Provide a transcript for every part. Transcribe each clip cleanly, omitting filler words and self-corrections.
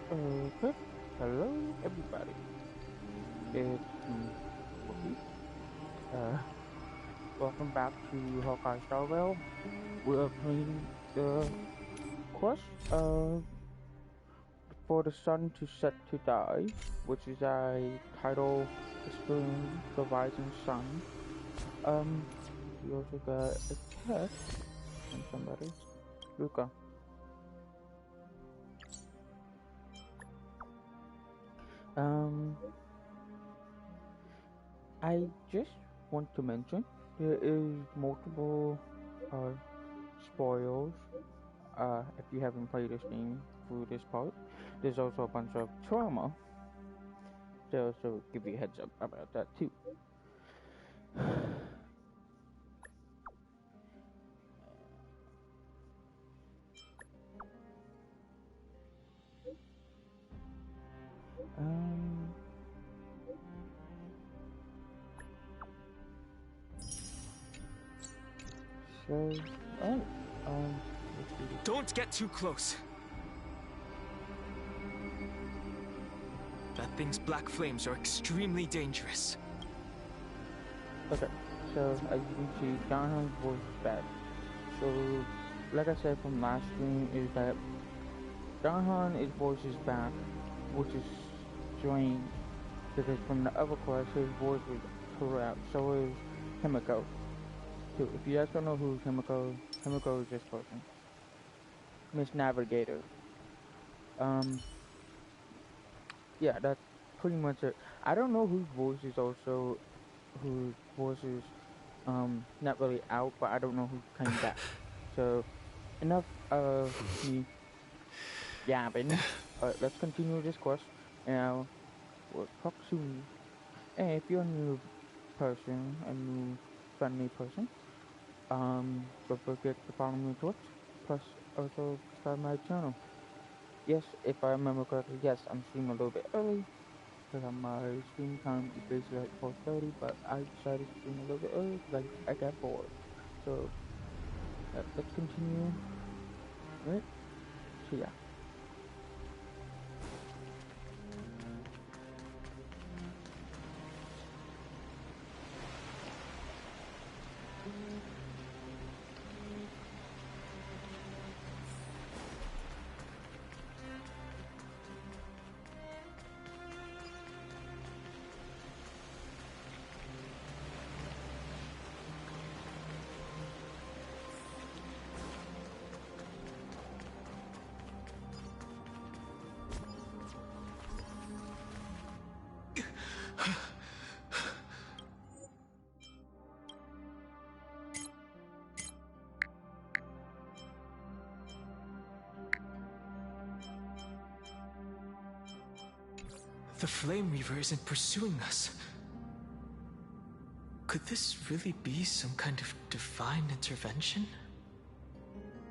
Okay. Hello, everybody. It's me, Whoopi. Uh, Welcome back to Honkai Star Rail. We are playing the quest for the sun to set to die, which is a title explaining the rising sun. We also got a text from somebody. Luca. Um, I just want to mention there is multiple uh spoils if you haven't played this game through this part. There's also a bunch of trauma, so give you a heads up about that too. Um, so, oh, let's do this. Don't get too close. That thing's black flames are extremely dangerous. Okay, so as you can see, Jonathan's voice is back. So, like I said from last stream, is that Jonathan's voice is back, which is strange because from the other quest, his voice was correct. So is Himiko. Too. If you guys don't know who Himiko is this person, Miss Navigator. Yeah, that's pretty much it. I don't know whose voice is not really out, but I don't know who came back. So enough of me yapping. Let's continue this quest, and we'll talk soon. And if you're a new person, a new friendly person, don't forget to follow me on Twitch. Plus, also subscribe my channel. Yes, if I remember correctly, yes, I'm streaming a little bit early because my stream time is basically like 4:30, but I decided to stream a little bit early because I got bored. So let's continue. Right? So yeah. The Flame Reaver isn't pursuing us. Could this really be some kind of divine intervention?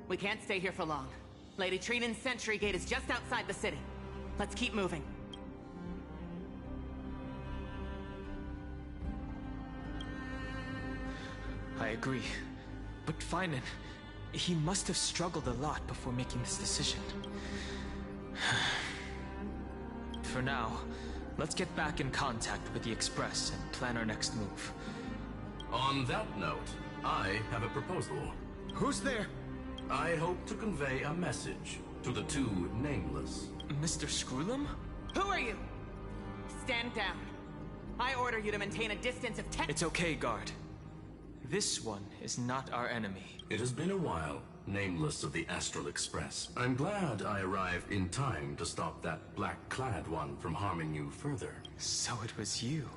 We can't stay here for long. Lady Trinan's sentry gate is just outside the city. Let's keep moving. I agree. But Finan, he must have struggled a lot before making this decision. For now, let's get back in contact with the Express and plan our next move. On that note, I have a proposal. Who's there? I hope to convey a message to the two nameless. Mr. Screwlum? Who are you? Stand down. I order you to maintain a distance of 10— It's okay, guard. This one is not our enemy. It has been a while, nameless of the Astral Express. I'm glad I arrived in time to stop that black-clad one from harming you further. So it was you.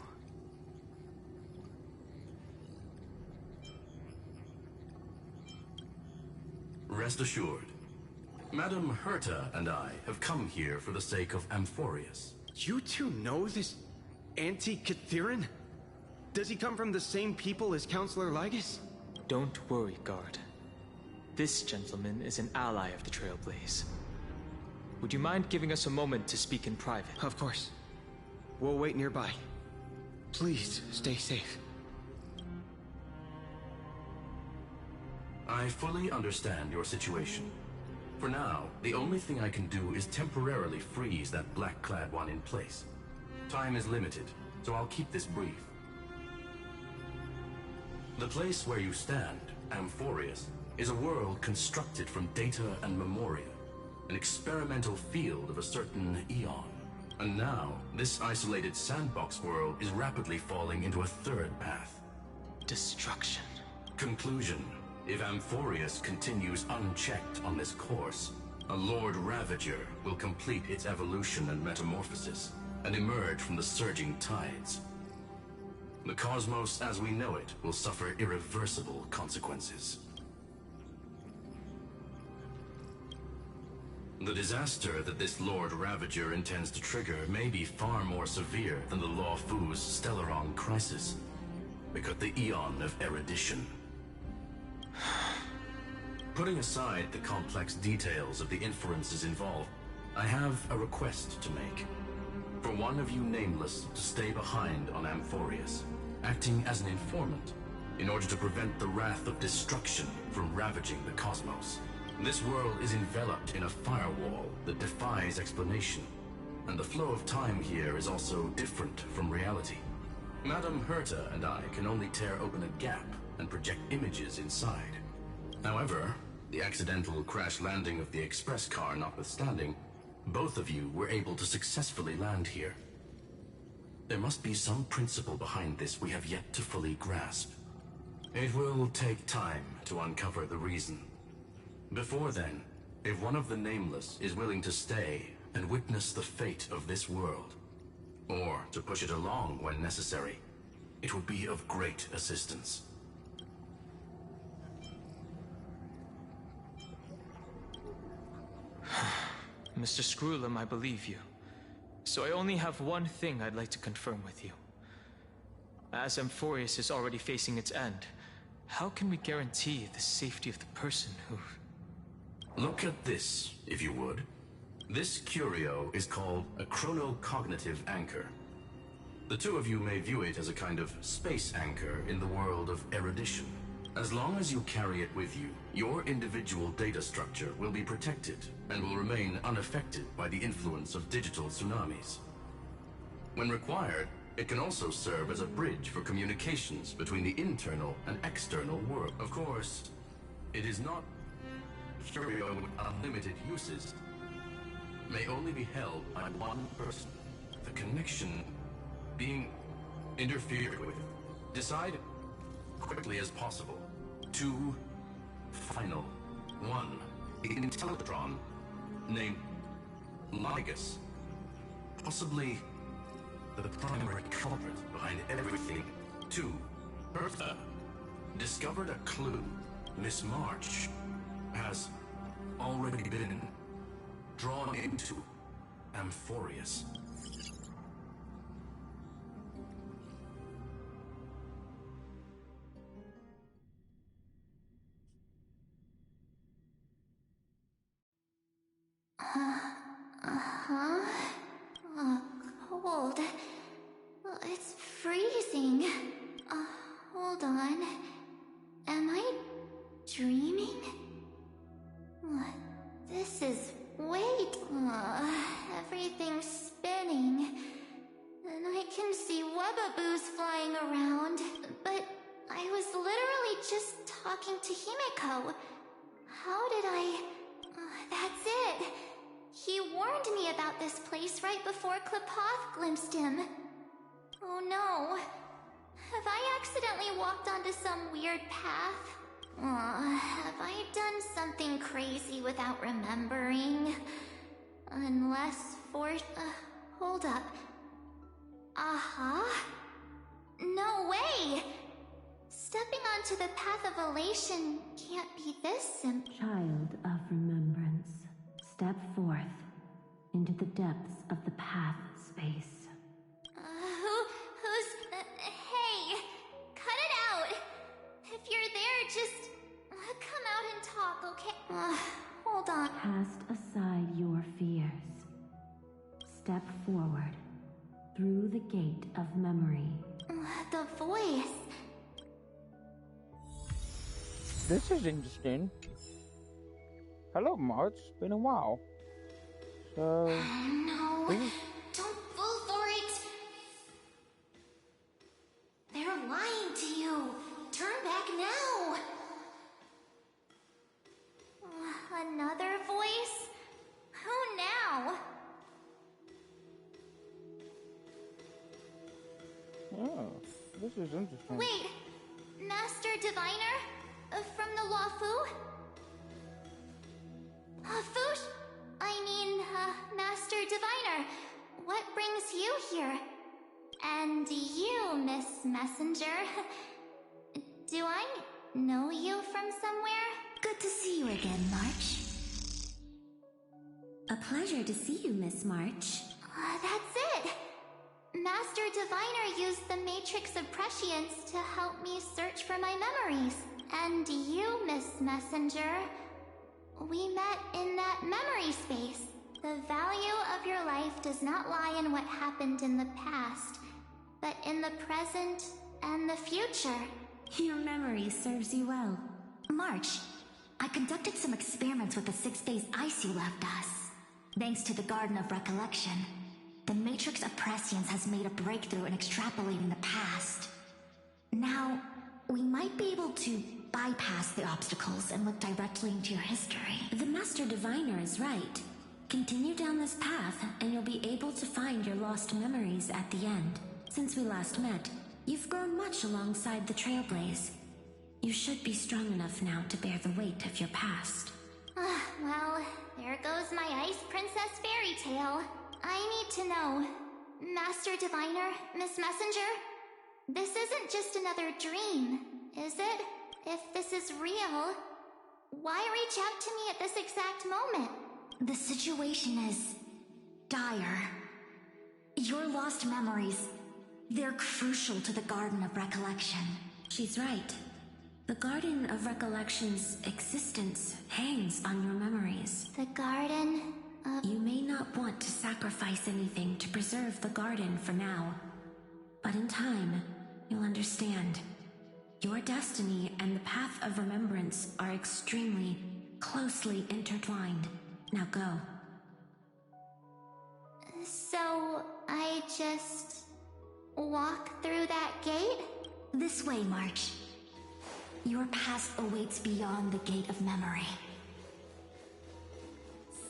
Rest assured, Madam Herta and I have come here for the sake of Amphorius. You two know this Anti-Catherin? Does he come from the same people as Counselor Lygus? Don't worry, guard. This gentleman is an ally of the Trailblaze. Would you mind giving us a moment to speak in private? Of course. We'll wait nearby. Please, stay safe. I fully understand your situation. For now, the only thing I can do is temporarily freeze that black-clad one in place. Time is limited, so I'll keep this brief. The place where you stand, Amphorius, is a world constructed from data and memoria, an experimental field of a certain eon. And now, this isolated sandbox world is rapidly falling into a third path. Destruction. Conclusion. If Amphorius continues unchecked on this course, a Lord Ravager will complete its evolution and metamorphosis, and emerge from the surging tides. The cosmos as we know it will suffer irreversible consequences. The disaster that this Lord Ravager intends to trigger may be far more severe than the Law Fu's Stellaron crisis, because the Eon of Erudition. Putting aside the complex details of the inferences involved, I have a request to make. For one of you nameless to stay behind on Amphorius, acting as an informant, in order to prevent the wrath of destruction from ravaging the cosmos. This world is enveloped in a firewall that defies explanation, and the flow of time here is also different from reality. Madame Herta and I can only tear open a gap and project images inside. However, the accidental crash landing of the express car notwithstanding, both of you were able to successfully land here. There must be some principle behind this we have yet to fully grasp. It will take time to uncover the reason. Before then, if one of the Nameless is willing to stay and witness the fate of this world, or to push it along when necessary, it would be of great assistance. Mr. Screwlum, I believe you. So I only have one thing I'd like to confirm with you. As Amphorius is already facing its end, how can we guarantee the safety of the person who... Look at this, if you would. This curio is called a chronocognitive anchor. The two of you may view it as a kind of space anchor in the world of erudition. As long as you carry it with you, your individual data structure will be protected and will remain unaffected by the influence of digital tsunamis. When required, it can also serve as a bridge for communications between the internal and external world. Of course, it is not curio with unlimited uses. May only be held by one person. The connection being interfered with. Decide quickly as possible. 2 final. 1 Intellatron named Ligus, possibly the primary culprit behind everything. 2 Bertha discovered a clue. Miss March has already been drawn into Amphorius. Cold. It's freezing. Hold on. Am I dreaming? This is weight. Everything's spinning. And I can see webaboos flying around. But I was literally just talking to Himeko. How did I... that's it. He warned me about this place right before Klipoth glimpsed him. Oh no. Have I accidentally walked onto some weird path? Have I done something crazy without remembering? Unless for... hold up. No way! Stepping onto the path of elation can't be this simple. Child of remembrance, step forth into the depths of the path space. Hey! Cut it out! If you're there, just come out and talk, okay? Hold on. Cast aside your fears. Step forward through the gate of memory. The voice. This is interesting. Hello, March. It's been a while. So, No, this is don't fall for it. They're lying to you. Turn back now. Another voice? Who now? oh, this is interesting. Wait, Master Diviner? From the Luofu? Fush? Master Diviner, what brings you here? And you, Miss Messenger. Do I know you from somewhere? Good to see you again, March. A pleasure to see you, Miss March. That's it! Master Diviner used the Matrix of Prescience to help me search for my memories. And you, Miss Messenger, we met in that memory space. The value of your life does not lie in what happened in the past, but in the present and the future. Your memory serves you well. March, I conducted some experiments with the 6 days ice you left us. Thanks to the Garden of Recollection, the Matrix of Prescience has made a breakthrough in extrapolating the past. Now, we might be able to bypass the obstacles and look directly into your history. The Master Diviner is right. Continue down this path, and you'll be able to find your lost memories at the end. Since we last met, you've grown much alongside the trailblaze. You should be strong enough now to bear the weight of your past. Well, there goes my Ice Princess fairy tale. I need to know, Master Diviner, Miss Messenger, this isn't just another dream, is it? If this is real, why reach out to me at this exact moment? The situation is dire. Your lost memories, they're crucial to the Garden of Recollection. She's right. The Garden of Recollection's existence hangs on your memories. The Garden of... You may not want to sacrifice anything to preserve the garden for now, but in time, you'll understand. Your destiny and the path of remembrance are extremely, closely intertwined. Now go. So, I just... walk through that gate? This way, March. Your past awaits beyond the Gate of Memory.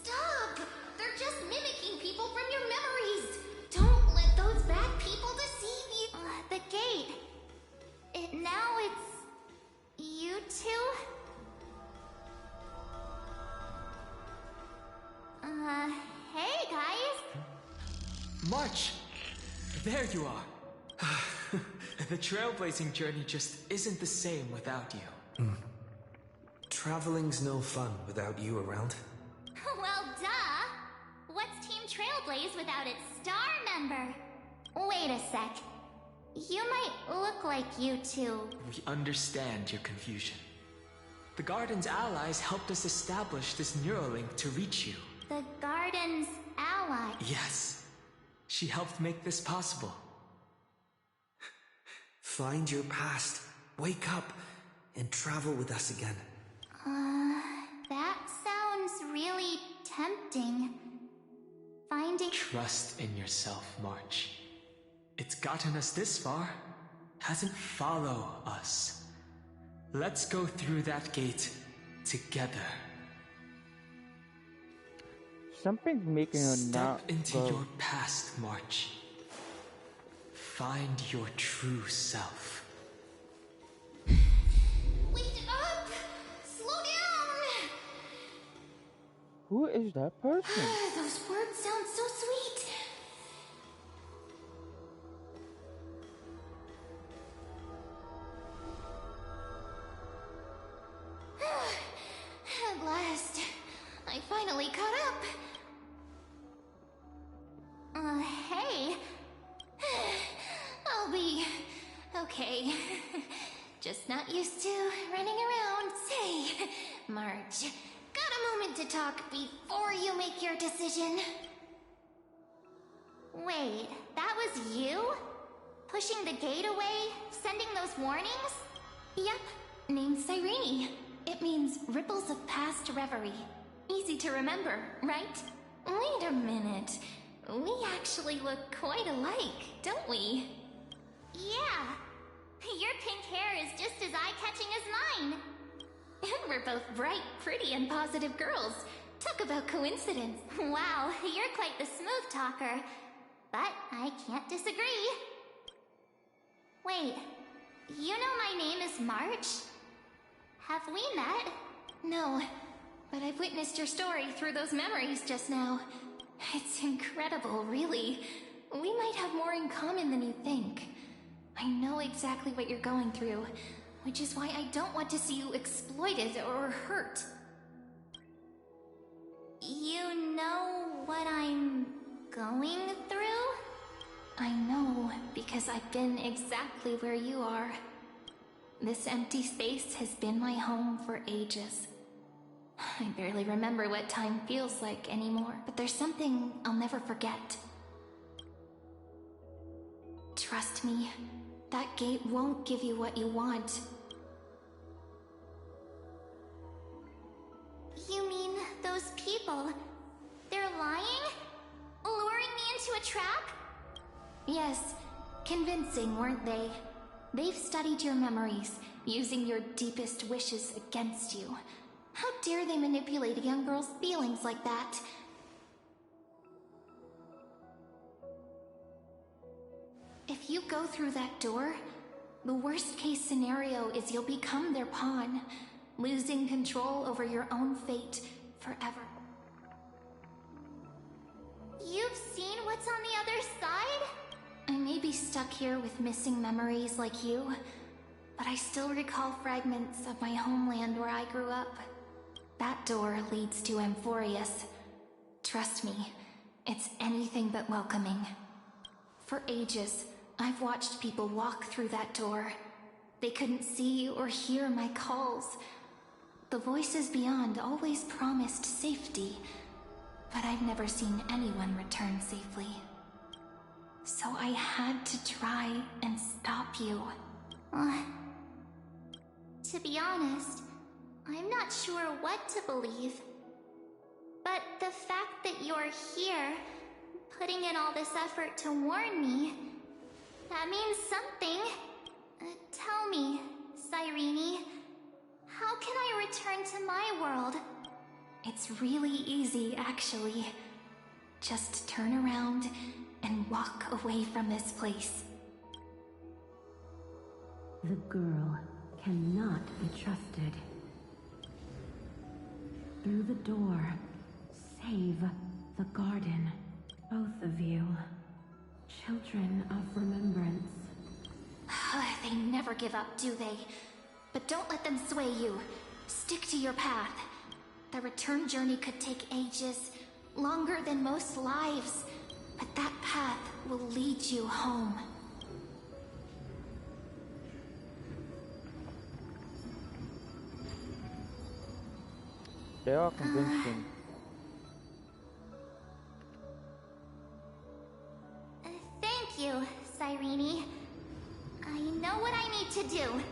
Stop! They're just mimicking people from your memories! Don't let those bad people deceive you! The gate... now it's... you two? Hey guys! March! There you are! The trailblazing journey just isn't the same without you. Traveling's no fun without you around. Well, duh! What's Team Trailblaze without its star member? Wait a sec. You might look like you two. We understand your confusion. The Garden's allies helped us establish this Neuralink to reach you. The Garden's ally. Yes. She helped make this possible. Find your past, wake up, and travel with us again. That sounds really tempting. Finding... Trust in yourself, March. It's gotten us this far. Hasn't follow us. Let's go through that gate together. Something's making her not Step into go. your past, March. Find your true self. Wait up! Slow down! Who is that person? Those words sound so sweet. At last, I finally caught up. Hey. I'll be okay. Just not used to running around. Say, Marge, got a moment to talk before you make your decision? Wait, that was you? Pushing the gate away? Sending those warnings? Yep, named Cyrene. It means ripples of past reverie. Easy to remember, right? Wait a minute. We actually look quite alike, don't we? Yeah. Your pink hair is just as eye-catching as mine. And we're both bright, pretty, and positive girls. Talk about coincidence. Wow, you're quite the smooth talker. But I can't disagree. Wait, you know my name is March? Have we met? No, but I've witnessed your story through those memories just now. It's incredible, really. We might have more in common than you think. I know exactly what you're going through, which is why I don't want to see you exploited or hurt. You know what I'm going through? I know, because I've been exactly where you are. This empty space has been my home for ages. I barely remember what time feels like anymore, but there's something I'll never forget. Trust me, that gate won't give you what you want. You mean those people? They're lying? Luring me into a trap? Yes, convincing, weren't they? They've studied your memories, using your deepest wishes against you. How dare they manipulate a young girl's feelings like that? If you go through that door, the worst case scenario is you'll become their pawn, losing control over your own fate forever. You've seen what's on the other side? I may be stuck here with missing memories like you, but I still recall fragments of my homeland where I grew up. That door leads to Amphorius. Trust me, it's anything but welcoming. For ages, I've watched people walk through that door. They couldn't see or hear my calls. The voices beyond always promised safety, but I've never seen anyone return safely. So I had to try and stop you. To be honest, I'm not sure what to believe. But the fact that you're here, putting in all this effort to warn me, that means something. Tell me, Cyrene, how can I return to my world? It's really easy, actually. Just turn around and walk away from this place. The girl cannot be trusted. Through the door, save the garden. Both of you, children of remembrance. They never give up, do they? But don't let them sway you. Stick to your path. The return journey could take ages, longer than most lives. But that path will lead you home. They are convincing. Thank you, Cyrene. I know what I need to do.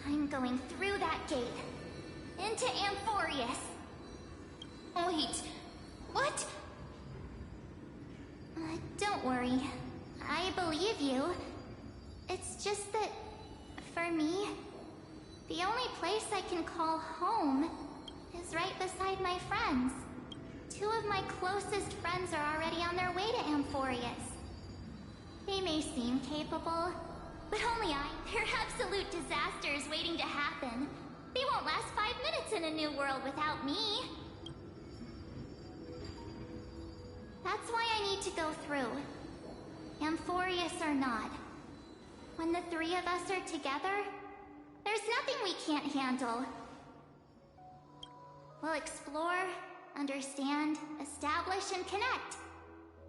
I'm going through that gate. Into Amphorius. Wait, what? Don't worry. I believe you. It's just that, for me, the only place I can call home is right beside my friends. Two of my closest friends are already on their way to Amphorius. They may seem capable, but only they're absolute disasters waiting to happen. They won't last 5 minutes in a new world without me. That's why I need to go through. Amphorius or not. When the three of us are together, there's nothing we can't handle. We'll explore, understand, establish, and connect.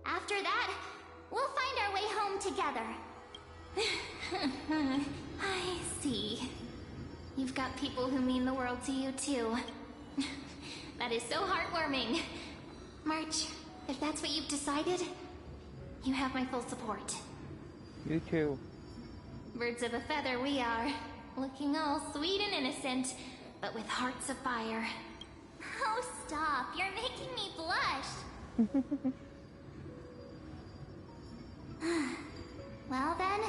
After that, we'll find our way home together. I see. You've got people who mean the world to you, too. That is so heartwarming. March, if that's what you've decided, you have my full support. You too. Birds of a feather we are. Looking all sweet and innocent, but with hearts of fire. How stop. You're making me blush. Well then,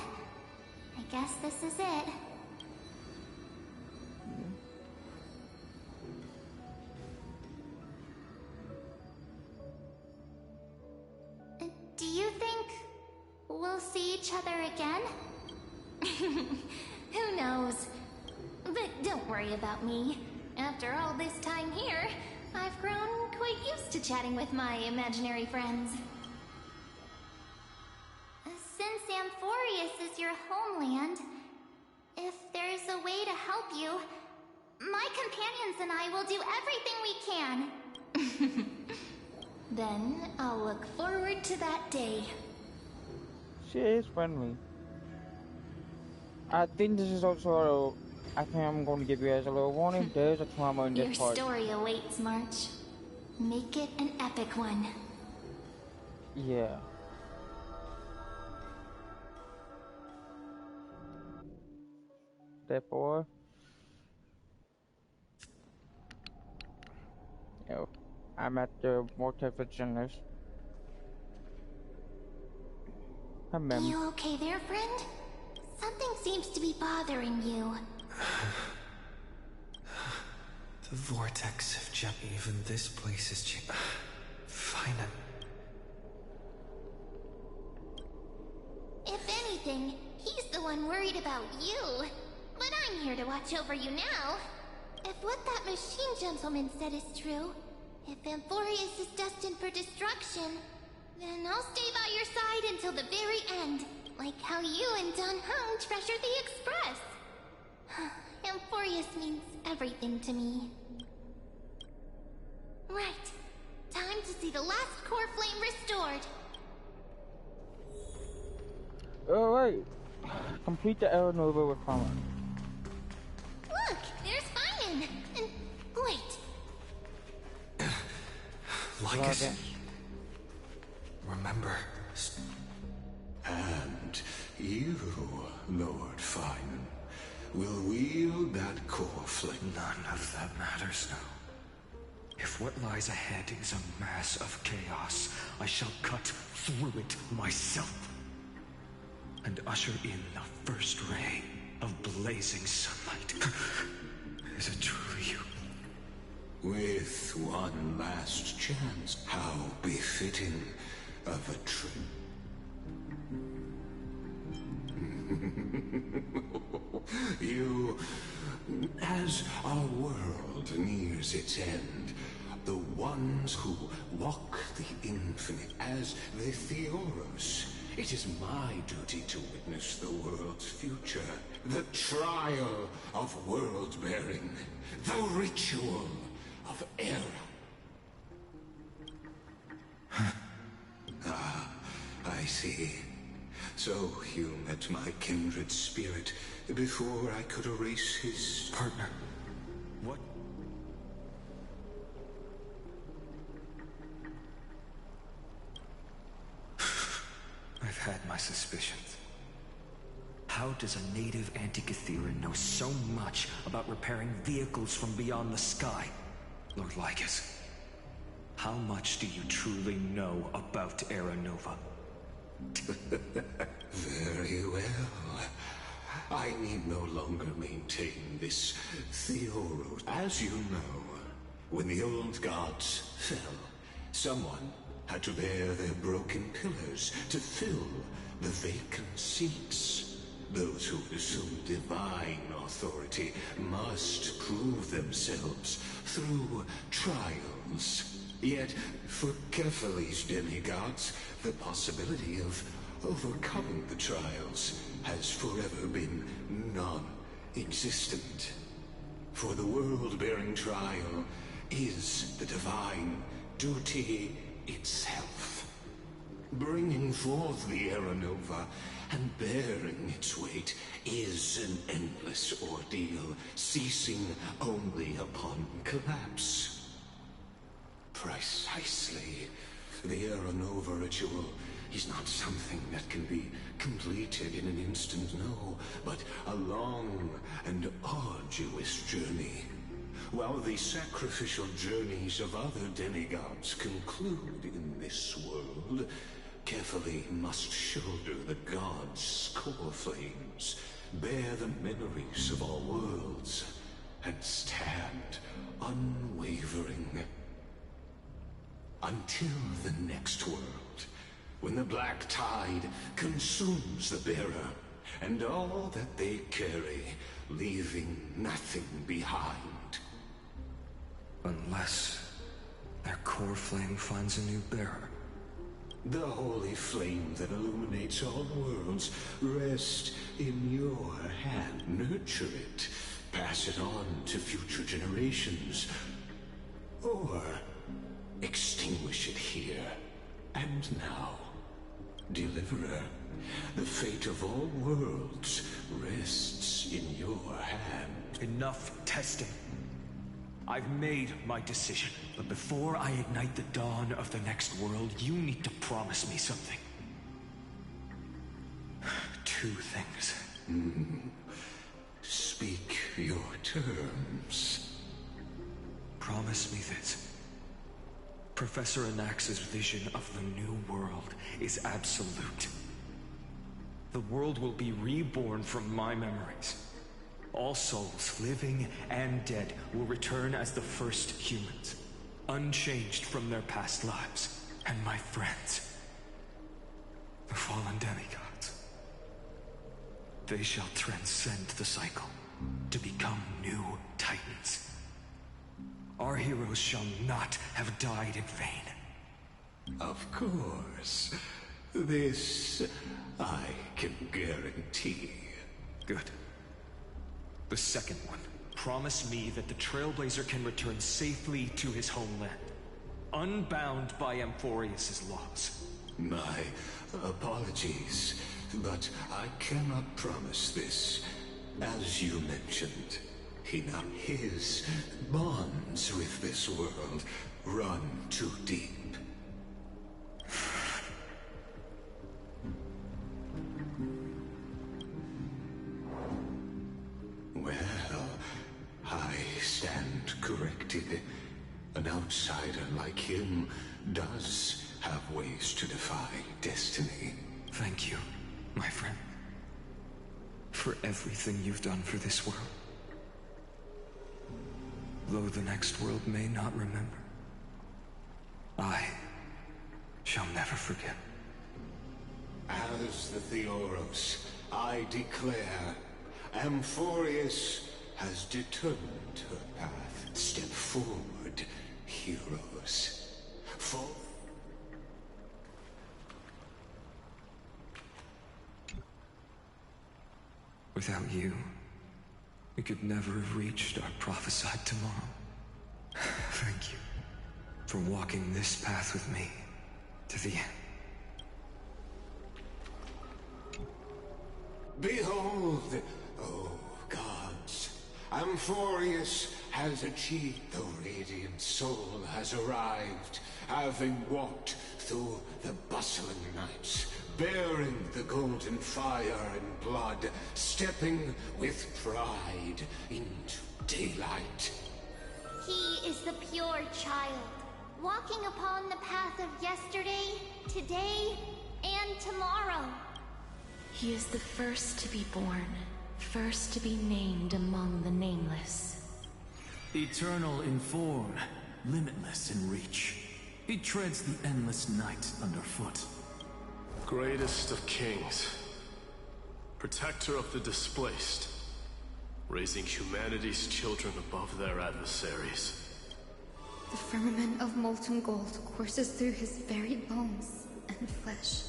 I guess this is it. Do you think we'll see each other again? Who knows? But don't worry about me. After all this time here, I've grown quite used to chatting with my imaginary friends. Since Amphorius is your homeland, if there's a way to help you, my companions and I will do everything we can. Then I'll look forward to that day. She is friendly. I think this is also I think I'm going to give you guys a little warning. There's a trauma in Your this part. story awaits, March. Make it an epic one. Yeah. Therefore, I'm at the multi-visionless. You okay there, friend? Something seems to be bothering you. The vortex of even this place is fine. If anything, he's the one worried about you. But I'm here to watch over you now. If what that machine gentleman said is true, if Amphorius is destined for destruction, then I'll stay by your side until the very end, like how you and Don Hung treasured the Express. Amphorius means everything to me. Right. Time to see the last core flame restored. Alright. Complete the Era Nova with Palmer. Look, there's Finan. And wait. Like us. Remember. And you, Lord Finan, will wield that core flame. None of that matters now. If what lies ahead is a mass of chaos, I shall cut through it myself. And usher in the first ray of blazing sunlight. Is it truly you? With one last chance, how befitting of a trip. You, as our world nears its end, the ones who walk the infinite as the Theoros, it is my duty to witness the world's future, the trial of world-bearing, the ritual of Era. I see. So you met my kindred spirit before I could erase his partner. What? I've had my suspicions. How does a native Antikytheran know so much about repairing vehicles from beyond the sky? Lord Lycus, how much do you truly know about Era Nova? Very well. I need no longer maintain this Theoros. As you know, when the old gods fell, someone had to bear their broken pillars to fill the vacant seats. Those who assume divine authority must prove themselves through trials. Yet, for Kephales's demigods, the possibility of overcoming the trials has forever been non-existent. For the world-bearing trial is the divine duty itself. Bringing forth the Era Nova and bearing its weight is an endless ordeal, ceasing only upon collapse. Precisely. The Era Nova ritual is not something that can be completed in an instant, no, but a long and arduous journey. while the sacrificial journeys of other demigods conclude in this world, carefully must shoulder the gods' score flames, bear the memories of all worlds, and stand unwavering. Until the next world, when the black tide consumes the bearer, and all that they carry, leaving nothing behind. Unless their core flame finds a new bearer. The holy flame that illuminates all worlds rests in your hand. Nurture it, pass it on to future generations, or extinguish it here and now. Deliverer, the fate of all worlds rests in your hand. Enough testing. I've made my decision, but before I ignite the dawn of the next world, you need to promise me something. 2 things. Speak your terms. Promise me this. Professor Anax's vision of the new world is absolute. The world will be reborn from my memories. All souls, living and dead, will return as the first humans, unchanged from their past lives. And my friends, the fallen demigods, they shall transcend the cycle to become new titans. Our heroes shall not have died in vain. Of course. This I can guarantee. Good. The second one. Promise me that the Trailblazer can return safely to his homeland, unbound by Amphorius' laws. My apologies, but I cannot promise this. As you mentioned, his bonds with this world run too deep. Well, I stand corrected. An outsider like him does have ways to defy destiny. Thank you, my friend, for everything you've done for this world. Though the next world may not remember, I shall never forget. As the Theoros, I declare, Amphorius has determined her path. Step forward, heroes. Without you, we could never have reached our prophesied tomorrow. Thank you for walking this path with me to the end. Behold, oh gods, Amphorius has achieved. The radiant soul has arrived, having walked through the bustling nights, bearing the golden fire and blood, stepping with pride into daylight. He is the pure child, walking upon the path of yesterday, today, and tomorrow. He is the first to be born, first to be named among the nameless. Eternal in form, limitless in reach. He treads the endless night underfoot. Greatest of kings, protector of the displaced, raising humanity's children above their adversaries. The firmament of molten gold courses through his very bones and flesh.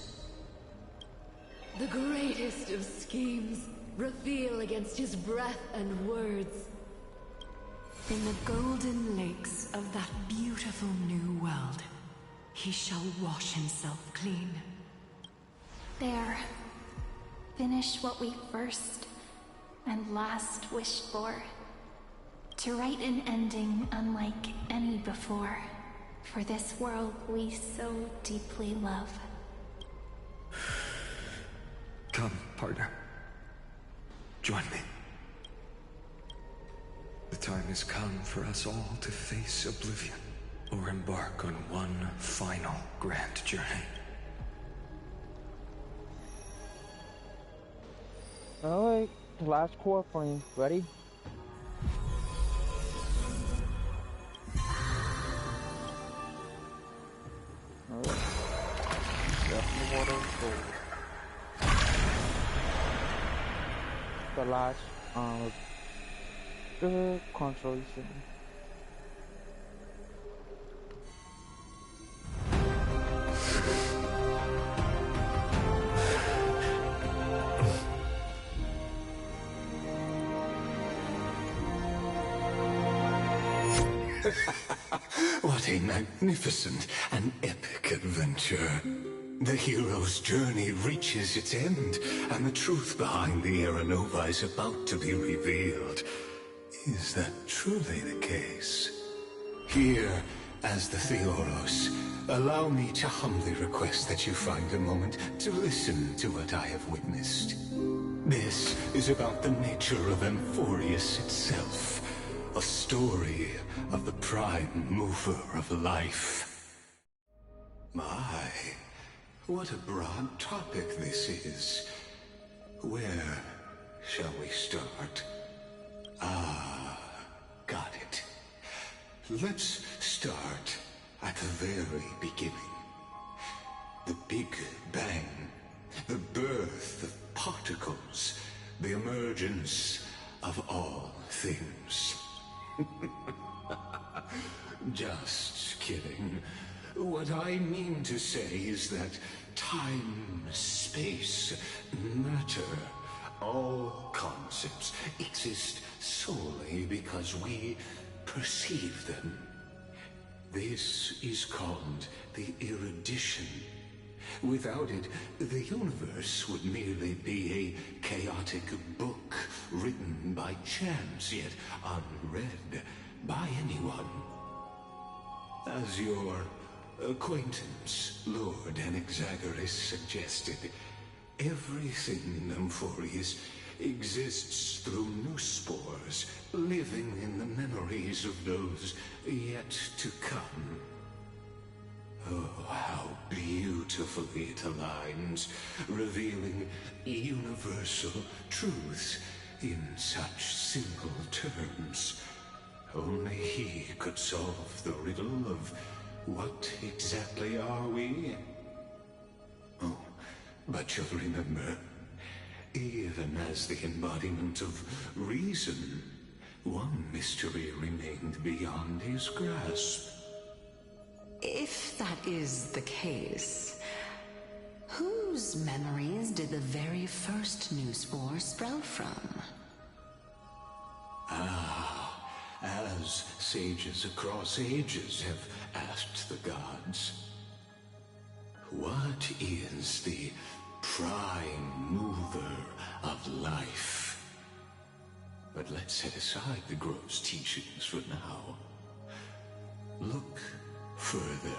The greatest of schemes reveal against his breath and words. In the golden lakes of that beautiful new world, he shall wash himself clean. There. Finish what we first and last wished for. To write an ending unlike any before, for this world we so deeply love. Come, partner. Join me. The time has come for us all to face oblivion, or embark on one final grand journey. Alright, the last core frame. Ready? Alright. Left in the water, go. The last, the constellation. What a magnificent and epic adventure. The hero's journey reaches its end, and the truth behind the Aeronova is about to be revealed. Is that truly the case? Here, as the Theoros, allow me to humbly request that you find a moment to listen to what I have witnessed. This is about the nature of Amphorius itself, a story of the prime mover of life. My, what a broad topic this is. Where shall we start? Ah, got it. Let's start at the very beginning. The Big Bang, the birth of particles, the emergence of all things. Just kidding. What I mean to say is that time, space, matter, all concepts exist solely because we perceive them. This is called the erudition. Without it, the universe would merely be a chaotic book written by chance, yet unread by anyone. As your acquaintance, Lord Anaxagoras, suggested, everything in Amphorius exists through new spores, living in the memories of those yet to come. Oh, how beautifully it aligns, revealing universal truths in such simple terms. Only he could solve the riddle of what exactly are we? Oh, but you'll remember, even as the embodiment of reason, one mystery remained beyond his grasp. If that is the case, whose memories did the very first new spore sprout from? Ah, as sages across ages have asked the gods, what is the prime mover of life? But let's set aside the gross teachings for now. Look further,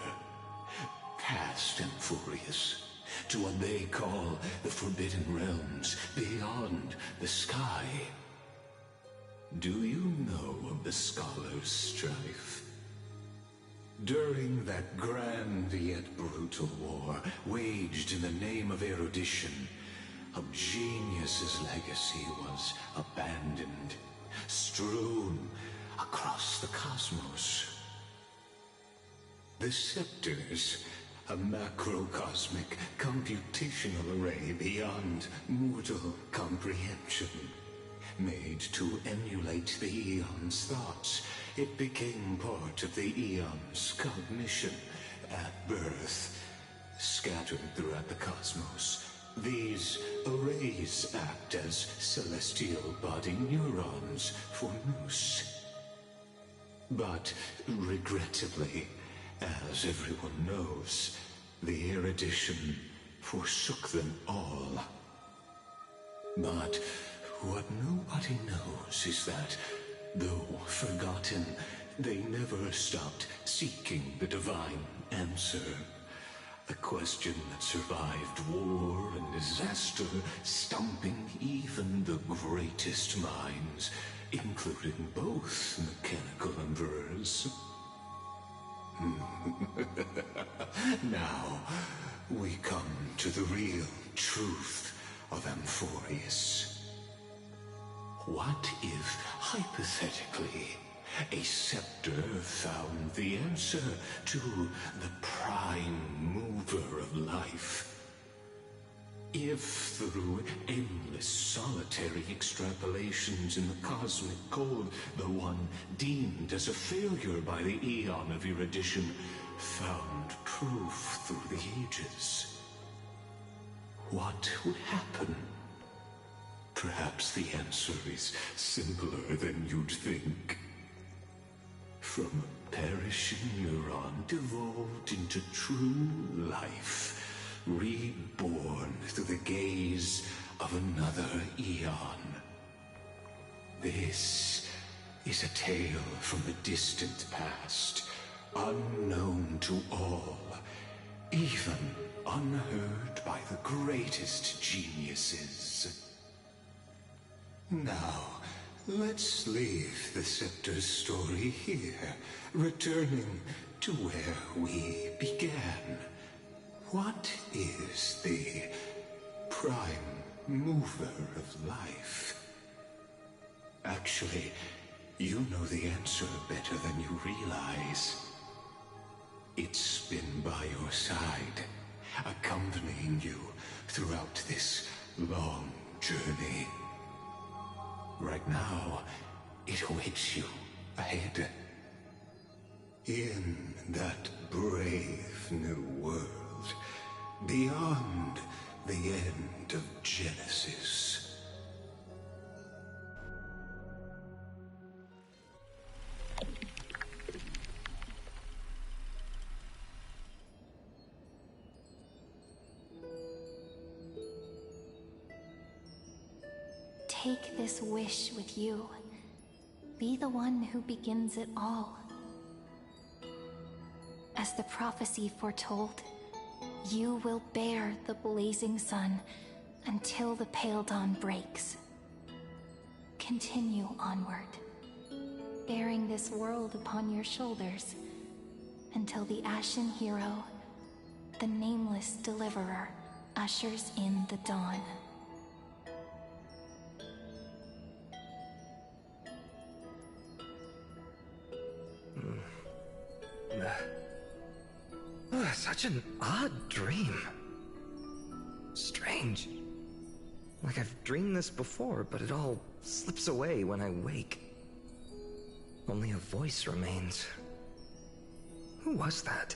past Amphorius, to what they call the Forbidden Realms beyond the sky. Do you know of the Scholar's Strife? During that grand yet brutal war, waged in the name of erudition, a genius's legacy was abandoned, strewn across the cosmos. The Scepters, a macrocosmic computational array beyond mortal comprehension. Made to emulate the Eon's thoughts, it became part of the Eon's cognition at birth. Scattered throughout the cosmos, these arrays act as celestial body neurons for Nous. But regrettably, as everyone knows, the erudition forsook them all. But what nobody knows is that, though forgotten, they never stopped seeking the divine answer. A question that survived war and disaster, stumping even the greatest minds, including both mechanical emperors. Now, we come to the real truth of Amphorius. What if, hypothetically, a scepter found the answer to the prime mover of life? If through endless solitary extrapolations in the cosmic code, the one deemed as a failure by the Eon of Erudition found proof through the ages, what would happen? Perhaps the answer is simpler than you'd think. From a perishing neuron evolved into true life, reborn through the gaze of another eon. This is a tale from the distant past, unknown to all, even unheard by the greatest geniuses. Now, let's leave the Scepter's story here, returning to where we began. What is the prime mover of life? Actually, you know the answer better than you realize. It's been by your side, accompanying you throughout this long journey. Right now, it awaits you ahead. In that brave new world, beyond the end of Genesis. Take this wish with you. Be the one who begins it all. As the prophecy foretold, you will bear the blazing sun until the pale dawn breaks. Continue onward, bearing this world upon your shoulders, until the Ashen Hero, the nameless deliverer, ushers in the dawn. Such an odd dream. Strange. Like I've dreamed this before, but it all slips away when I wake. Only a voice remains. Who was that?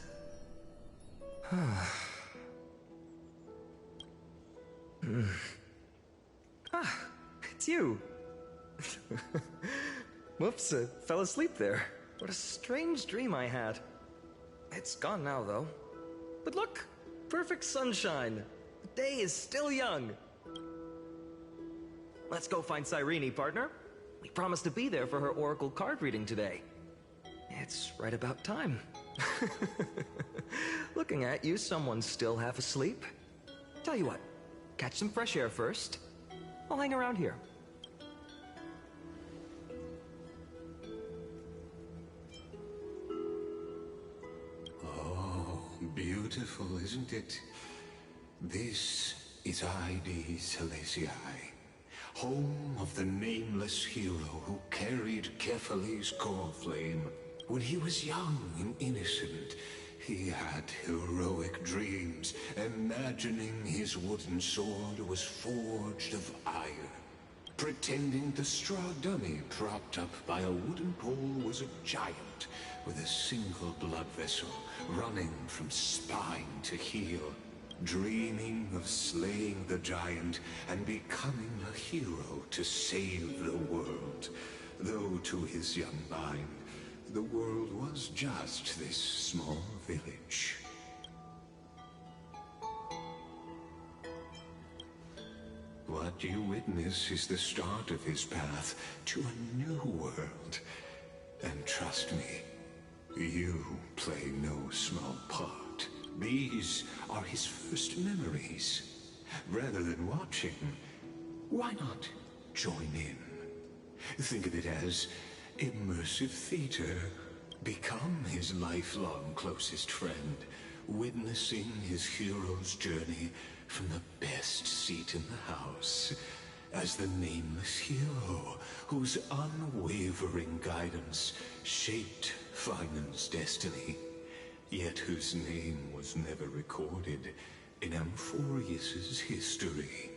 It's you. Whoops, I fell asleep there. What a strange dream I had. It's gone now, though. But look, perfect sunshine. The day is still young. Let's go find Cyrene, partner. We promised to be there for her oracle card reading today. It's right about time. Looking at you, someone's still half asleep. Tell you what, catch some fresh air first. I'll hang around here. Beautiful, isn't it? This is ID Celestii, home of the nameless hero who carried Kephale's core flame. When he was young and innocent, he had heroic dreams, imagining his wooden sword was forged of iron. Pretending the straw dummy propped up by a wooden pole was a giant with a single blood vessel running from spine to heel, dreaming of slaying the giant and becoming a hero to save the world. Though to his young mind, the world was just this small village. What you witness is the start of his path to a new world. And trust me, you play no small part. These are his first memories. Rather than watching, why not join in? Think of it as immersive theater. Become his lifelong closest friend, witnessing his hero's journey from the best seat in the house. As the nameless hero whose unwavering guidance shaped Finan's destiny, yet whose name was never recorded in Amphorius's history.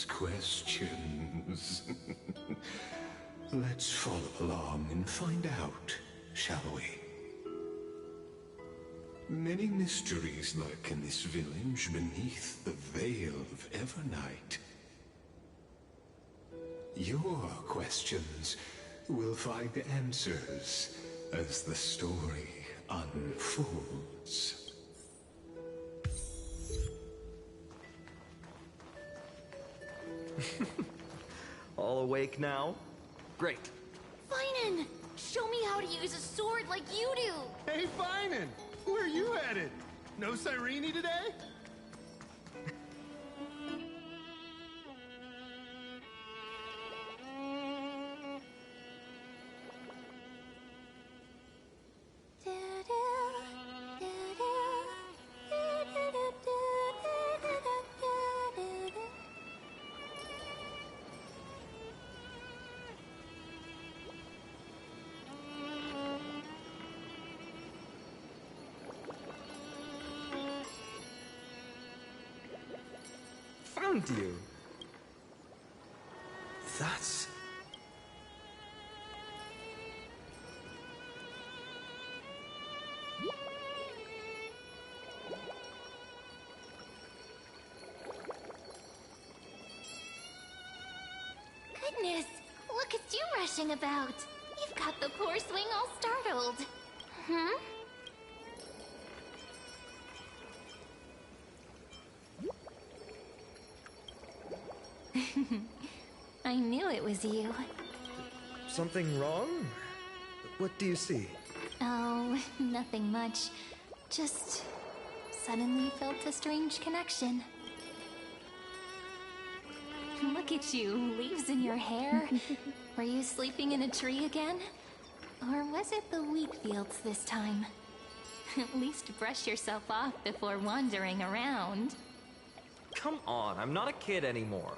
Questions. Let's follow along and find out, shall we? Many mysteries lurk in this village beneath the veil of Evernight. Your questions will find answers as the story unfolds. All awake now? Great. Finan! Show me how to use a sword like you do! Hey, Finan! Where are you headed? No Cyrene today? Found you. That's... Goodness, look at you rushing about. You've got the poor swing all startled. Hmm? I knew it was you. Something wrong? What do you see? Oh, nothing much. Just suddenly felt a strange connection. Look at you, leaves in your hair. Were you sleeping in a tree again? Or was it the wheat fields this time? At least brush yourself off before wandering around. Come on, I'm not a kid anymore.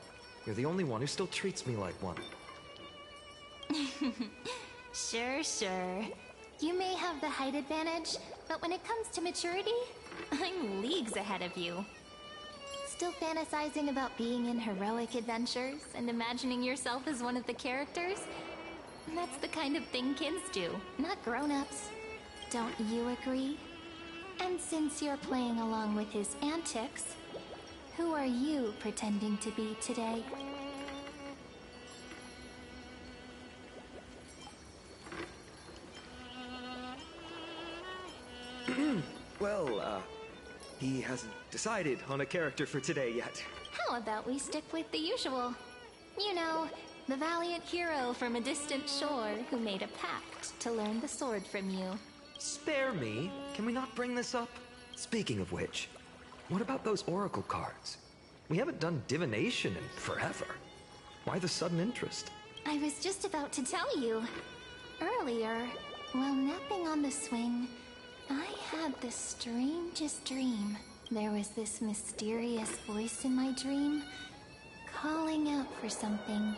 You're the only one who still treats me like one. Sure. You may have the height advantage, but when it comes to maturity, I'm leagues ahead of you. Still fantasizing about being in heroic adventures and imagining yourself as one of the characters? That's the kind of thing kids do, not grown-ups. Don't you agree? And since you're playing along with his antics, who are you pretending to be today? Well, he hasn't decided on a character for today yet. How about we stick with the usual? You know, the valiant hero from a distant shore who made a pact to learn the sword from you. Spare me. Can we not bring this up? Speaking of which, what about those oracle cards? We haven't done divination in forever. Why the sudden interest? I was just about to tell you. Earlier, while napping on the swing, I had the strangest dream. There was this mysterious voice in my dream, calling out for something.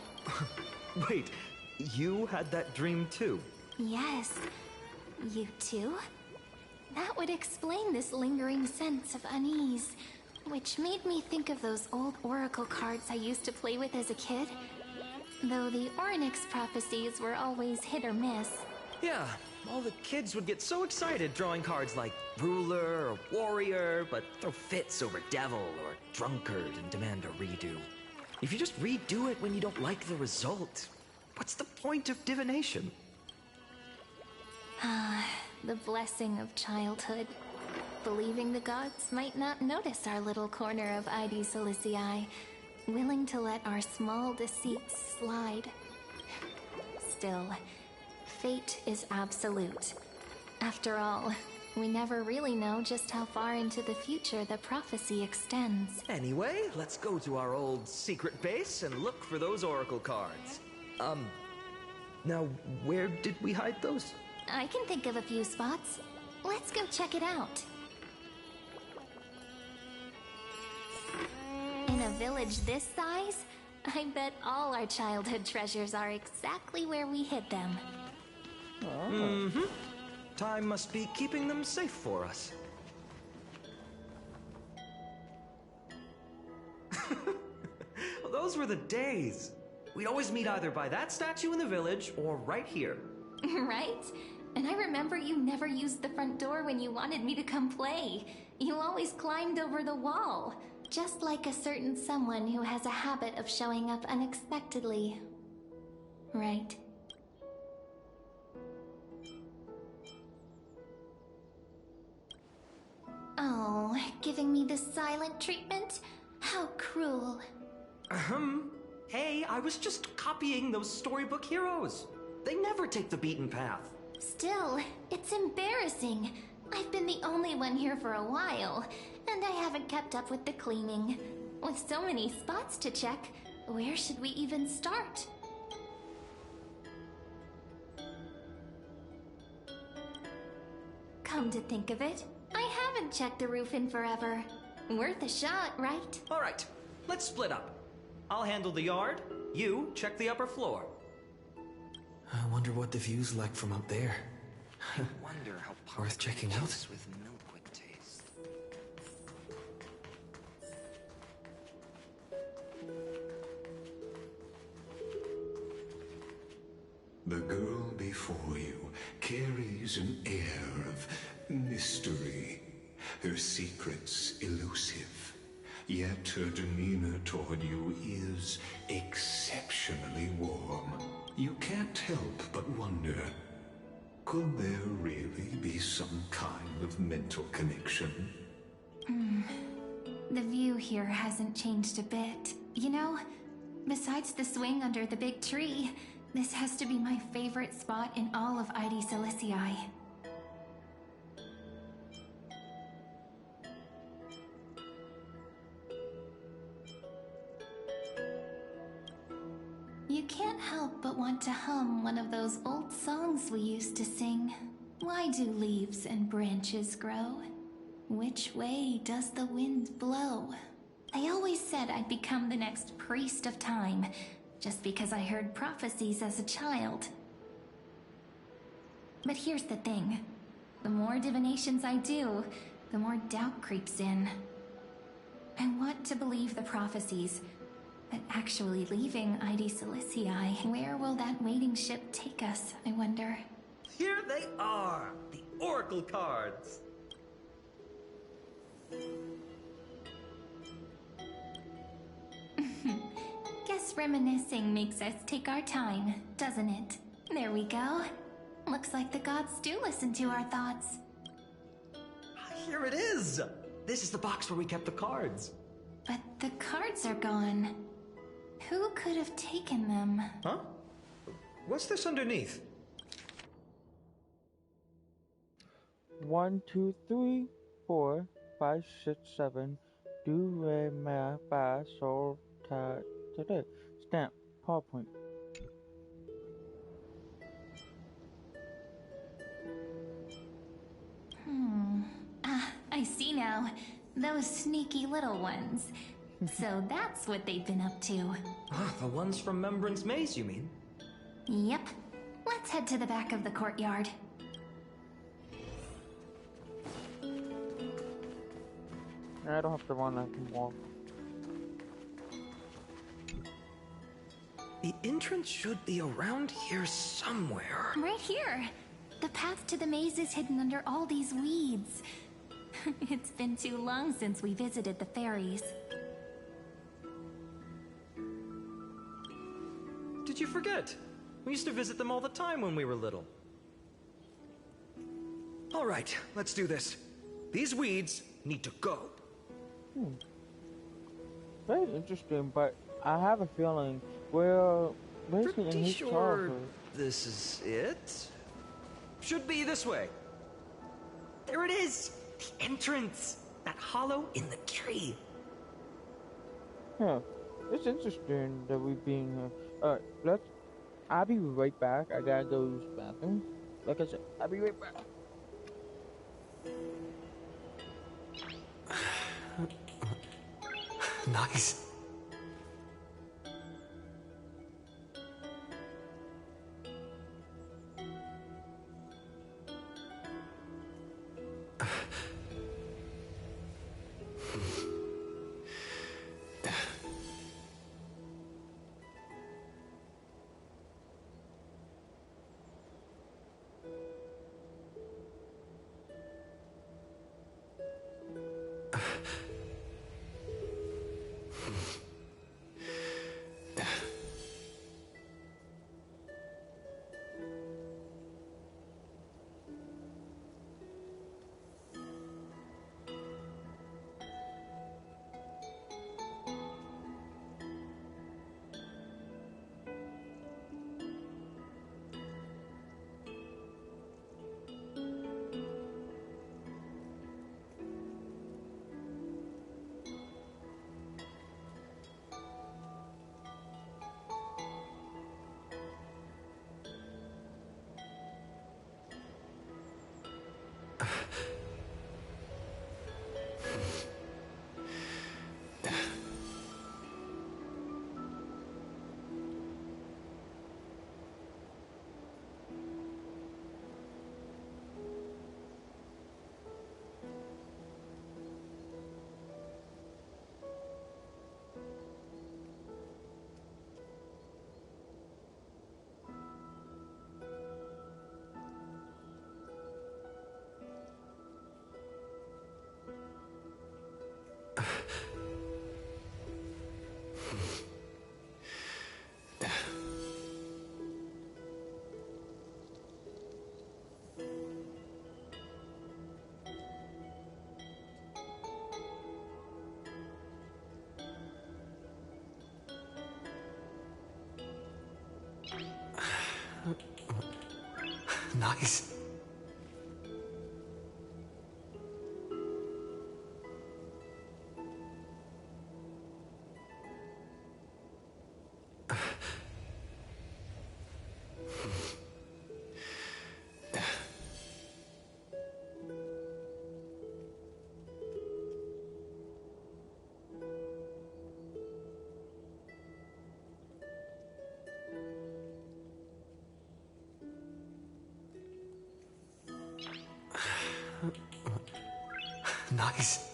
Wait, you had that dream too? Yes. You too? That would explain this lingering sense of unease, which made me think of those old oracle cards I used to play with as a kid. Though the Ornyx prophecies were always hit or miss. Yeah, all the kids would get so excited drawing cards like ruler or warrior, but throw fits over devil or drunkard and demand a redo. If you just redo it when you don't like the result, what's the point of divination? The blessing of childhood. Believing the gods might not notice our little corner of ID Silicii, willing to let our small deceits slide. Still, fate is absolute. After all, we never really know just how far into the future the prophecy extends. Anyway, let's go to our old secret base and look for those oracle cards. Now, where did we hide those? I can think of a few spots. Let's go check it out. In a village this size, I bet all our childhood treasures are exactly where we hid them. Mm-hmm. Time must be keeping them safe for us. Those were the days. We'd always meet either by that statue in the village or right here. Right? And I remember you never used the front door when you wanted me to come play. You always climbed over the wall. Just like a certain someone who has a habit of showing up unexpectedly. Right? Oh, giving me this silent treatment? How cruel. Hey, I was just copying those storybook heroes. They never take the beaten path. Still, it's embarrassing. I've been the only one here for a while, and I haven't kept up with the cleaning. With so many spots to check, where should we even start? Come to think of it, I haven't checked the roof in forever. Worth a shot, right? All right, let's split up. I'll handle the yard. You check the upper floor. I wonder what the view's like from up there. I wonder how worth checking out. With milk would taste. The girl before you carries an air of mystery, her secrets elusive. Yet her demeanor toward you is exceptionally warm. You can't help but wonder, could there really be some kind of mental connection? The view here hasn't changed a bit. You know, besides the swing under the big tree, this has to be my favorite spot in all of ID Silicii. You can't help but want to hum one of those old songs we used to sing. Why do leaves and branches grow? Which way does the wind blow? I always said I'd become the next priest of time, just because I heard prophecies as a child. But here's the thing. The more divinations I do, the more doubt creeps in. I want to believe the prophecies, but actually leaving ID Silicii, where will that waiting ship take us, I wonder? Here they are, the oracle cards. Guess reminiscing makes us take our time, doesn't it? There we go. Looks like the gods do listen to our thoughts. Here it is! This is the box where we kept the cards. But the cards are gone. Who could have taken them? Huh? What's this underneath? 1, 2, 3, 4, 5, 6, 7. Do, re, mi, fa, sol, ta, today. Stamp. PowerPoint. I see now. Those sneaky little ones. So that's what they've been up to. The ones from Remembrance Maze, you mean? Yep. Let's head to the back of the courtyard. I don't have to run, I can walk. The entrance should be around here somewhere. Right here. The path to the maze is hidden under all these weeds. It's been too long since we visited the fairies. Did you forget? We used to visit them all the time when we were little. All right, let's do this. These weeds need to go. Very interesting, but I have a feeling we're basically in his childhood. this is it. Should be this way. There it is! The entrance! That hollow in the tree. Huh. It's interesting that we being here. Alright, I'll be right back. I gotta go use the bathroom. Like I said, I'll be right back. Nice. Nice. Nice.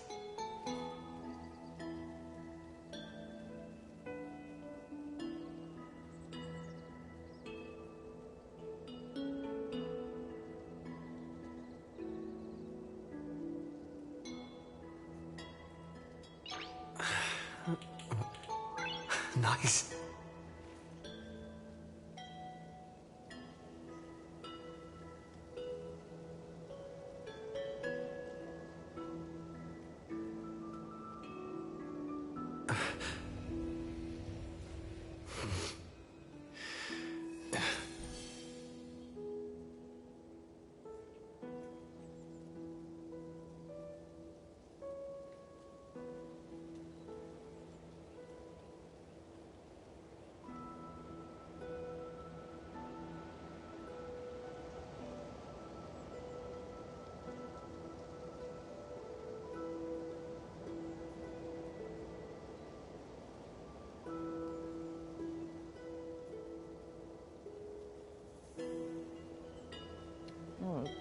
Nice.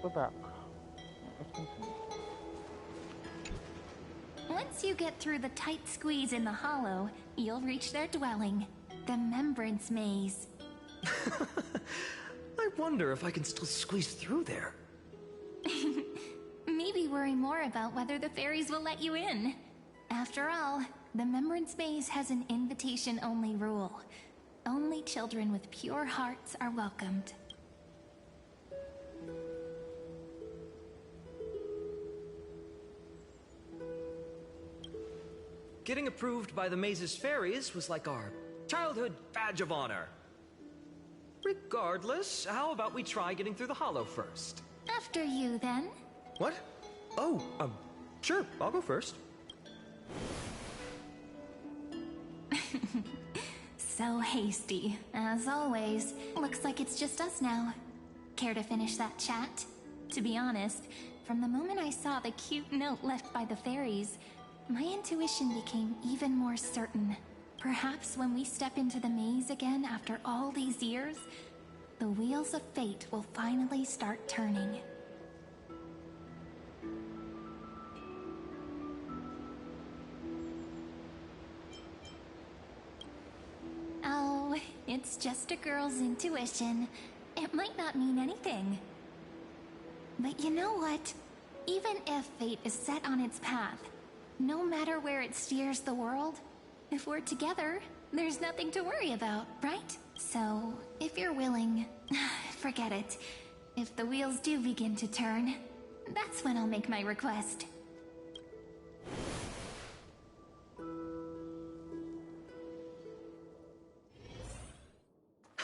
We're back. Let's continue. Once you get through the tight squeeze in the hollow, you'll reach their dwelling, the Remembrance Maze. I wonder if I can still squeeze through there. Maybe worry more about whether the fairies will let you in. After all, the Remembrance Maze has an invitation-only rule. Only children with pure hearts are welcomed. Getting approved by the maze's fairies was like our childhood badge of honor. Regardless, how about we try getting through the hollow first? After you, then. What? Oh, sure, I'll go first. So hasty, as always. Looks like it's just us now. Care to finish that chat? To be honest, from the moment I saw the cute note left by the fairies, my intuition became even more certain. Perhaps when we step into the maze again after all these years, the wheels of fate will finally start turning. Oh, it's just a girl's intuition. It might not mean anything. But you know what? Even if fate is set on its path, no matter where it steers the world, if we're together, there's nothing to worry about, right? So, if you're willing, forget it. If the wheels do begin to turn, that's when I'll make my request.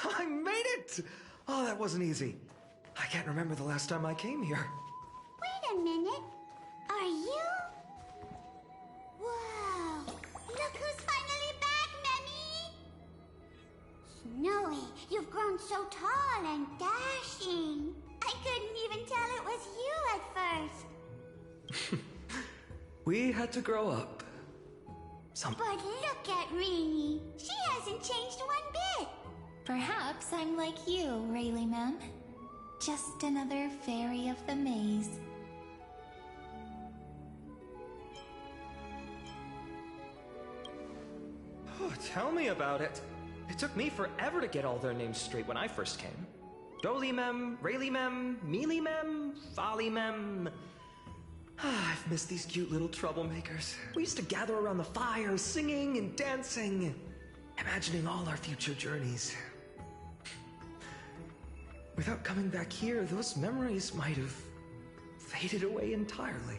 I made it! Oh, that wasn't easy. I can't remember the last time I came here. Wait a minute. Are you? Whoa. Look who's finally back, Memmy! Snowy, you've grown so tall and dashing. I couldn't even tell it was you at first. We had to grow up. But look at Rini. She hasn't changed one bit. Perhaps I'm like you, Rayleigh, ma'am. Just another fairy of the maze. Oh, tell me about it. It took me forever to get all their names straight when I first came. Dolimem, Rayleigh-mem, Mealy-mem, Folly-mem. I've missed these cute little troublemakers. We used to gather around the fire, singing and dancing, imagining all our future journeys. Without coming back here, those memories might have faded away entirely.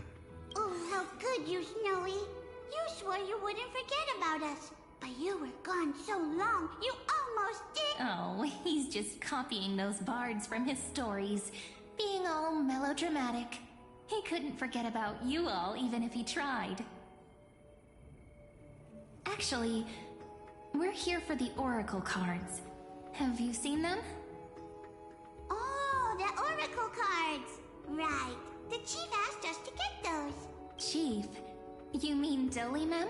Oh, how good you, Snowy. You swore you wouldn't forget about us. But you were gone so long, you almost did. Oh, he's just copying those bards from his stories, being all melodramatic. He couldn't forget about you all, even if he tried. Actually, we're here for the Oracle cards. Have you seen them? Oh, the Oracle cards. Right. The chief asked us to get those. Chief? You mean Dolimem?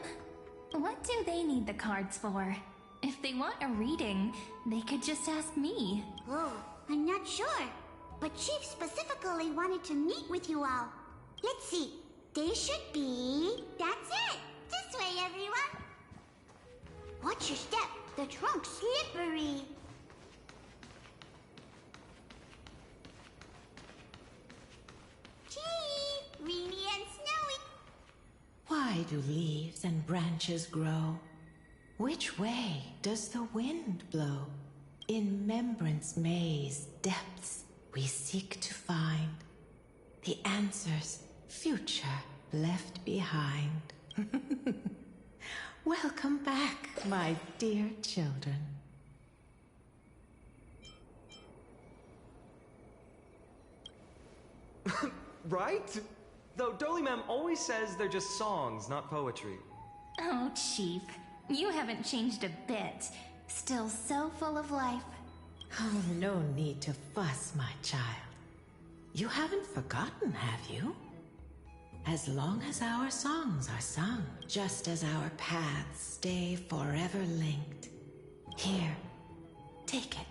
What do they need the cards for? If they want a reading, they could just ask me. Oh, I'm not sure. But Chief specifically wanted to meet with you all. Let's see. They should be... That's it! This way, everyone! Watch your step. The trunk's slippery. Chief! Rini and Snowy! Why do leaves and branches grow? Which way does the wind blow? In Membrance Maze depths we seek to find the answers future left behind. Welcome back, my dear children. Right? Though Dolimem always says they're just songs, not poetry. Oh, Chief, you haven't changed a bit. Still so full of life. Oh, no need to fuss, my child. You haven't forgotten, have you? As long as our songs are sung, just as our paths stay forever linked. Here, take it.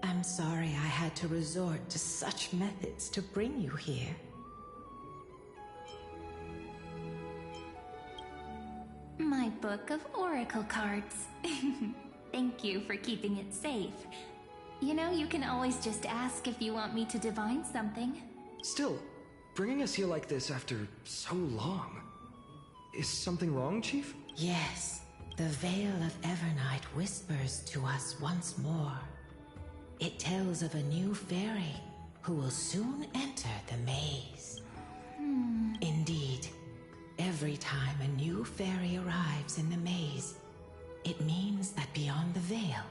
I'm sorry I had to resort to such methods to bring you here. My book of Oracle cards. Thank you for keeping it safe. You know, you can always just ask if you want me to divine something. Still, bringing us here like this after so long. Is something wrong, Chief? Yes, the Veil of Evernight whispers to us once more. It tells of a new fairy who will soon enter the maze. Indeed, every time a new fairy arrives in the maze, it means that beyond the veil,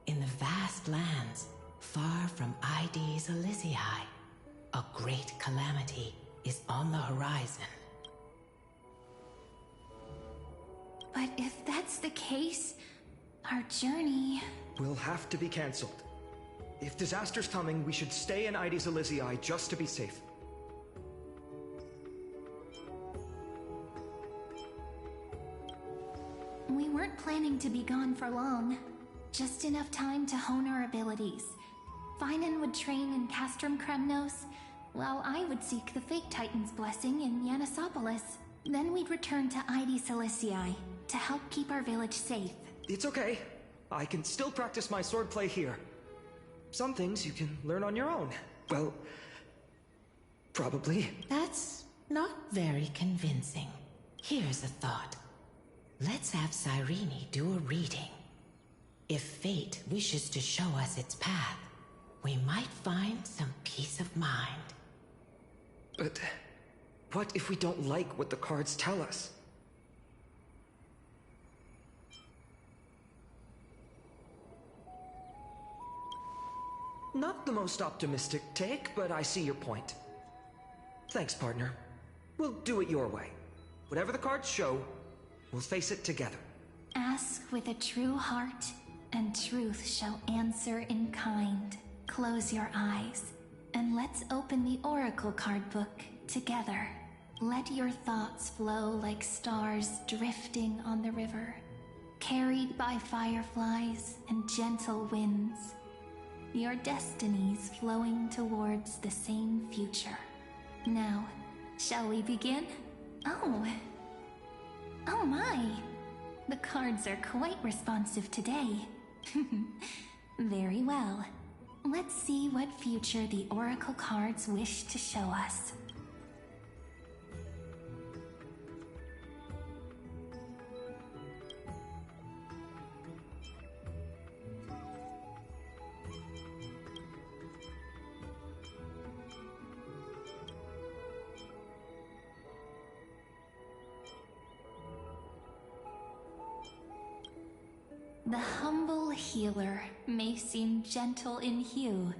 in the vast lands, far from ID's Elysiae. A great calamity is on the horizon. But if that's the case, our journey... will have to be cancelled. If disaster's coming, we should stay in ID's Elysiae just to be safe. We weren't planning to be gone for long. Just enough time to hone our abilities. Finan would train in Castrum Kremnos, while I would seek the Fake Titan's blessing in Yanisopolis. Then we'd return to ID Ciliciae to help keep our village safe. It's okay. I can still practice my swordplay here. Some things you can learn on your own. Well, probably. That's not very convincing. Here's a thought. Let's have Cyrene do a reading. If fate wishes to show us its path, we might find some peace of mind. But what if we don't like what the cards tell us? Not the most optimistic take, but I see your point. Thanks, partner. We'll do it your way. Whatever the cards show, we'll face it together. Ask with a true heart, and truth shall answer in kind. Close your eyes, and let's open the Oracle card book together. Let your thoughts flow like stars drifting on the river, carried by fireflies and gentle winds. Your destinies flowing towards the same future. Now, shall we begin? Oh my! The cards are quite responsive today. Very well. Let's see what future the Oracle cards wish to show us. The humble healer may seem gentle in hue,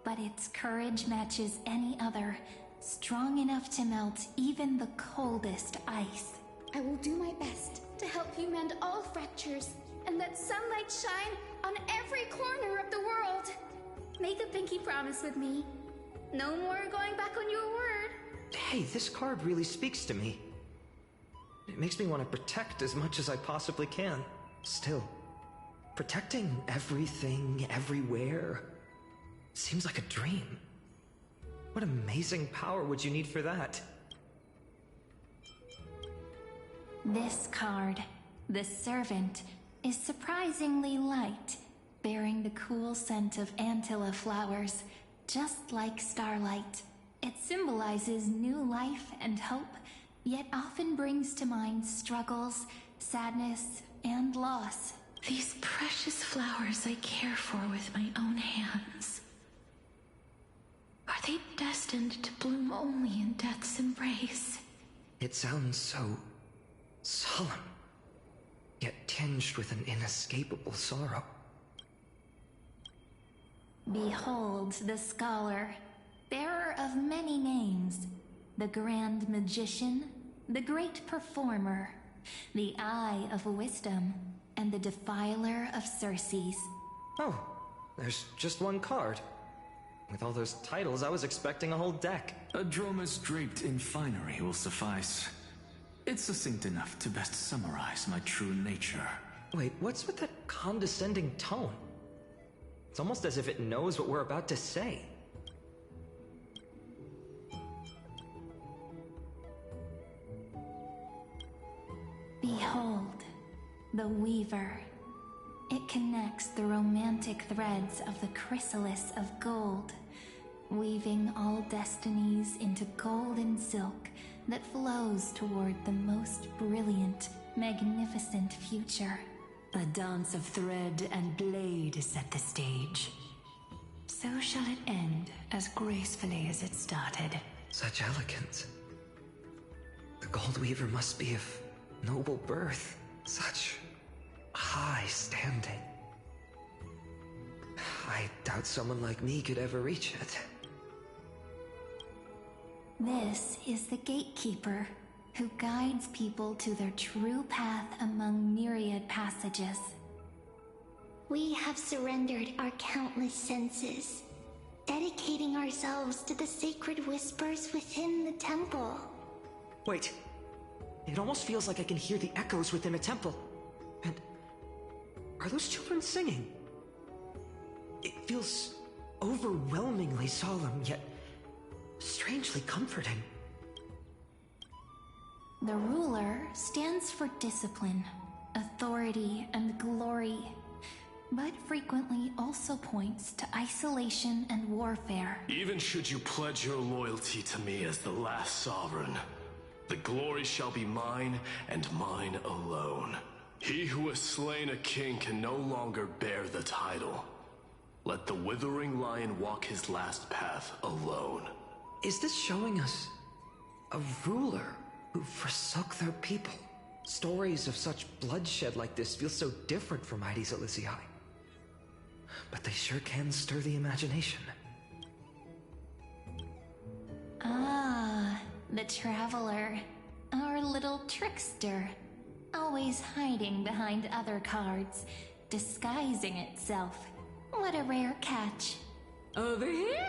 but its courage matches any other, strong enough to melt even the coldest ice. I will do my best to help you mend all fractures and let sunlight shine on every corner of the world. Make a pinky promise with me. No more going back on your word. Hey, this card really speaks to me. It makes me want to protect as much as I possibly can. Still, protecting everything, everywhere, seems like a dream. What amazing power would you need for that? This card, the Servant, is surprisingly light, bearing the cool scent of Antilla flowers, just like starlight. It symbolizes new life and hope, yet often brings to mind struggles, sadness, and loss. These precious flowers I care for with my own hands. Are they destined to bloom only in death's embrace? It sounds so solemn, yet tinged with an inescapable sorrow. Behold the scholar, bearer of many names, the grand magician, the great performer, the eye of wisdom, and the defiler of Circes. Oh, there's just one card. With all those titles, I was expecting a whole deck. A dromus draped in finery will suffice. It's succinct enough to best summarize my true nature. Wait, what's with that condescending tone? It's almost as if it knows what we're about to say. Behold, the Weaver. It connects the romantic threads of the chrysalis of gold, weaving all destinies into golden silk that flows toward the most brilliant, magnificent future. A dance of thread and blade set the stage. So shall it end as gracefully as it started. Such elegance. The Gold Weaver must be of noble birth. Such high standing. I doubt someone like me could ever reach it. This is the gatekeeper, who guides people to their true path among myriad passages. We have surrendered our countless senses, dedicating ourselves to the sacred whispers within the temple. Wait. It almost feels like I can hear the echoes within a temple. And are those children singing? It feels overwhelmingly solemn, yet strangely comforting. The ruler stands for discipline, authority, and glory, but frequently also points to isolation and warfare. Even should you pledge your loyalty to me as the last sovereign, the glory shall be mine and mine alone. He who has slain a king can no longer bear the title. Let the withering lion walk his last path alone. Is this showing us a ruler who forsook their people? Stories of such bloodshed like this feel so different from Heidi's Elysiae. But they sure can stir the imagination. Ah, the Traveler. Our little trickster. Always hiding behind other cards, disguising itself. What a rare catch. Over here!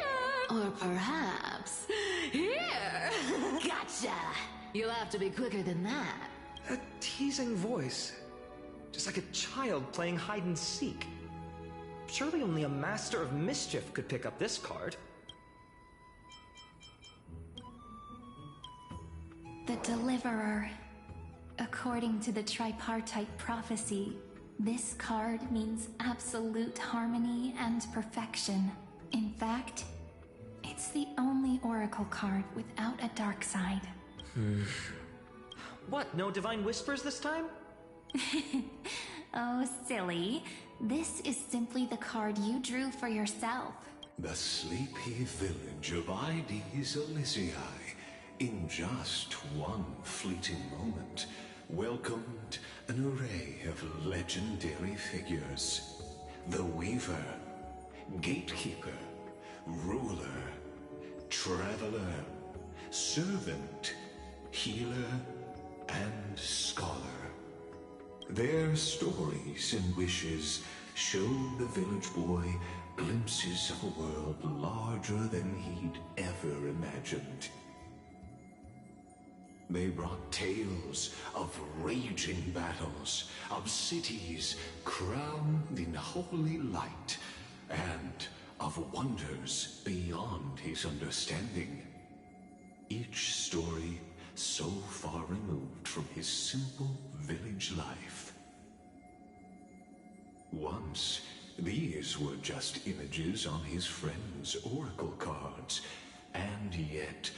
Or perhaps... Here! Gotcha! You'll have to be quicker than that. A teasing voice. Just like a child playing hide and seek. Surely only a master of mischief could pick up this card. The Deliverer. According to the tripartite prophecy, this card means absolute harmony and perfection. In fact, it's the only oracle card without a dark side. What, no divine whispers this time? Oh, silly. This is simply the card you drew for yourself. The sleepy village of Heidi's Elysiae, in just one fleeting moment, welcomed an array of legendary figures. The Weaver, Gatekeeper, Ruler, Traveler, Servant, Healer, and Scholar. Their stories and wishes showed the village boy glimpses of a world larger than he'd ever imagined. They brought tales of raging battles, of cities crowned in holy light, and of wonders beyond his understanding. Each story so far removed from his simple village life. Once, these were just images on his friend's oracle cards, and yet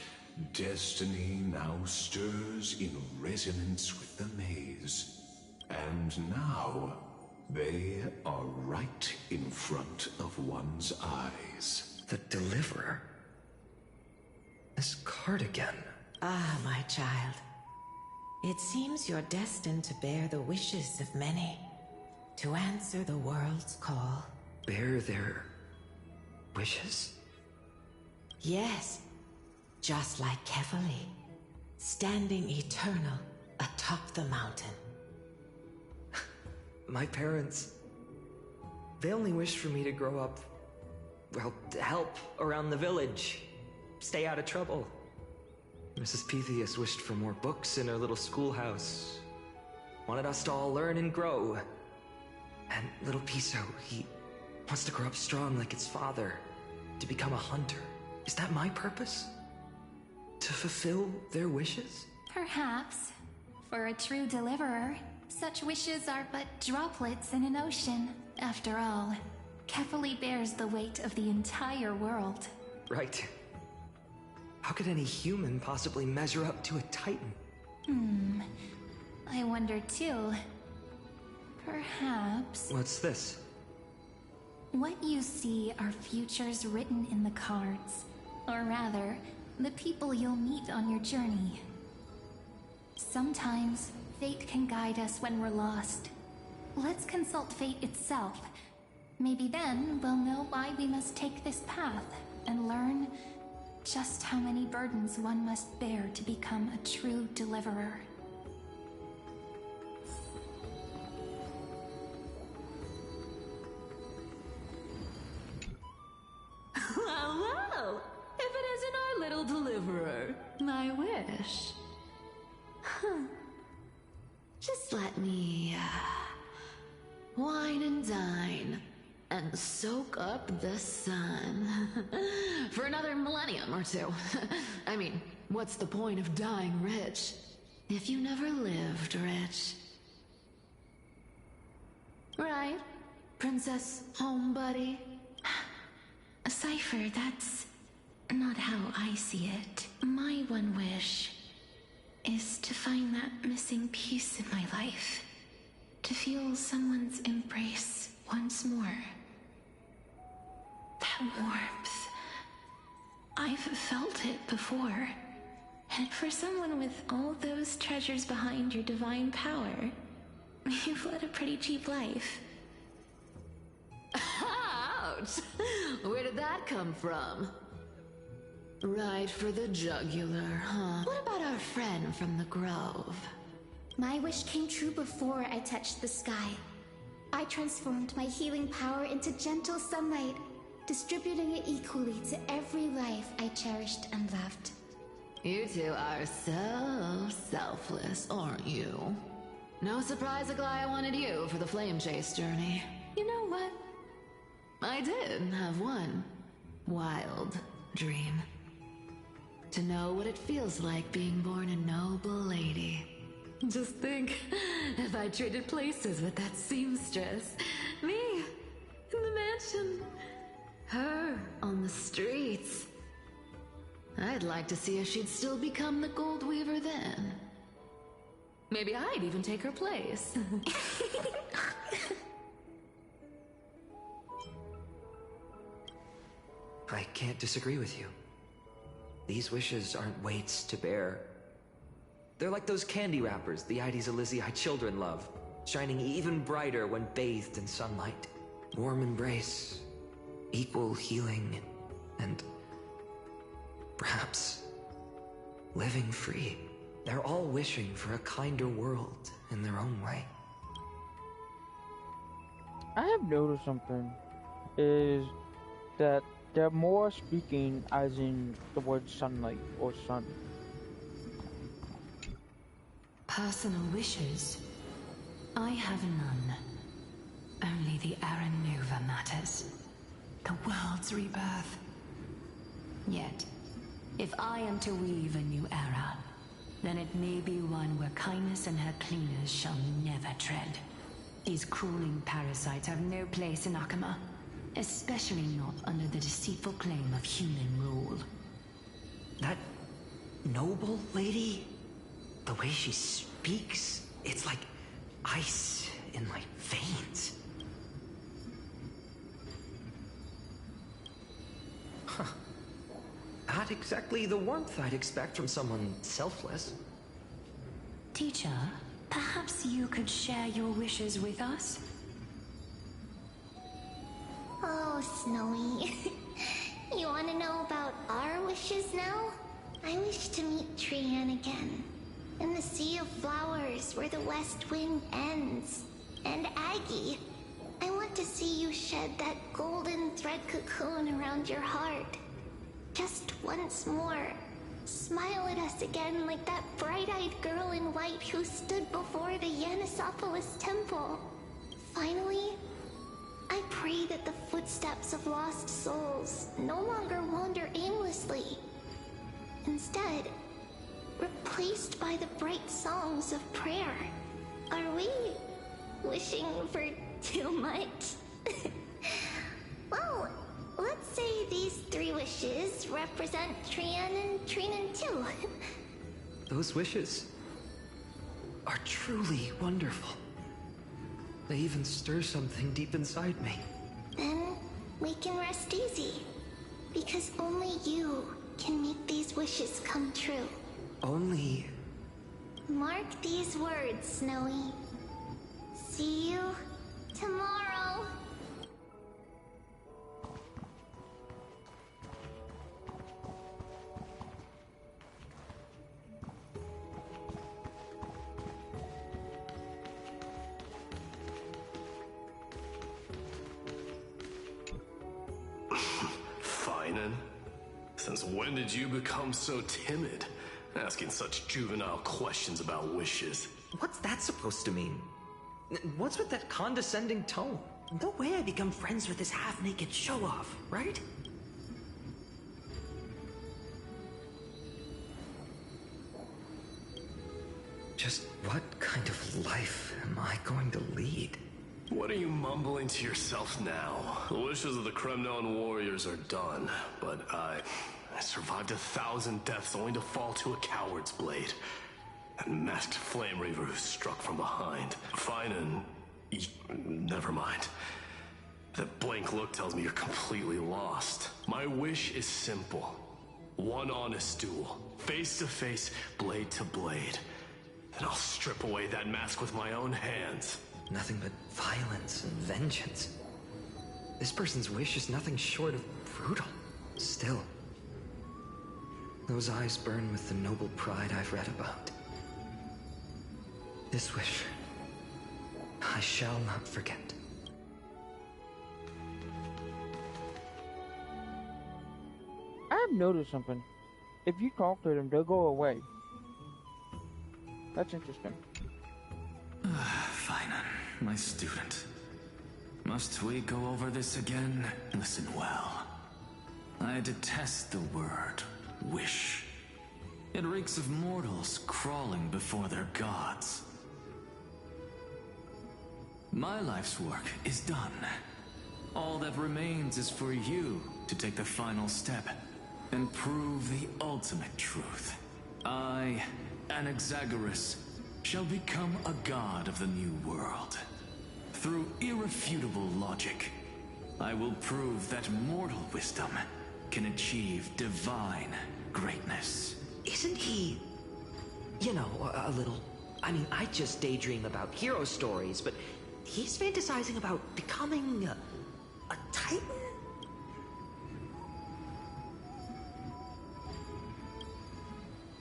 destiny now stirs in resonance with the maze. And now, they are right in front of one's eyes. The Deliverer? This card again. Ah, my child. It seems you're destined to bear the wishes of many, to answer the world's call. Bear their wishes? Yes, just like Kefali, standing eternal atop the mountain. My parents, they only wished for me to grow up, well, To help around the village, stay out of trouble. Mrs. Pythias wished for more books in her little schoolhouse. Wanted us to all learn and grow. And little Piso, he wants to grow up strong like his father, to become a hunter. Is that my purpose? To fulfill their wishes? Perhaps. For a true deliverer, such wishes are but droplets in an ocean. After all, Kefali bears the weight of the entire world. Right. How could any human possibly measure up to a titan? I wonder too. Perhaps... What's this? What you see are futures written in the cards. Or rather, the people you'll meet on your journey. Sometimes, fate can guide us when we're lost. Let's consult fate itself. Maybe then we'll know why we must take this path and learn just how many burdens one must bear to become a true deliverer. Well, if it isn't our little deliverer, my wish. Huh. Just let me, wine and dine, and soak up the sun. For another millennium or two. I mean, what's the point of dying rich if you never lived rich? Right, Princess Homebuddy? Cypher, that's not how I see it. My one wish is to find that missing piece in my life. To feel someone's embrace once more. That warmth. I've felt it before. And for someone with all those treasures behind your divine power, you've led a pretty cheap life. Ouch! Where did that come from? Right for the jugular, huh? What about our friend from the Grove? My wish came true before I touched the sky. I transformed my healing power into gentle sunlight, distributing it equally to every life I cherished and loved. You two are so selfless, aren't you? No surprise Aglaia wanted you for the flame chase journey. You know what? I did have one wild dream. To know what it feels like being born a noble lady. Just think, if I traded places with that seamstress, me in the mansion, her on the streets. I'd like to see if she'd still become the gold weaver then. Maybe I'd even take her place. I can't disagree with you. These wishes aren't weights to bear. They're like those candy wrappers the Ides Elysiae children love, shining even brighter when bathed in sunlight. Warm embrace, equal healing, and perhaps living free. They're all wishing for a kinder world in their own way. I have noticed something, is that they're more speaking as in the word sunlight or sun. Personal wishes? I have none. Only the Aranuva matters. The world's rebirth. Yet, if I am to weave a new era, then it may be one where kindness and her cleaners shall never tread. These crawling parasites have no place in Akama, especially not under the deceitful claim of human rule. That noble lady, the way she speaks, it's like ice in my veins. Huh. Not exactly the warmth I'd expect from someone selfless. Teacher, perhaps you could share your wishes with us? Oh, Snowy. You want to know about our wishes now? I wish to meet Trian again. In the Sea of Flowers where the West Wind ends. And Aggie, I want to see you shed that golden thread cocoon around your heart. Just once more. Smile at us again like that bright-eyed girl in white who stood before the Yanisopolis temple. Finally, I pray that the footsteps of lost souls no longer wander aimlessly. Instead, replaced by the bright songs of prayer. Are we wishing for too much? Well, let's say these 3 wishes represent Trian and Trinan too. Those wishes are truly wonderful. They even stir something deep inside me. Then we can rest easy. Because only you can make these wishes come true. Only... Mark these words, Snowy. See you tomorrow. Finan? Since when did you become so timid? Asking such juvenile questions about wishes. What's that supposed to mean? What's with that condescending tone? No way I become friends with this half-naked show-off, right? Just what kind of life am I going to lead? What are you mumbling to yourself now? The wishes of the Kremnon warriors are done, but I survived 1,000 deaths only to fall to a coward's blade. That masked flame reaver who struck from behind. Finan... Never mind. That blank look tells me you're completely lost. My wish is simple. One honest duel. Face to face, blade to blade. Then I'll strip away that mask with my own hands. Nothing but violence and vengeance. This person's wish is nothing short of brutal. Still, those eyes burn with the noble pride I've read about. This wish, I shall not forget. I've noticed something. If you talk to them, they'll go away. That's interesting. Finan, my student. Must we go over this again? Listen well. I detest the word wish. It reeks of mortals crawling before their gods. My life's work is done. All that remains is for you to take the final step and prove the ultimate truth. I, Anaxagoras, shall become a god of the new world. Through irrefutable logic, I will prove that mortal wisdom can achieve divine greatness. Isn't he, you know, a little... I mean, I just daydream about hero stories, but he's fantasizing about becoming a titan?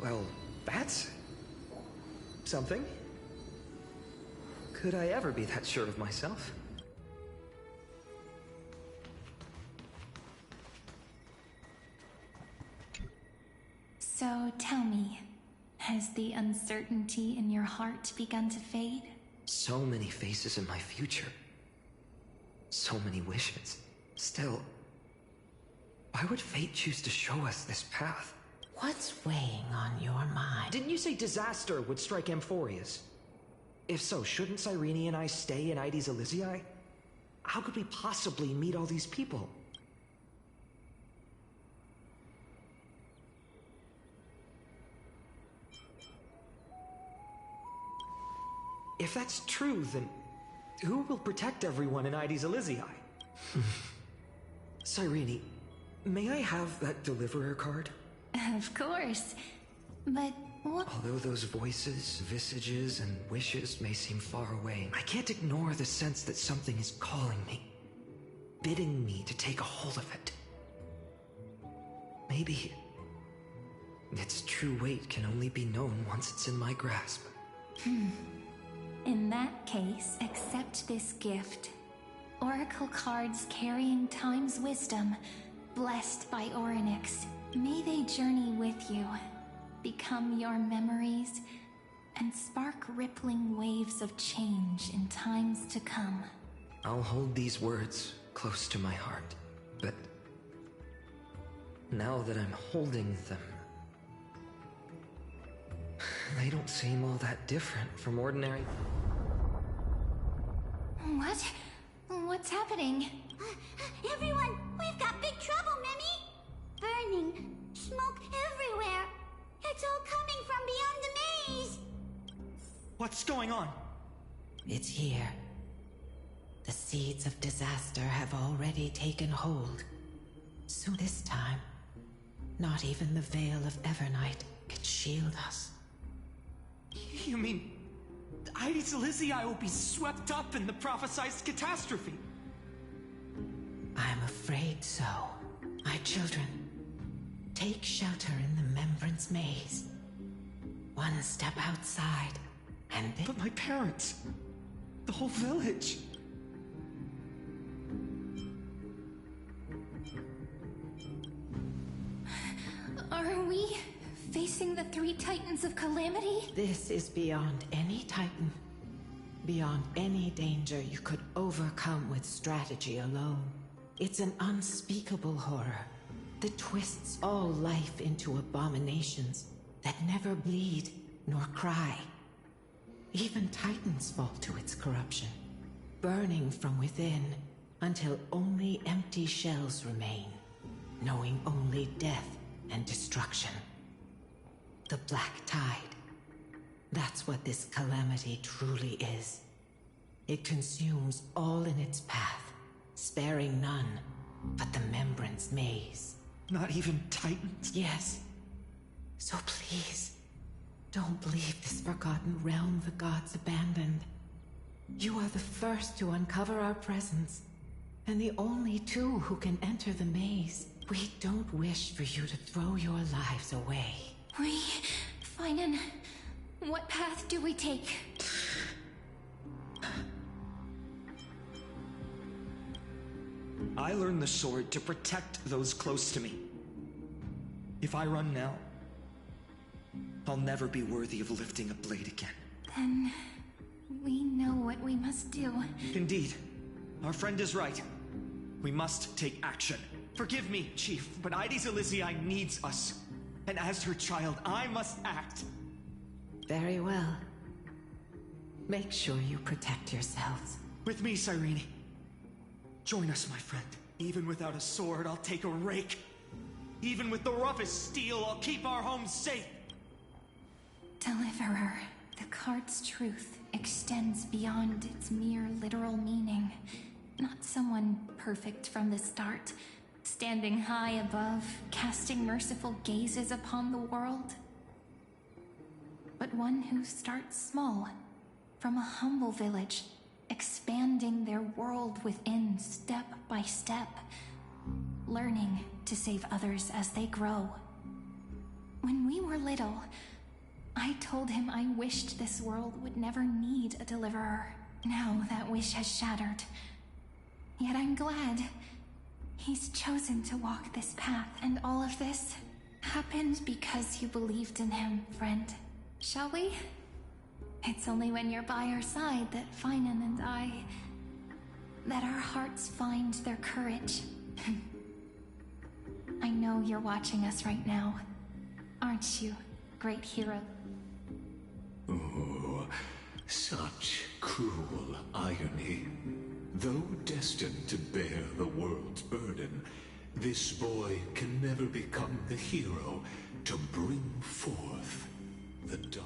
Well, that's something. Could I ever be that sure of myself? So tell me, has the uncertainty in your heart begun to fade? So many faces in my future. So many wishes. Still, why would fate choose to show us this path? What's weighing on your mind? Didn't you say disaster would strike Amphorius? If so, shouldn't Cyrene and I stay in Ides Elysiae? How could we possibly meet all these people? If that's true, then who will protect everyone in Ides Elysiae? Cyrene, may I have that Deliverer card? Of course. But what? Although those voices, visages, and wishes may seem far away, I can't ignore the sense that something is calling me, bidding me to take a hold of it. Maybe its true weight can only be known once it's in my grasp. In that case, accept this gift. Oracle cards carrying time's wisdom, blessed by Orynyx. May they journey with you, become your memories, and spark rippling waves of change in times to come. I'll hold these words close to my heart, but now that I'm holding them, they don't seem all that different from ordinary... What? What's happening? Everyone, we've got big trouble, Mimi! Burning, smoke everywhere. It's all coming from beyond the maze. What's going on? It's here. The seeds of disaster have already taken hold. So this time, not even the veil of Evernight can shield us. You mean Ides Elysiae will be swept up in the prophesized catastrophe? I'm afraid so. My children, take shelter in the Membrance Maze. One step outside, and But my parents, the whole village... we facing the three titans of calamity? This is beyond any titan. Beyond any danger you could overcome with strategy alone. It's an unspeakable horror that twists all life into abominations that never bleed nor cry. Even titans fall to its corruption, burning from within until only empty shells remain, knowing only death and destruction. The Black Tide. That's what this calamity truly is. It consumes all in its path, sparing none but the Membrance Maze. Not even titans? Yes. So please, don't leave this forgotten realm the gods abandoned. You are the first to uncover our presence, and the only two who can enter the maze. We don't wish for you to throw your lives away. Finan, what path do we take? I learned the sword to protect those close to me. If I run now, I'll never be worthy of lifting a blade again. Then we know what we must do. Indeed. Our friend is right. We must take action. Forgive me, Chief, but Ides Elysiae needs us. And as her child, I must act. Very well. Make sure you protect yourselves. With me, Cyrene. Join us, my friend. Even without a sword, I'll take a rake. Even with the roughest steel, I'll keep our home safe. Deliverer, the card's truth extends beyond its mere literal meaning. Not someone perfect from the start, standing high above, casting merciful gazes upon the world. But one who starts small, from a humble village, expanding their world within step by step, learning to save others as they grow. When we were little, I told him I wished this world would never need a deliverer. Now that wish has shattered. Yet I'm glad he's chosen to walk this path, and all of this happened because you believed in him, friend. Shall we? It's only when you're by our side that Finan and that our hearts find their courage. I know you're watching us right now, aren't you, great hero? Oh, such cruel irony. Though destined to bear the world's burden, this boy can never become the hero to bring forth the dawn.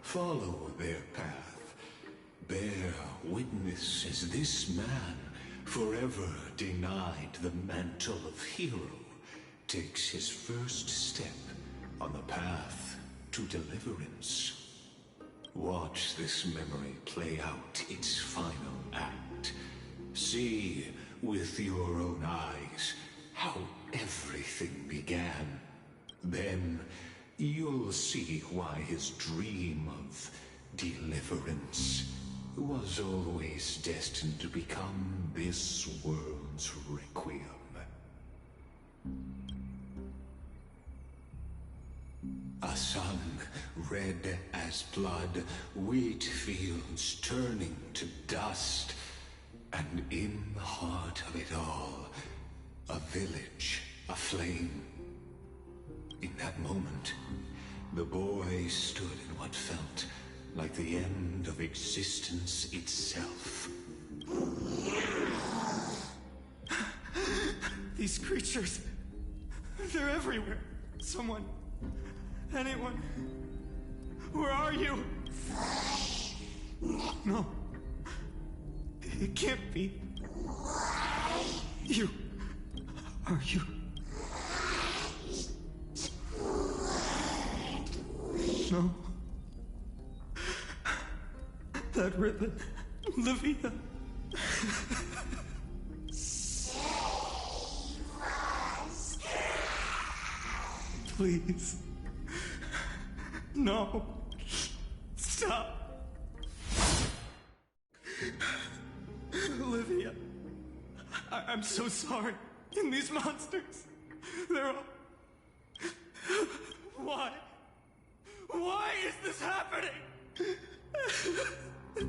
Follow their path. Bear witness as this man, forever denied the mantle of hero, takes his first step on the path to deliverance. Watch this memory play out its final act. See with your own eyes how everything began. Then you'll see why his dream of deliverance was always destined to become this world's requiem. A sun red as blood, wheat fields turning to dust, and in the heart of it all, a village aflame. In that moment, the boy stood in what felt like the end of existence itself. These creatures, they're everywhere. Someone, anyone, where are you? No, it can't be. You, are you? No. That ribbon, Livia. Please. No. Stop. Olivia. I'm so sorry. And these monsters, they're all... Why? Why is this happening?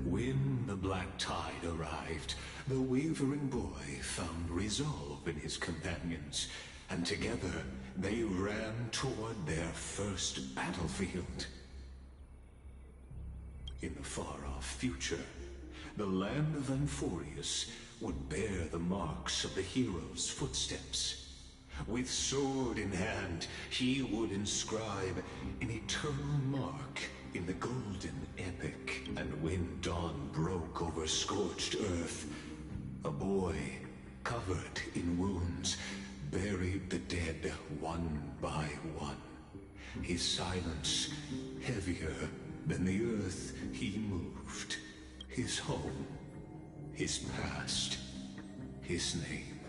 When the black tide arrived, the wavering boy found resolve in his companions, and together they ran toward their first battlefield. In the far-off future, the land of Amphorius would bear the marks of the hero's footsteps. With sword in hand, he would inscribe an eternal mark in the golden epic. And when dawn broke over scorched earth, a boy, covered in wounds, buried the dead one by one. His silence heavier than the earth he moved. His home, his past, his name,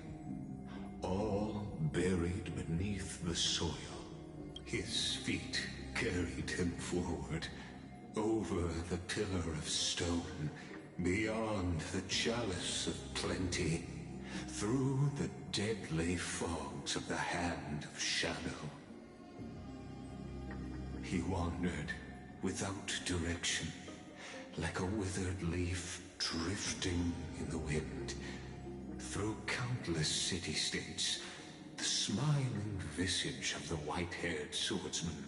all buried beneath the soil. His feet carried him forward, over the pillar of stone, beyond the chalice of plenty, through the deadly fogs of the Hand of Shadow. He wandered without direction, like a withered leaf drifting in the wind. Through countless city-states, the smiling visage of the white-haired swordsman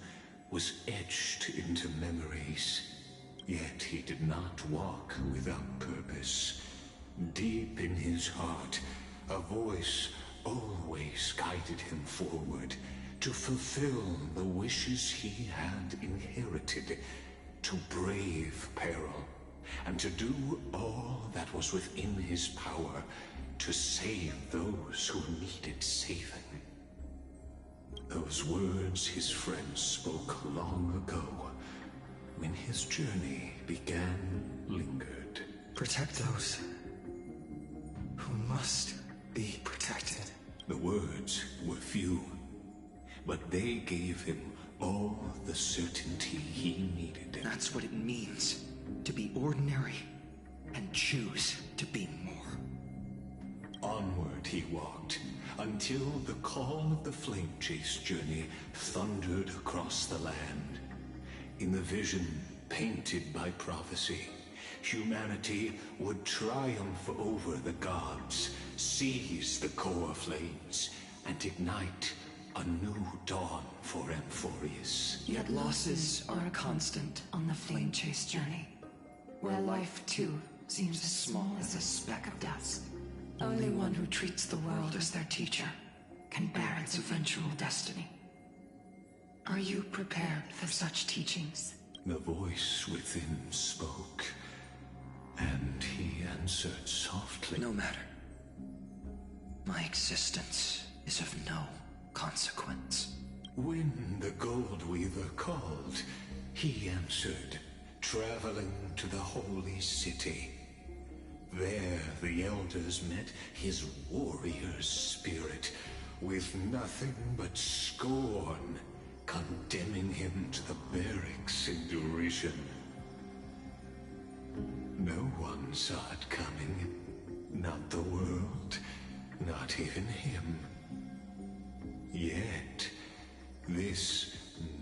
was etched into memories. Yet he did not walk without purpose. Deep in his heart, a voice always guided him forward, to fulfill the wishes he had inherited, to brave peril, and to do all that was within his power to save those who needed saving. Those words his friends spoke long ago, when his journey began, lingered. Protect those who must be protected. The words were few, but they gave him all the certainty he needed. That's what it means to be ordinary and choose to be more. Onward he walked, until the call of the flame chase journey thundered across the land. In the vision painted by prophecy, humanity would triumph over the gods, seize the core flames, and ignite a new dawn for Amphorius. Yet losses are a constant on the flame chase journey, where life too seems as small as a speck of dust. Only one who treats the world as their teacher can bear its eventual destiny. Are you prepared for such teachings? The voice within spoke, and he answered softly. No matter. My existence is of no consequence. When the Gold Weaver called, he answered, traveling to the holy city. There the elders met his warrior's spirit, with nothing but scorn, condemning him to the barracks in derision. No one saw it coming. Not the world, not even him. Yet, this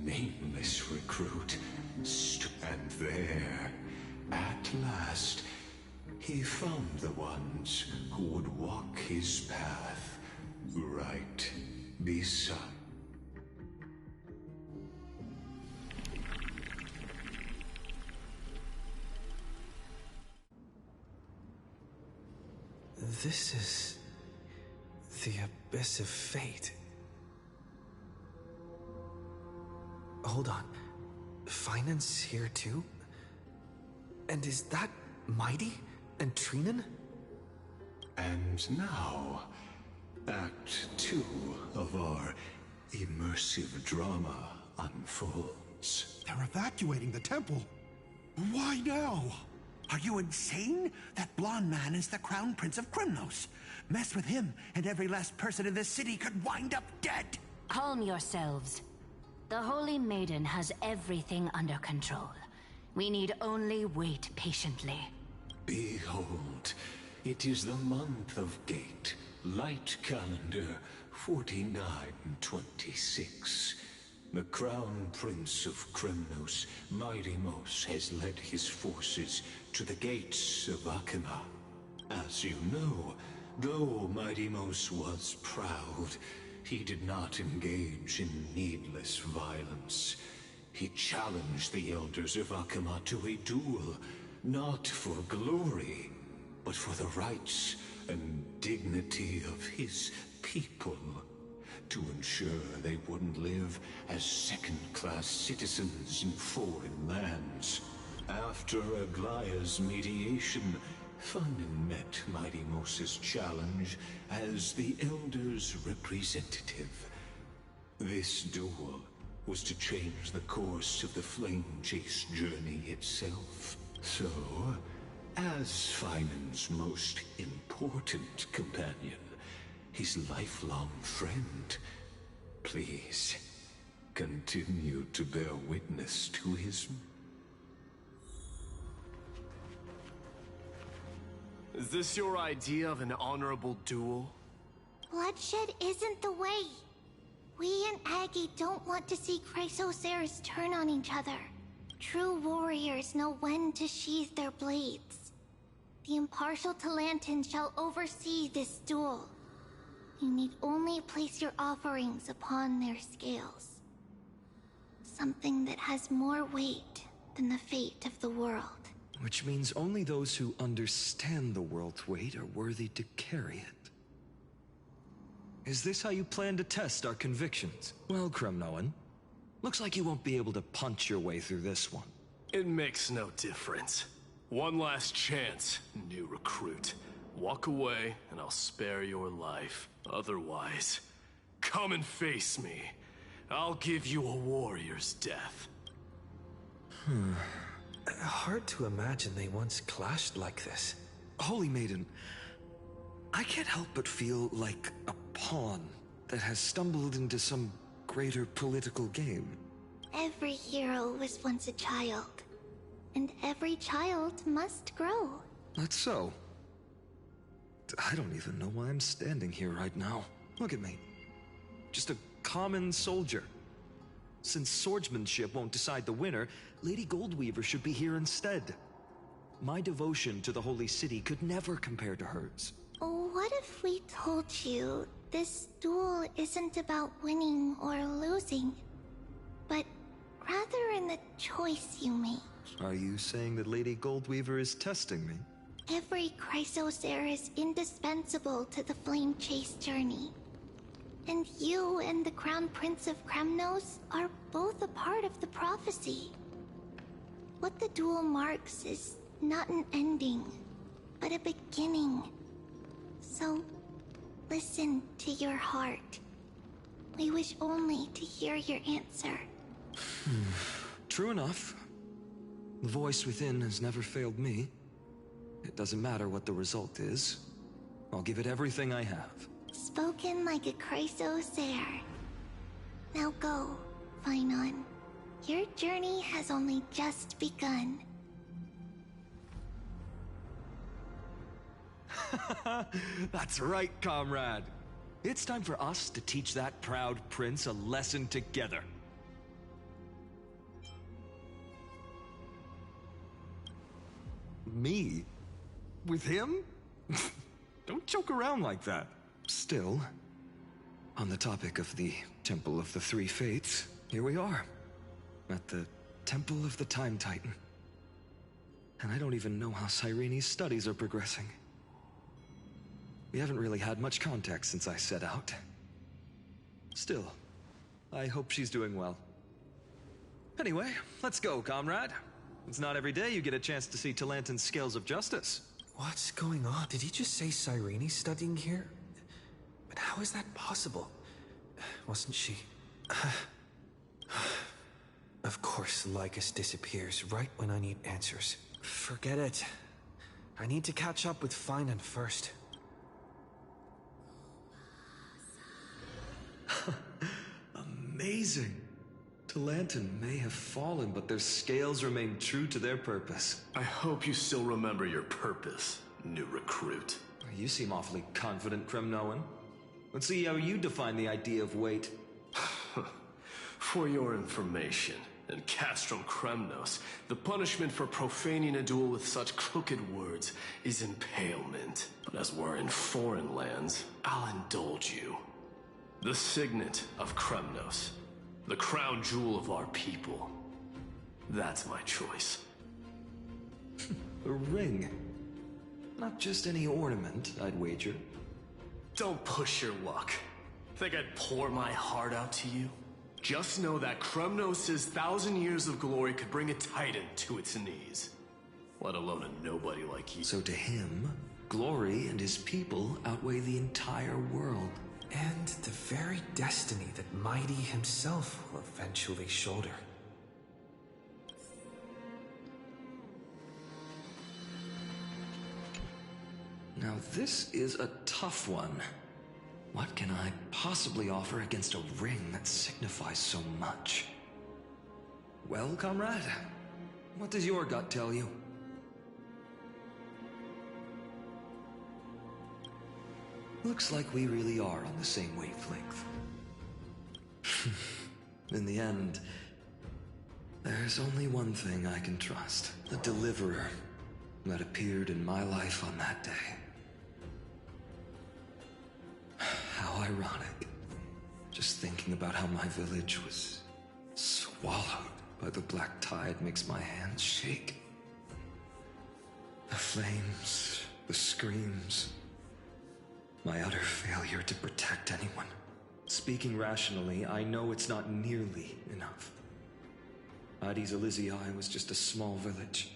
nameless recruit stood, and there, at last, he found the ones who would walk his path right beside. This is the abyss of fate. Hold on. Finance here too? And is that Mighty and Trinan? And now, Act 2 of our immersive drama unfolds. They're evacuating the temple. Why now? Are you insane? That blonde man is the Crown Prince of Krymnos. Mess with him, and every last person in this city could wind up dead. Calm yourselves. The Holy Maiden has everything under control. We need only wait patiently. Behold, it is the month of Gate, Light calendar 4926. The Crown Prince of Kremnos, Mighty Mos, has led his forces to the gates of Akima. As you know, though Mighty Mos was proud, he did not engage in needless violence. He challenged the elders of Akima to a duel, not for glory, but for the rights and dignity of his people, to ensure they wouldn't live as second-class citizens in foreign lands. After Aglaya's mediation, Funan met Mighty Mos's challenge as the Elder's representative. This duel was to change the course of the Flame Chase journey itself. So, as Finan's most important companion, his lifelong friend, please continue to bear witness to his... Is this your idea of an honorable duel? Bloodshed isn't the way. We and Aggie don't want to see Chrysoceres turn on each other. True warriors know when to sheathe their blades. The impartial Talantan shall oversee this duel. You need only place your offerings upon their scales. Something that has more weight than the fate of the world. Which means only those who understand the world's weight are worthy to carry it. Is this how you plan to test our convictions? Well, Kremnoan, looks like you won't be able to punch your way through this one. It makes no difference. One last chance, new recruit. Walk away, and I'll spare your life. Otherwise, come and face me. I'll give you a warrior's death. Hard to imagine they once clashed like this. Holy Maiden, I can't help but feel like a pawn that has stumbled into some greater political game. Every hero was once a child. And every child must grow. That's so. I don't even know why I'm standing here right now. Look at me. Just a common soldier. Since swordsmanship won't decide the winner, Lady Goldweaver should be here instead. My devotion to the Holy City could never compare to hers. What if we told you this duel isn't about winning or losing, but rather in the choice you make? Are you saying that Lady Goldweaver is testing me? Every Chrysocer is indispensable to the Flame Chase journey. And you and the Crown Prince of Kremnos are both a part of the prophecy. What the duel marks is not an ending, but a beginning. So, listen to your heart. We wish only to hear your answer. True enough. The voice within has never failed me. It doesn't matter what the result is. I'll give it everything I have. Spoken like a Chrysocer. Now go, Finon. Your journey has only just begun. That's right, comrade. It's time for us to teach that proud prince a lesson together. Me? With him? Don't joke around like that. Still, on the topic of the Temple of the Three Fates, here we are, at the Temple of the Time Titan. And I don't even know how Cyrene's studies are progressing. We haven't really had much contact since I set out. Still, I hope she's doing well. Anyway, let's go, comrade. It's not every day you get a chance to see Talantan's scales of justice. What's going on? Did he just say Cyrene's studying here? But how is that possible? Wasn't she... Of course, Lycus disappears right when I need answers. Forget it. I need to catch up with Finan first. Amazing. Talantan may have fallen, but their scales remain true to their purpose. I hope you still remember your purpose, new recruit. You seem awfully confident, Kremnoan. Let's see how you define the idea of weight. For your information, in Castrum Kremnos, the punishment for profaning a duel with such crooked words is impalement. But as we're in foreign lands, I'll indulge you. The signet of Kremnos, the crown jewel of our people. That's my choice. A ring. Not just any ornament, I'd wager. Don't push your luck. Think I'd pour my heart out to you? Just know that Kremnos' 1,000 years of glory could bring a titan to its knees. Let alone a nobody like you. So to him, glory and his people outweigh the entire world. And the very destiny that Mighty himself will eventually shoulder. Now this is a tough one. What can I possibly offer against a ring that signifies so much? Well, comrade, what does your gut tell you? Looks like we really are on the same wavelength. In the end, there's only one thing I can trust. The deliverer that appeared in my life on that day. How ironic. Just thinking about how my village was swallowed by the black tide makes my hands shake. The flames, the screams, my utter failure to protect anyone. Speaking rationally, I know it's not nearly enough. Hades Elysiae was just a small village.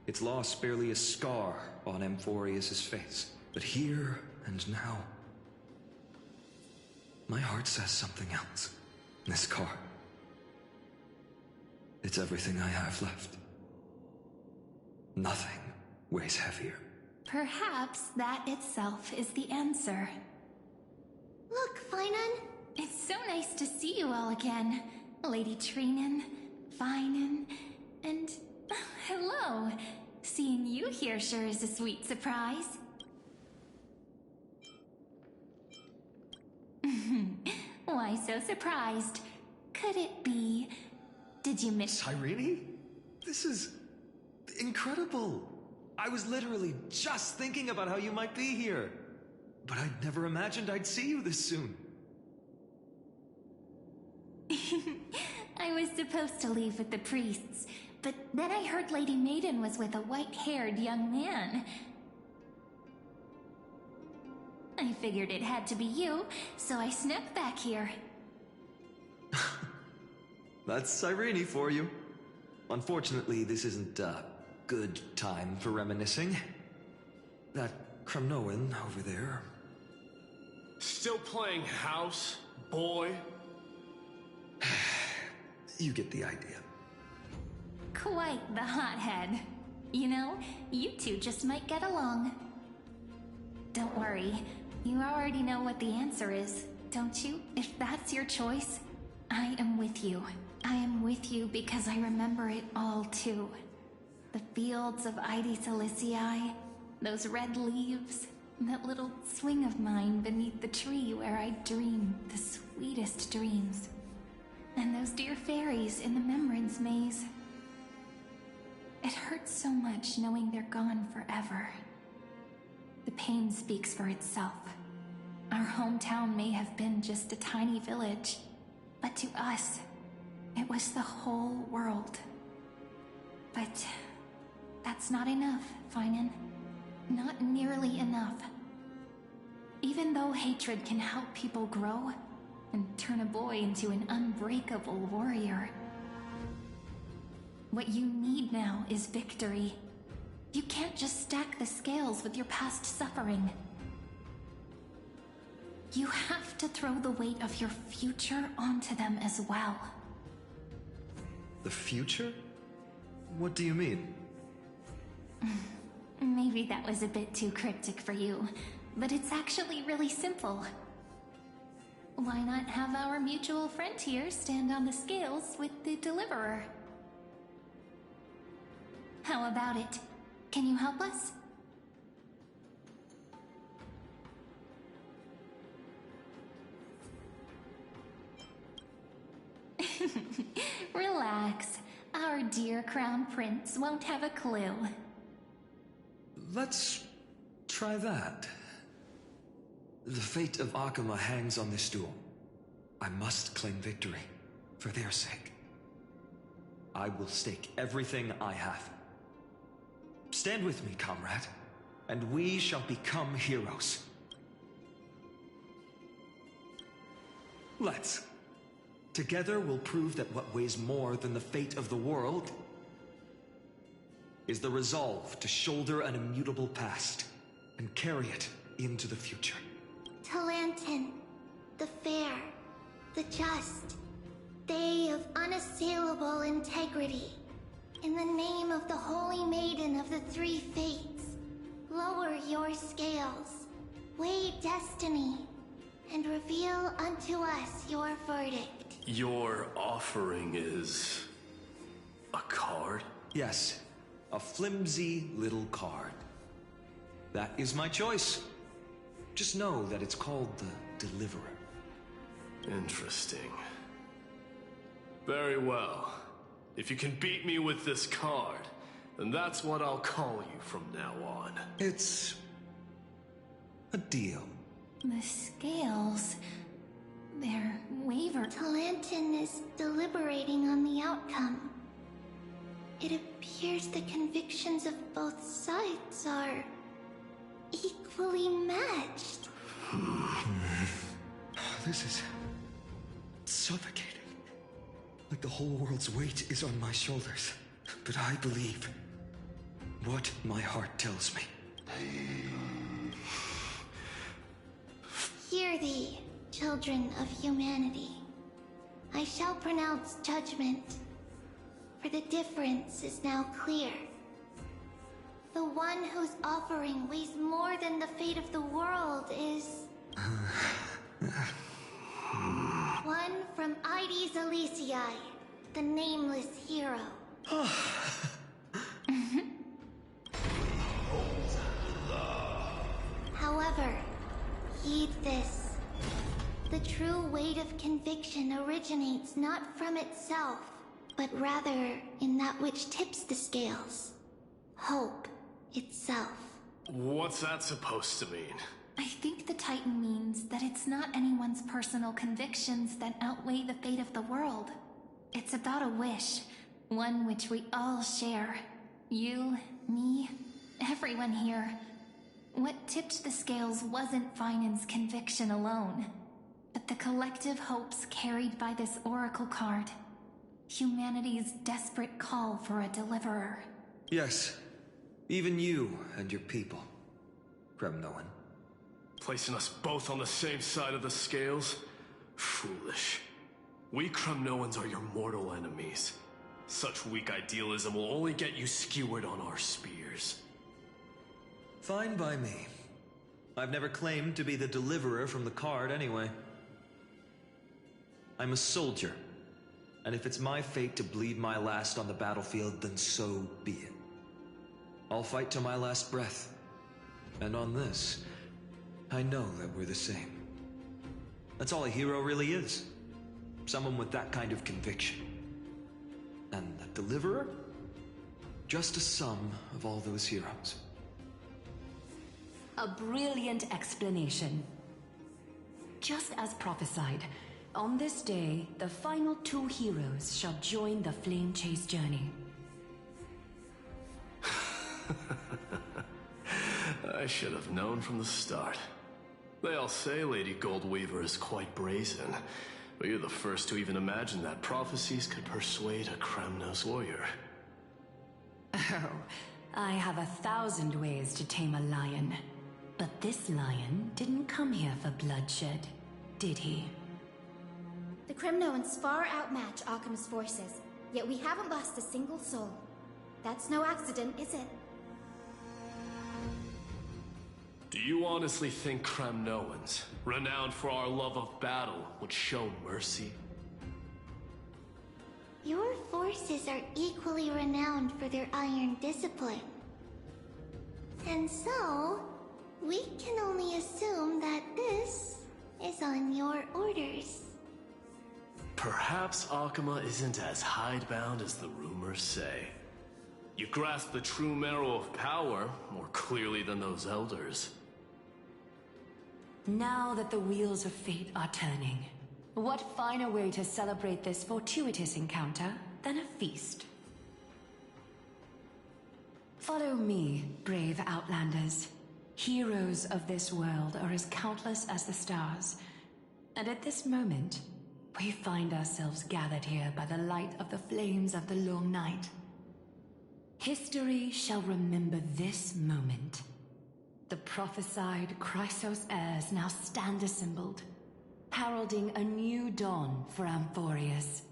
Its loss barely a scar on Amphorius' face. But here and now, my heart says something else. This card. It's everything I have left. Nothing weighs heavier. Perhaps that itself is the answer. Look, Finan. It's so nice to see you all again. Lady Trinen, Finan, and hello. Seeing you here sure is a sweet surprise. Why so surprised? Could it be? Did you miss Cyrene? This is incredible. I was literally just thinking about how you might be here. But I'd never imagined I'd see you this soon. I was supposed to leave with the priests, but then I heard Lady Maiden was with a white-haired young man. I figured it had to be you, so I snuck back here. That's Cyrene for you. Unfortunately, this isn't a good time for reminiscing. That Kremnoan over there. Still playing house, boy? You get the idea. Quite the hothead. You know, you two just might get along. Don't worry, you already know what the answer is, don't you? If that's your choice, I am with you. I am with you because I remember it all too. The fields of Ides Elysiae, those red leaves, that little swing of mine beneath the tree where I dreamed the sweetest dreams. And those dear fairies in the Memorance Maze. It hurts so much knowing they're gone forever. The pain speaks for itself. Our hometown may have been just a tiny village, but to us, it was the whole world. But that's not enough, Finan. Not nearly enough. Even though hatred can help people grow and turn a boy into an unbreakable warrior, what you need now is victory. You can't just stack the scales with your past suffering. You have to throw the weight of your future onto them as well. The future? What do you mean? Maybe that was a bit too cryptic for you, but it's actually really simple. Why not have our mutual friend here stand on the scales with the deliverer? How about it? Can you help us? dear Crown Prince won't have a clue. Let's try that. The fate of Akama hangs on this duel. I must claim victory, for their sake. I will stake everything I have. Stand with me, comrade, and we shall become heroes. Let's. Together we'll prove that what weighs more than the fate of the world is the resolve to shoulder an immutable past and carry it into the future. Talantin, the fair, the just, they of unassailable integrity. In the name of the Holy Maiden of the Three Fates, lower your scales, weigh destiny, and reveal unto us your verdict. Your offering is... a card? Yes, a flimsy little card. That is my choice. Just know that it's called the Deliverer. Interesting. Very well. If you can beat me with this card, then that's what I'll call you from now on. It's... a deal. The scales... they're wavered. Talantin is deliberating on the outcome. It appears the convictions of both sides are... equally matched. This is... suffocating. Like the whole world's weight is on my shoulders. But I believe what my heart tells me. Hear thee, children of humanity. I shall pronounce judgment, for the difference is now clear. The one whose offering weighs more than the fate of the world is... one from Ides Elysiae, the nameless hero. However, heed this. The true weight of conviction originates not from itself, but rather in that which tips the scales. Hope itself. What's that supposed to mean? I think the Titan means that it's not anyone's personal convictions that outweigh the fate of the world. It's about a wish, one which we all share. You, me, everyone here. What tipped the scales wasn't Finan's conviction alone, but the collective hopes carried by this oracle card. Humanity's desperate call for a deliverer. Yes, even you and your people, Kremnoan. Placing us both on the same side of the scales? Foolish. We Kremnoans are your mortal enemies. Such weak idealism will only get you skewered on our spears. Fine by me. I've never claimed to be the deliverer from the card anyway. I'm a soldier, and if it's my fate to bleed my last on the battlefield, then so be it. I'll fight to my last breath. And on this, I know that we're the same. That's all a hero really is. Someone with that kind of conviction. And the deliverer? Just a sum of all those heroes. A brilliant explanation. Just as prophesied, on this day, the final two heroes shall join the Flame Chase journey. I should have known from the start. They all say Lady Goldweaver is quite brazen, but you're the first to even imagine that prophecies could persuade a Kremnos warrior. Oh, I have 1,000 ways to tame a lion. But this lion didn't come here for bloodshed, did he? The Kremnoans far outmatch Occam's forces, yet we haven't lost a single soul. That's no accident, is it? Do you honestly think Kremnoans, renowned for our love of battle, would show mercy? Your forces are equally renowned for their iron discipline. And so, we can only assume that this is on your orders. Perhaps Akuma isn't as hidebound as the rumors say. You grasp the true marrow of power more clearly than those elders. Now that the wheels of fate are turning, what finer way to celebrate this fortuitous encounter than a feast? Follow me, brave Outlanders. Heroes of this world are as countless as the stars, and at this moment, we find ourselves gathered here by the light of the flames of the long night. History shall remember this moment. The prophesied Chrysos heirs now stand assembled, heralding a new dawn for Amphorius.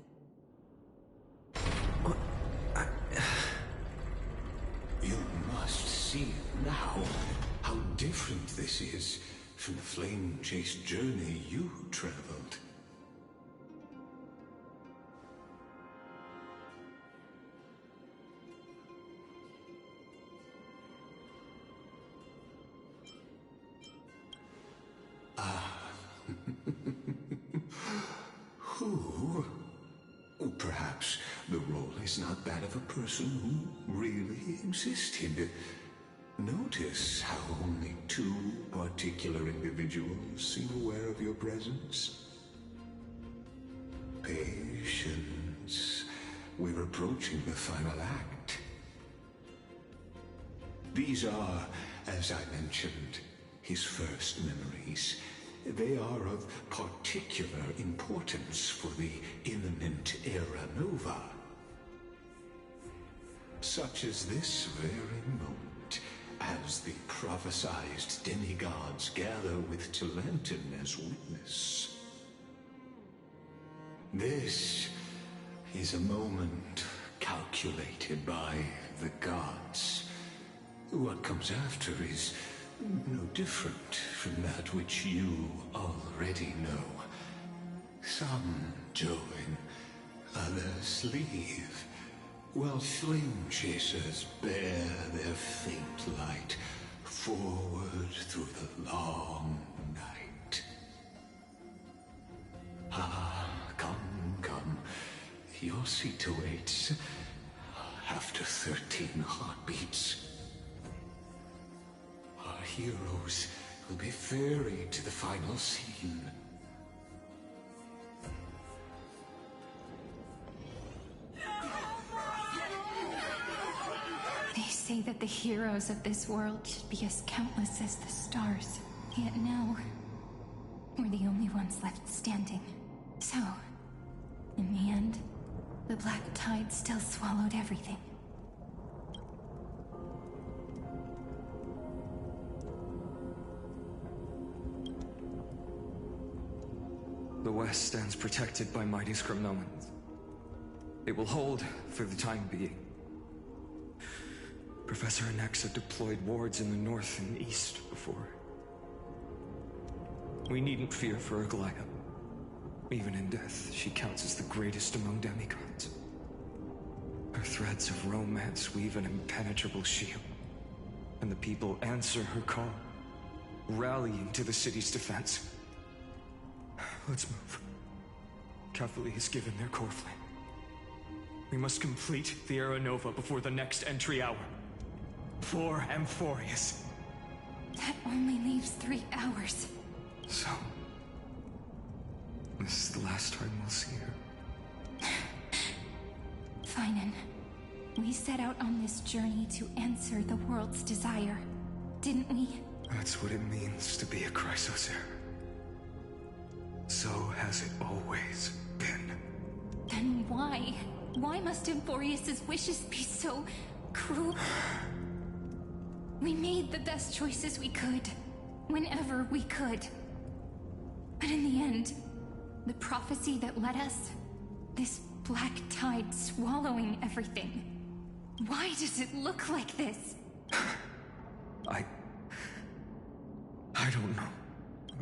You must see now how different this is from the flame-chased journey you traveled. Who? Perhaps the role is not that of a person who really existed. Notice how only two particular individuals seem aware of your presence. Patience. We're approaching the final act. These are, as I mentioned, his first memories. They are of particular importance for the imminent Era Nova. Such as this very moment, as the prophesized demigods gather with Talenton as witness. This is a moment calculated by the gods. What comes after is no different from that which you already know. Some join, others leave, while flame chasers bear their faint light forward through the long night. Ah, come. Your seat awaits after 13 heartbeats. Our heroes will be ferried to the final scene. They say that the heroes of this world should be as countless as the stars. Yet now, we're the only ones left standing. So, in the end, the black tide still swallowed everything. The West stands protected by mighty Skrymnoans. It will hold for the time being. Professor Anexa deployed wards in the north and east before. We needn't fear for Aglaya. Even in death, she counts as the greatest among demigods. Her threads of romance weave an impenetrable shield, and the people answer her call, rallying to the city's defense. Let's move. Cavalry has given their core flame. We must complete the Era Nova before the next entry hour. For Amphorius. That only leaves 3 hours. So, this is the last time we'll see her. Finan, we set out on this journey to answer the world's desire, didn't we? That's what it means to be a Chrysos heir. So has it always been. Then why? Why must Amphorius' wishes be so cruel? We made the best choices we could, whenever we could. But in the end, the prophecy that led us, this black tide swallowing everything. Why does it look like this? I don't know.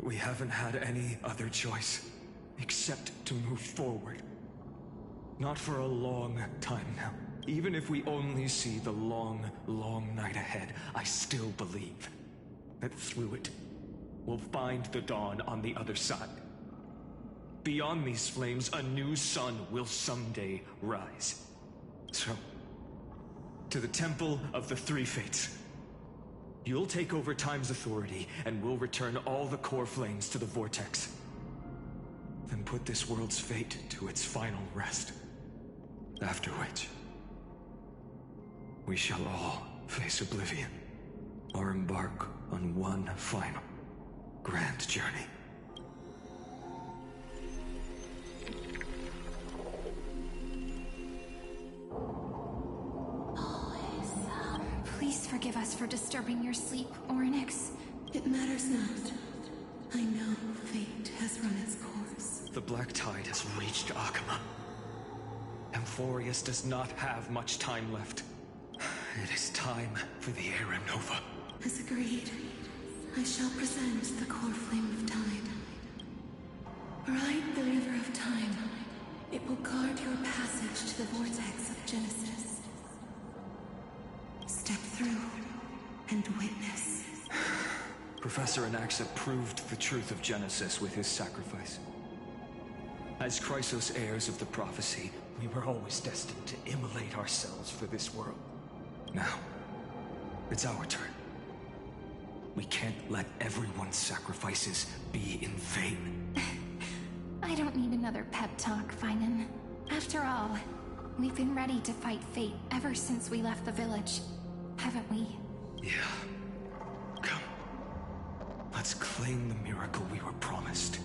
We haven't had any other choice, except to move forward. Not for a long time now. Even if we only see the long, long night ahead, I still believe that through it, we'll find the dawn on the other side. Beyond these flames, a new sun will someday rise. So, to the Temple of the Three Fates. You'll take over Time's authority, and we'll return all the core flames to the Vortex. Then put this world's fate to its final rest. After which, we shall all face oblivion, or embark on one final, grand journey. Please forgive us for disturbing your sleep, Orynyx. It matters not. I know fate has run its course. The Black Tide has reached Akama. Amphorius does not have much time left. It is time for the Era Nova. As agreed, I shall present the core flame of time. Ride the river of time. It will guard your passage to the vortex of Genesis. Step through and witness. Professor Anaxa proved the truth of Genesis with his sacrifice. As Chrysos heirs of the prophecy, we were always destined to immolate ourselves for this world. Now, it's our turn. We can't let everyone's sacrifices be in vain. I don't need another pep talk, Finan. After all, we've been ready to fight fate ever since we left the village, haven't we? Yeah. Come. Let's claim the miracle we were promised,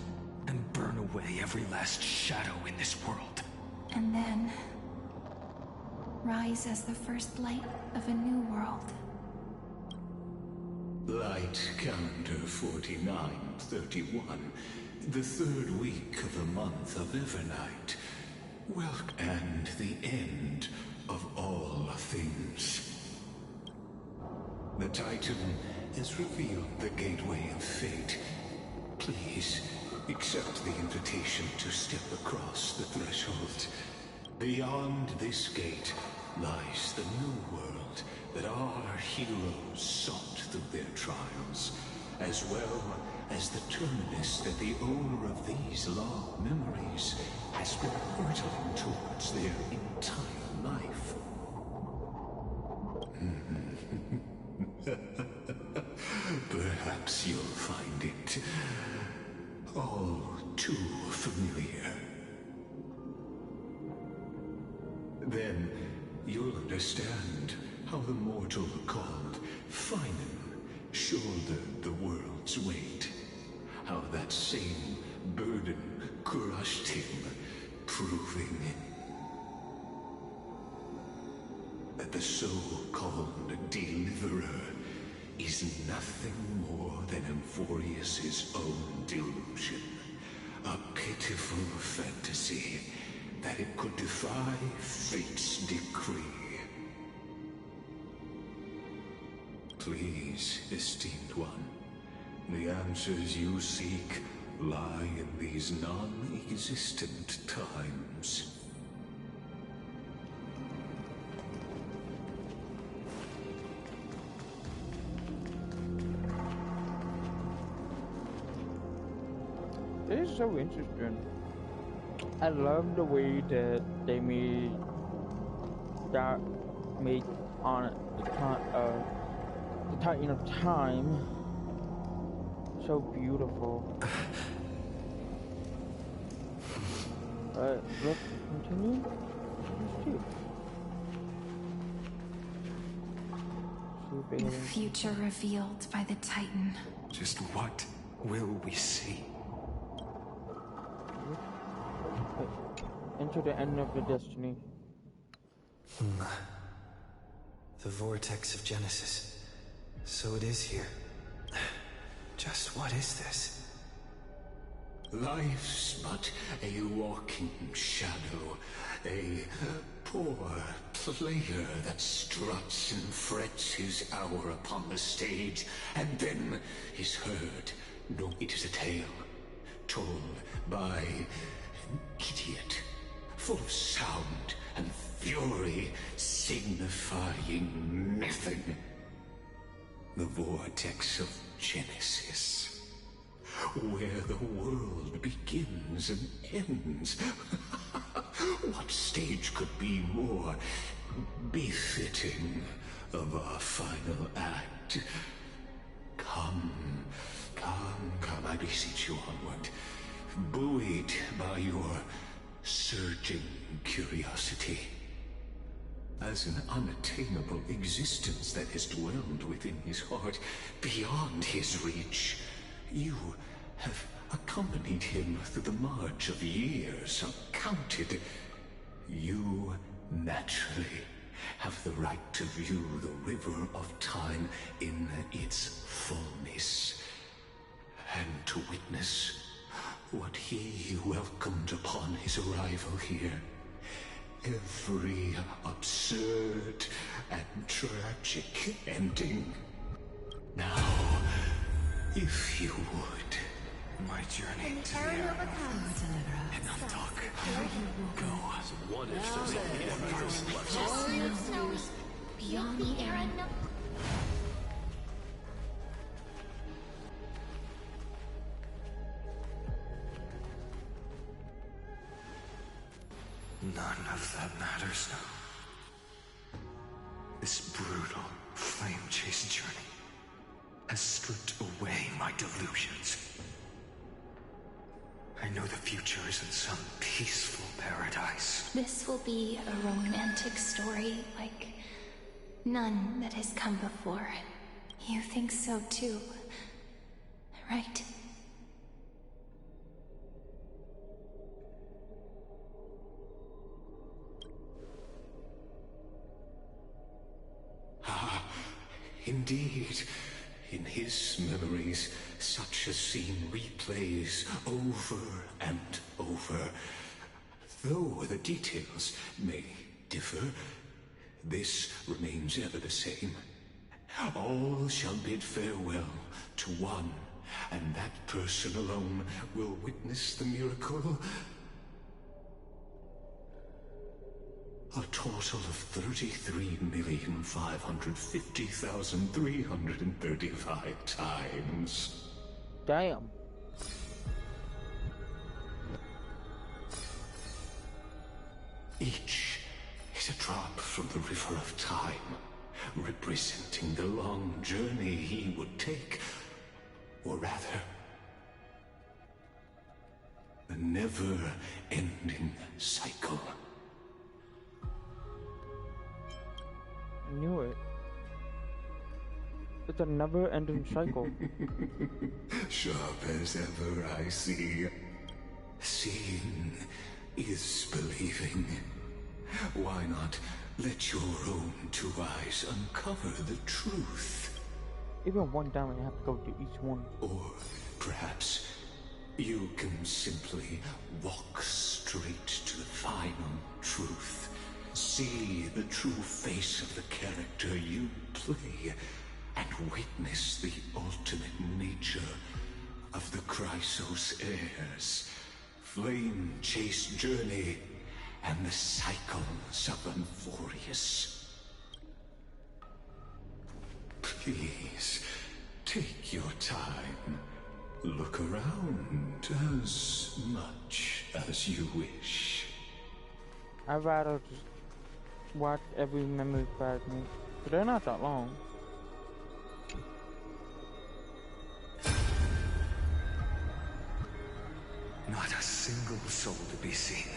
and burn away every last shadow in this world. And then rise as the first light of a new world. Light calendar 4931, the third week of the month of Evernight. Well, and the end of all things. The Titan has revealed the gateway of fate. Please, accept the invitation to step across the threshold. Beyond this gate lies the new world that our heroes sought through their trials, as well as the terminus that the owner of these long memories has been hurtling towards their entire life. Perhaps you'll find it all too familiar. Then you'll understand how the mortal called Finan shouldered the world's weight. How that same burden crushed him, proving that the so-called deliverer is nothing more than Amphorius's own delusion. A pitiful fantasy that it could defy fate's decree. Please, esteemed one, the answers you seek lie in these non-existent times. This is so interesting. I love the way that they made on the Titan of Time so beautiful. Let's continue. The future revealed by the Titan. Just what will we see? Into the end of the destiny. The vortex of Genesis. So it is here. Just what is this? Life's but a walking shadow, a poor player that struts and frets his hour upon the stage, and then is heard. No, it is a tale told by an idiot, full of sound and fury, signifying nothing. The vortex of Genesis. where the world begins and ends. What stage could be more befitting of our final act? Come, I beseech you onward, buoyed by your surging curiosity. As an unattainable existence that has dwelled within his heart, beyond his reach, you have accompanied him through the march of years uncounted. You naturally have the right to view the river of time in its fullness, and to witness what he welcomed upon his arrival here. Every absurd and tragic ending. Now, if you would. My journey to the Aran and not talk. Go. What if there's only one person left? Beyond the Aran. None of that matters now. This brutal flame chase journey has stripped away my delusions. I know the future isn't some peaceful paradise. This will be a romantic story like none that has come before. You think so too, right? Indeed, in his memories, such a scene replays over and over. Though the details may differ, this remains ever the same. All shall bid farewell to one, and that person alone will witness the miracle. A total of 33,550,335 times. Damn. Each is a drop from the river of time, representing the long journey he would take, or rather, the never-ending cycle. I knew it. It's a never-ending cycle. Sharp as ever, I see. Seeing is believing. Why not let your own two eyes uncover the truth? Even one down, I have to go to each one. Or perhaps you can simply walk straight to the final truth. See the true face of the character you play, and witness the ultimate nature of the Chrysos heirs, flame chase journey, and the cycles of Unforius. Please, take your time. Look around as much as you wish. I'd rather just watch every memory fragment, but they're not that long. Not a single soul to be seen.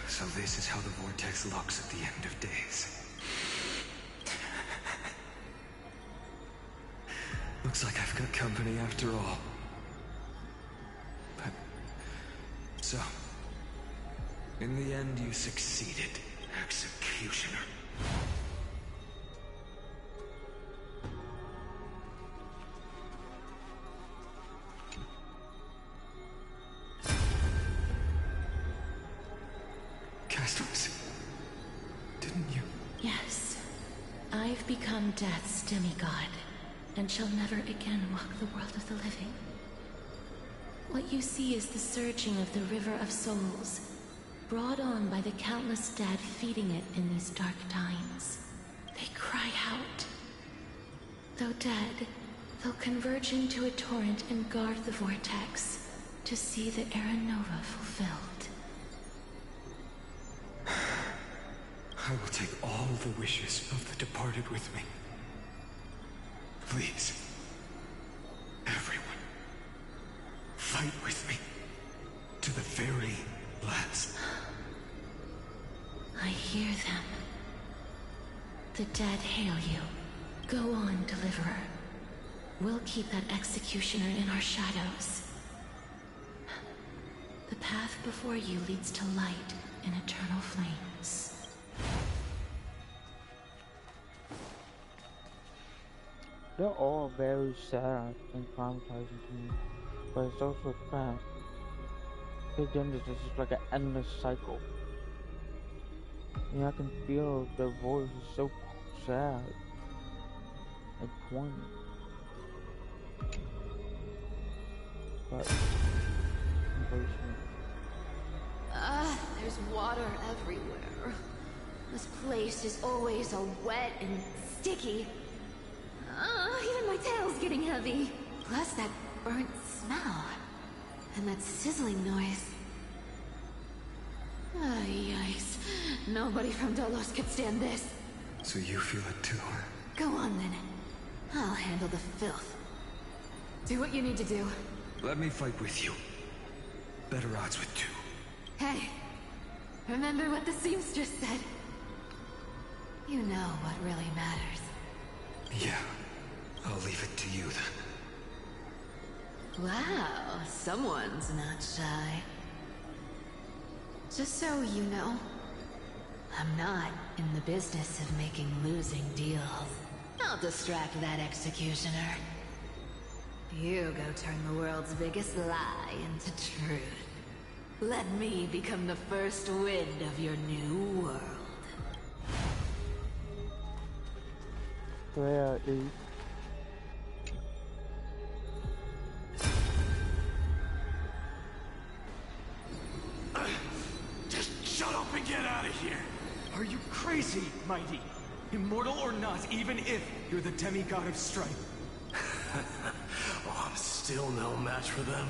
So this is how the vortex looks at the end of days. Looks like I've got company after all. But... so... in the end, you succeeded, Executioner. Castos, didn't you? Yes. I've become Death's demigod, and shall never again walk the world of the living. What you see is the surging of the River of Souls, brought on by the countless dead feeding it in these dark times. They cry out. Though dead, They'll converge into a torrent and guard the vortex to see the Era Nova fulfilled. I will take all the wishes of the departed with me. Please, everyone, fight with me to the very last. I hear them. The dead hail you. Go on, Deliverer. We'll keep that executioner in our shadows. The path before you leads to light and eternal flames. They're all very sad and traumatizing to me, but it's also sad. Again, this is like an endless cycle. And I can feel their voice is so sad and poignant. But embrace me. There's water everywhere. This place is always all wet and sticky. Even my tail's getting heavy. Plus that burnt smell. And that sizzling noise. Yikes. Nobody from Dolos could stand this. So you feel it too? Go on then. I'll handle the filth. Do what you need to do. Let me fight with you. Better odds with two. Hey, remember what the seamstress said? You know what really matters. Yeah, I'll leave it to you then. Wow, someone's not shy. Just so you know, I'm not in the business of making losing deals. I'll distract that executioner. You go turn the world's biggest lie into truth. Let me become the first wind of your new world. Where is... Just shut up and get out of here! Are you crazy, Mighty? Immortal or not, even if you're the demigod of strength. Oh, I'm still no match for them.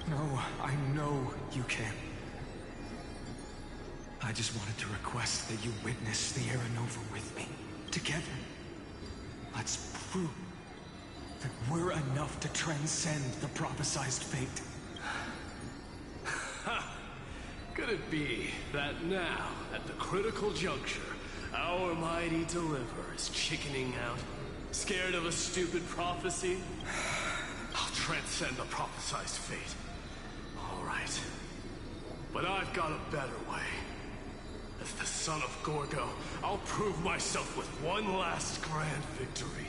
No, I know you can. I just wanted to request that you witness the Era Nova with me. Together. Let's prove that we're enough to transcend the prophesized fate. Could it be that now, at the critical juncture, our mighty deliverer is chickening out? Scared of a stupid prophecy? I'll transcend the prophesized fate. All right. But I've got a better way. As the son of Gorgo, I'll prove myself with one last grand victory.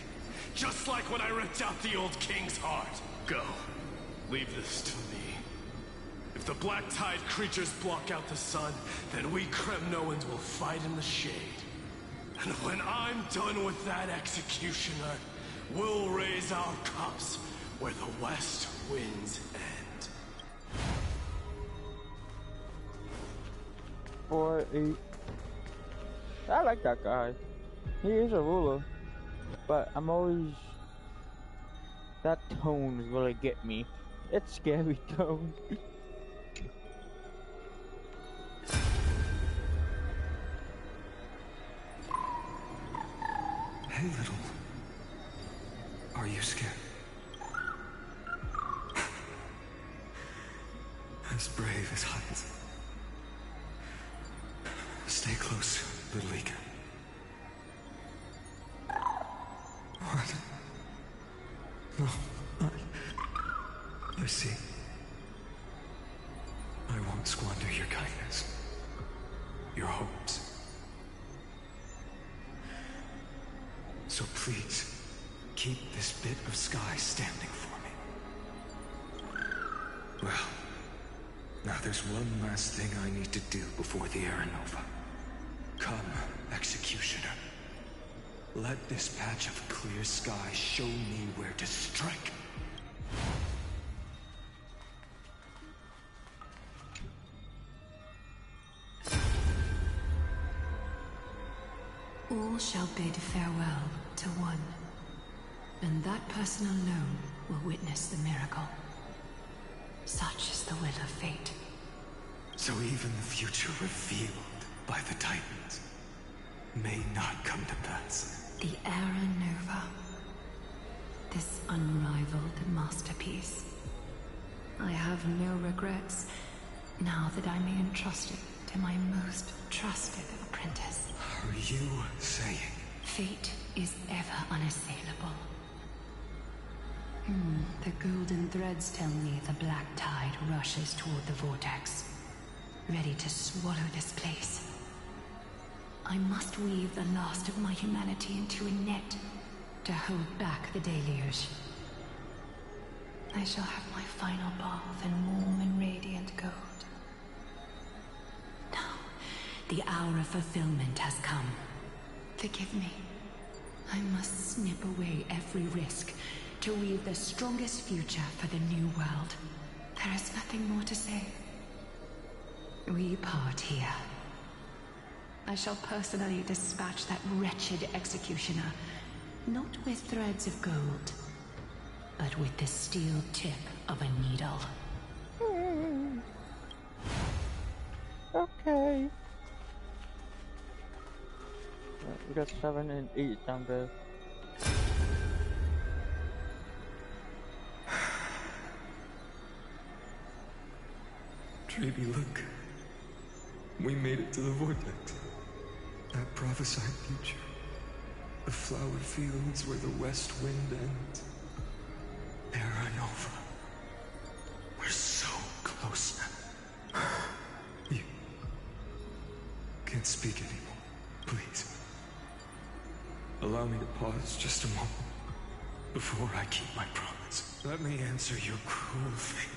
Just like when I ripped out the old king's heart. Go. Leave this to me. If the Black Tide creatures block out the sun, then we Kremnoans will fight in the shade. And when I'm done with that executioner, we'll raise our cups where the west winds end. 4-8. I like that guy. He is a ruler. But I'm always... That tone is gonna get me. It's scary tone. Hey, little. Are you scared? As brave as Heinz. Stay close, little Ika. What? No, I see. I won't squander your kindness. Your hopes. So please, keep this bit of sky standing for me. Well, now there's one last thing I need to do before the Era Nova. Come, Executioner. Let this patch of clear sky show me where to strike. All shall bid farewell to one. And that person alone will witness the miracle. Such is the will of fate. So even the future revealed by the Titans may not come to pass. The Era Nova. This unrivaled masterpiece. I have no regrets now that I may entrust it to my most trusted apprentice. Are you saying? Fate is ever unassailable. The golden threads tell me the black tide rushes toward the vortex, ready to swallow this place. I must weave the last of my humanity into a net to hold back the deluge. I shall have my final bath in warm and radiant gold. Now, the hour of fulfillment has come. Forgive me. I must snip away every risk to weave the strongest future for the new world. There is nothing more to say. We part here. I shall personally dispatch that wretched executioner, not with threads of gold, but with the steel tip of a needle. Okay. We got 7 and 8 down there. Treeby, look. We made it to the vortex. That prophesied future. The flower fields where the west wind ends. Era Nova. We're so close now. You can't speak anymore. Please. Allow me to pause just a moment before I keep my promise. Let me answer your cruel fate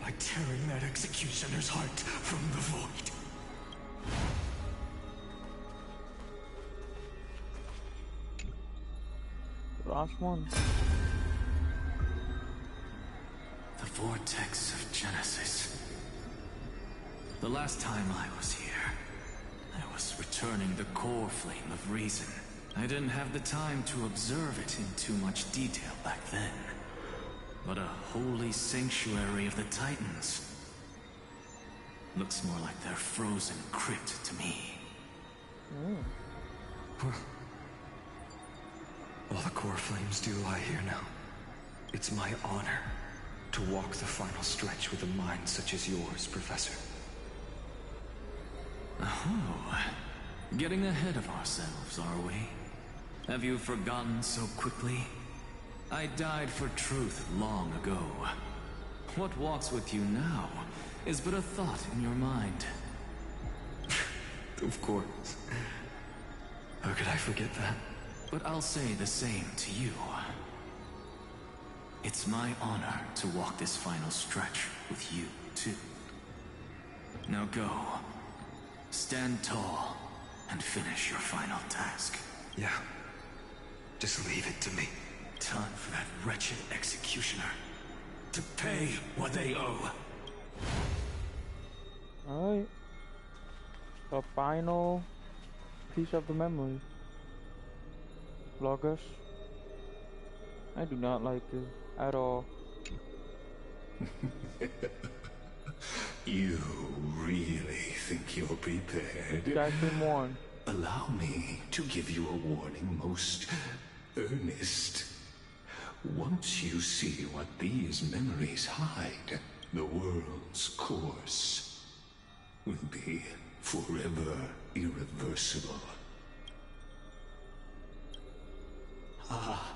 by tearing that executioner's heart from the void. Last one. The vortex of Genesis. The last time I was here, I was returning the core flame of reason. I didn't have the time to observe it in too much detail back then. But a holy sanctuary of the Titans. Looks more like their frozen crypt to me. Well, all the core flames do lie here now. It's my honor to walk the final stretch with a mind such as yours, Professor. Oh, getting ahead of ourselves, are we? Have you forgotten so quickly? I died for truth long ago. What walks with you now is but a thought in your mind. Of course. How could I forget that? But I'll say the same to you. It's my honor to walk this final stretch with you, too. Now go. Stand tall and finish your final task. Yeah. Just leave it to me. Time for that wretched executioner to pay what they owe. Alright. The final piece of the memory. Vloggers. I do not like this at all. You really think you're prepared? You guys been warned. Allow me to give you a warning, most earnest. Once you see what these memories hide, the world's course will be forever irreversible. Ah,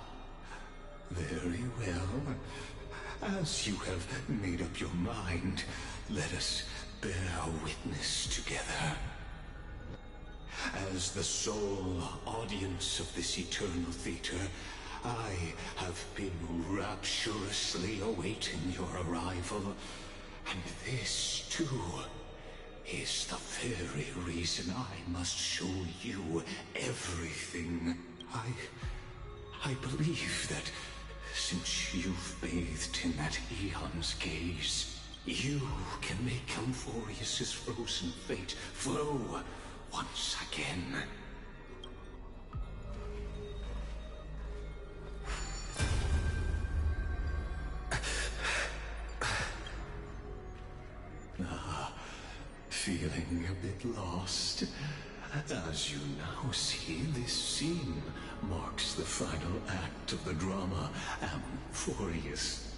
very well. As you have made up your mind, let us bear witness together. As the sole audience of this eternal theater, I have been rapturously awaiting your arrival, and this, too, is the very reason I must show you everything. I believe that since you've bathed in that Eon's gaze, you can make Amphorius's frozen fate flow once again. feeling a bit lost? As you now see, this scene marks the final act of the drama Amphorius.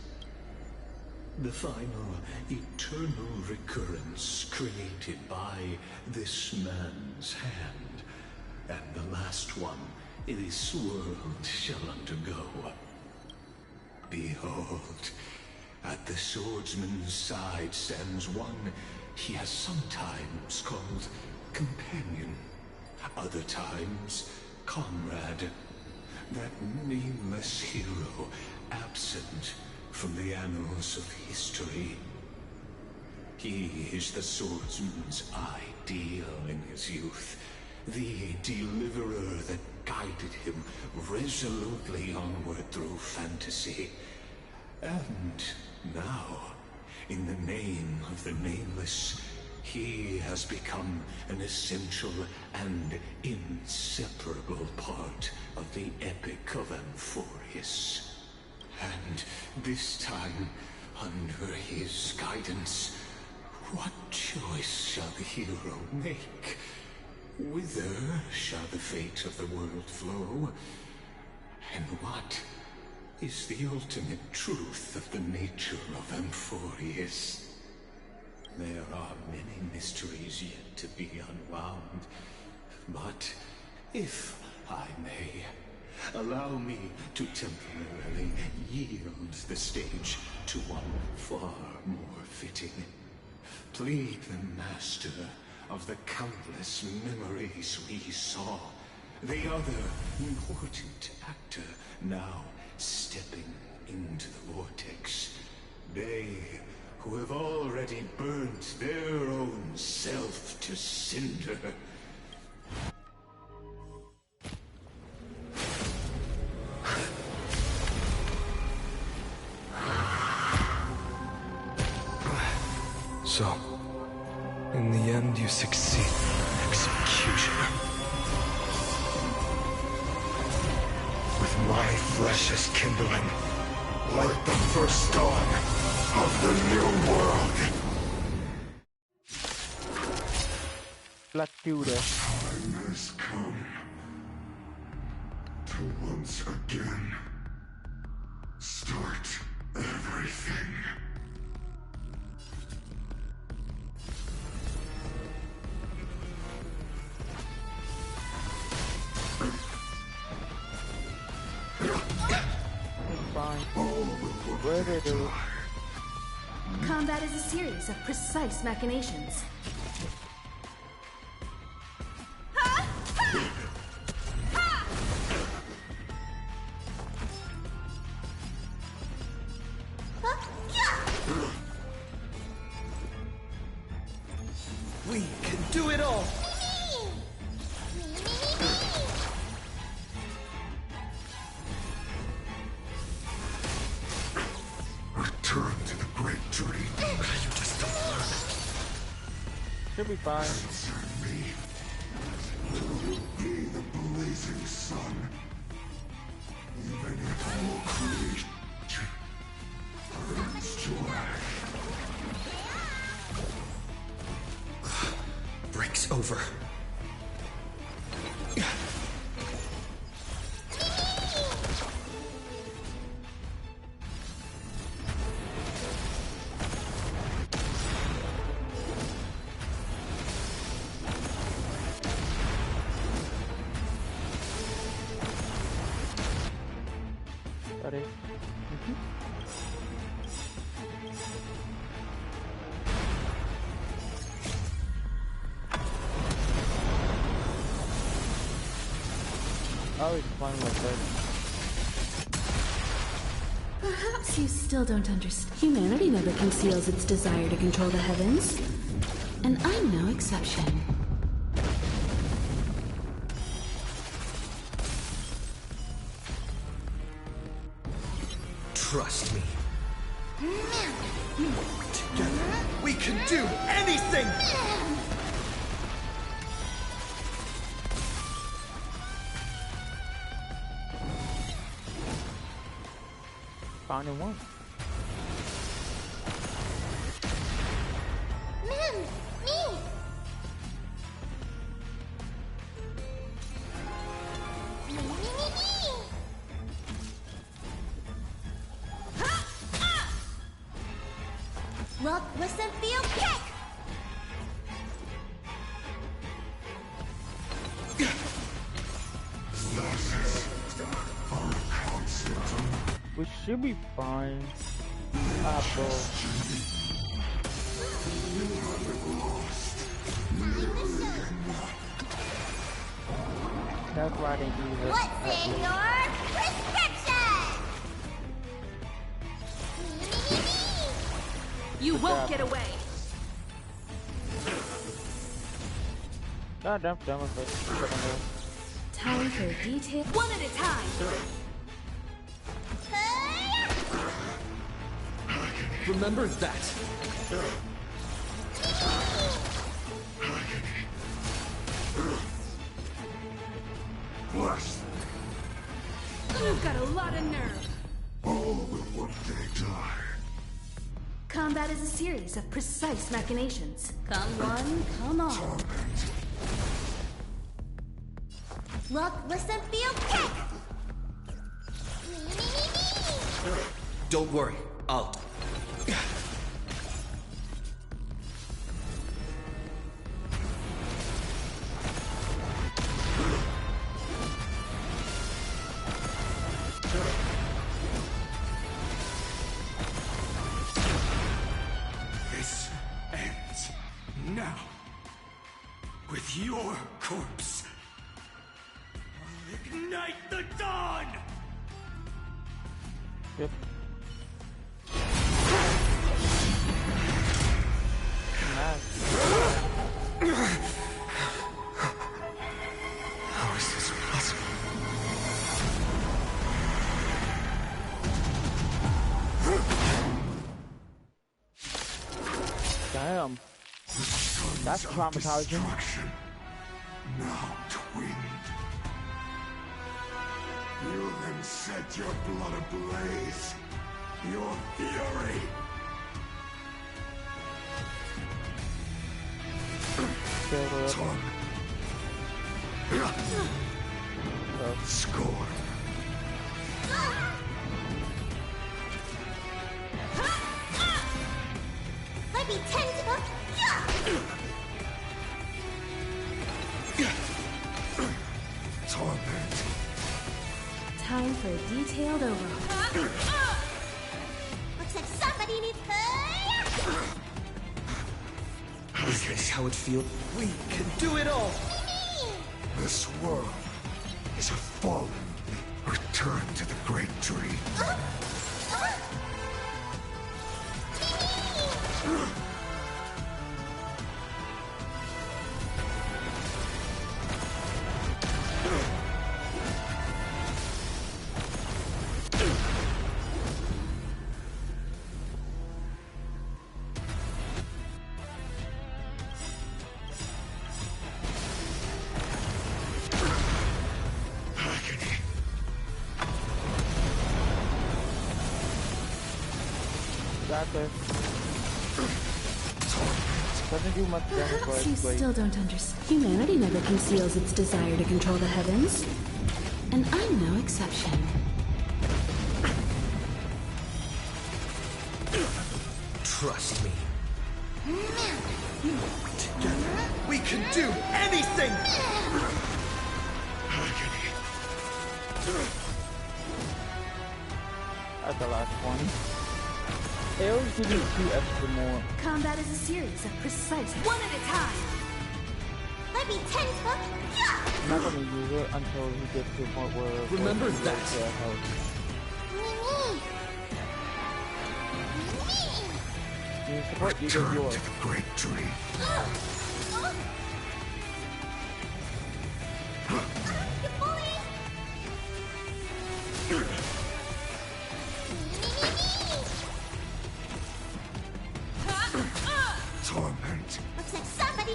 The final eternal recurrence created by this man's hand, and the last one this world shall undergo. Behold, at the swordsman's side stands one he has sometimes called companion, other times comrade, that nameless hero absent from the annals of history. He is the swordsman's ideal in his youth, the deliverer that guided him resolutely onward through fantasy. And now, in the name of the Nameless, he has become an essential and inseparable part of the epic of Amphorius. And this time, under his guidance, what choice shall the hero make? Whither shall the fate of the world flow? And what is the ultimate truth of the nature of Amphorius? There are many mysteries yet to be unwound, but if I may, allow me to temporarily yield the stage to one far more fitting. Plead the master of the countless memories we saw, the other important actor now stepping into the vortex. They who have already burnt their own self to cinder. So, in the end, you succeed. Executioner. With my flesh as kindling, like the first dawn of the new world. Let's do this. Time has come to once again start everything. Combat is a series of precise machinations. We can do it all! Return to the great dream. You just don't learn. She'll be fine. Answer me. Will you be the blazing sun? Even if all creation burns to ash. Break's over. Oh, it's fine like that. Perhaps you still don't understand. Humanity never conceals its desire to control the heavens. And I'm no exception. Trust me. Together, we can do anything! Found in one. Man, me! Look, listen, feel, kick! We should be fine. Bro. That's why they use it. What's in your prescription? You won't get away. God damn it. Time for detail. One at a time. Remember that. You've got a lot of nerve. All will one day die. Combat is a series of precise machinations. Come one, come all. Look, listen, feel, kick! Don't worry, I'll... This ends now. With your corpse. I'll ignite the dawn! Yep. How is this possible? Damn. That's traumatizing. Now twinned. You then set your blood ablaze. Your fury. Tongue. Scorn. Let me tend to the... Torment. Time for a detailed overhaul. Looks like somebody needs... Is this how it feels? We can do it all! This world is a fallen. Return to the great tree. Doesn't do much damage, Perhaps you but still don't understand. Humanity never conceals its desire to control the heavens. And I'm no exception. Trust me. Together, we can do anything! That's the last one. They always give you 2 extra more. Combat is a series of precise one at a time. Let me tend to... I'm not gonna use it until he gets to the point where... Remember that. You support you Return get yours. to the great tree. Torment. Looks like somebody...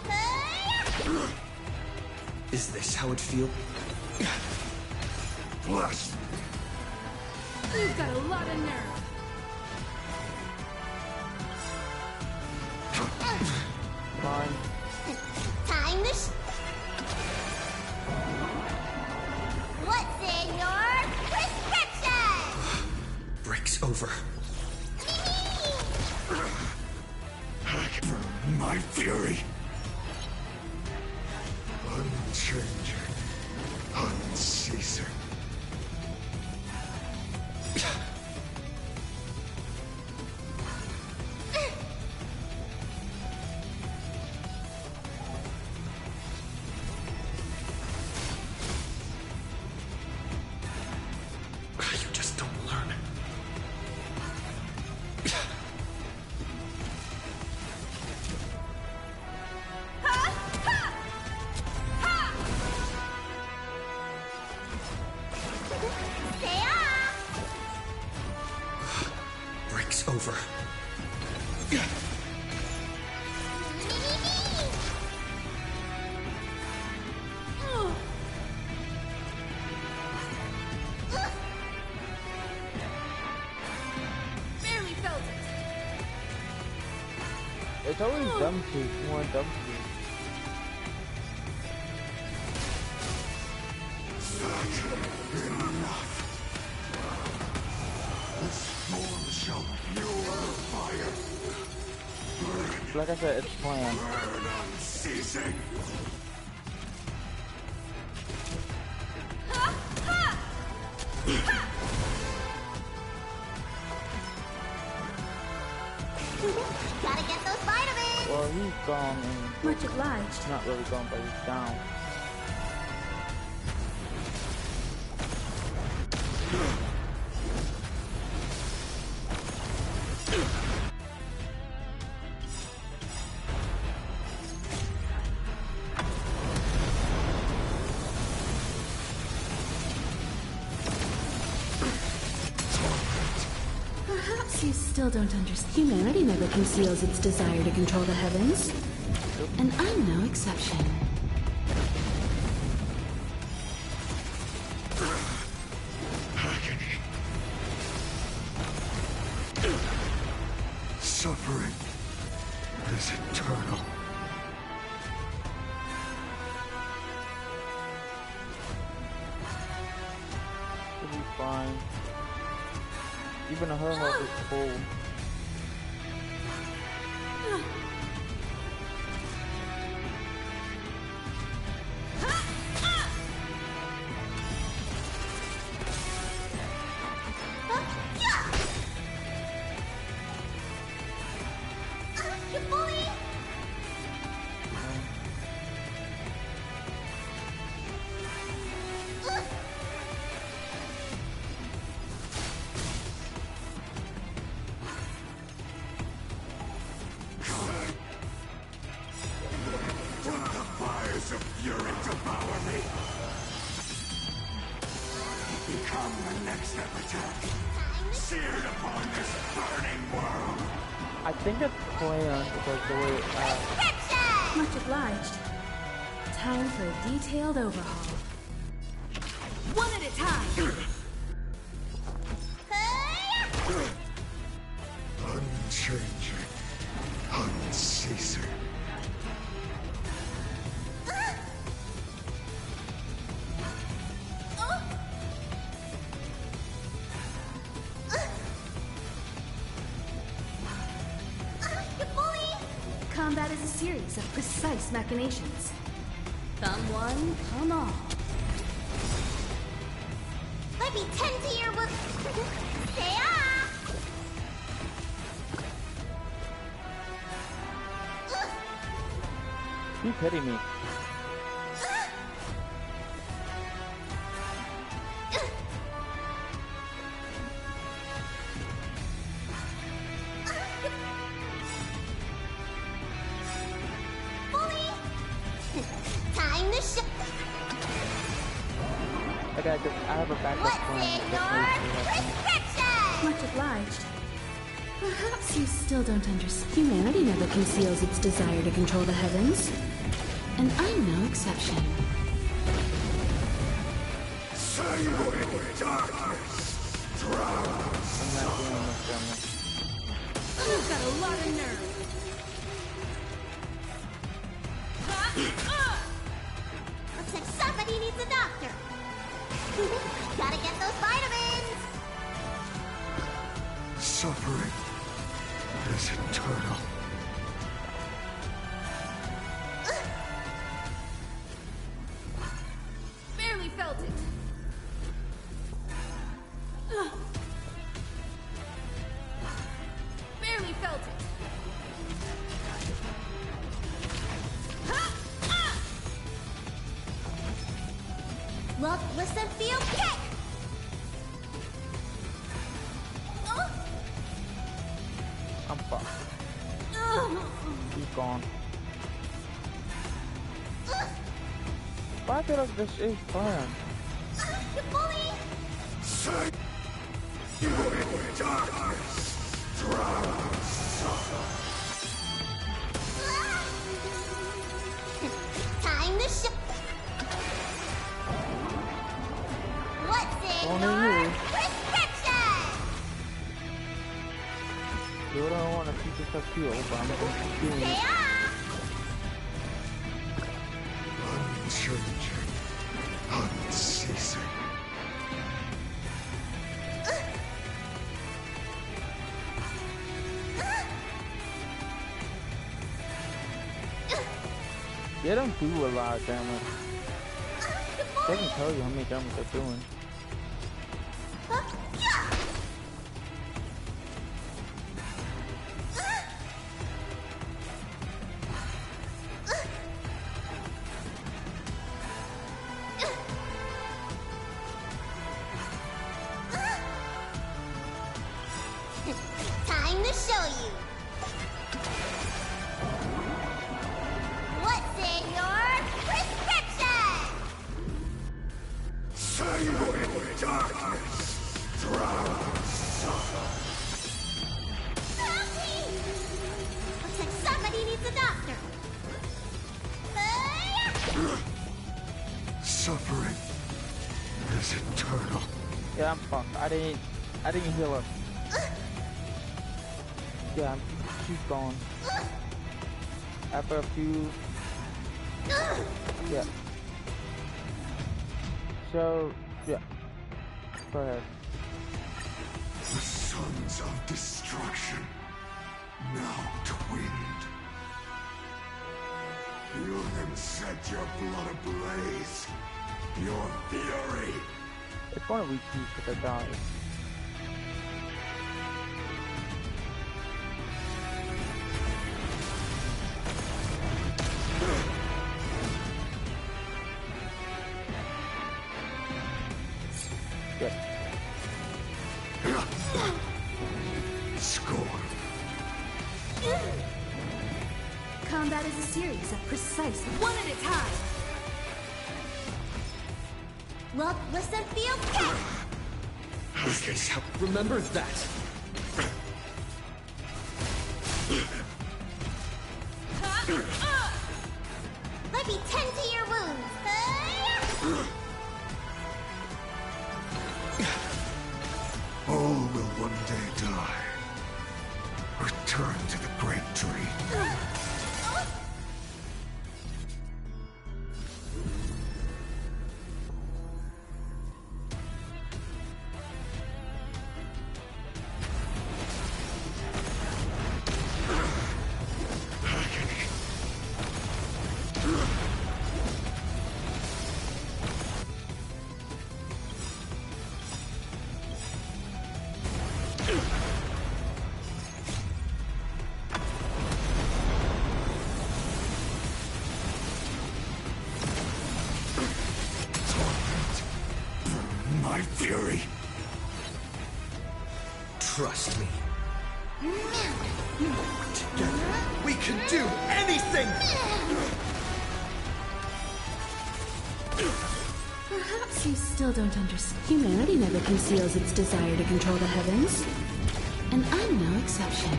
Is this how it feels? Bless. You've got a lot of nerve. Fine. Time to... What's in your prescription? Breaks over. my fury. Unchanging, unceasing. You just don't learn. Break's over. Barely felt it. It's always dumb tooth, more dumb tooth. Enough. This storm shall fuel fire. Like I said, it's planned. Burn unceasing. Gotta get those vitamins! Well, he's gone and Much obliged. not really gone, but he's down. Perhaps you still don't understand. Humanity never conceals its desire to control the heavens. And I'm no exception. Agony. Suffering is eternal. It'll be fine. Even her health is full. You bully! The fires of fury devour me. Become the next epitaph, seared upon this burning world. I think it's planned because the way Much obliged. Time for a detailed overhaul. One at a time. Unchanging, unceasing. Combat is a series of precise machinations. Come one, come all. Let me tend to your wound. Stay off! keep hitting me. Time to show. I have a backup plan. Much obliged. Perhaps you still don't understand. Humanity never conceals its desire to control the heavens. And I'm no exception. Sanguine darkness drowns. I'm not doing this damage. You've got a lot of nerve. Looks like somebody needs a doctor. Gotta get those vitamins. Suffering is eternal. like this is fun. You bully! Say you in darkness, drown suffer. Time to show. What's in Only your you. prescription? You don't want to keep yourself healed, but I'm going to keep doing it. Unchanging, unceasing. They don't do a lot of damage. Doesn't tell you how many damage they're doing. Time to show you. What's in your prescription? Say you in darkness, drown suffer. Help me! Looks like somebody needs a doctor. Suffering is eternal. Yeah, I'm fucked. I didn't heal her. Yeah, she's gone. After a few... Yeah. So, yeah. Go ahead. The sons of destruction, now twinned. You can set your blood ablaze. Your fury. It's one of these people that dies. Score. Combat is a series of precise, one at a time. Look, listen, feel, catch! Okay, remember that. Let me tend to your wounds. All will one day die. Return to the great tree. My fury. Trust me. Together, we can do anything! Perhaps you still don't understand. Humanity never conceals its desire to control the heavens. And I'm no exception.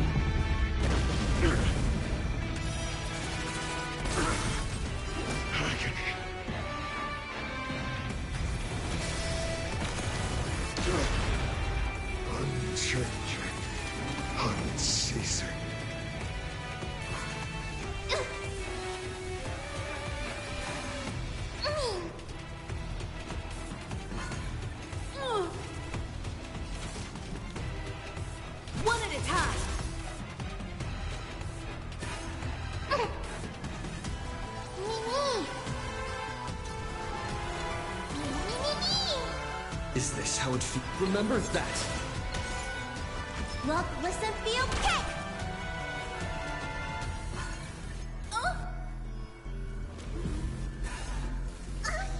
Unchanging, unceasing. One at a time. Is this how it feels? Remember that. Look, listen, feel, kick!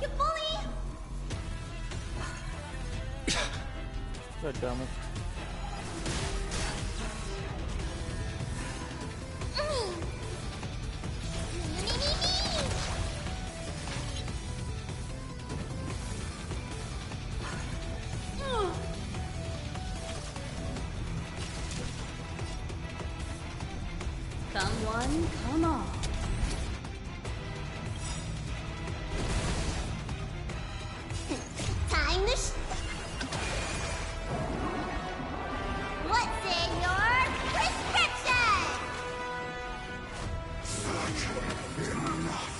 You bully! God damn it. one, come all. Time to What's in your prescription? Enough.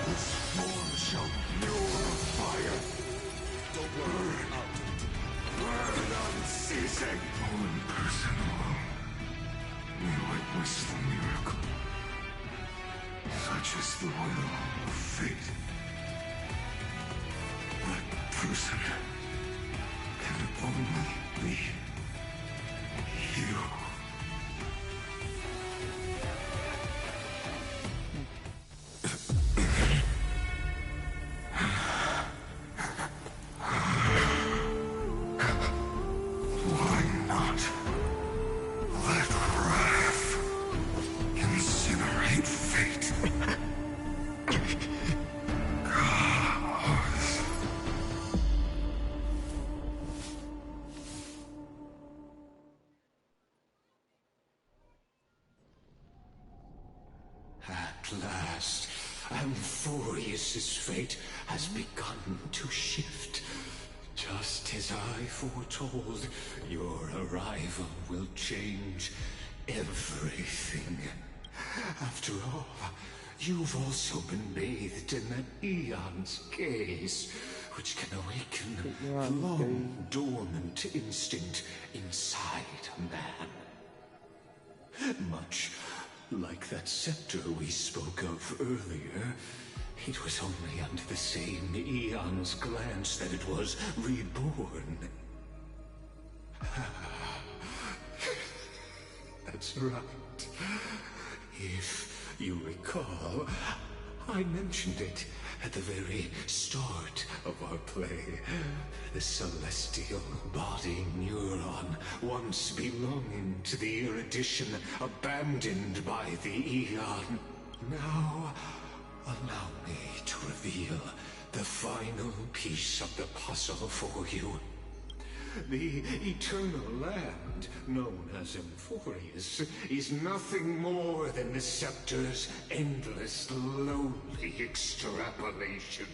This form shall purify. Burn unceasing. One person alone may witness the miracle. Such is the will of fate. That person can only be you. Why not let wrath incinerate fate? Gods. At last, Amphorius's fate has begun to shift. Just as I foretold, your arrival will change everything. After all, you've also been bathed in an eon's gaze, which can awaken long dormant instinct inside a man. Much like that scepter we spoke of earlier, it was only under the same eon's glance that it was reborn. That's right. If you recall, I mentioned it at the very start of our play. The celestial body neuron, once belonging to the erudition abandoned by the Eon. Now, allow me to reveal the final piece of the puzzle for you. The eternal land, known as Amphorius, is nothing more than the scepter's endless, lonely extrapolation.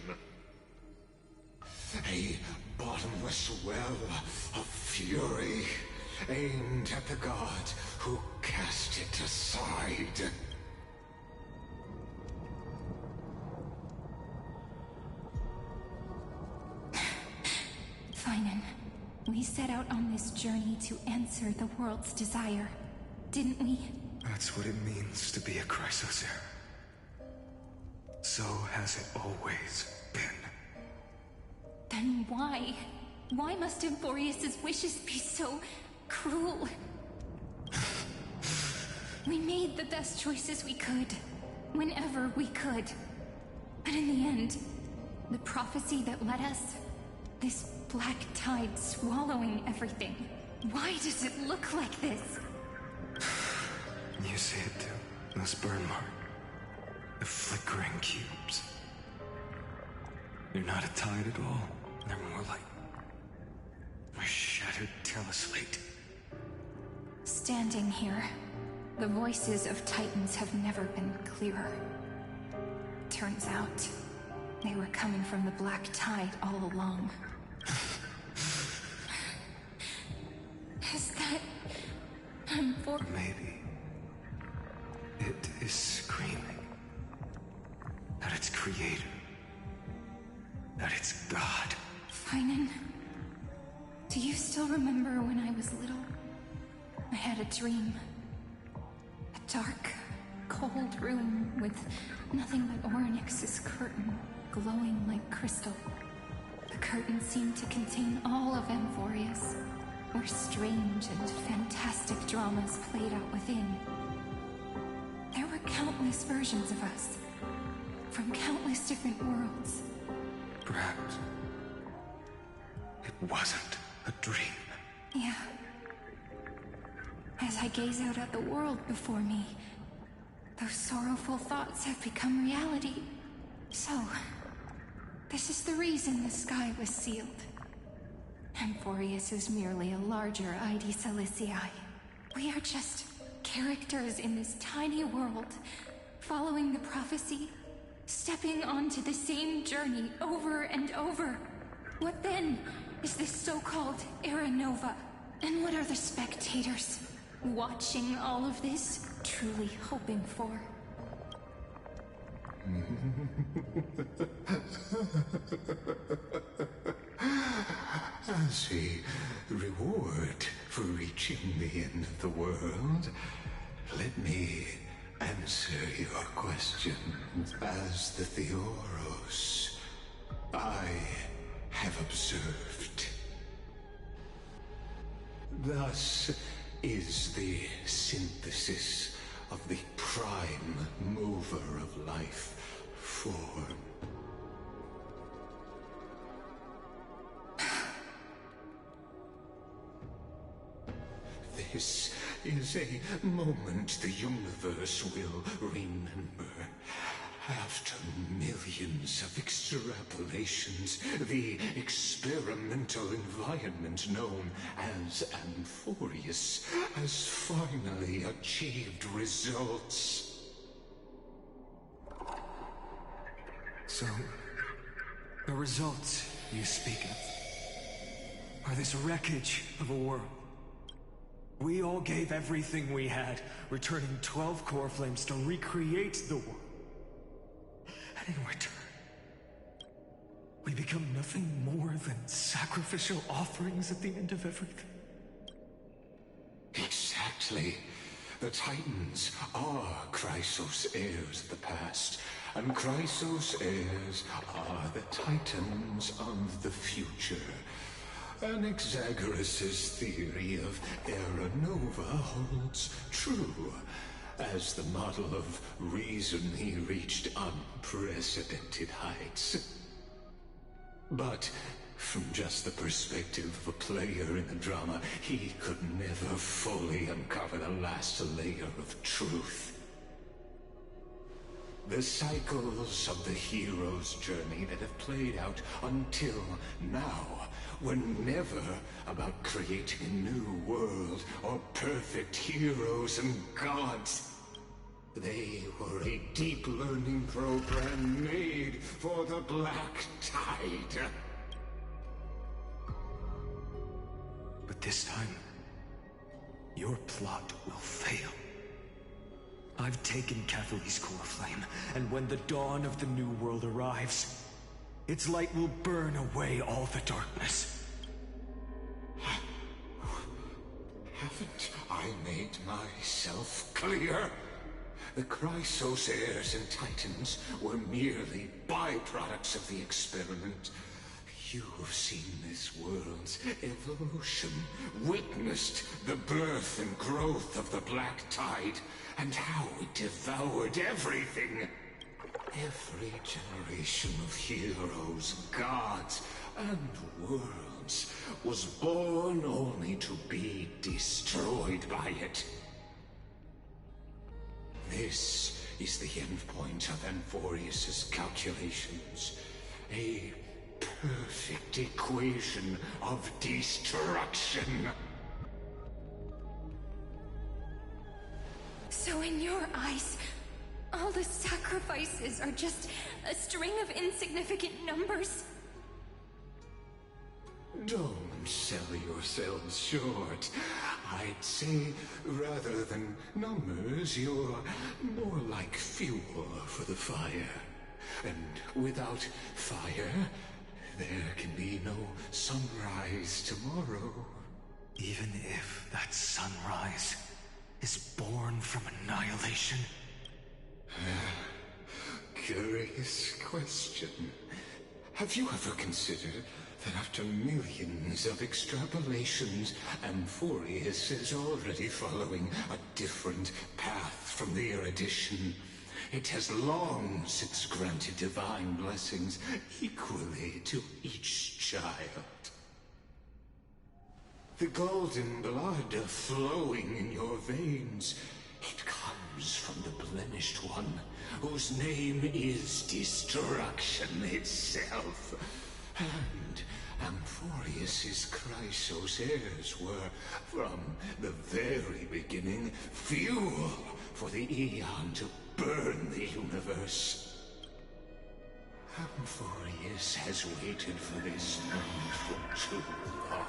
A bottomless well of fury, aimed at the gods who cast it aside. Finan, we set out on this journey to answer the world's desire, didn't we? That's what it means to be a Chrysocer. So has it always been. Then why? Why must Amphorius's wishes be so cruel? We made the best choices we could, whenever we could. But in the end, the prophecy that led us, this black tide swallowing everything. Why does it look like this? You see it too. This burn mark. The flickering cubes. They're not a tide at all. They're more like a shattered teleslate. Standing here, the voices of Titans have never been clearer. Turns out, they were coming from the black tide all along. Is that... Or maybe it is screaming that its creator, that it's God. Finan, do you still remember when I was little? I had a dream. A dark, cold room with nothing but Orynyx's curtain, glowing like crystal. The curtain seemed to contain all of Amphorius, where strange and fantastic dramas played out within. There were countless versions of us, from countless different worlds. Perhaps it wasn't a dream. Yeah. As I gaze out at the world before me, those sorrowful thoughts have become reality. So, this is the reason the sky was sealed. Amphorius is merely a larger ID Celestii. We are just characters in this tiny world, following the prophecy, stepping onto the same journey over and over. What then is this so-called Era Nova? And what are the spectators watching all of this truly hoping for? As a reward for reaching the end of the world, let me answer your question. As the Theoros, I have observed. Thus is the synthesis of the prime mover of life form. This is a moment the universe will remember. After millions of extrapolations, the experimental environment known as Amphorius has finally achieved results. So, the results you speak of are this wreckage of a world. We all gave everything we had, returning 12 core flames to recreate the world. And in return, we become nothing more than sacrificial offerings at the end of everything. Exactly. The Titans are Chrysos heirs of the past, and Chrysos heirs are the Titans of the future. Anaxagoras' theory of Era Nova holds true. As the model of reason, he reached unprecedented heights. But from just the perspective of a player in the drama, he could never fully uncover the last layer of truth. The cycles of the hero's journey that have played out until now were never about creating a new world or perfect heroes and gods. They were a deep learning program made for the Black Tide. But this time, your plot will fail. I've taken Catholi's core flame, and when the dawn of the new world arrives, its light will burn away all the darkness. Haven't I made myself clear? The Chrysos heirs and Titans were merely byproducts of the experiment. You've seen this world's evolution, witnessed the birth and growth of the Black Tide, and how it devoured everything. Every generation of heroes, gods, and worlds was born only to be destroyed by it. This is the endpoint of Amphorius' calculations. A perfect equation of destruction. So in your eyes, all the sacrifices are just a string of insignificant numbers? Don't sell yourselves short. I'd say, rather than numbers, you're more like fuel for the fire. And without fire, there can be no sunrise tomorrow. Even if that sunrise is born from annihilation? Curious question. Have you ever considered that after millions of extrapolations, Amphorius is already following a different path from the erudition? It has long since granted divine blessings equally to each child. The golden blood flowing in your veins, it comes from the blemished one, whose name is destruction itself. And Emphorius's Chrysos heirs were, from the very beginning, fuel for the Aeon to burn the universe. Amphorius has waited for this moment for too long.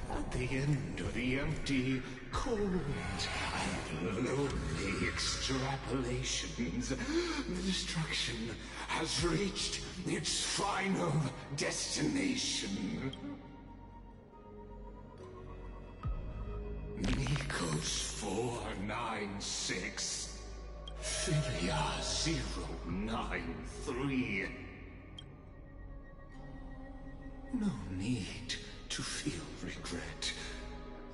At the end of the empty, cold, and lonely extrapolations, the destruction has reached its final destination. Nikos 496, Philia 093. No need to feel regret.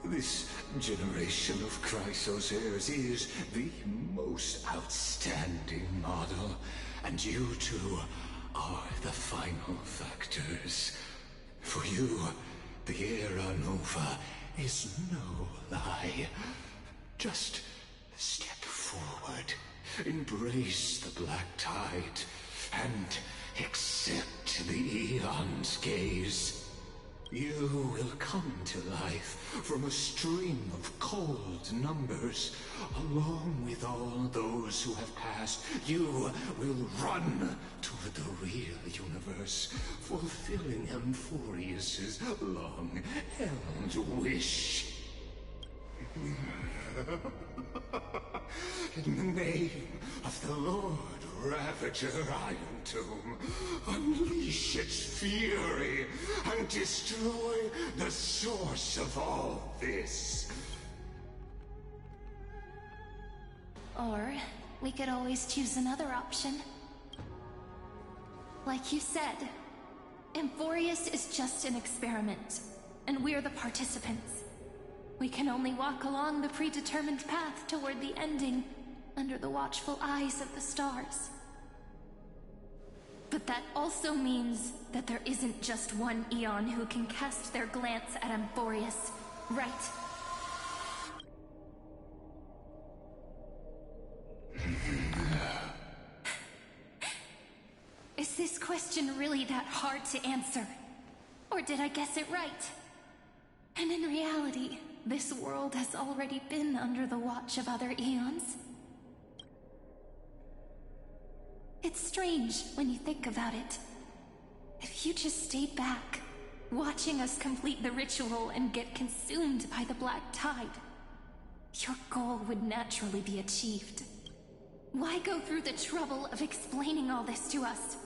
This generation of Chrysos heirs is the most outstanding model, and you two are the final factors. For you, the Era Nova is no lie. Just step forward, embrace the black tide, and accept the Aeon's gaze. You will come to life from a stream of cold numbers. Along with all those who have passed, you will run toward the real universe, fulfilling Emphorius's long-held wish. In the name of the Lord Ravager Iron Tomb, unleash its fury and destroy the source of all this. Or we could always choose another option. Like you said, Emphorius is just an experiment, and we're the participants. We can only walk along the predetermined path toward the ending, under the watchful eyes of the stars. But that also means that there isn't just one Aeon who can cast their glance at Emphorius, right? Is this question really that hard to answer? Or did I guess it right? And in reality, this world has already been under the watch of other Aeons. It's strange when you think about it. If you just stayed back, watching us complete the ritual and get consumed by the black tide, your goal would naturally be achieved. Why go through the trouble of explaining all this to us?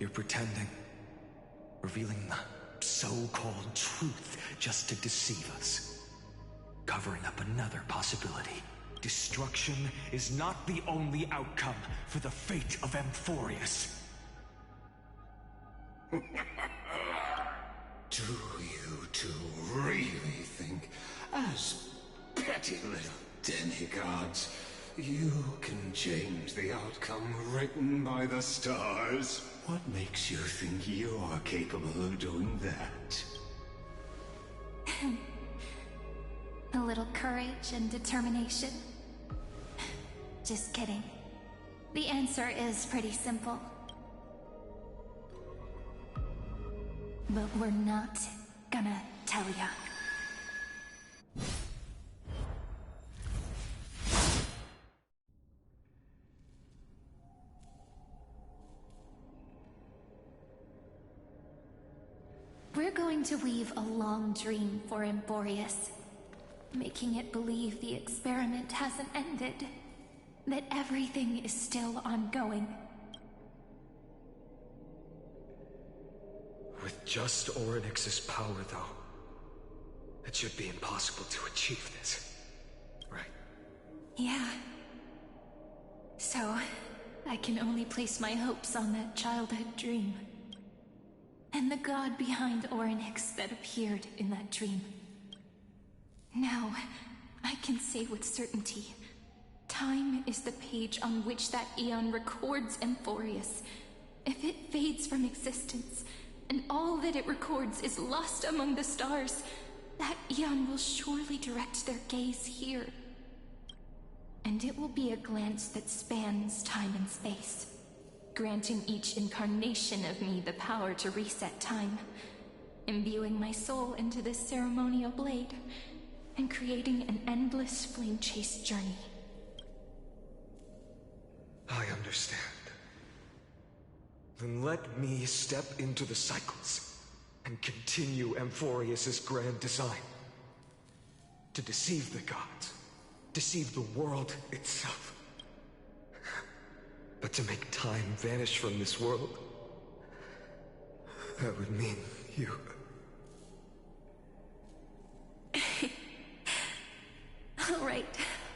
You're pretending. Revealing the so-called truth just to deceive us. Covering up another possibility. Destruction is not the only outcome for the fate of Emphorius. Do you two really think, as petty little demigods, you can change the outcome written by the stars? What makes you think you're capable of doing that? A little courage and determination. Just kidding. The answer is pretty simple. But we're not gonna tell ya. We're going to weave a long dream for Emphorius, making it believe the experiment hasn't ended, that everything is still ongoing. With just Orynyx's power, though, it should be impossible to achieve this, right? Yeah. So, I can only place my hopes on that childhood dream. And the god behind Orynyx that appeared in that dream. Now, I can say with certainty, time is the page on which that Aeon records Emphorius. If it fades from existence, and all that it records is lost among the stars, that Aeon will surely direct their gaze here. And it will be a glance that spans time and space. granting each incarnation of me the power to reset time, imbuing my soul into this ceremonial blade, and creating an endless flame chase journey. I understand. Then let me step into the cycles and continue Amphorius's grand design. To deceive the gods, deceive the world itself. But to make time vanish from this world, that would mean you.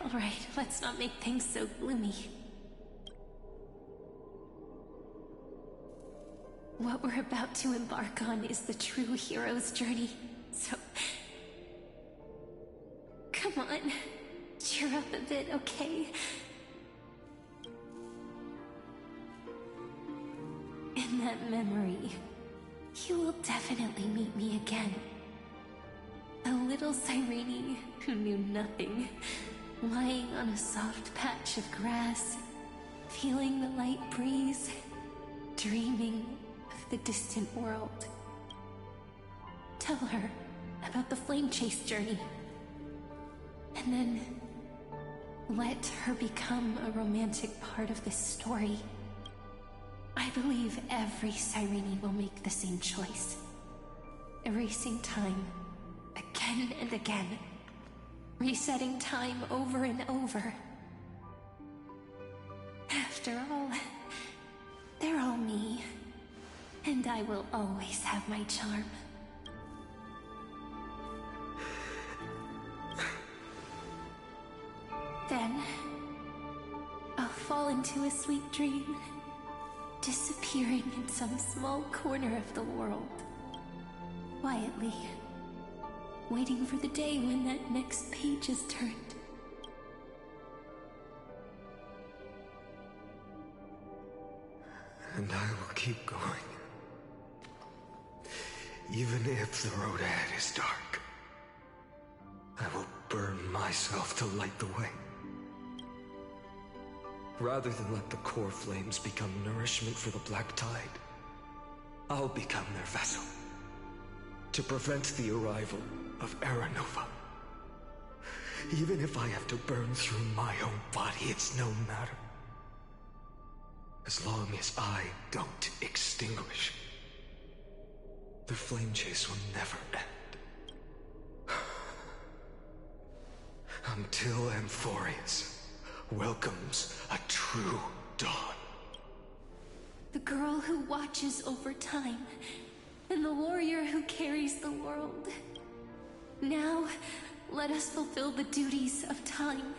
All right, let's not make things so gloomy. What we're about to embark on is the true hero's journey, so... Come on, cheer up a bit, okay? In that memory, you will definitely meet me again. A little Cyrene who knew nothing, lying on a soft patch of grass, feeling the light breeze, dreaming of the distant world. Tell her about the flame chase journey. And then let her become a romantic part of this story. I believe every Cyrene will make the same choice. Erasing time again and again. Resetting time over and over. After all, they're all me. And I will always have my charm. Then, I'll fall into a sweet dream, disappearing in some small corner of the world. Quietly, waiting for the day when that next page is turned. And I will keep going. Even if the road ahead is dark, I will burn myself to light the way. Rather than let the core flames become nourishment for the Black Tide, I'll become their vessel. To prevent the arrival of Aranova. Even if I have to burn through my own body, it's no matter. As long as I don't extinguish, the flame chase will never end. Until Amphorius welcomes a true dawn. The girl who watches over time, and the warrior who carries the world. Now, let us fulfill the duties of time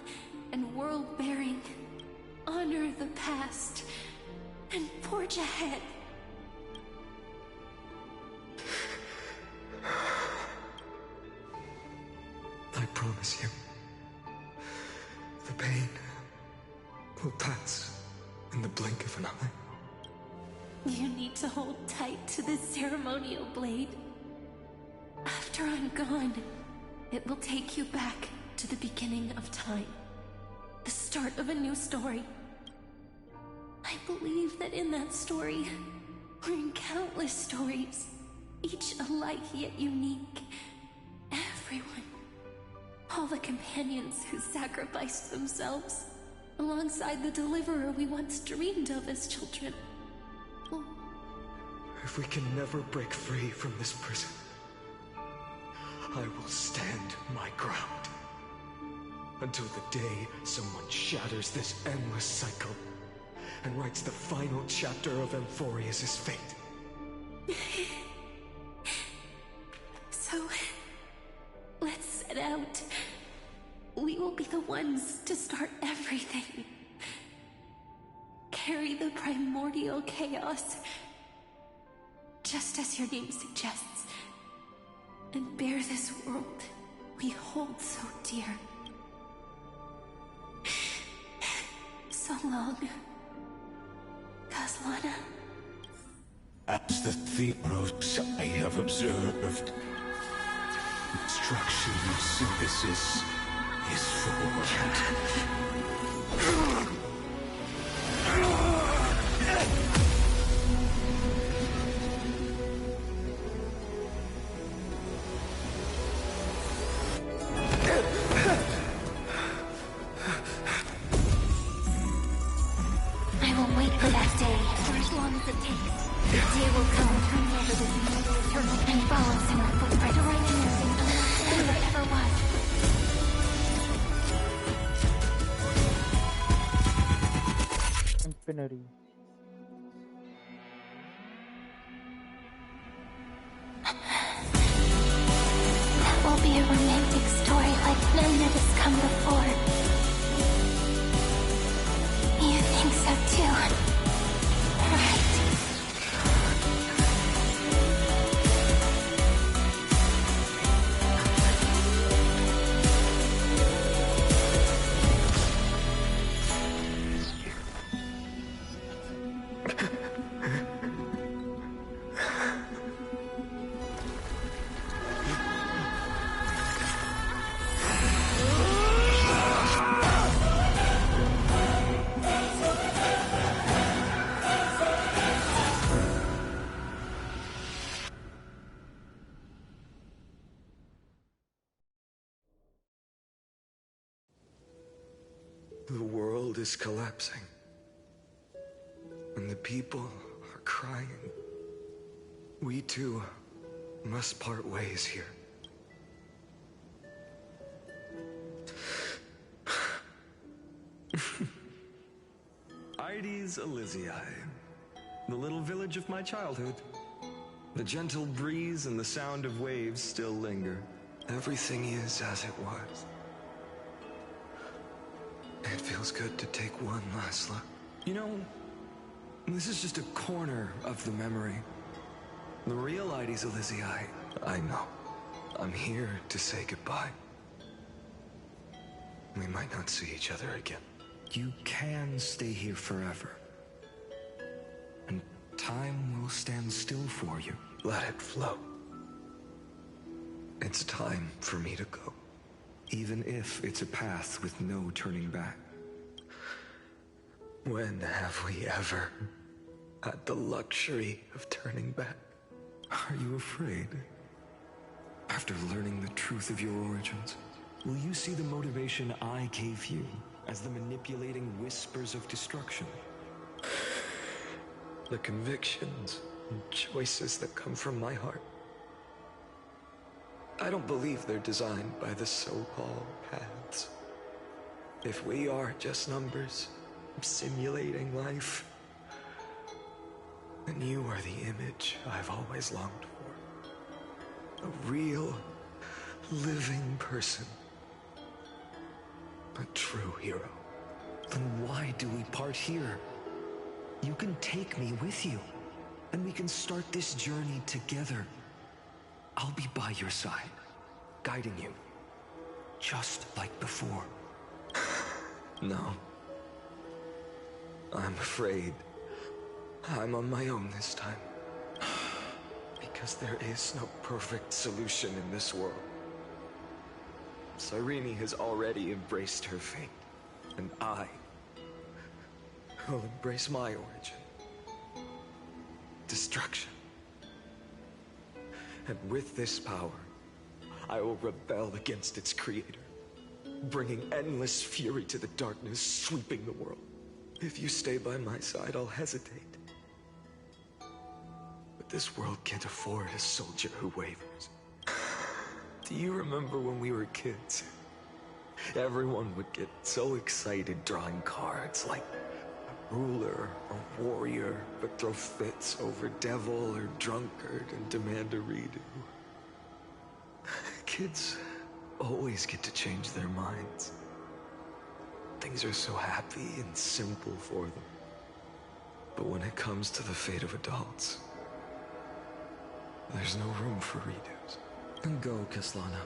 and world-bearing, honor the past, and forge ahead. I promise you, the pain will pass in the blink of an eye. You need to hold tight to this ceremonial blade. After I'm gone, it will take you back to the beginning of time. The start of a new story. I believe that in that story, or in countless stories, each alike yet unique, everyone, all the companions who sacrificed themselves, alongside the deliverer we once dreamed of as children. If we can never break free from this prison, I will stand my ground. Until the day someone shatters this endless cycle and writes the final chapter of Amphorius' fate. So, let's set out. We will be the ones to start everything. Carry the primordial chaos, just as your name suggests, and bear this world we hold so dear. So long, Kaslana. As the Theros I have observed, destruction and synthesis is formed. The day will come, turns over this eternal and follows in our footprint to right and everything than it ever was. Infinity. That will be a romantic story like none that has come before. You think so too, right? The world is collapsing. And the people are crying. We too must part ways here. Ides Elysiae, the little village of my childhood. The gentle breeze and the sound of waves still linger. Everything is as it was. It feels good to take one last look. You know, this is just a corner of the memory. The real Ides Elysiae. I know. I'm here to say goodbye. We might not see each other again. You can stay here forever. And time will stand still for you. Let it flow. It's time for me to go. Even if it's a path with no turning back. When have we ever had the luxury of turning back? Are you afraid? After learning the truth of your origins, will you see the motivation I gave you as the manipulating whispers of destruction? The convictions and choices that come from my heart. I don't believe they're designed by the so-called paths. If we are just numbers, simulating life, then you are the image I've always longed for. A real, living person. A true hero. Then why do we part here? You can take me with you, and we can start this journey together. I'll be by your side, guiding you, just like before. No. I'm afraid I'm on my own this time. Because there is no perfect solution in this world. Cyrene has already embraced her fate, and I will embrace my origin. Destruction. And with this power, I will rebel against its creator, bringing endless fury to the darkness sweeping the world. If you stay by my side, I'll hesitate. But this world can't afford a soldier who wavers. Do you remember when we were kids? Everyone would get so excited drawing cards like a ruler or warrior, but throw fits over devil or drunkard and demand a redo. Kids always get to change their minds. Things are so happy and simple for them. But when it comes to the fate of adults, there's no room for redos. Then go, Kaslana,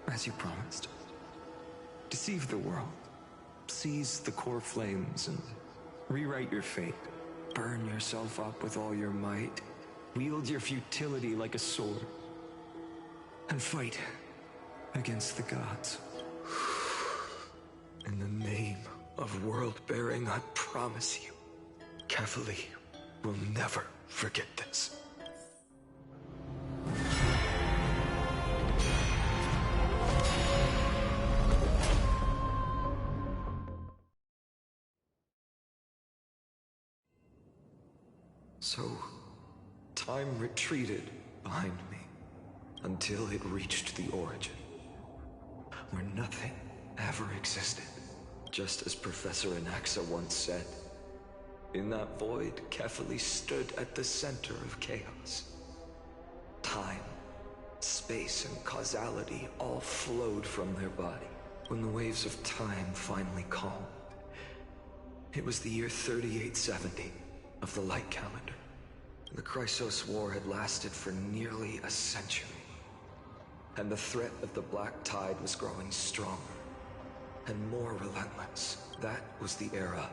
as you promised. Deceive the world. Seize the core flames and rewrite your fate. Burn yourself up with all your might. Wield your futility like a sword. And fight against the gods. In the name of world-bearing, I promise you, Cavalier will never forget this. So, Time retreated behind me until it reached the origin, where nothing ever existed. Just as Professor Anaxa once said, in that void, Kefali stood at the center of chaos. Time, space, and causality all flowed from their body. When the waves of time finally calmed, it was the year 3870 of the Light Calendar. The Chrysos War had lasted for nearly a century, and the threat of the Black Tide was growing stronger and more relentless. That was the era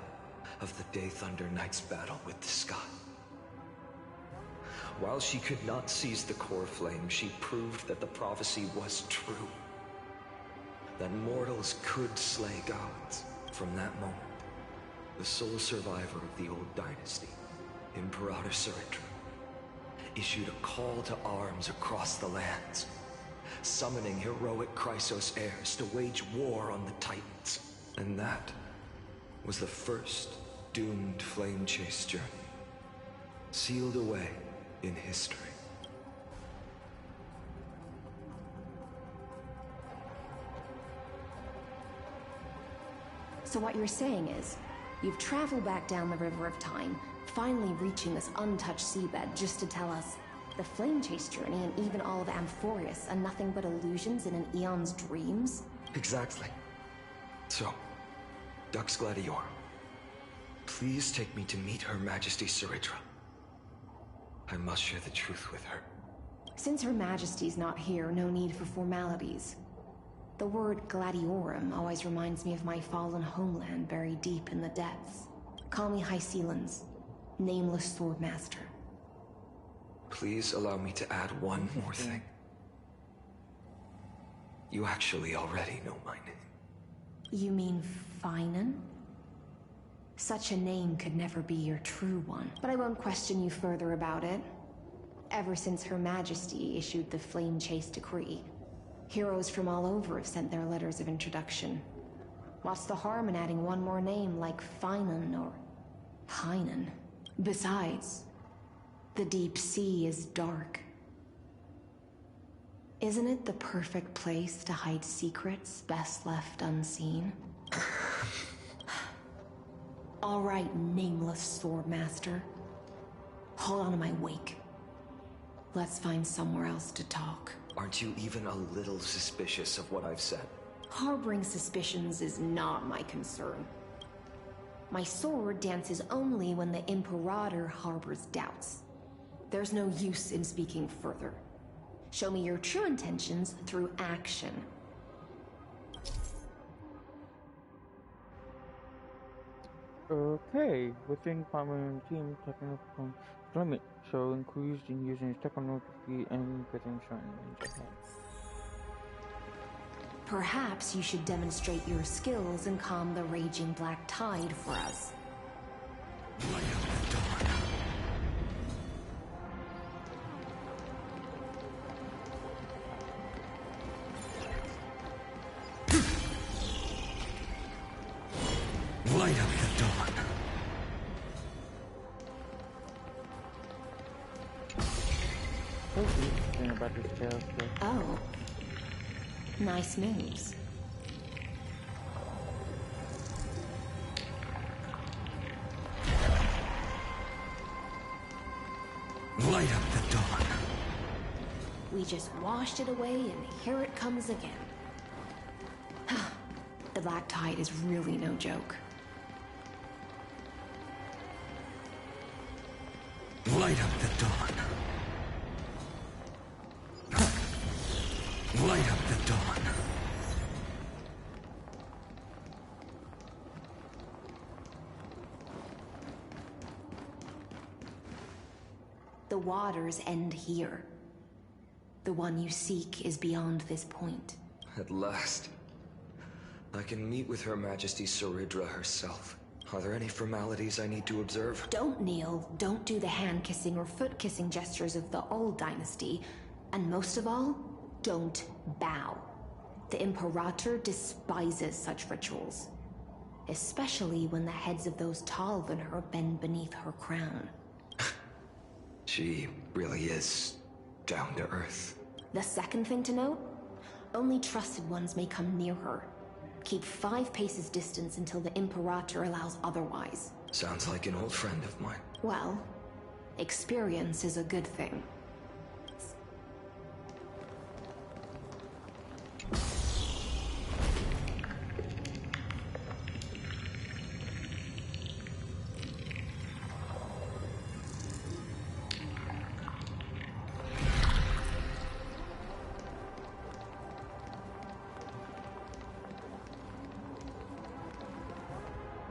of the Day Thunder Knight's battle with the sky. While she could not seize the core flame, she proved that the prophecy was true. That mortals could slay gods. From that moment, the sole survivor of the old dynasty, Imperator Suritra, issued a call to arms across the lands, summoning heroic Chrysos heirs to wage war on the Titans. And that was the first doomed flame chase journey, sealed away in history. So what you're saying is, you've traveled back down the River of Time, finally reaching this untouched seabed just to tell us the flame chase journey and even all of Amphorius are nothing but illusions in an eon's dreams? Exactly. So, Dux Gladior, please take me to meet Her Majesty Suritra. I must share the truth with her. Since Her Majesty's not here, no need for formalities. The word Gladiorum always reminds me of my fallen homeland buried deep in the depths. Call me High Sealans, Nameless Swordmaster. Please allow me to add one more thing. You actually already know my name. You mean Finan? Such a name could never be your true one, but I won't question you further about it. Ever since Her Majesty issued the Flame Chase Decree, heroes from all over have sent their letters of introduction. What's the harm in adding one more name like Finan or Hynan? Besides, the deep sea is dark. Isn't it the perfect place to hide secrets best left unseen? All right, Nameless Swordmaster. Hold on to my wake. Let's find somewhere else to talk. Aren't you even a little suspicious of what I've said? Harboring suspicions is not my concern. My sword dances only when the Imperator harbors doubts. There's no use in speaking further. Show me your true intentions through action. Okay, within Primary Team technical limit, so increased in using technology and within certain range ahead. Perhaps you should demonstrate your skills and calm the raging black tide for us. Light up the dawn. Light up the dawn. Thing about this tale, so. Oh. Nice moves. Light up the dawn. We just washed it away and here it comes again. The black tide is really no joke. Light up the dawn. Light up the dawn. The waters end here. The one you seek is beyond this point. At last. I can meet with Her Majesty Suritra herself. Are there any formalities I need to observe? Don't kneel, don't do the hand-kissing or foot-kissing gestures of the old dynasty, and most of all, don't bow. The Imperator despises such rituals, especially when the heads of those taller than her bend beneath her crown. She really is down to earth. The second thing to note, only trusted ones may come near her. Keep 5 paces distance until the Imperator allows otherwise. Sounds like an old friend of mine. Well, experience is a good thing.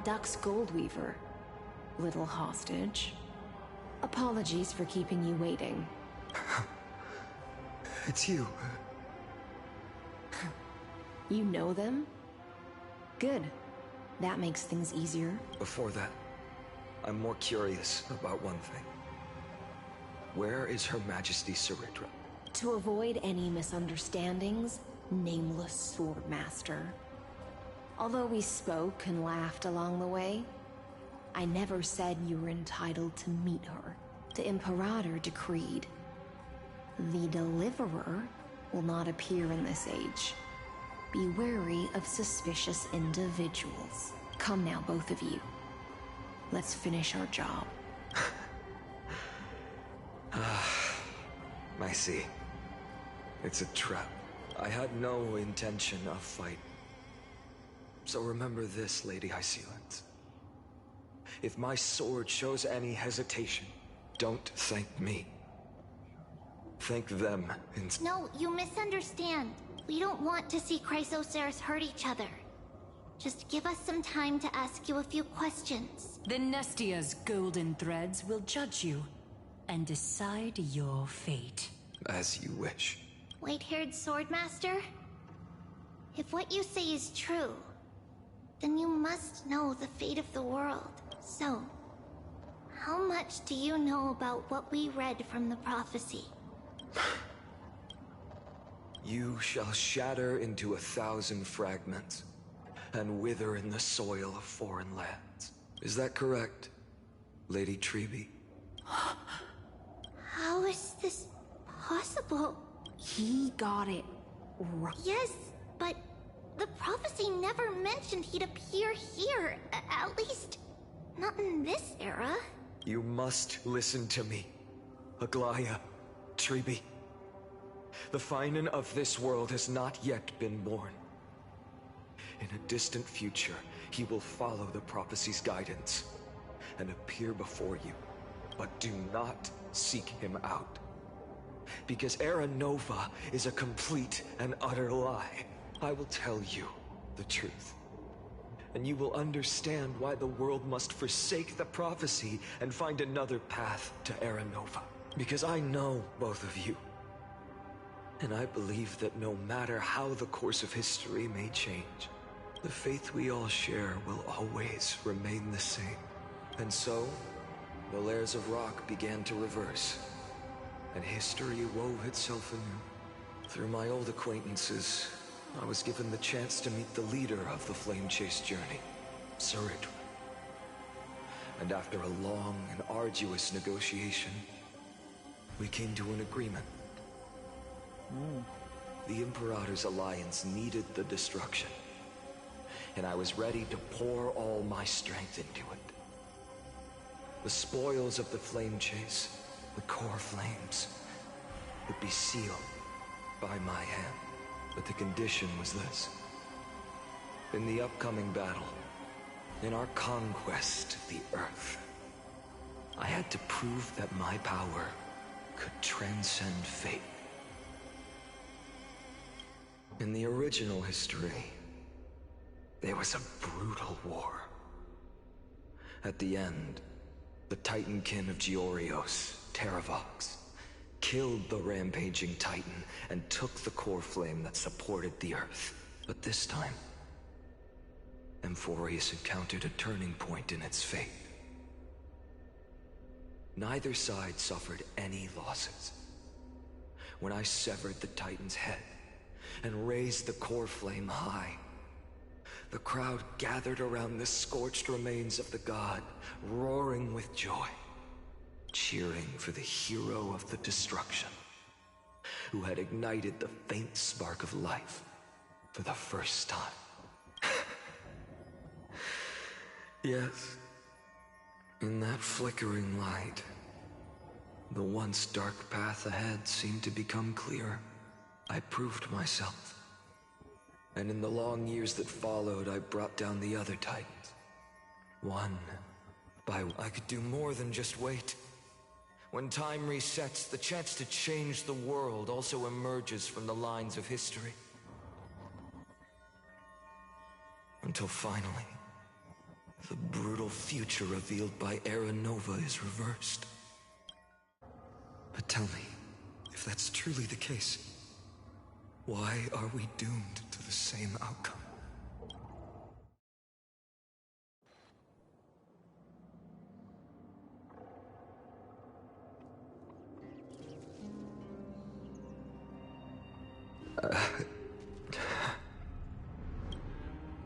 Duck's Goldweaver. Little hostage. Apologies for keeping you waiting. It's you. You know them? Good. That makes things easier. Before that, I'm more curious about one thing. Where is Her Majesty Saritra? To avoid any misunderstandings, nameless Swordmaster. Although we spoke and laughed along the way, I never said you were entitled to meet her. The Imperator decreed, the Deliverer will not appear in this age. Be wary of suspicious individuals. Come now, both of you. Let's finish our job. I see. It's a trap. I had no intention of fight. So remember this, Lady Hysealant. If my sword shows any hesitation, don't thank me. Thank them instead. No, you misunderstand. We don't want to see Chrysoceres hurt each other. Just give us some time to ask you a few questions. Then Nestia's golden threads will judge you and decide your fate. As you wish. White-haired Swordmaster? If what you say is true, then you must know the fate of the world. So, how much do you know about what we read from the prophecy? You shall shatter into 1,000 fragments and wither in the soil of foreign lands. Is that correct, Lady Treby? How is this possible? He got it right. Yes, but the prophecy never mentioned he'd appear here. At least, not in this era. You must listen to me, Aglaya, Treby. The Finan of this world has not yet been born. In a distant future, he will follow the prophecy's guidance and appear before you. But do not seek him out. Because Era Nova is a complete and utter lie. I will tell you the truth. And you will understand why the world must forsake the prophecy and find another path to Era Nova. Because I know both of you. And I believe that no matter how the course of history may change, the faith we all share will always remain the same. And so, the layers of rock began to reverse, and history wove itself anew. Through my old acquaintances, I was given the chance to meet the leader of the Flame Chase journey, Saritra. And after a long and arduous negotiation, we came to an agreement. The Imperator's alliance needed the destruction, and I was ready to pour all my strength into it. The spoils of the Flame Chase, the core flames, would be sealed by my hand. But the condition was this. In the upcoming battle, in our conquest of the Earth, I had to prove that my power could transcend fate. In the original history, there was a brutal war. At the end, the Titankin of Georios, Terravox, killed the rampaging Titan and took the core flame that supported the Earth. But this time, Amphorius encountered a turning point in its fate. Neither side suffered any losses. When I severed the Titan's head and raised the core flame high, the crowd gathered around the scorched remains of the god, roaring with joy. cheering for the hero of the destruction, who had ignited the faint spark of life for the first time. Yes, in that flickering light, the once dark path ahead seemed to become clearer. I proved myself. And in the long years that followed, I brought down the other Titans. One by one. I could do more than just wait. When time resets, the chance to change the world also emerges from the lines of history. Until finally, the brutal future revealed by Era Nova is reversed. But tell me, if that's truly the case, why are we doomed to the same outcome?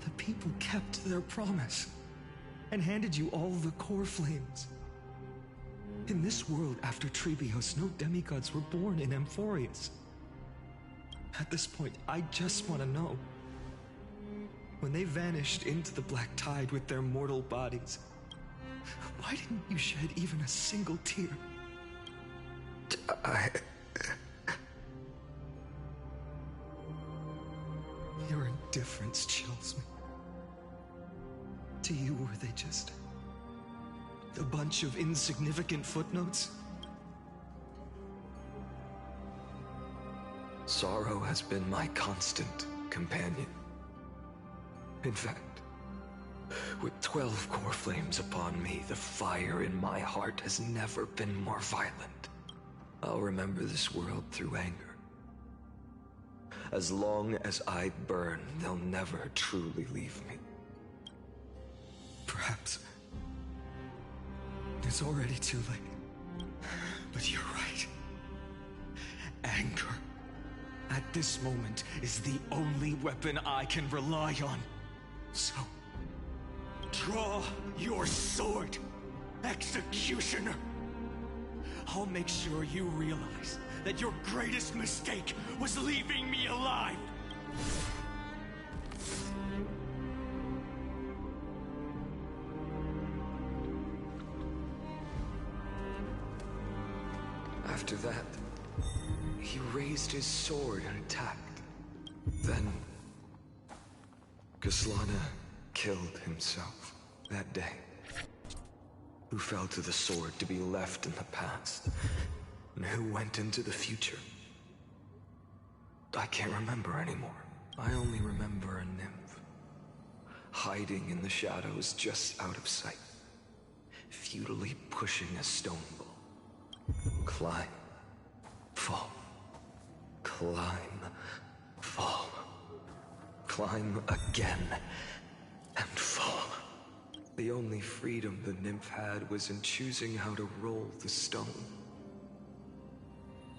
The people kept their promise and handed you all the core flames. In this world after Trebios, no demigods were born in Amphorius. At this point, I just want to know. When they vanished into the black tide with their mortal bodies, why didn't you shed even a single tear? Your indifference chills me. To you, were they just a bunch of insignificant footnotes? Sorrow has been my constant companion. In fact, with 12 core flames upon me, the fire in my heart has never been more violent. I'll remember this world through anger. As long as I burn, they'll never truly leave me. Perhaps it's already too late. But you're right. Anger, at this moment, is the only weapon I can rely on. So, draw your sword, Executioner. I'll make sure you realize that your greatest mistake was leaving me alive. After that, he raised his sword and attacked. Then, Kaslana killed himself that day. Who fell to the sword to be left in the past, and who went into the future. I can't remember anymore. I only remember a nymph, hiding in the shadows just out of sight, futilely pushing a stone ball. Climb, fall, climb, fall, climb again, and fall. The only freedom the nymph had was in choosing how to roll the stone.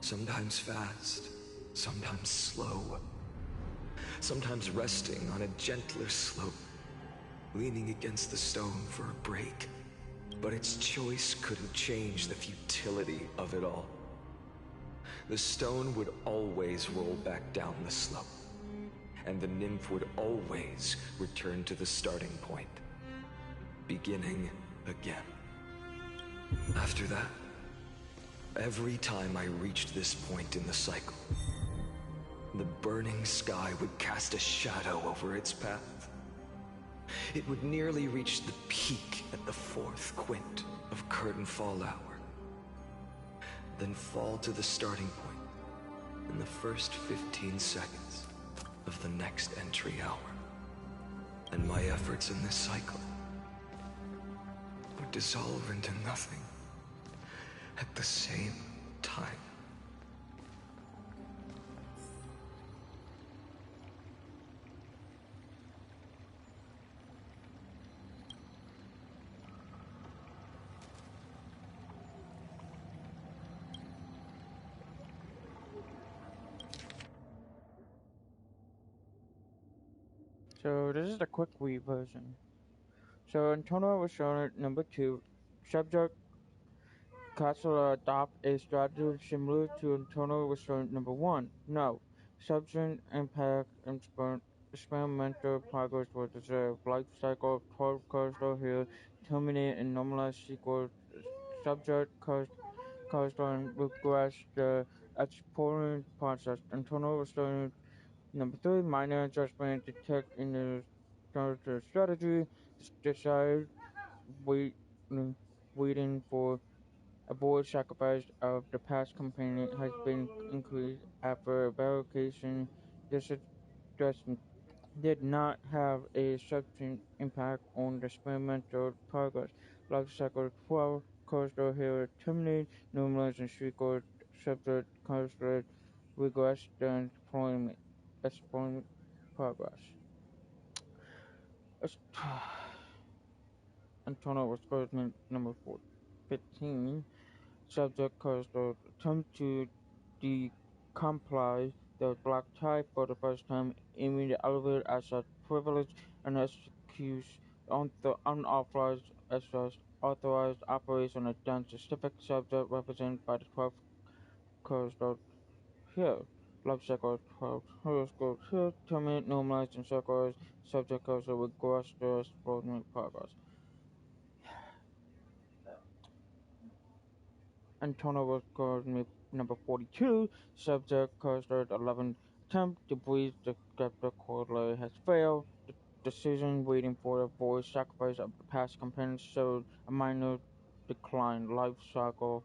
Sometimes fast, sometimes slow. Sometimes resting on a gentler slope, leaning against the stone for a break. But its choice couldn't change the futility of it all. The stone would always roll back down the slope, and the nymph would always return to the starting point. Beginning again. After that, every time I reached this point in the cycle, the burning sky would cast a shadow over its path. It would nearly reach the peak at the 4th quint of curtain fall hour, then fall to the starting point in the first 15 seconds of the next entry hour. And my efforts in this cycle would dissolve into nothing at the same time. So this is the quick read version. So Antonio was shown at number 2, subject Castle adopt a strategy similar to internal restraint number one. No. Substance impact experimental progress was observed. Life cycle of 12 coastal here terminate and normalized sequel subject coastal and regress the exploring process. Internal restraint number three. Minor adjustment detect in the strategy. Decide wait, waiting for a board sacrifice of the past component has been increased after verification. This adjustment did not have a substantive impact on the experimental progress. Life cycle 12 coastal here terminate, normalized and record subject coastal regress and deployment progress. Internal experiment number 15. Subject caused the attempt to decomply the black tie for the first time, aiming the elevator as a privilege and executes on the unauthorized as authorized operation against a specific subject represented by the 12th caused here. Life cycle 12 horoscope here, terminate normalized and circles, subject caused regress to exploding progress. Antonio was coordinate number 42. Subject clustered 11 attempt to breach the skeptic corollary has failed. The decision waiting for a voice sacrifice of the past companions showed a minor decline. Life cycle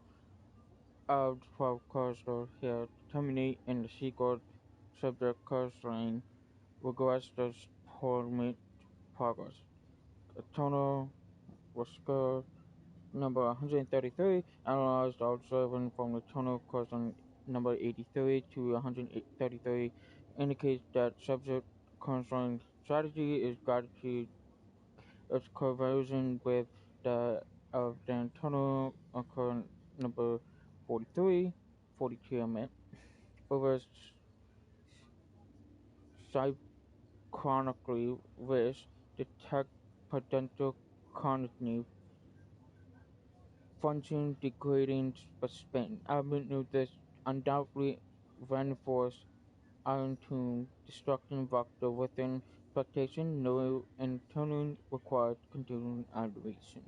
of 12 cluster here terminate in the sequel subject clustering regress the progress. Antonio was scored number 133, analyzed observing from the tunnel crossing number 83 to 133, indicates that subject constraint strategy is gratitude its conversion with the of the tunnel occurring number 43, 42 I meant, over chronically risk detect potential cognitive function degrading spin. Avenue this undoubtedly reinforced iron tomb destruction vector within expectation, no internal required continuing aggravation.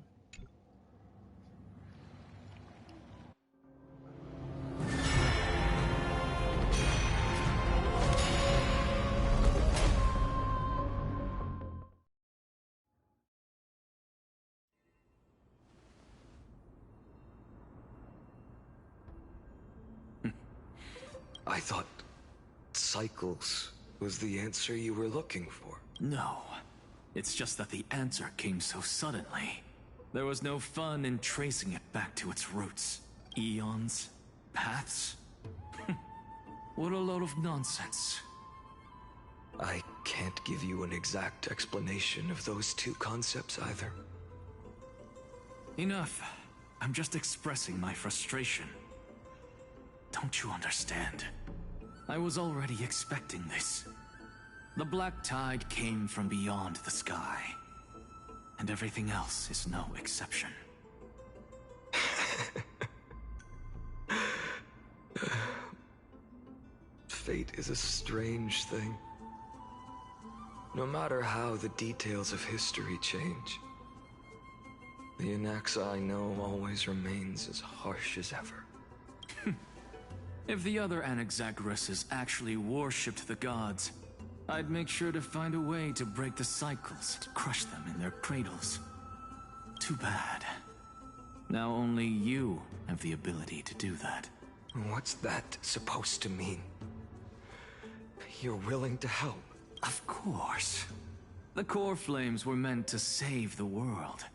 I thought cycles was the answer you were looking for. No. It's just that the answer came so suddenly. There was no fun in tracing it back to its roots. Eons? Paths? What a load of nonsense. I can't give you an exact explanation of those two concepts either. Enough. I'm just expressing my frustration. Don't you understand? I was already expecting this. The black tide came from beyond the sky. And everything else is no exception. Fate is a strange thing. No matter how the details of history change, the Anaxa I know always remains as harsh as ever. If the other Anaxagoras actually worshipped the gods, I'd make sure to find a way to break the cycles, to crush them in their cradles. Too bad. Now only you have the ability to do that. What's that supposed to mean? You're willing to help? Of course. The core flames were meant to save the world.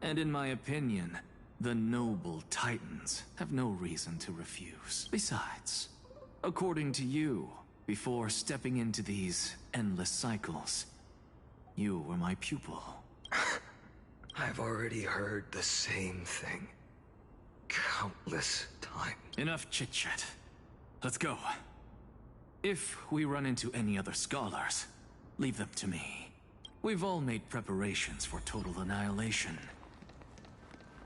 And in my opinion, the noble titans have no reason to refuse. Besides, according to you, before stepping into these endless cycles, you were my pupil. I've already heard the same thing. Countless times. Enough chit-chat. Let's go. If we run into any other scholars, leave them to me. We've all made preparations for total annihilation.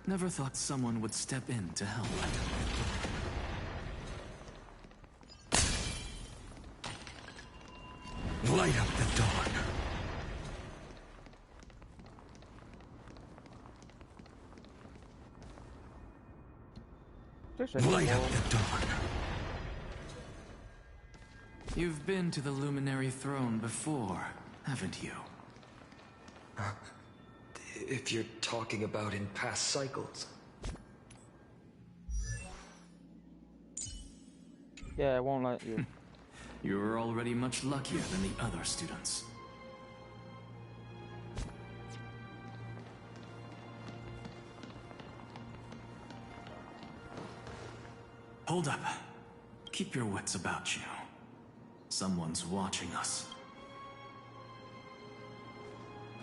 Never thought someone would step in to help. Light up the dawn. Light up the dawn. You've been to the Luminary Throne before, haven't you? If you're talking about in past cycles. Yeah, I won't let you. You're already much luckier than the other students. Hold up. Keep your wits about you. Someone's watching us.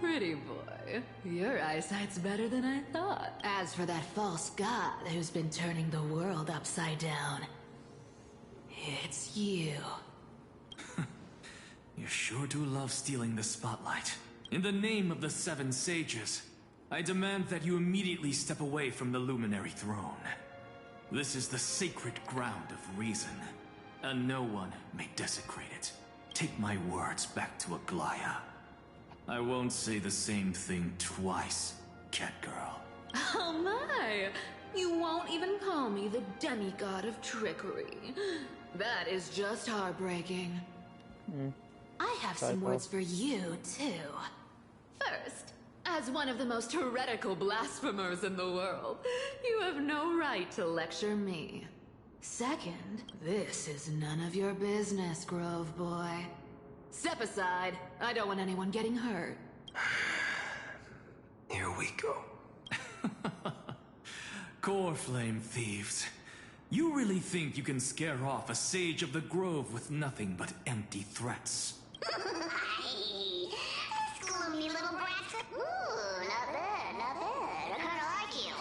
Pretty boy, your eyesight's better than I thought. As for that false god who's been turning the world upside down, it's you. You sure do love stealing the spotlight. In the name of the Seven Sages, I demand that you immediately step away from the Luminary Throne. This is the sacred ground of reason, and no one may desecrate it. Take my words back to Aglaya. I won't say the same thing twice, Catgirl. Oh my! You won't even call me the demigod of trickery. That is just heartbreaking. I have some words for you, too. First, as one of the most heretical blasphemers in the world, you have no right to lecture me. Second, this is none of your business, Grove Boy. Step aside. I don't want anyone getting hurt. Here we go. Core Flame Thieves. You really think you can scare off a Sage of the Grove with nothing but empty threats? Hey, this gloomy little brat. Ooh, not bad, not bad. I kinda like you.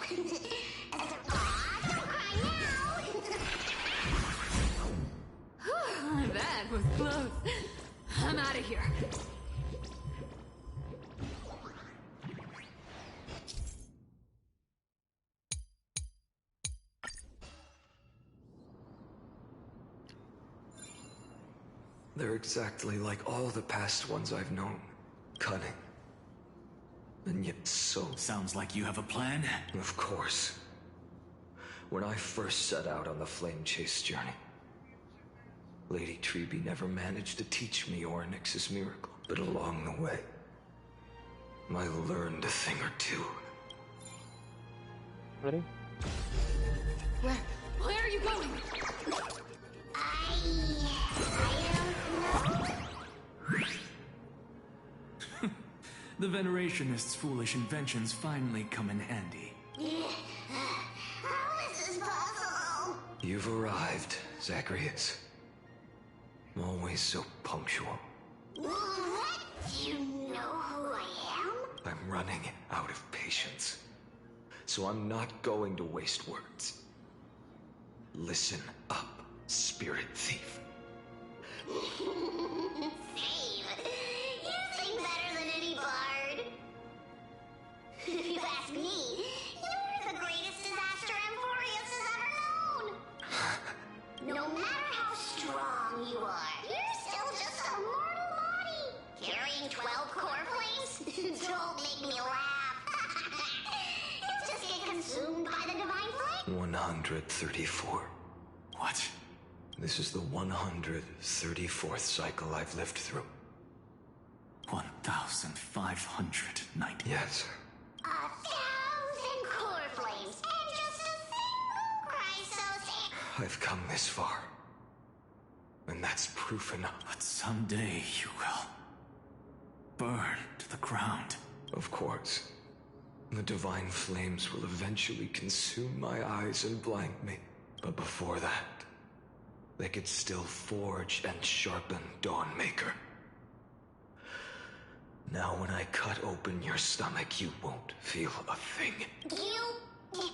Aw, don't cry now. That was close. I'm out of here. They're exactly like all the past ones I've known. Cunning. And yet so... Sounds like you have a plan? Of course. When I first set out on the Flame Chase journey, Lady Treby never managed to teach me Orynyx's miracle. But along the way, I learned a thing or two. Ready? Where are you going? The Venerationists' foolish inventions finally come in handy. How is this possible? You've arrived, Zacharias. Always so punctual. What? You know who I am? I'm running out of patience. So I'm not going to waste words. Listen up, Spirit Thief. Steve, you sing better than any bard. If you ask me, you're the greatest disaster Emporius has ever known. No matter how strong you are, you're still just a mortal body. Carrying 12 core flames? Don't make me laugh. You'll just get consumed by the divine flame. 134. What? This is the 134th cycle I've lived through. 1,590. Yes. 1,000 core flames, and just a single Chrysos. I've come this far. And that's proof enough. But someday you will burn to the ground. Of course. The divine flames will eventually consume my eyes and blind me. But before that, they could still forge and sharpen Dawnmaker. Now when I cut open your stomach, you won't feel a thing.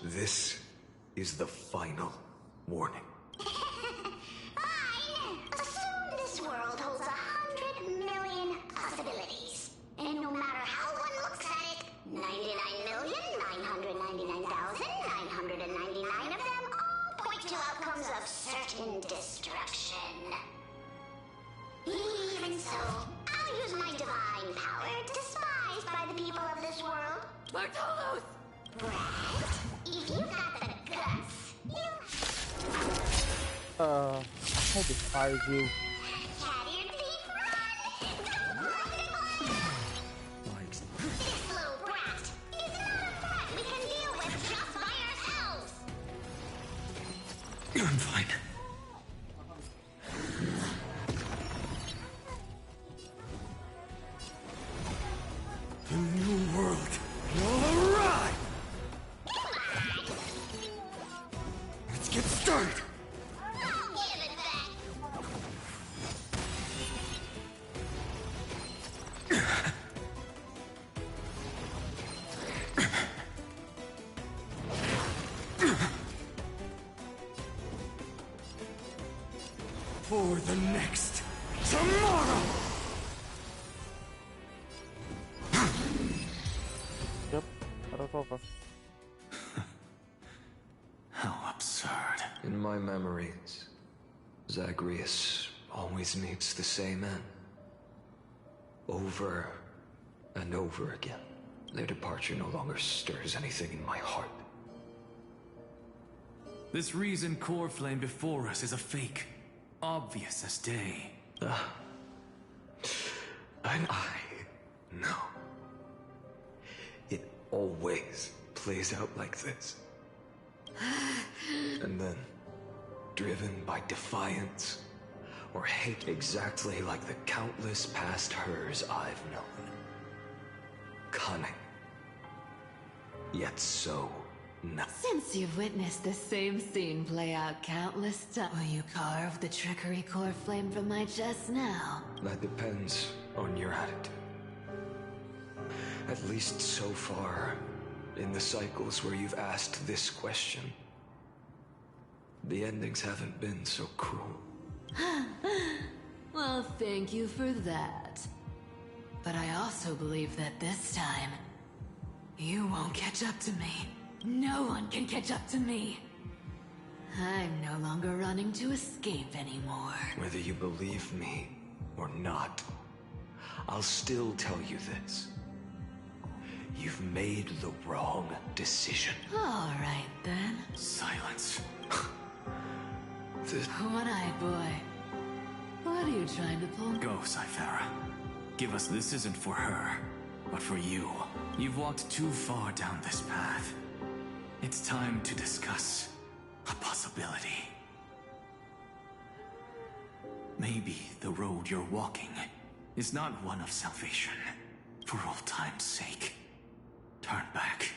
This is the final warning. Fine. Assume this world holds 100 million possibilities. And no matter how one looks at it, 99,999,999 sounds of certain destruction. Even so, I'll use my divine power, despised by the people of this world. Bartolos! Brad, if you got the guts, I despise you. Cat-eared thief, run! Don't look at glass! This little brat is not a threat we can deal with just by ourselves! I'm fine. The new world will arrive! Let's get started! I'll give it back! For the next tomorrow! Yep, that's over. How absurd. In my memories, Zagreus always meets the same end. Over and over again. Their departure no longer stirs anything in my heart. This reason core flame before us is a fake. Obvious as day. And I know. It always plays out like this. And then, driven by defiance or hate exactly like the countless past hers I've known. Cunning. Yet so nothing. Since you've witnessed the same scene play out countless times, will you carve the trickery core flame from my chest now? That depends on your attitude. At least so far, in the cycles where you've asked this question, the endings haven't been so cruel. Well, thank you for that. But I also believe that this time, you won't catch up to me. No one can catch up to me. I'm no longer running to escape anymore. Whether you believe me or not, I'll still tell you this. You've made the wrong decision. All right, then. Silence. One-eyed boy. What are you trying to pull? Go, Cythera. Give us this isn't for her, but for you. You've walked too far down this path. It's time to discuss a possibility. Maybe the road you're walking is not one of salvation. For old time's sake, turn back.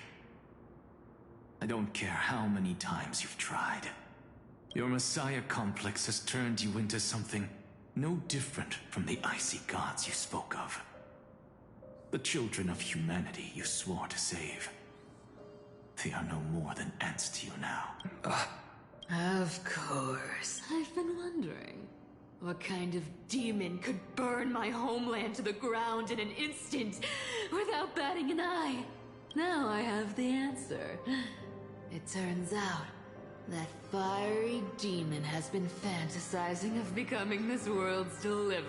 I don't care how many times you've tried. Your Messiah complex has turned you into something no different from the icy gods you spoke of. The children of humanity you swore to save. They are no more than ants to you now. Of course. I've been wondering, what kind of demon could burn my homeland to the ground in an instant without batting an eye? Now I have the answer. It turns out that fiery demon has been fantasizing of becoming this world's deliverer.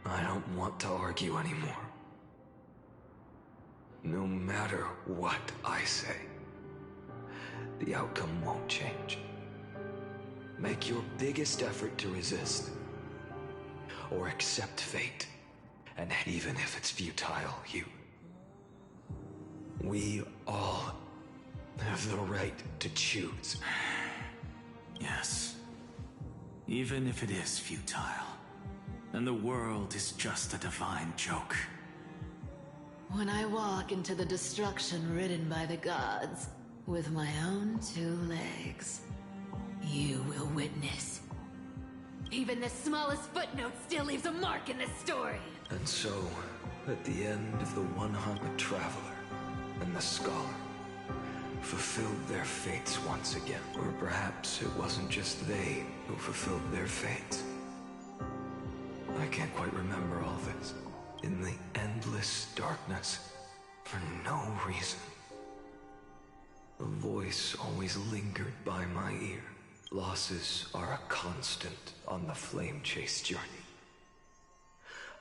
I don't want to argue anymore. No matter what I say, the outcome won't change. Make your biggest effort to resist, or accept fate, and even if it's futile, we all have the right to choose. Yes. Even if it is futile, and the world is just a divine joke. When I walk into the destruction ridden by the gods, with my own 2 legs, you will witness. Even the smallest footnote still leaves a mark in this story. And so, at the end of the 100 Traveler and the Scholar fulfilled their fates once again. Or perhaps it wasn't just they who fulfilled their fates. I can't quite remember all this. In the endless darkness, for no reason, the voice always lingered by my ear. Losses are a constant on the flame chase journey,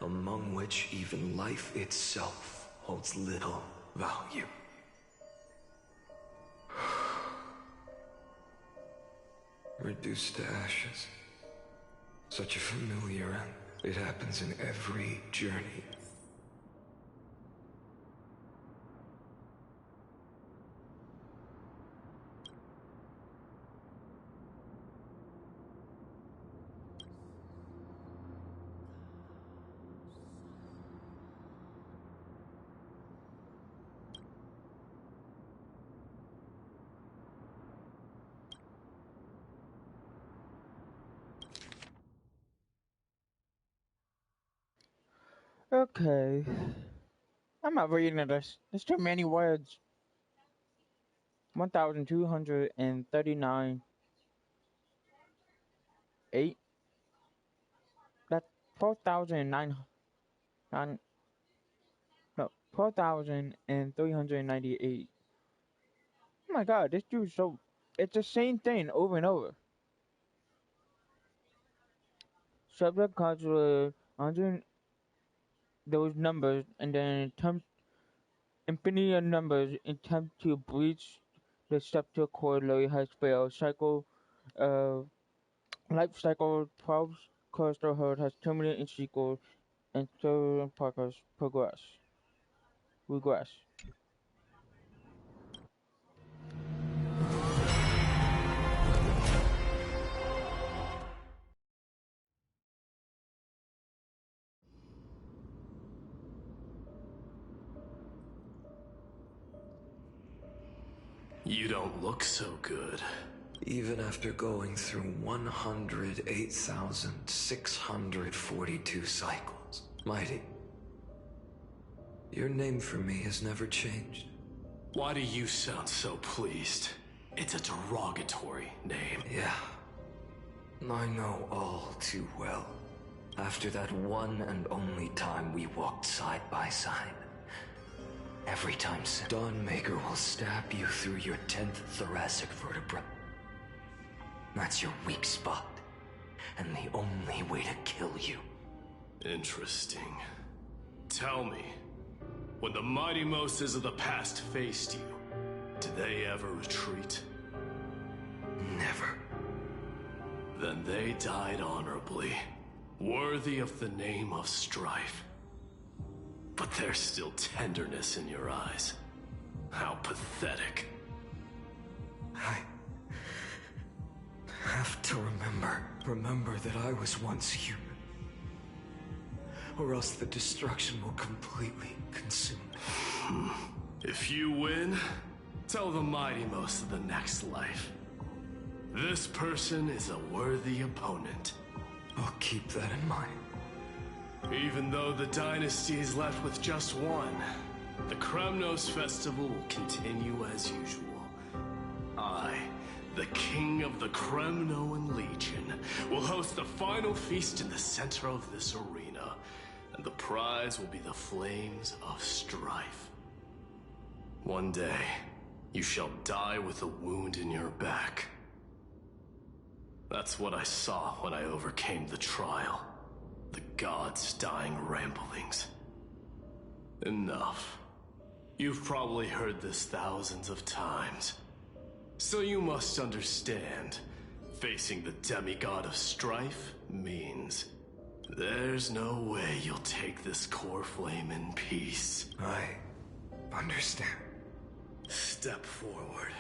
among which even life itself holds little value. Reduced to ashes. Such a familiar end. It happens in every journey. Okay. I'm not reading this. There's too many words. 1,239. 8. That's 4,009. No, 4,398. Oh my god, this dude's so. It's the same thing over and over. Subject cards were 100. Those numbers, and then attempt infinity of numbers attempt to breach the scepter corollary has failed. Cycle life cycle 12 cluster herd has terminated in sequel and certain Parker's regress. You don't look so good. Even after going through 108,642 cycles. Mighty, your name for me has never changed. Why do you sound so pleased? It's a derogatory name. Yeah. I know all too well. After that one and only time we walked side by side. Every time Dawnmaker will stab you through your 10th thoracic vertebra. That's your weak spot, and the only way to kill you. Interesting. Tell me, when the mighty Moses of the past faced you, did they ever retreat? Never. Then they died honorably, worthy of the name of strife. But there's still tenderness in your eyes. How pathetic. I have to remember that I was once human. Or else the destruction will completely consume me. If you win, tell the mighty most of the next life. This person is a worthy opponent. I'll keep that in mind. Even though the dynasty is left with just one, the Kremnos festival will continue as usual. I, the king of the Kremnoan Legion, will host the final feast in the center of this arena, and the prize will be the flames of strife. One day, you shall die with a wound in your back. That's what I saw when I overcame the trial. The gods' dying ramblings. Enough. You've probably heard this thousands of times. So you must understand, facing the demigod of strife means there's no way you'll take this core flame in peace. I understand. Step forward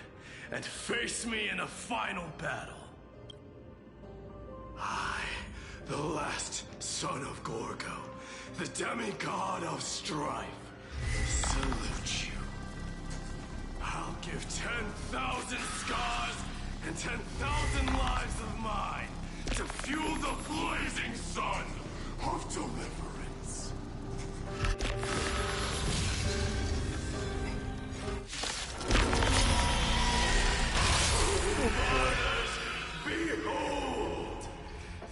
and face me in a final battle. I, the last son of Gorgo, the demigod of strife, salute you. I'll give 10,000 scars and 10,000 lives of mine to fuel the blazing sun of deliverance. Brothers, behold!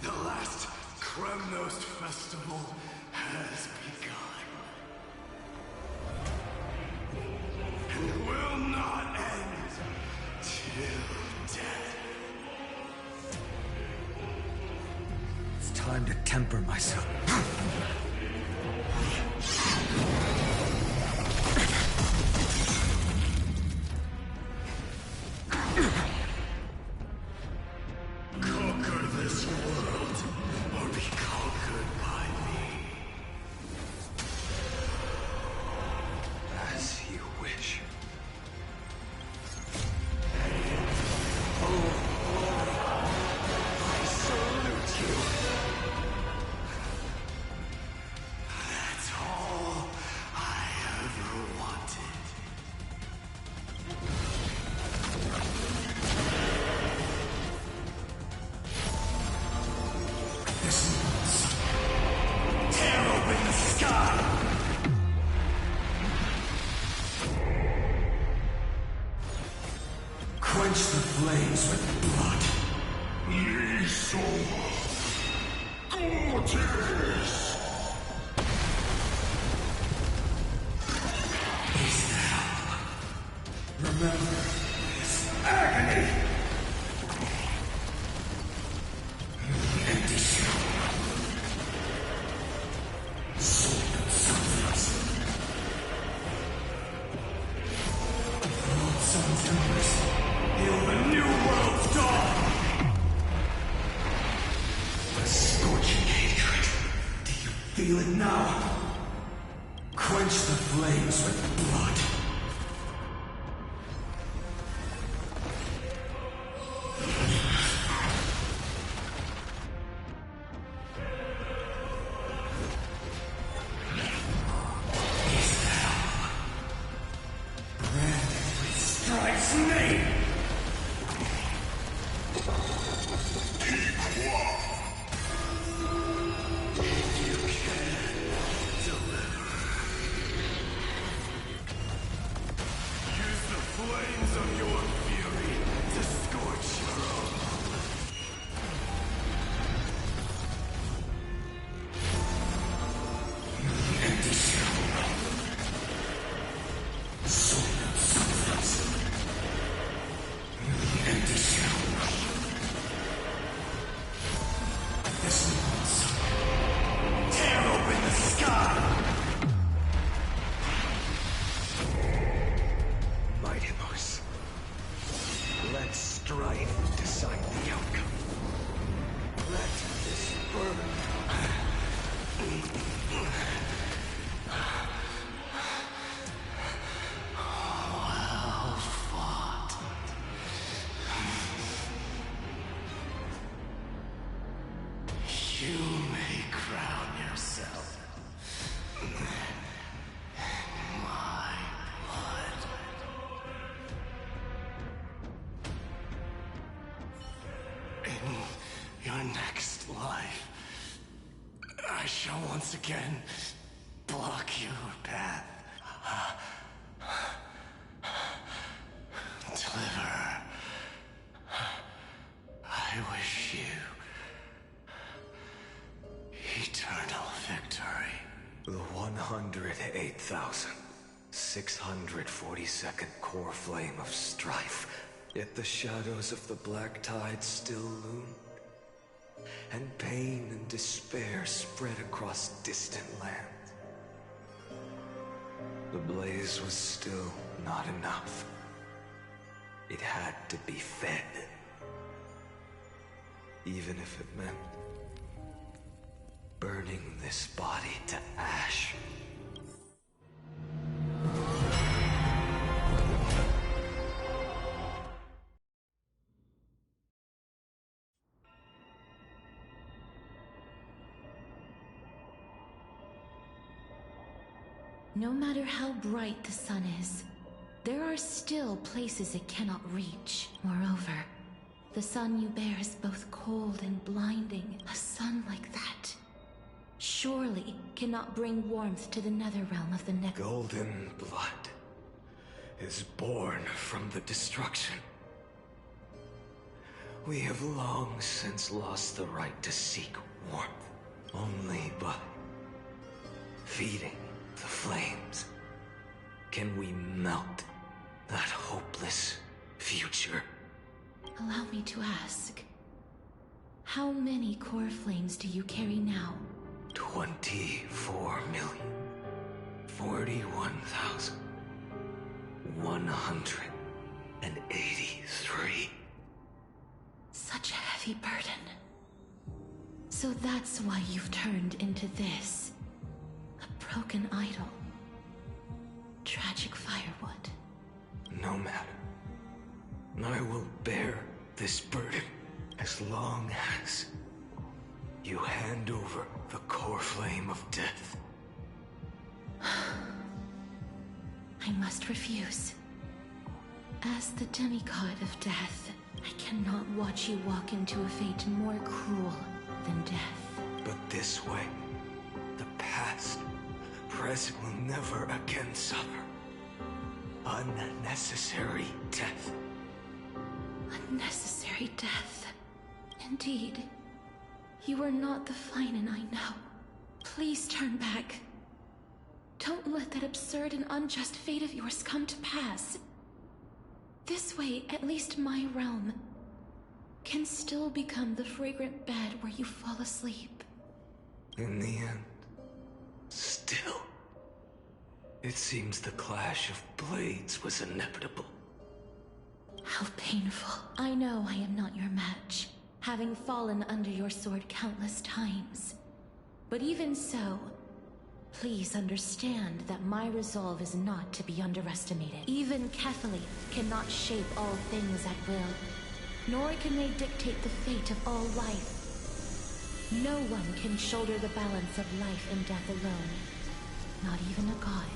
The last Kremnos festival has begun. And will not end time to temper myself. Conquer this world, or be conquered by me. As you wish. I salute you. That's all I ever wanted. Tear open the sky! Quench the flames with blood. Liso. Gorgeous! Is now. Remember this agony. Empty shell. Sword of sunrise. Old sun's embers. Hail the new world's dawn. A scorching hatred. Do you feel it now? Quench the flames with blood. Is now. Branded with Strife's name. Use the flames of your fury to scorch your own. Empty shell. Sword of sunrise. Empty shell. This one's Tear open the sky! Mightimos. Let strife decide the outcome. Let this burn. Well fought. You may crown yourself. My blood. In your next life, I shall once again block your path. Deliver. I wish you eternal victory. The 108,642nd core flame of strife. Yet the shadows of the black tide still loom. And pain and despair spread across distant lands. The blaze was still not enough. It had to be fed. Even if it meant burning this body to ash. No matter how bright the sun is, there are still places it cannot reach. Moreover, the sun you bear is both cold and blinding. A sun like that surely cannot bring warmth to the nether realm of the neck. Golden blood is born from the destruction. We have long since lost the right to seek warmth. Only by feeding the flames can we melt that hopeless future. Allow me to ask, How many core flames do you carry now? 24,041,183. Such a heavy burden. So that's why you've turned into this. A broken idol. Tragic firewood. No matter. I will bear this burden as long as you hand over the core flame of death. I must refuse. As the demigod of death, I cannot watch you walk into a fate more cruel than death. But this way, the past, present will never again suffer unnecessary death. Unnecessary death. Indeed. You are not the Finan I know. Please turn back. Don't let that absurd and unjust fate of yours come to pass. This way, at least my realm can still become the fragrant bed where you fall asleep. In the end, still, it seems the clash of blades was inevitable. How painful. I know I am not your match, having fallen under your sword countless times. But even so, please understand that my resolve is not to be underestimated. Even Catholic cannot shape all things at will, nor can they dictate the fate of all life. No one can shoulder the balance of life and death alone, not even a god.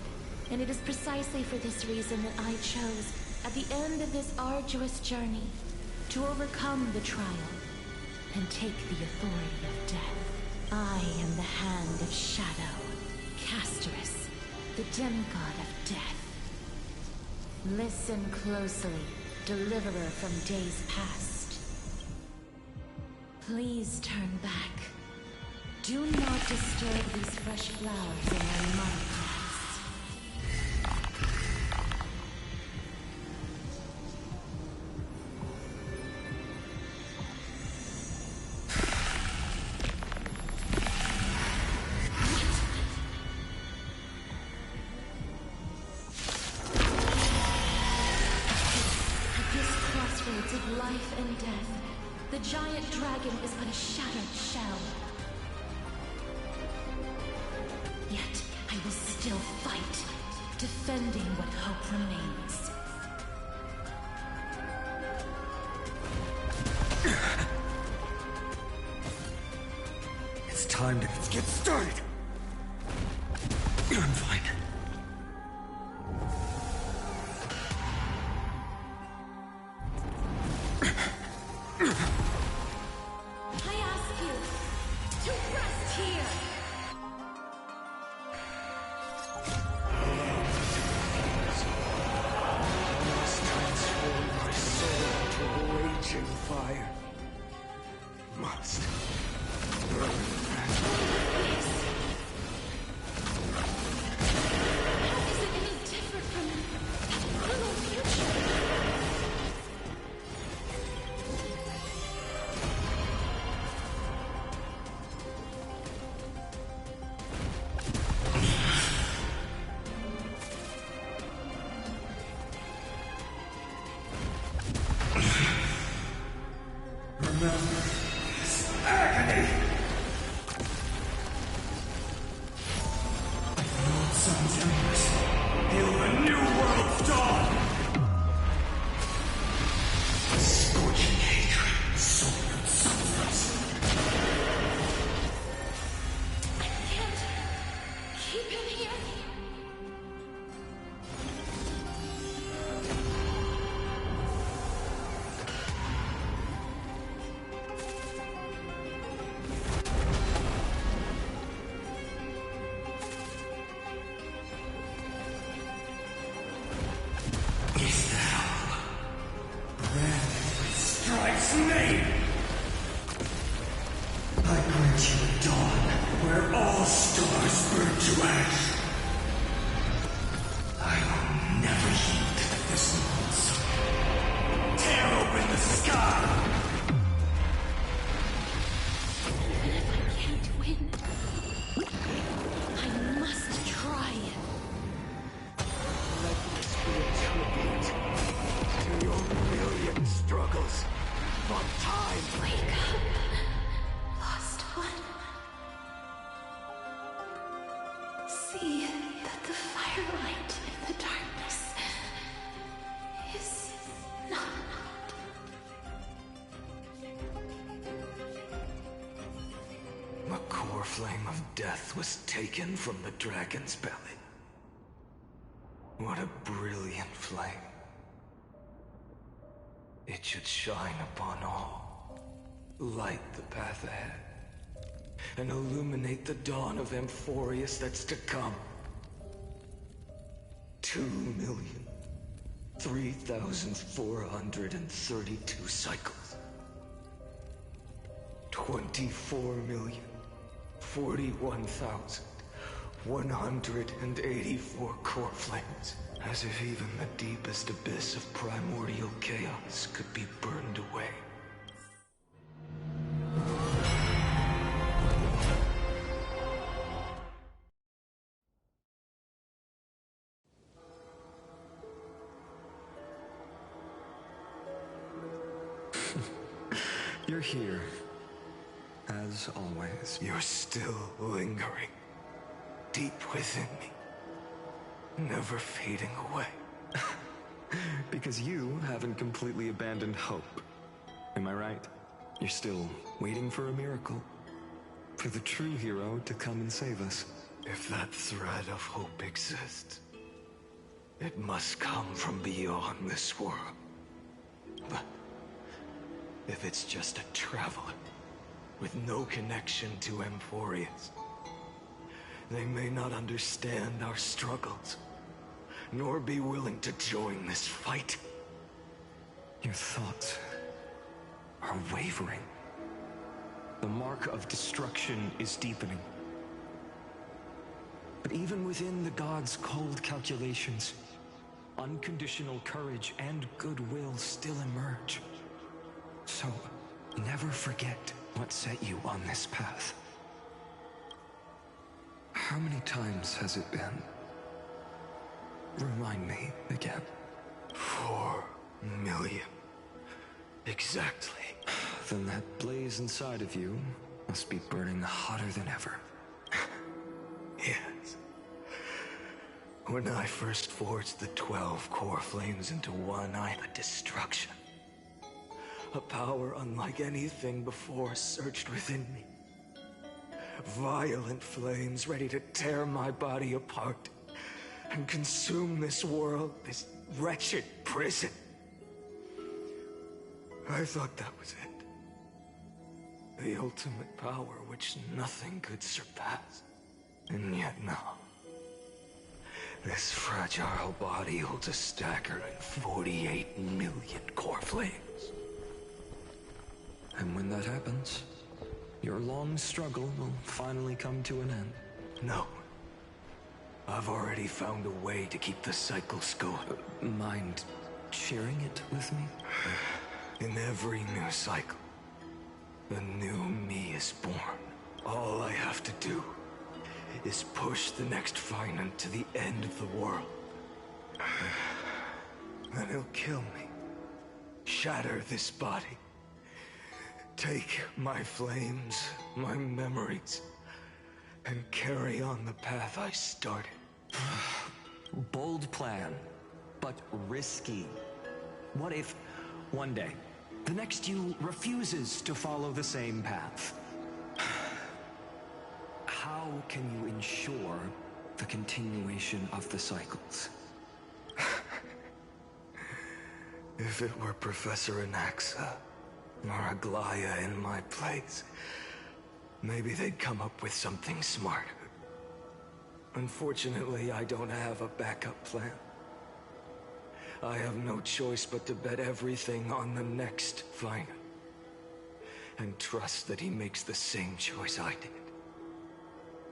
And it is precisely for this reason that I chose, at the end of this arduous journey, to overcome the trial and take the authority of death. I am the Hand of Shadow, Casterus, the demigod of death. Listen closely, deliverer from days past. Please turn back. Do not disturb these fresh flowers in their mud paths. Life and death. The giant dragon is but a shattered shell. Yet I will still fight, defending what hope remains. It's time to get started. I'm fine. core flame of death was taken from the dragon's belly. What a brilliant flame. It should shine upon all, light the path ahead, and illuminate the dawn of Amphorius that's to come. 2,003,432 cycles. 24,041,184 core flames. As if even the deepest abyss of primordial chaos could be burned away. You're here. As always. You're still lingering. Deep within me. Never fading away. Because you haven't completely abandoned hope. Am I right? You're still waiting for a miracle. For the true hero to come and save us. If that thread of hope exists, it must come from beyond this world. But if it's just a traveler with no connection to Amphorius, they may not understand our struggles, nor be willing to join this fight. Your thoughts are wavering. The mark of destruction is deepening. But even within the gods' cold calculations, unconditional courage and goodwill still emerge. So, never forget what set you on this path. How many times has it been? Remind me again. 4 million. Exactly. Then that blaze inside of you must be burning hotter than ever. Yes. When I first forged the 12 core flames into one, I had destruction. A power unlike anything before surged within me. Violent flames ready to tear my body apart and consume this world, this wretched prison. I thought that was it. The ultimate power which nothing could surpass. And yet now, this fragile body holds a staggering 48 million core flames. And when that happens, your long struggle will finally come to an end. No. I've already found a way to keep the cycles going. Mind sharing it with me? In every new cycle, a new me is born. All I have to do is push the next Finant to the end of the world. Then he'll kill me. Shatter this body. Take my flames, my memories, and carry on the path I started. Bold plan, but risky. What if, one day, the next you refuses to follow the same path? How can you ensure the continuation of the cycles? If it were Professor Anaxa or Aglaya in my place, maybe they'd come up with something smarter. Unfortunately, I don't have a backup plan. I have no choice but to bet everything on the next Finant. And trust that he makes the same choice I did.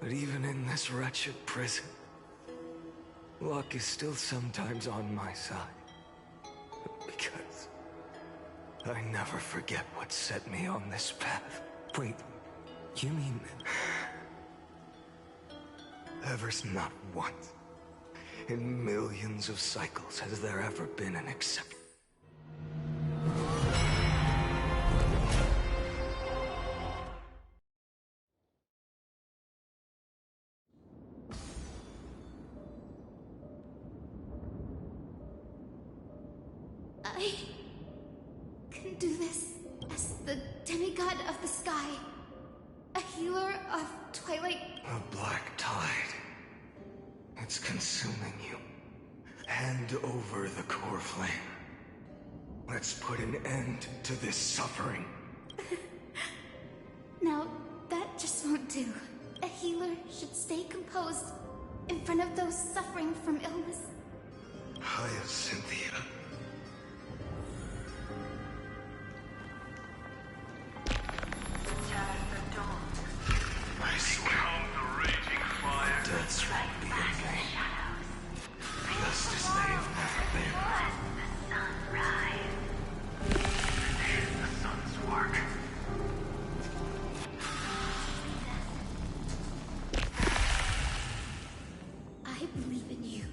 But even in this wretched prison, luck is still sometimes on my side. Because I never forget what set me on this path. Wait, you mean... Ever's not once, in millions of cycles, has there ever been an exception. I can do this as the demigod of the sky. A healer of Twilight... A black tide. It's consuming you. Hand over the core flame. Let's put an end to this suffering. Now, that just won't do. A healer should stay composed in front of those suffering from illness. Cynthia. I swear. The raging fire. Deaths won't be in vain. Just as they have never been. Let the sun rise. Finish the sun's work. I believe in you.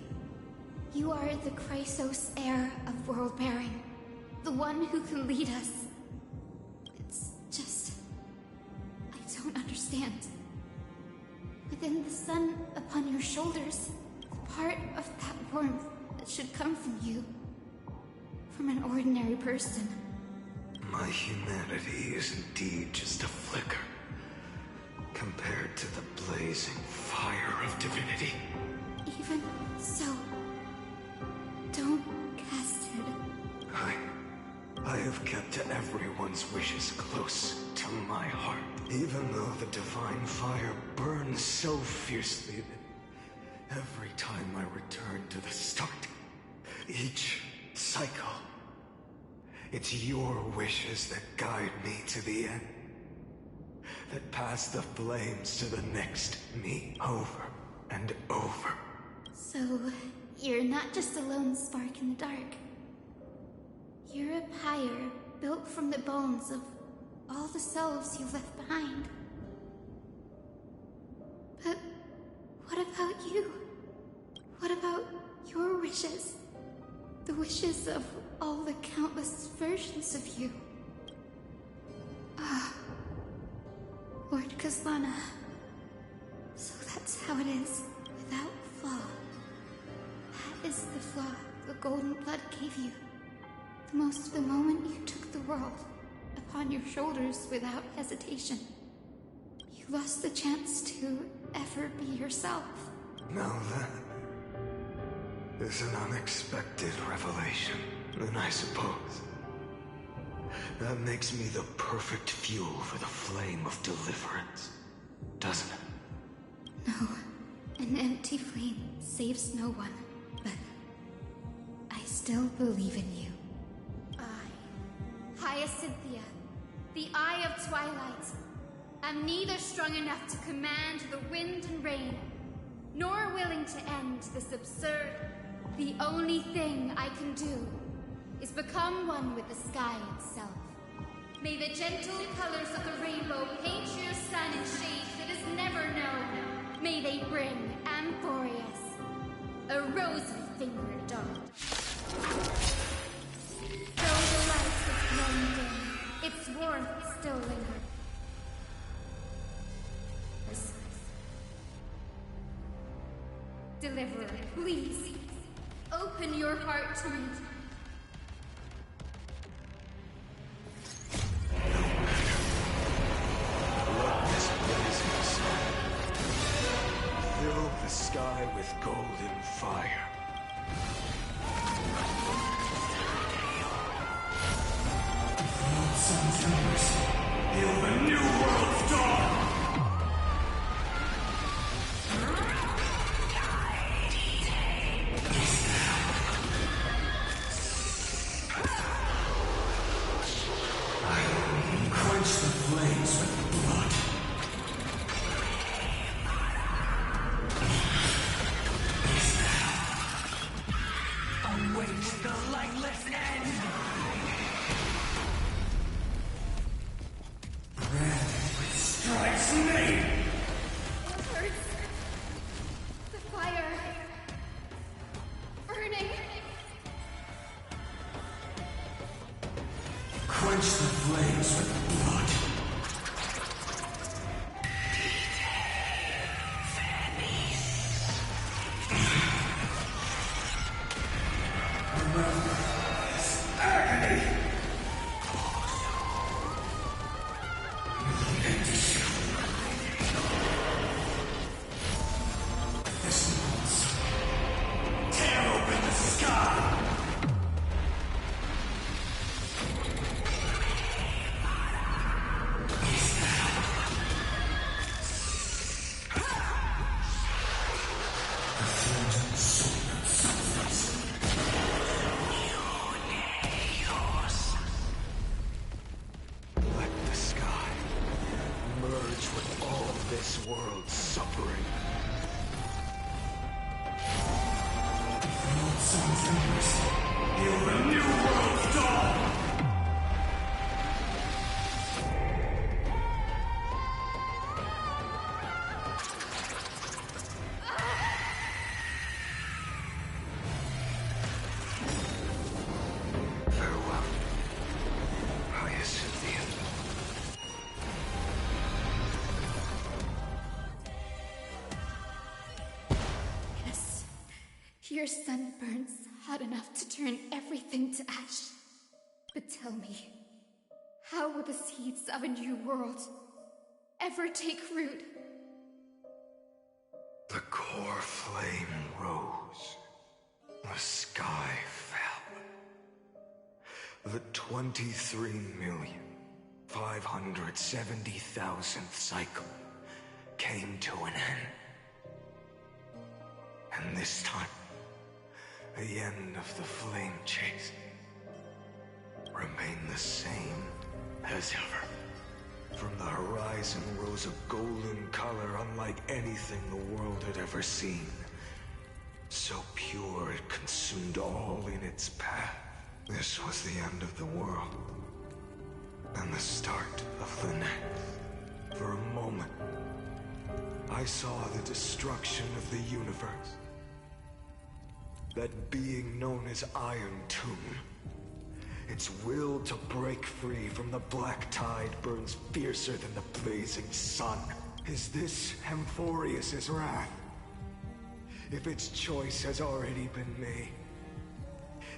You are the Chrysos heir of world bearing. The one who can lead us. It's just... I don't understand. Within the sun upon your shoulders, part of that warmth that should come from you. From an ordinary person. My humanity is indeed just a flicker. Compared to the blazing fire of divinity. Even so, don't cast it. I have kept everyone's wishes close to my heart. Even though the divine fire burns so fiercely that every time I return to the start, each cycle, it's your wishes that guide me to the end. That pass the flames to the next me over and over. So, you're not just a lone spark in the dark. You're a pyre built from the bones of all the selves you left behind. But what about you? What about your wishes? The wishes of all the countless versions of you. Lord Kazlana. So that's how it is, without flaw. That is the flaw the golden blood gave you. The moment you took the world upon your shoulders without hesitation. You lost the chance to ever be yourself. Now that is an unexpected revelation, then I suppose. That makes me the perfect fuel for the flame of deliverance, doesn't it? No, an empty flame saves no one, but I still believe in you. I, Hyacinthia, the Eye of Twilight, am neither strong enough to command the wind and rain, nor willing to end this absurd. The only thing I can do is become one with the sky itself. May the gentle colors of the rainbow paint your sun in shades it has never known. May they bring Amphorius, a rosy-fingered dog. Though the light has grown dim, its warmth still lingers. Deliverer, please, open your heart to me. Fill the sky with golden fire. Sun's embers, hail the new world's dawn! Quench the flames with blood. Await the lightless end! Strikes me! It hurts. The fire. Burning. Quench the flames with blood. this world's suffering. Sun's embers, hail the new world's dawn! Farewell, Hyacinthian. Yes, your sun burns hot enough to turn everything to ash. But tell me, how will the seeds of a new world ever take root? The core flame rose. The sky fell. The 23,570,000th cycle came to an end. And this time, the end of the flame chase remained the same as ever. From the horizon rose a golden color unlike anything the world had ever seen. So pure it consumed all in its path. This was the end of the world, and the start of the next. For a moment, I saw the destruction of the universe. That being known as Iron Tomb, its will to break free from the black tide burns fiercer than the blazing sun. Is this Amphorius's wrath? If its choice has already been made,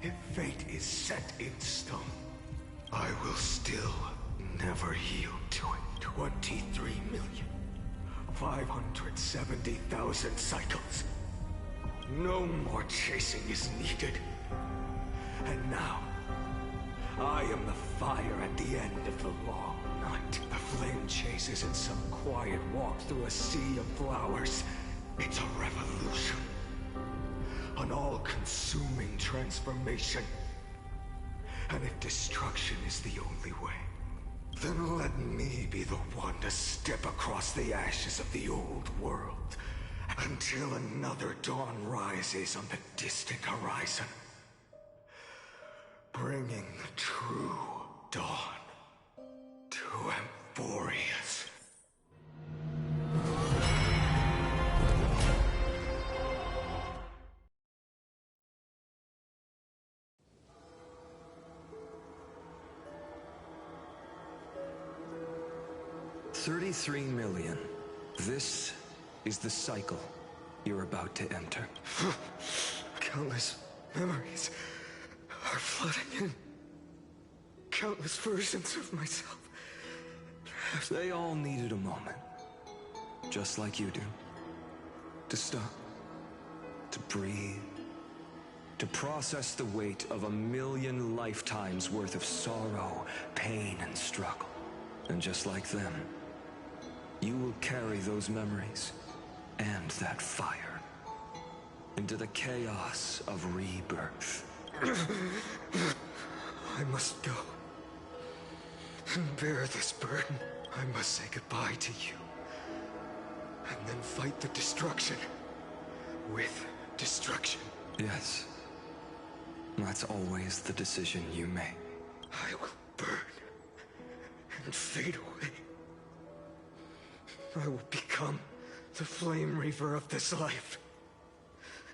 if fate is set in stone, I will still never yield to it. 23,570,000 cycles. No more chasing is needed. And now, I am the fire at the end of the long night. The flame chase isn't some quiet walk through a sea of flowers. It's a revolution. An all-consuming transformation. And if destruction is the only way, then let me be the one to step across the ashes of the old world until another dawn rises on the distant horizon, bringing the true dawn to Amphorius. $33 million. This is the cycle you're about to enter. Countless memories are flooding in. Countless versions of myself. They all needed a moment, just like you do. To stop, to breathe, to process the weight of 1,000,000 lifetimes worth of sorrow, pain, and struggle. And just like them, you will carry those memories and that fire into the chaos of rebirth. I must go and bear this burden. I must say goodbye to you, and then fight the destruction with destruction. Yes, that's always the decision you make. I will burn and fade away. I will become the flame reaver of this life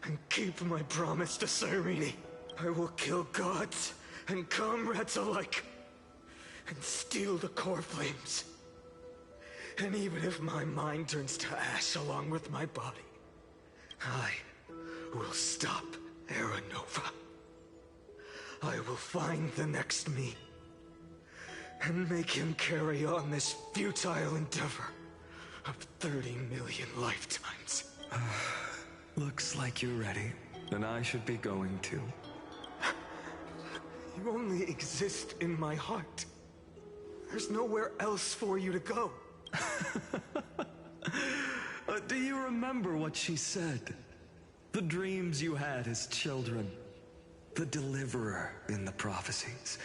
and keep my promise to Cyrene. I will kill gods and comrades alike and steal the core flames. And even if my mind turns to ash along with my body, I will stop Aranova. I will find the next me and make him carry on this futile endeavor of 30 million lifetimes. Looks like you're ready, and I should be going too. You only exist in my heart. There's nowhere else for you to go. Do you remember what she said? The dreams you had as children. The deliverer in the prophecies.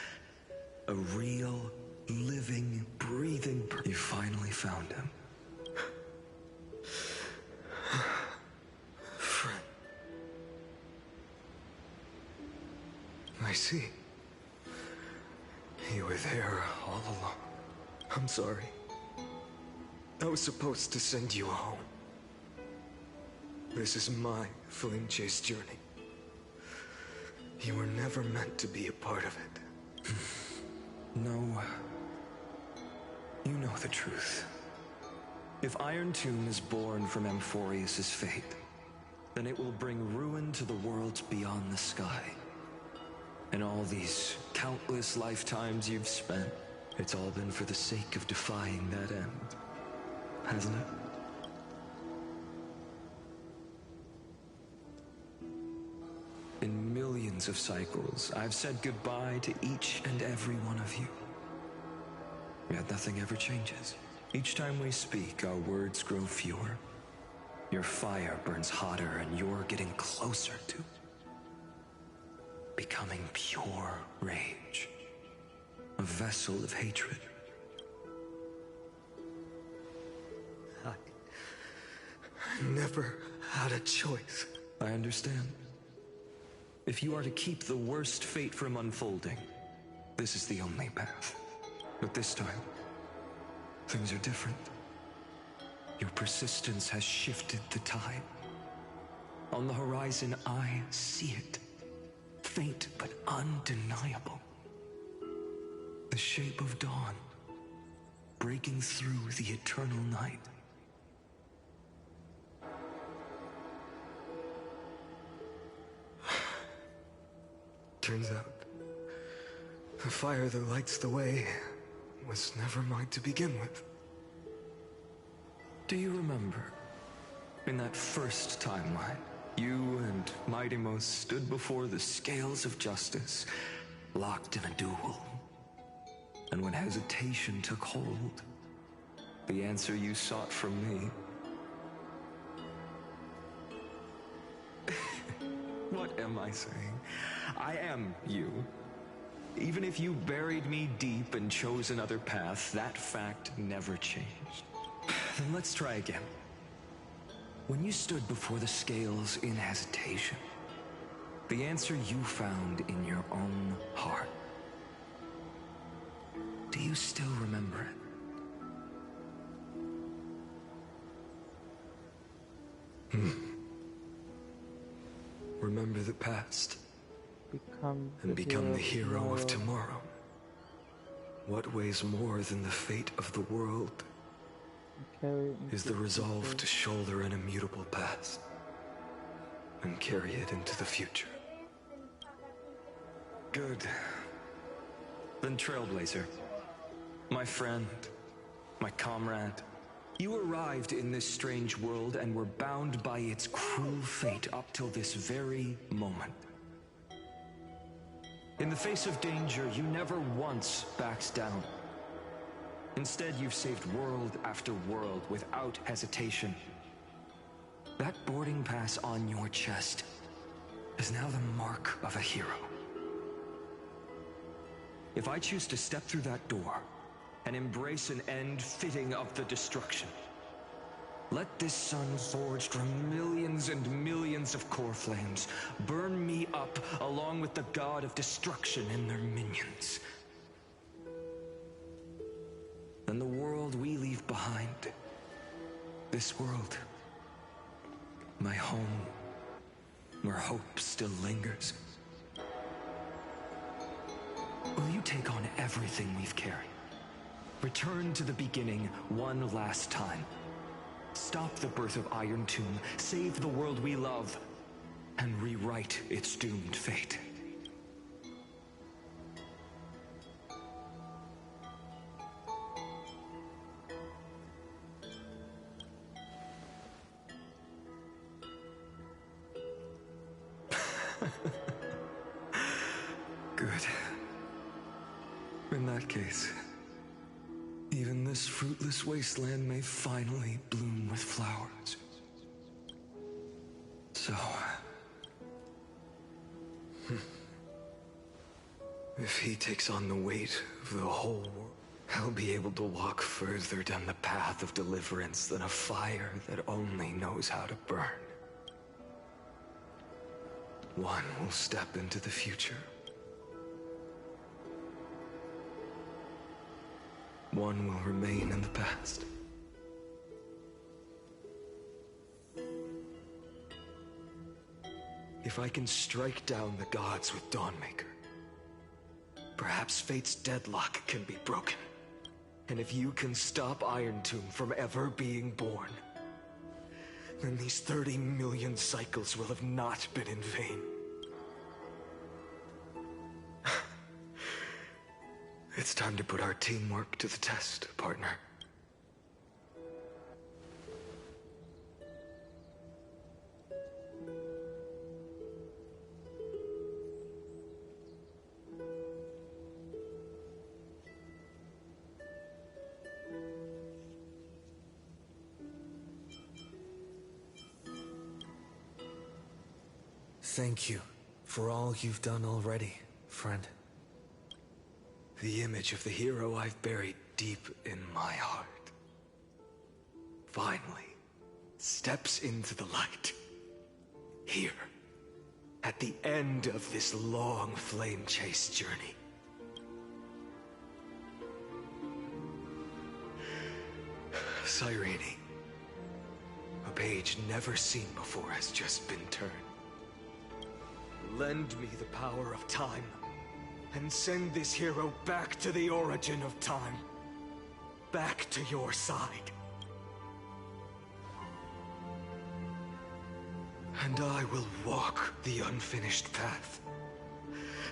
A real, living, breathing person. You finally found him. her all along. I'm sorry. I was supposed to send you home. This is my flame chase journey. You were never meant to be a part of it. No. You know the truth. If Iron Tomb is born from Amphorius' fate, then it will bring ruin to the worlds beyond the sky. And all these countless lifetimes you've spent, it's all been for the sake of defying that end, hasn't it? In millions of cycles, I've said goodbye to each and every one of you. Yet nothing ever changes. Each time we speak, our words grow fewer. Your fire burns hotter, and you're getting closer to becoming pure rage. A vessel of hatred. I never had a choice. I understand. If you are to keep the worst fate from unfolding, this is the only path. But this time, things are different. Your persistence has shifted the tide. On the horizon, I see it. Faint but undeniable. The shape of dawn, breaking through the eternal night. Turns out, the fire that lights the way was never mine to begin with. Do you remember, in that first timeline, you and Mightymost stood before the scales of justice, locked in a duel? And when hesitation took hold, the answer you sought from me... What am I saying? I am you. Even if you buried me deep and chose another path, that fact never changed. Then let's try again. When you stood before the scales in hesitation, the answer you found in your own heart. Do you still remember it? Remember the past. And become the hero of tomorrow. What weighs more than the fate of the world is the resolve to shoulder an immutable past and carry it into the future. Good. Then Trailblazer, my friend, my comrade, you arrived in this strange world and were bound by its cruel fate up till this very moment. In the face of danger, you never once backed down. Instead, you've saved world after world without hesitation. That boarding pass on your chest is now the mark of a hero. If I choose to step through that door and embrace an end fitting of the destruction, let this sun forged from millions and millions of core flames burn me up along with the god of destruction and their minions. Then the world we leave behind, this world, my home, where hope still lingers, will you take on everything we've carried? Return to the beginning one last time. Stop the birth of Iron Tomb, save the world we love, and rewrite its doomed fate. Good. In that case, even this fruitless wasteland may finally bloom with flowers. So... if he takes on the weight of the whole world, I'll be able to walk further down the path of deliverance than a fire that only knows how to burn. One will step into the future. one will remain in the past. If I can strike down the gods with Dawnmaker, perhaps fate's deadlock can be broken. And if you can stop Iron Tomb from ever being born, then these 30 million cycles will have not been in vain. It's time to put our teamwork to the test, partner. Thank you for all you've done already, friend. The image of the hero I've buried deep in my heart finally steps into the light. Here, at the end of this long flame chase journey. Cyrene, a page never seen before has just been turned. Lend me the power of time, and send this hero back to the origin of time. Back to your side. And I will walk the unfinished path,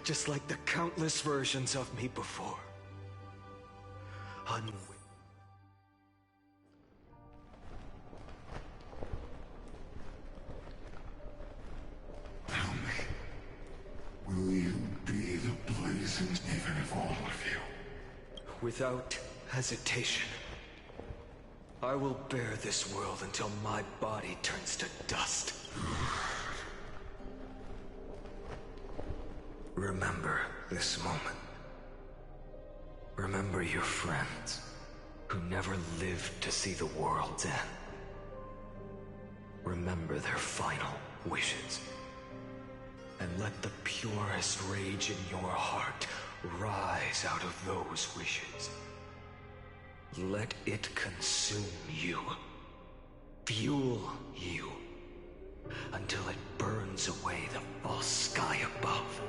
just like the countless versions of me before. Will you be the blazing even of all of you? Without hesitation. I will bear this world until my body turns to dust. Remember this moment. Remember your friends who never lived to see the world's end. Remember their final wishes. And let the purest rage in your heart rise out of those wishes. Let it consume you, fuel you, until it burns away the false sky above.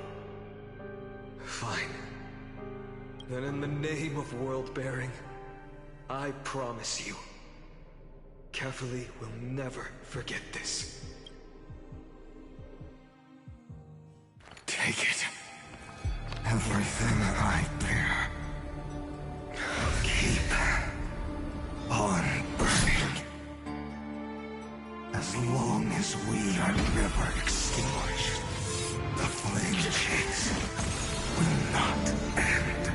Fine. Then in the name of world-bearing, I promise you, Kefali will never forget this. Take it. Everything I bear. Keep on burning. As long as we are never extinguished, the flame chase will not end.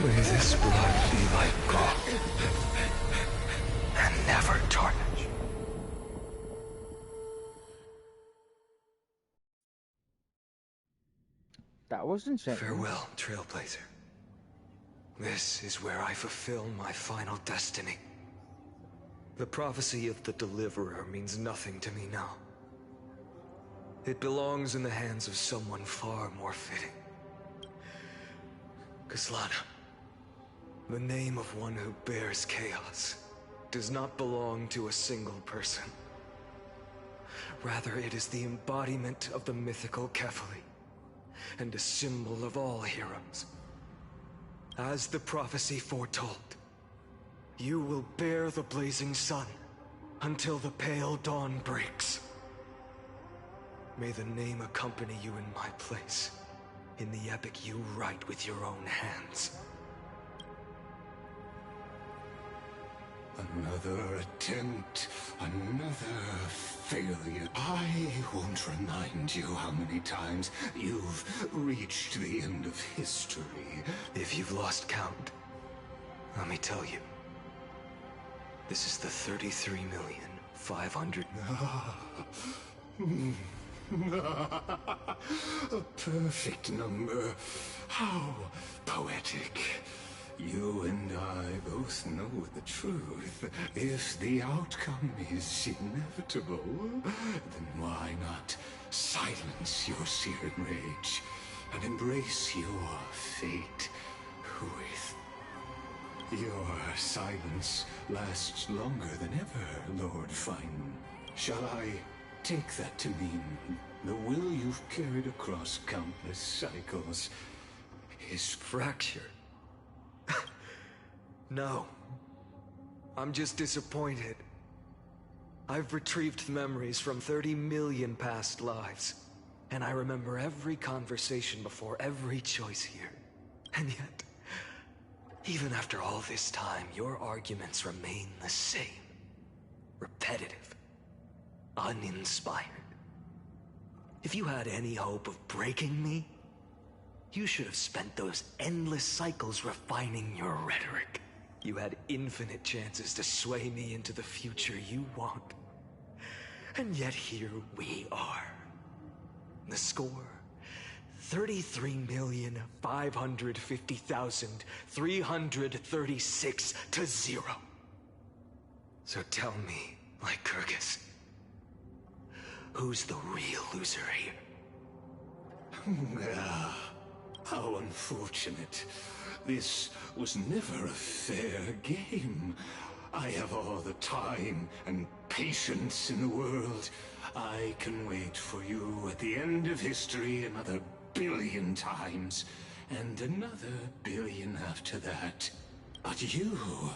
May this blood be like gold, and never tarnish. That was insane. Farewell, Trailblazer. This is where I fulfill my final destiny. The prophecy of the Deliverer means nothing to me now. It belongs in the hands of someone far more fitting. Kaslana, the name of one who bears chaos does not belong to a single person. Rather, it is the embodiment of the mythical Kefali, and a symbol of all heroes. As the prophecy foretold, you will bear the blazing sun until the pale dawn breaks. May the name accompany you in my place, in the epic you write with your own hands. Another attempt, another failure. I won't remind you how many times you've reached the end of history. If you've lost count, let me tell you. This is the 33,500,000. A perfect number. How poetic. You and I both know the truth. If the outcome is inevitable, then why not silence your searing rage and embrace your fate with... Your silence lasts longer than ever, Lord Fine. Shall I take that to mean the will you've carried across countless cycles is fractured? No. I'm just disappointed. I've retrieved memories from 30 million past lives, and I remember every conversation before every choice here. And yet, even after all this time, your arguments remain the same. Repetitive. Uninspired. If you had any hope of breaking me, you should have spent those endless cycles refining your rhetoric. You had infinite chances to sway me into the future you want. And yet here we are. The score, 33,550,336 to 0. So tell me, Lycurgus, who's the real loser here? How unfortunate. This was never a fair game. I have all the time and patience in the world. I can wait for you at the end of history another billion times, and another billion after that. But you will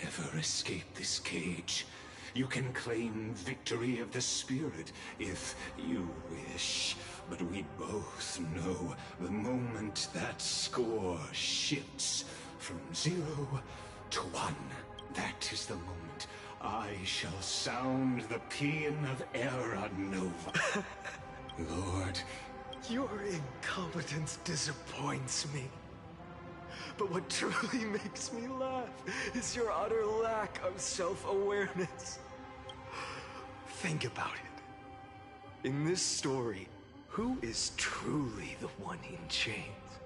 never escape this cage. You can claim victory of the spirit if you wish. But we both know the moment that score shifts from 0 to 1, that is the moment I shall sound the paean of Era Nova. Lord, your incompetence disappoints me. But what truly makes me laugh is your utter lack of self-awareness. Think about it. In this story, who is truly the one in chains?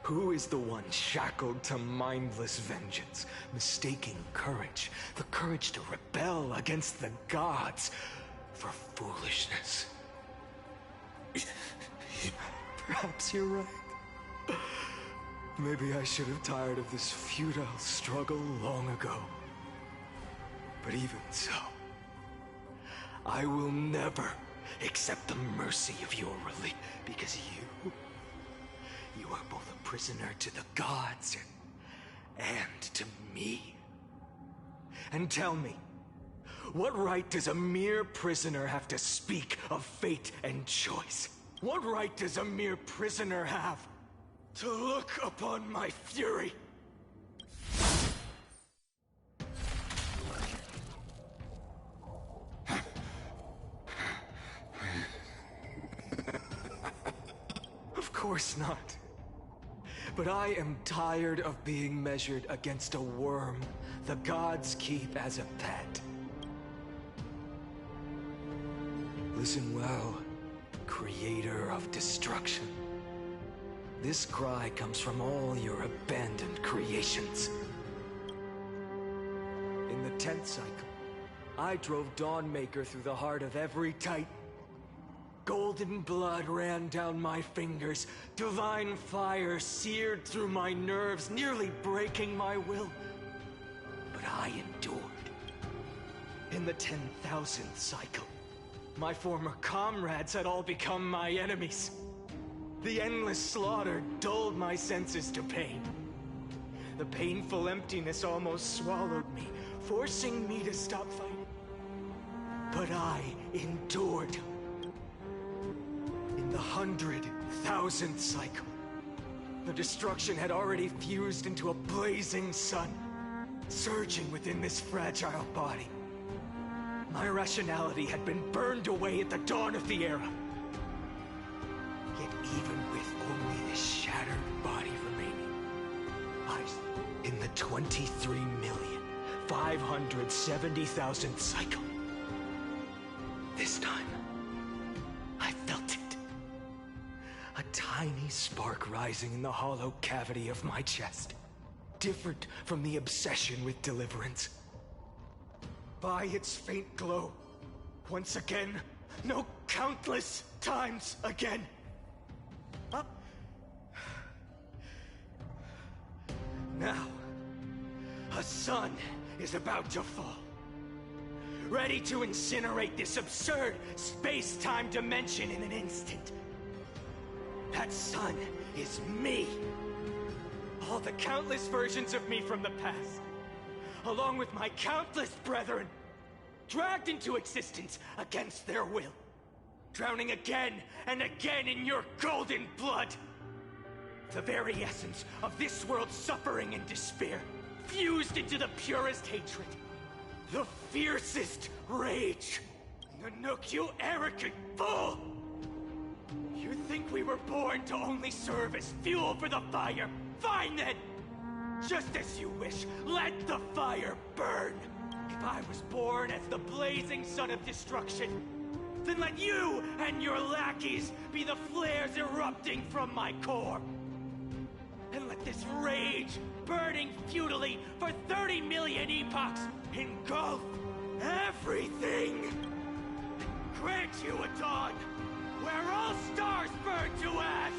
Who is the one shackled to mindless vengeance, mistaking courage, the courage to rebel against the gods, for foolishness? Perhaps you're right. Maybe I should have tired of this futile struggle long ago. But even so, I will never accept the mercy of your relief, because you are both a prisoner to the gods and to me. And tell me, what right does a mere prisoner have to speak of fate and choice? What right does a mere prisoner have to look upon my fury? Of course not. But I am tired of being measured against a worm the gods keep as a pet. Listen well, creator of destruction. This cry comes from all your abandoned creations. In the 10th cycle, I drove Dawnmaker through the heart of every Titan. Golden blood ran down my fingers, divine fire seared through my nerves, nearly breaking my will. But I endured. In the 10,000th cycle, my former comrades had all become my enemies. The endless slaughter dulled my senses to pain. The painful emptiness almost swallowed me, forcing me to stop fighting. But I endured. In the 100,000th cycle, the destruction had already fused into a blazing sun, surging within this fragile body. My rationality had been burned away at the dawn of the era. Yet even with only this shattered body remaining, I, in the 23,570,000th cycle, this time, I felt it. A tiny spark rising in the hollow cavity of my chest. Different from the obsession with deliverance. By its faint glow, once again, no, countless times again. Now, a sun is about to fall. Ready to incinerate this absurd space-time dimension in an instant. That sun is me. All the countless versions of me from the past, along with my countless brethren, dragged into existence against their will, drowning again and again in your golden blood. The very essence of this world's suffering and despair, fused into the purest hatred, the fiercest rage. Nanook, you arrogant fool! You think we were born to only serve as fuel for the fire? Fine then! Just as you wish, let the fire burn! If I was born as the blazing sun of destruction, then let you and your lackeys be the flares erupting from my core. And let this rage, burning futilely for 30 million epochs, engulf everything! And grant you a dawn where all stars burn to ash!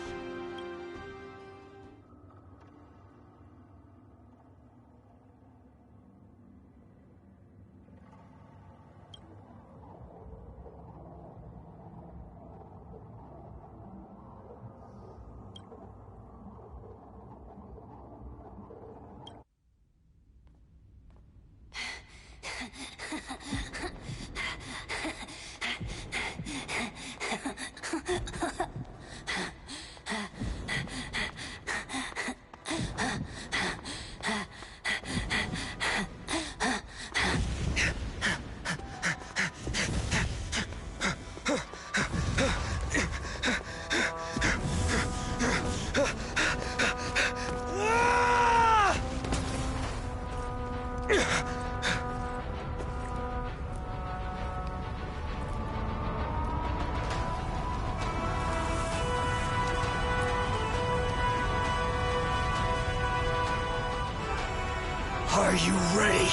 Are you ready,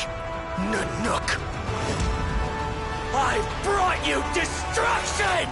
Nanook? I've brought you destruction!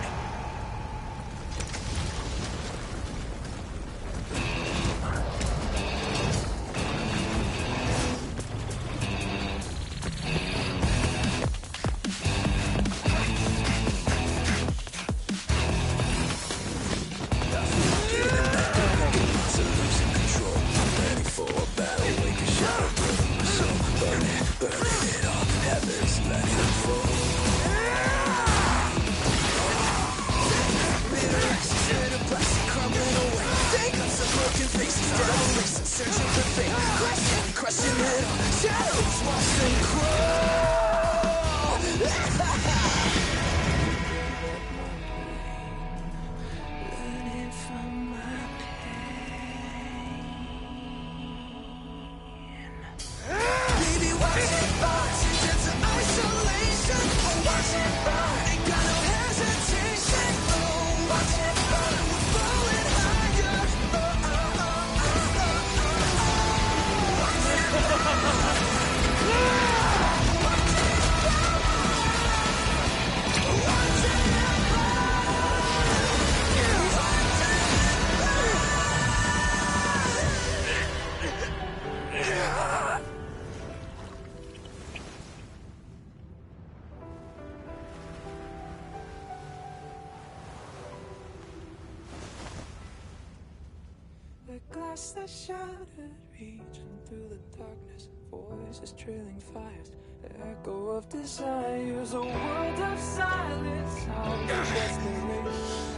The glass that shattered, reaching through the darkness, poised trailing fires, the echo of desires, a world of silence, hours of desperation,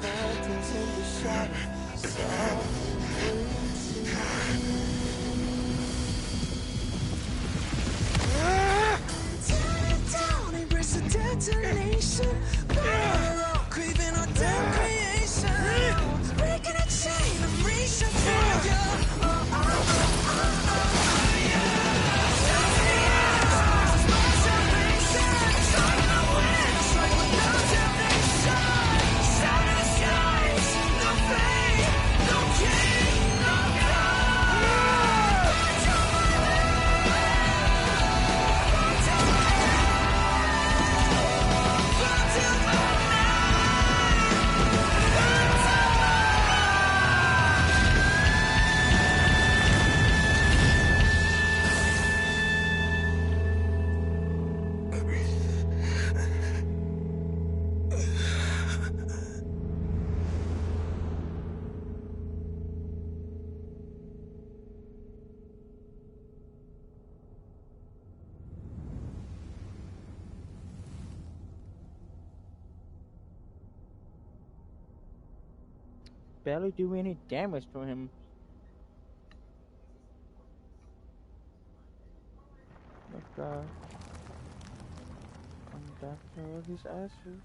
phantoms in the shadow, softly tear it down, embrace the detonation, craving our damn creation, breaking a chain of reaching for you. Barely do any damage to him. But I'm back to all his ashes.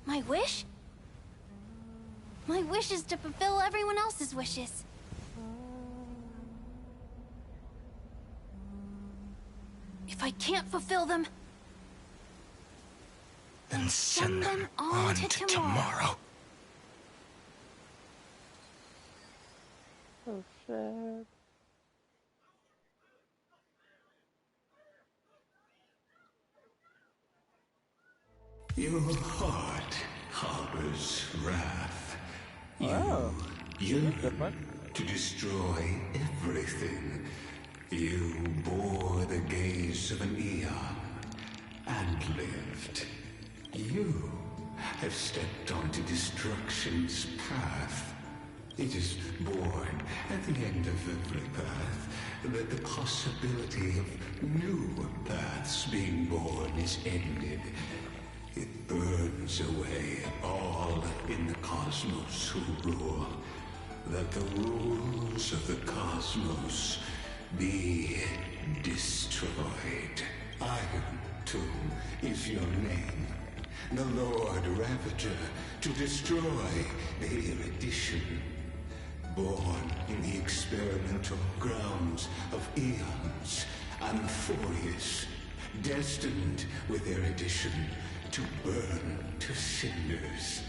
My wish? My wish is to fulfill everyone else's wishes. If I can't fulfill them, then send them on to tomorrow. So sad. Your heart harbors wrath. Oh, You yearn to destroy everything. You bore the gaze of an eon and lived. You have stepped onto destruction's path. It is born at the end of every path that the possibility of new paths being born is ended. It burns away all in the cosmos who rule, that the rules of the cosmos be destroyed. Iron Tomb is your name. The Lord Ravager, to destroy the erudition. Born in the experimental grounds of eons, Amphorius, destined with erudition to burn to cinders.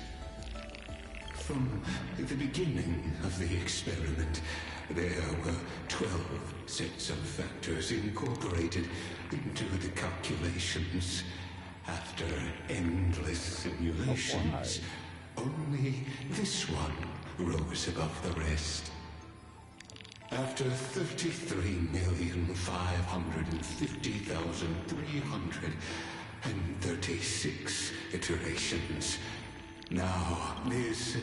From the beginning of the experiment, there were 12 sets of factors incorporated into the calculations. After endless simulations, only this one rose above the rest. After 33,550,336 iterations, now this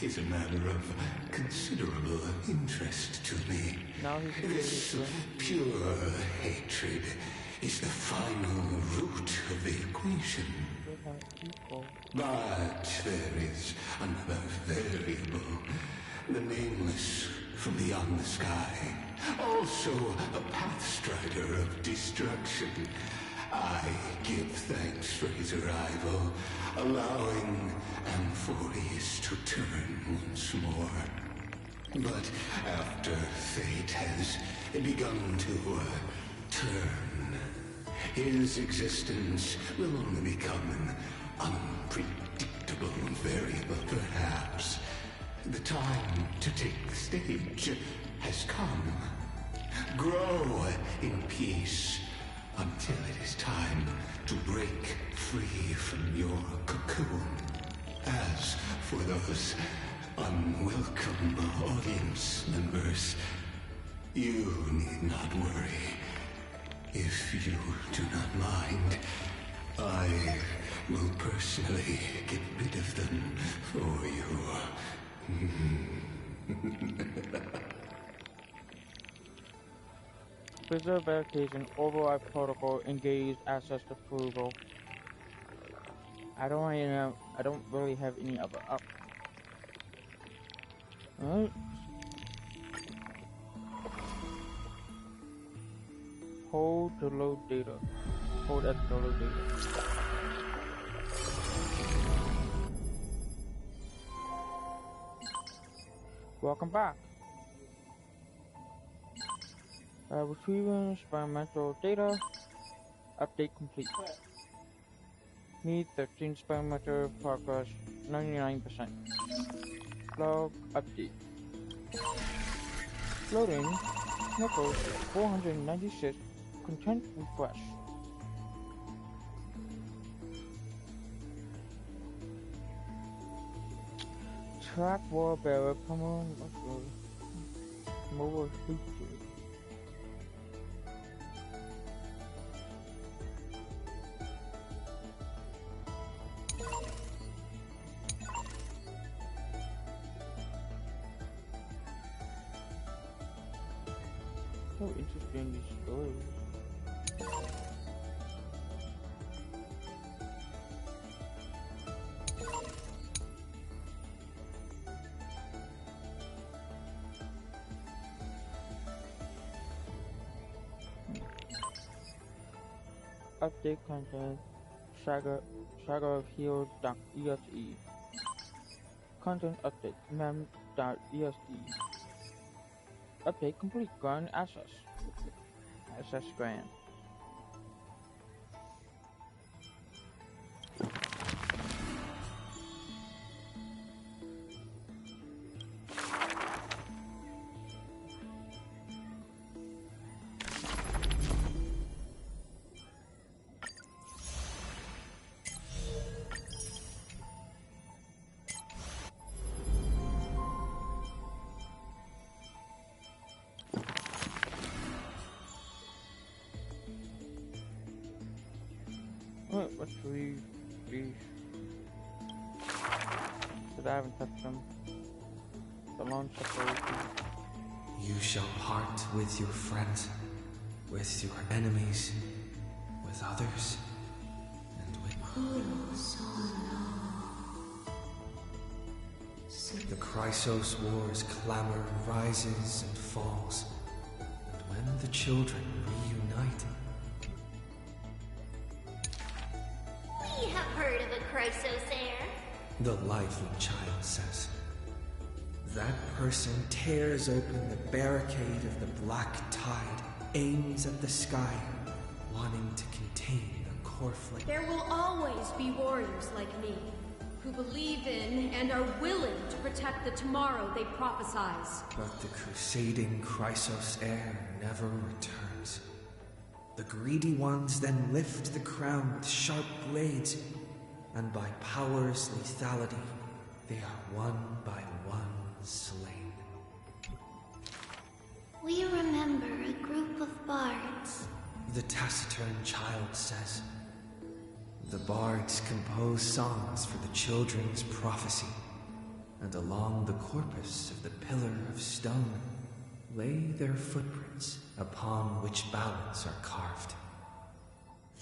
is a matter of considerable interest to me. This pure hatred is the final root of the equation. But there is another variable, the nameless from beyond the sky, also a pathstrider of destruction. I give thanks for his arrival, allowing Amphorius to turn once more. But after fate has begun to turn, his existence will only become an unpredictable variable, perhaps. The time to take the stage has come. Grow in peace until it is time to break free from your cocoon. As for those unwelcome audience members, you need not worry. If you do not mind, I will personally get rid of them for you. Preserve barricades and override protocol. Engage access approval. I don't really have any other up. Alright. Hold to load data. Hold X to load data. Welcome back. Retrieving experimental data. Update complete. Need 13 experimental progress 99%. Log update. Loading. Knuckles 496. Content refresh. Track war bearer permanent mobile feature. So interesting, these stories. Update content. Saga of Heal.exe. Content update. Mem.exe. Update complete. Grant access. Access grant. What's these? Because I haven't touched them. The launch separation. You shall part with your friends, with your enemies, with others, and with... The Chrysos War's clamor rises and falls, and when the children reunite... We have heard of a Chrysos heir. The lively child says. That person tears open the barricade of the black tide, aims at the sky, wanting to contain the coreflake. There will always be warriors like me, who believe in and are willing to protect the tomorrow they prophesize. But the crusading Chrysos heir never returns. The greedy ones then lift the crown with sharp blades, and by power's lethality, they are one by one slain. We remember a group of bards. The taciturn child says. The bards compose songs for the children's prophecy, and along the corpus of the pillar of stone lay their footprints upon which ballads are carved.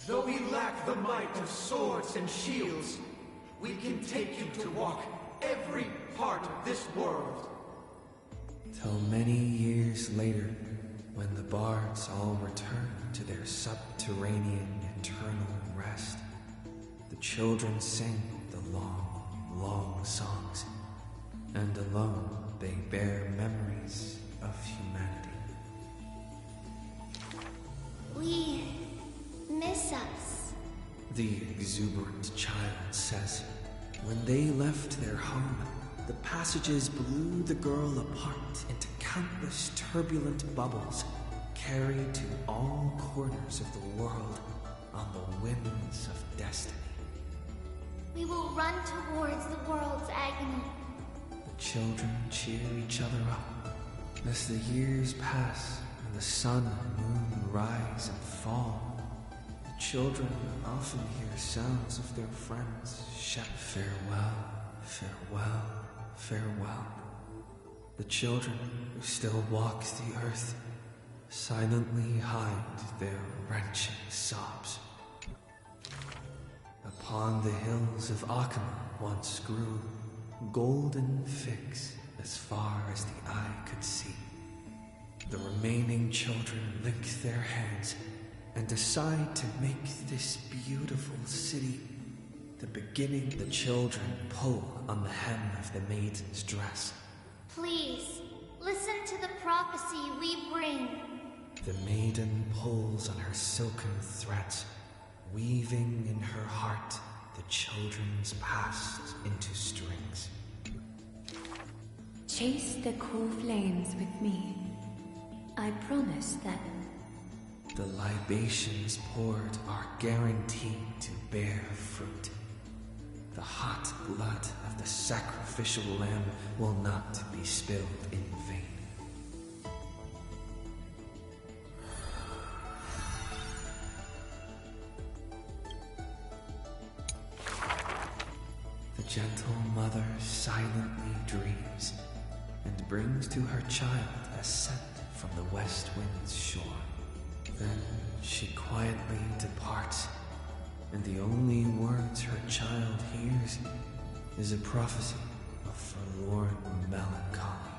Though we lack the might of swords and shields, we can take you to walk every part of this world. Till many years later, when the bards all return to their subterranean eternal rest, the children sing the long, long songs, and alone they bear memories of humanity. We miss us. The exuberant child says, when they left their home, the passages blew the girl apart into countless turbulent bubbles, carried to all corners of the world on the winds of destiny. We will run towards the world's agony. The children cheer each other up as the years pass and the sun and moon rise and fall. The Children often hear sounds of their friends shout, "Farewell, farewell, farewell." The children who still walk the earth silently hide their wrenching sobs. Upon the hills of Akama once grew golden figs as far as the eye could see. The remaining children link their hands and decide to make this beautiful city the beginning. The children pull on the hem of the maiden's dress. Please, listen to the prophecy we bring. The maiden pulls on her silken threads, weaving in her heart the children's past into strings. Chase the cool flames with me. I promise that the libations poured are guaranteed to bear fruit. The hot blood of the sacrificial lamb will not be spilled in vain. The gentle mother silently dreams and brings to her child a scent from the west wind's shore. Then she quietly departs, and the only words her child hears is a prophecy of forlorn melancholy.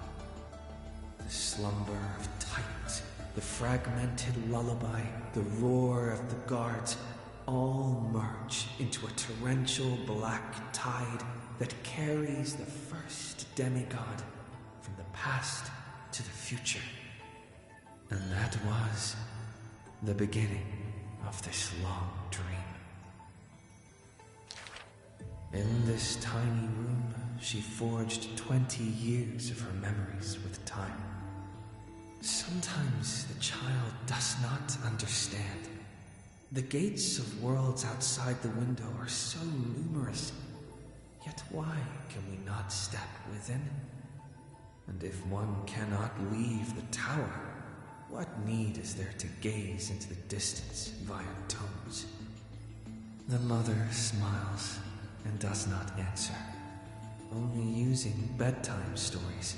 The slumber of titans, the fragmented lullaby, the roar of the guards, all merge into a torrential black tide that carries the first demigod from the past to the future. And that was the beginning of this long dream. In this tiny room, she forged 20 years of her memories with time. Sometimes the child does not understand. The gates of worlds outside the window are so numerous, yet why can we not step within? And if one cannot leave the tower, what need is there to gaze into the distance via tones? The mother smiles and does not answer, only using bedtime stories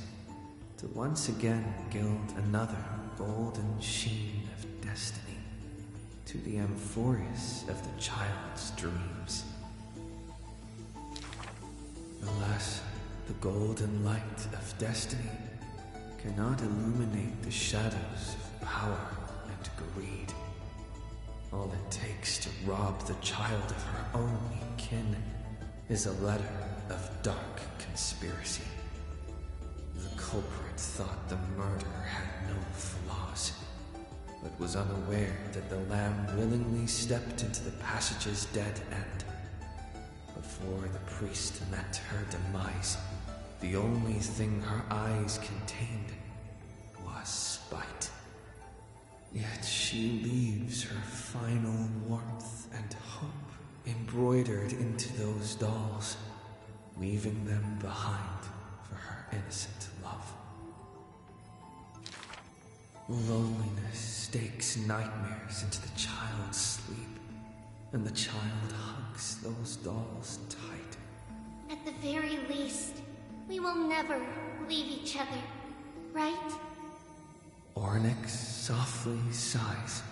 to once again gild another golden sheen of destiny to the amphorius of the child's dreams. Alas, the golden light of destiny cannot illuminate the shadows of power and greed. All it takes to rob the child of her only kin is a letter of dark conspiracy. The culprit thought the murder had no flaws, but was unaware that the lamb willingly stepped into the passage's dead end. Before the priest met her demise, the only thing her eyes contained was spite. Yet she leaves her final warmth and hope embroidered into those dolls, leaving them behind for her innocent love. Loneliness stakes nightmares into the child's sleep, and the child hugs those dolls tight. At the very least, we will never leave each other, right? Ornyx softly sighs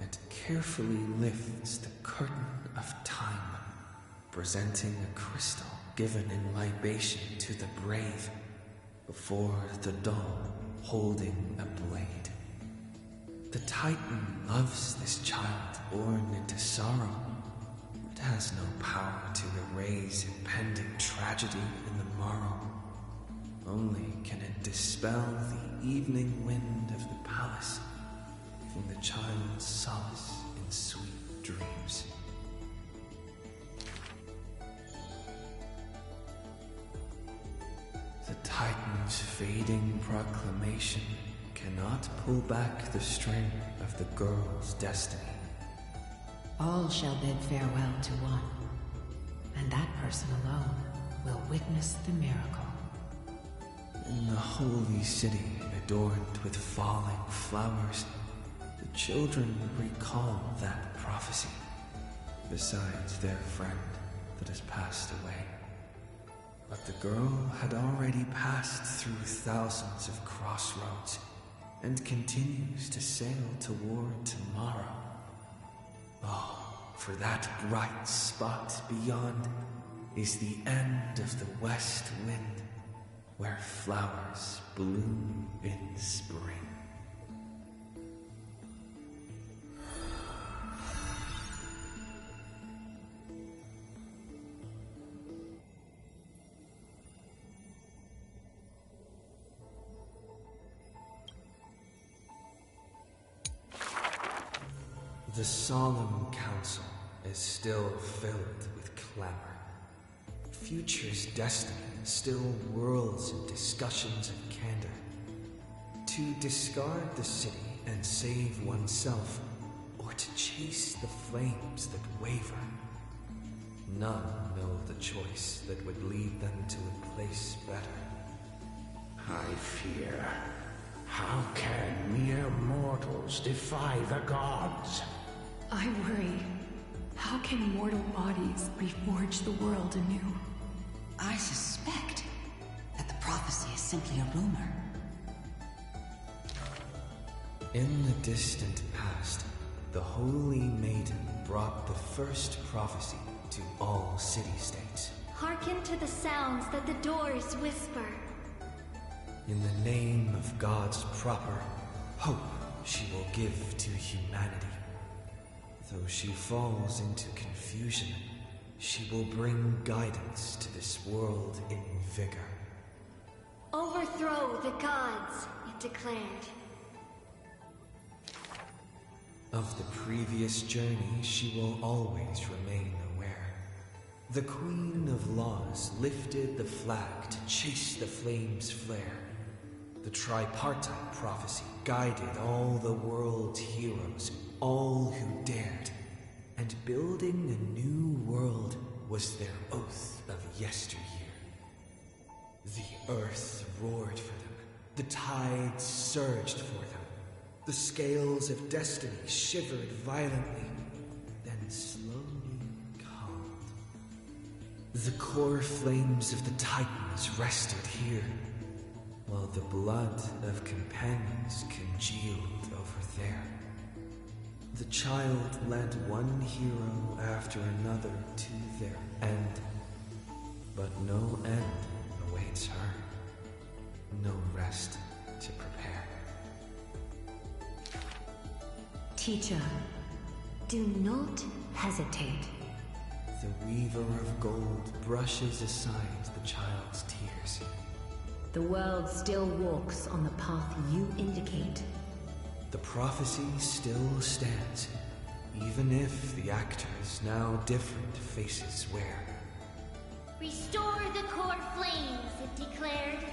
and carefully lifts the curtain of time, presenting a crystal given in libation to the brave, before the doll holding a blade. The Titan loves this child born into sorrow, but has no power to erase impending tragedy in the morrow. Only can it dispel the evening wind of the palace, giving the child solace in sweet dreams. The Titan's fading proclamation cannot pull back the string of the girl's destiny. all shall bid farewell to one, and that person alone will witness the miracle. In the holy city, adorned with falling flowers, the children recall that prophecy, besides their friend that has passed away. But the girl had already passed through thousands of crossroads and continues to sail toward tomorrow. Oh, for that bright spot beyond is the end of the west wind, where flowers bloom in spring. The solemn council is still filled with clamor. Future's destiny still whirls in discussions of candor. To discard the city and save oneself, or to chase the flames that waver. None know the choice that would lead them to a place better. I fear. How can mere mortals defy the gods? I worry. How can mortal bodies reforge the world anew? I suspect that the prophecy is simply a rumor. In the distant past, the Holy Maiden brought the first prophecy to all city-states. Hearken to the sounds that the doors whisper. In the name of God's proper hope she will give to humanity. Though she falls into confusion, she will bring guidance to this world in vigor. Overthrow the gods, it declared. Of the previous journey, she will always remain aware. The Queen of Laws lifted the flag to chase the flames' flare. The tripartite prophecy guided all the world's heroes, all who dared, and building a new world was their oath of yesteryear. The earth roared for them, the tides surged for them, the scales of destiny shivered violently, then slowly calmed. The core flames of the Titans rested here, while the blood of companions congealed over there. The child led one hero after another to their end, but no end awaits her, no rest to prepare. Teacher, do not hesitate. The weaver of gold brushes aside the child's tears. The world still walks on the path you indicate. The prophecy still stands, even if the actors now different faces wear. Restore the core flames, it declared.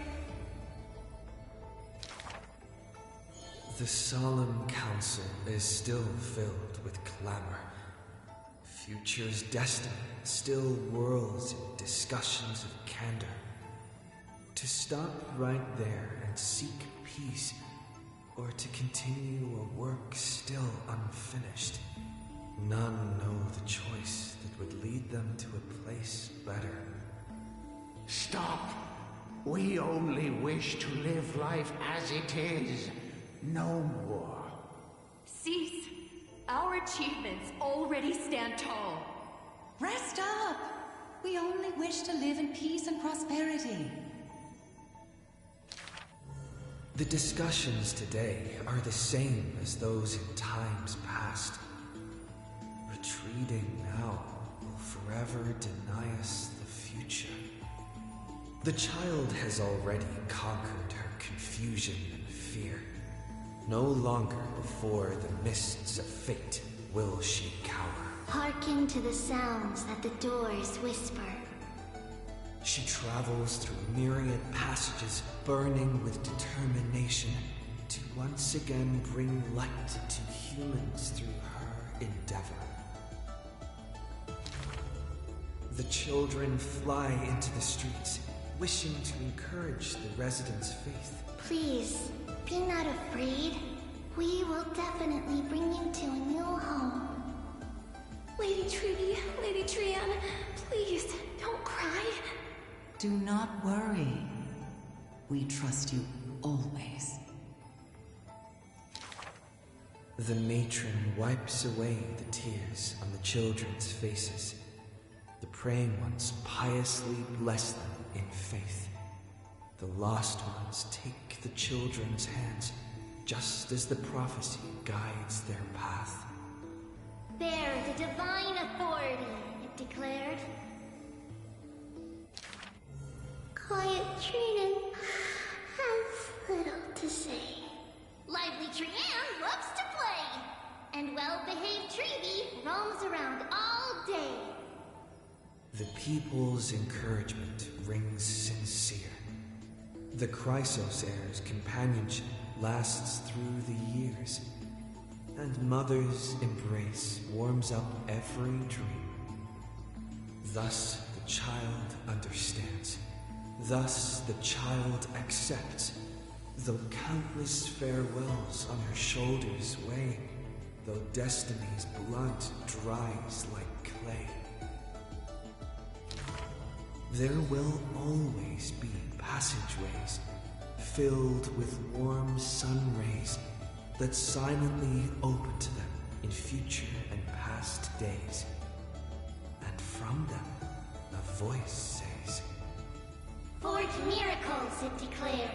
The solemn council is still filled with clamor. Future's destiny still whirls in discussions of candor. To stop right there and seek peace, or to continue a work still unfinished. None know the choice that would lead them to a place better. Stop! We only wish to live life as it is. No more. Cease! Our achievements already stand tall. Rest up! We only wish to live in peace and prosperity. The discussions today are the same as those in times past. Retreating now will forever deny us the future. The child has already conquered her confusion and fear. No longer before the mists of fate will she cower. Hearken to the sounds that the doors whisper. She travels through myriad passages, burning with determination to once again bring light to humans through her endeavor. The children fly into the streets, wishing to encourage the residents' faith. Please, be not afraid. We will definitely definitely bring you to a new home. Lady Tree, Lady Trian, please, don't cry. Do not worry. We trust you always. The matron wipes away the tears on the children's faces. The praying ones piously bless them in faith. The lost ones take the children's hands, just as the prophecy guides their path. Bear the divine authority, it declared. Quiet Trinan has little to say. Lively Trian loves to play, and well-behaved Treevee roams around all day. The people's encouragement rings sincere. The Chrysos heir's companionship lasts through the years, and Mother's embrace warms up every dream. Thus the child understands. Thus the child accepts. Though countless farewells on her shoulders weigh, though destiny's blood dries like clay, there will always be passageways filled with warm sun rays that silently open to them in future and past days. And from them, a voice says, Forge miracles, it declared.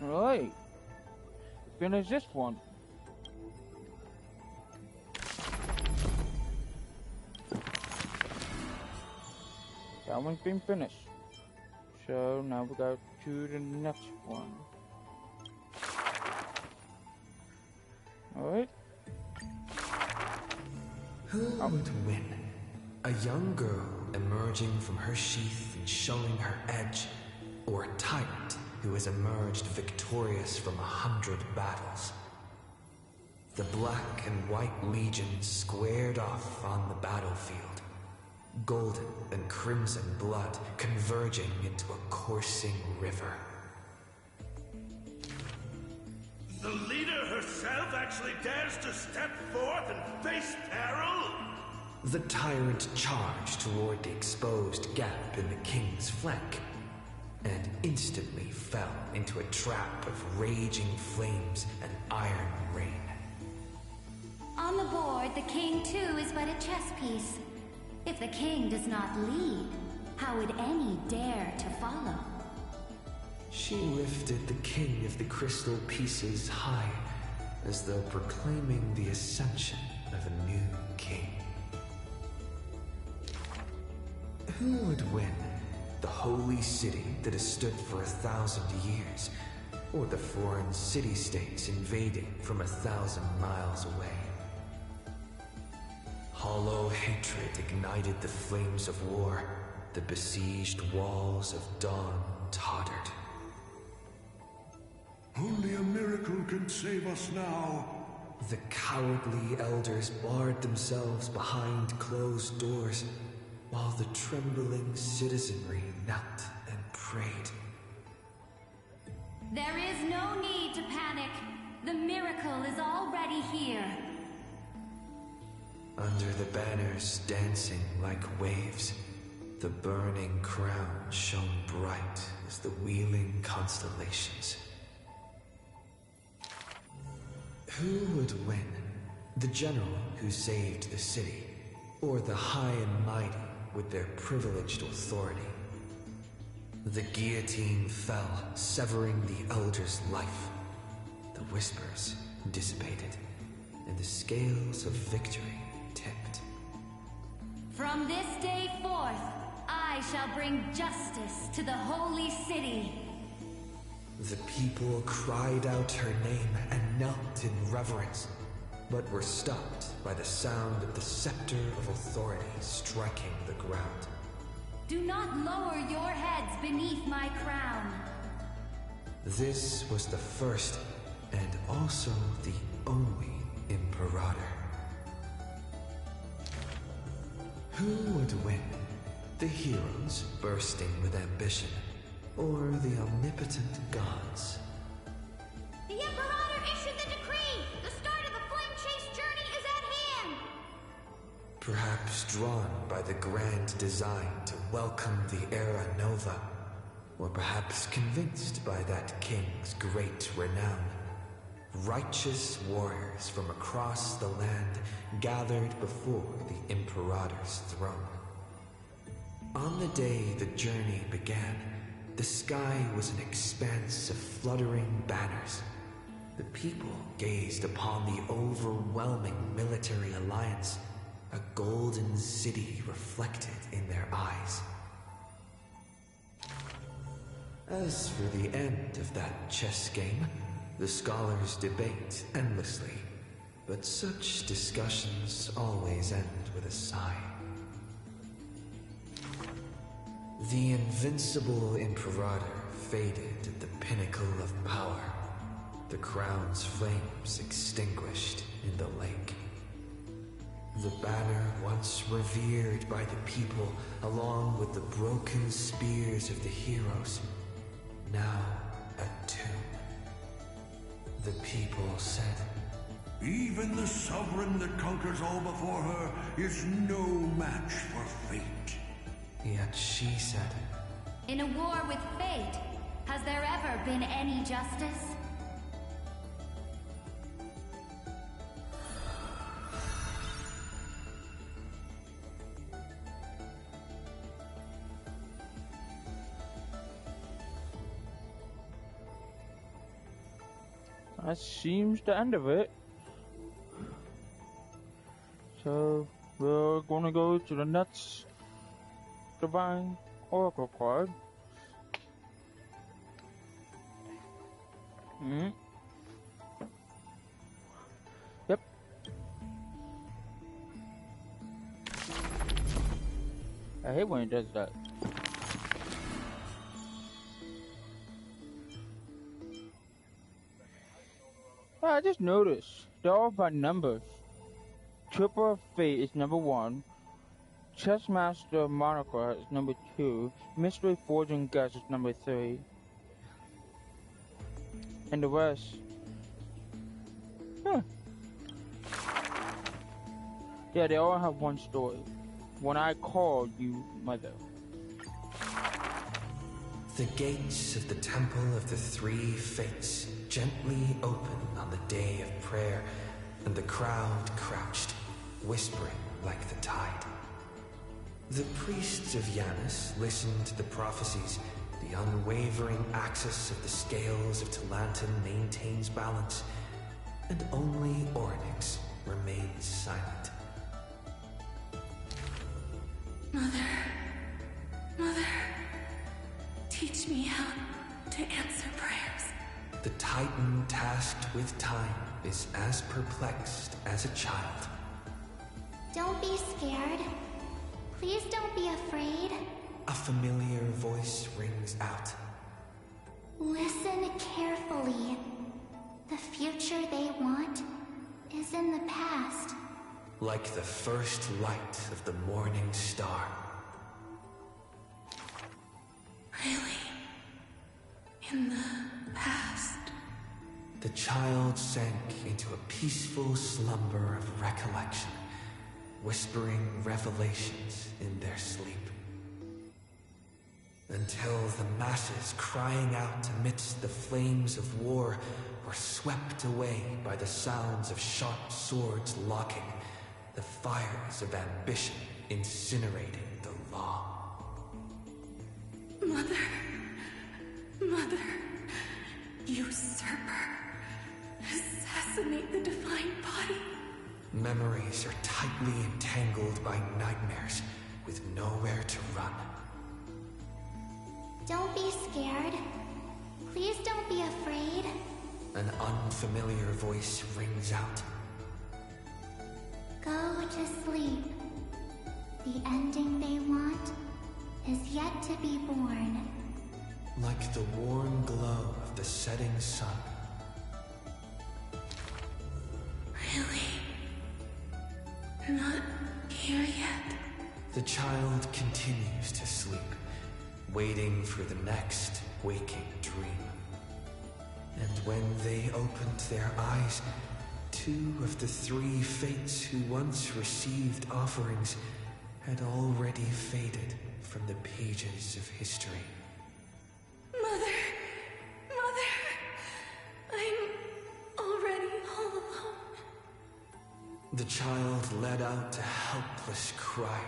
Alright. Finish this one. That one's been finished. So now we go to the next one. Alright. Who would win? A young girl emerging from her sheath and showing her edge, or a tyrant who has emerged victorious from 100 battles? The black and white legions squared off on the battlefield, golden and crimson blood converging into a coursing river. The leader herself actually dares to step forth and face peril? The tyrant charged toward the exposed gap in the king's flank, and instantly fell into a trap of raging flames and iron rain. On the board, the king too is but a chess piece. If the king does not lead, how would any dare to follow? She lifted the king of the crystal pieces high, as though proclaiming the ascension of a new king. Who would win? The holy city that has stood for 1,000 years, or the foreign city-states invading from 1,000 miles away? Hollow hatred ignited the flames of war. The besieged walls of dawn tottered. Only a miracle can save us now. The cowardly elders barred themselves behind closed doors, while the trembling citizenry knelt and prayed. There is no need to panic. The miracle is already here. Under the banners dancing like waves, the burning crown shone bright as the wheeling constellations. Who would win? The general who saved the city, or the high and mighty with their privileged authority? The guillotine fell, severing the elder's life. The whispers dissipated, and the scales of victory tipped. From this day forth, I shall bring justice to the holy city. The people cried out her name and knelt in reverence, but were stopped by the sound of the scepter of authority striking the ground. Do not lower your heads beneath my crown. This was the first and also the only Imperator. Who would win? The heroes bursting with ambition, or the omnipotent gods? The Imperator issued the decree! The start of the Flame Chase journey is at hand! Perhaps drawn by the grand design to welcome the Era Nova, or perhaps convinced by that king's great renown. Righteous warriors from across the land gathered before the Imperator's throne. On the day the journey began, the sky was an expanse of fluttering banners. The people gazed upon the overwhelming military alliance, a golden city reflected in their eyes. As for the end of that chess game, the scholars debate endlessly, but such discussions always end with a sigh. The invincible Imperator faded at the pinnacle of power, the crown's flames extinguished in the lake. The banner once revered by the people, along with the broken spears of the heroes, now a tomb. The people said, "Even the sovereign that conquers all before her is no match for fate." Yet she said, In a war with fate, has there ever been any justice? That seems the end of it. So we're gonna go to the next Divine Oracle card. Yep. I hate when it does that. I just noticed they're all by numbers. Tripper of Fate is number 1. Chessmaster Monaco is number 2. Mystery Forging Guess is number 3. And the rest. Yeah, they all have one story. When I call you mother. The gates of the Temple of the Three Fates gently opened on the day of prayer, and the crowd crouched, whispering like the tide. The priests of Janus listened to the prophecies. The unwavering axis of the scales of Talantin maintains balance, and only Oryx remains silent. Mother, teach me how to answer prayers. The Titan tasked with time is as perplexed as a child. Don't be scared. Please don't be afraid. A familiar voice rings out. Listen carefully. The future they want is in the past. Like the first light of the morning star. Really? In the past? The child sank into a peaceful slumber of recollection, whispering revelations in their sleep. Until the masses crying out amidst the flames of war were swept away by the sounds of sharp swords locking, the fires of ambition incinerating the law. Mother, usurper, assassinate the divine body. Memories are tightly entangled by nightmares with nowhere to run. Don't be scared. Please don't be afraid. An unfamiliar voice rings out. Go to sleep. The ending they want is yet to be born. Like the warm glow of the setting sun. Really? Not here yet? The child continues to sleep, waiting for the next waking dream. And when they opened their eyes, 2 of the 3 fates who once received offerings had already faded from the pages of history. Mother! Mother! I'm already all alone. The child let out a helpless cry.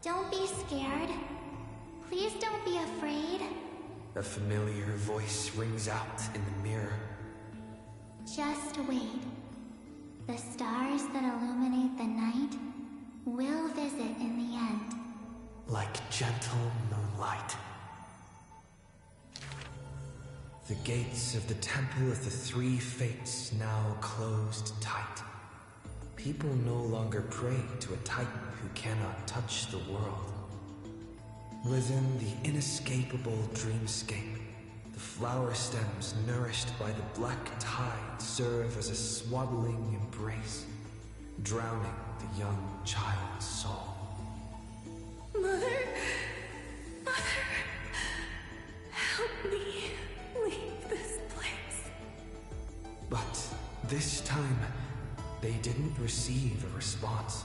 Don't be scared. Please don't be afraid. A familiar voice rings out in the mirror. Just wait. The stars that illuminate the night will visit in the end. Like gentle moonlight. The gates of the Temple of the 3 Fates now closed tight. People no longer pray to a titan who cannot touch the world. Within the inescapable dreamscape, the flower stems nourished by the black tide serve as a swaddling embrace, drowning the young child's soul. Mother! Mother! Help me leave this place. But this time, they didn't receive a response.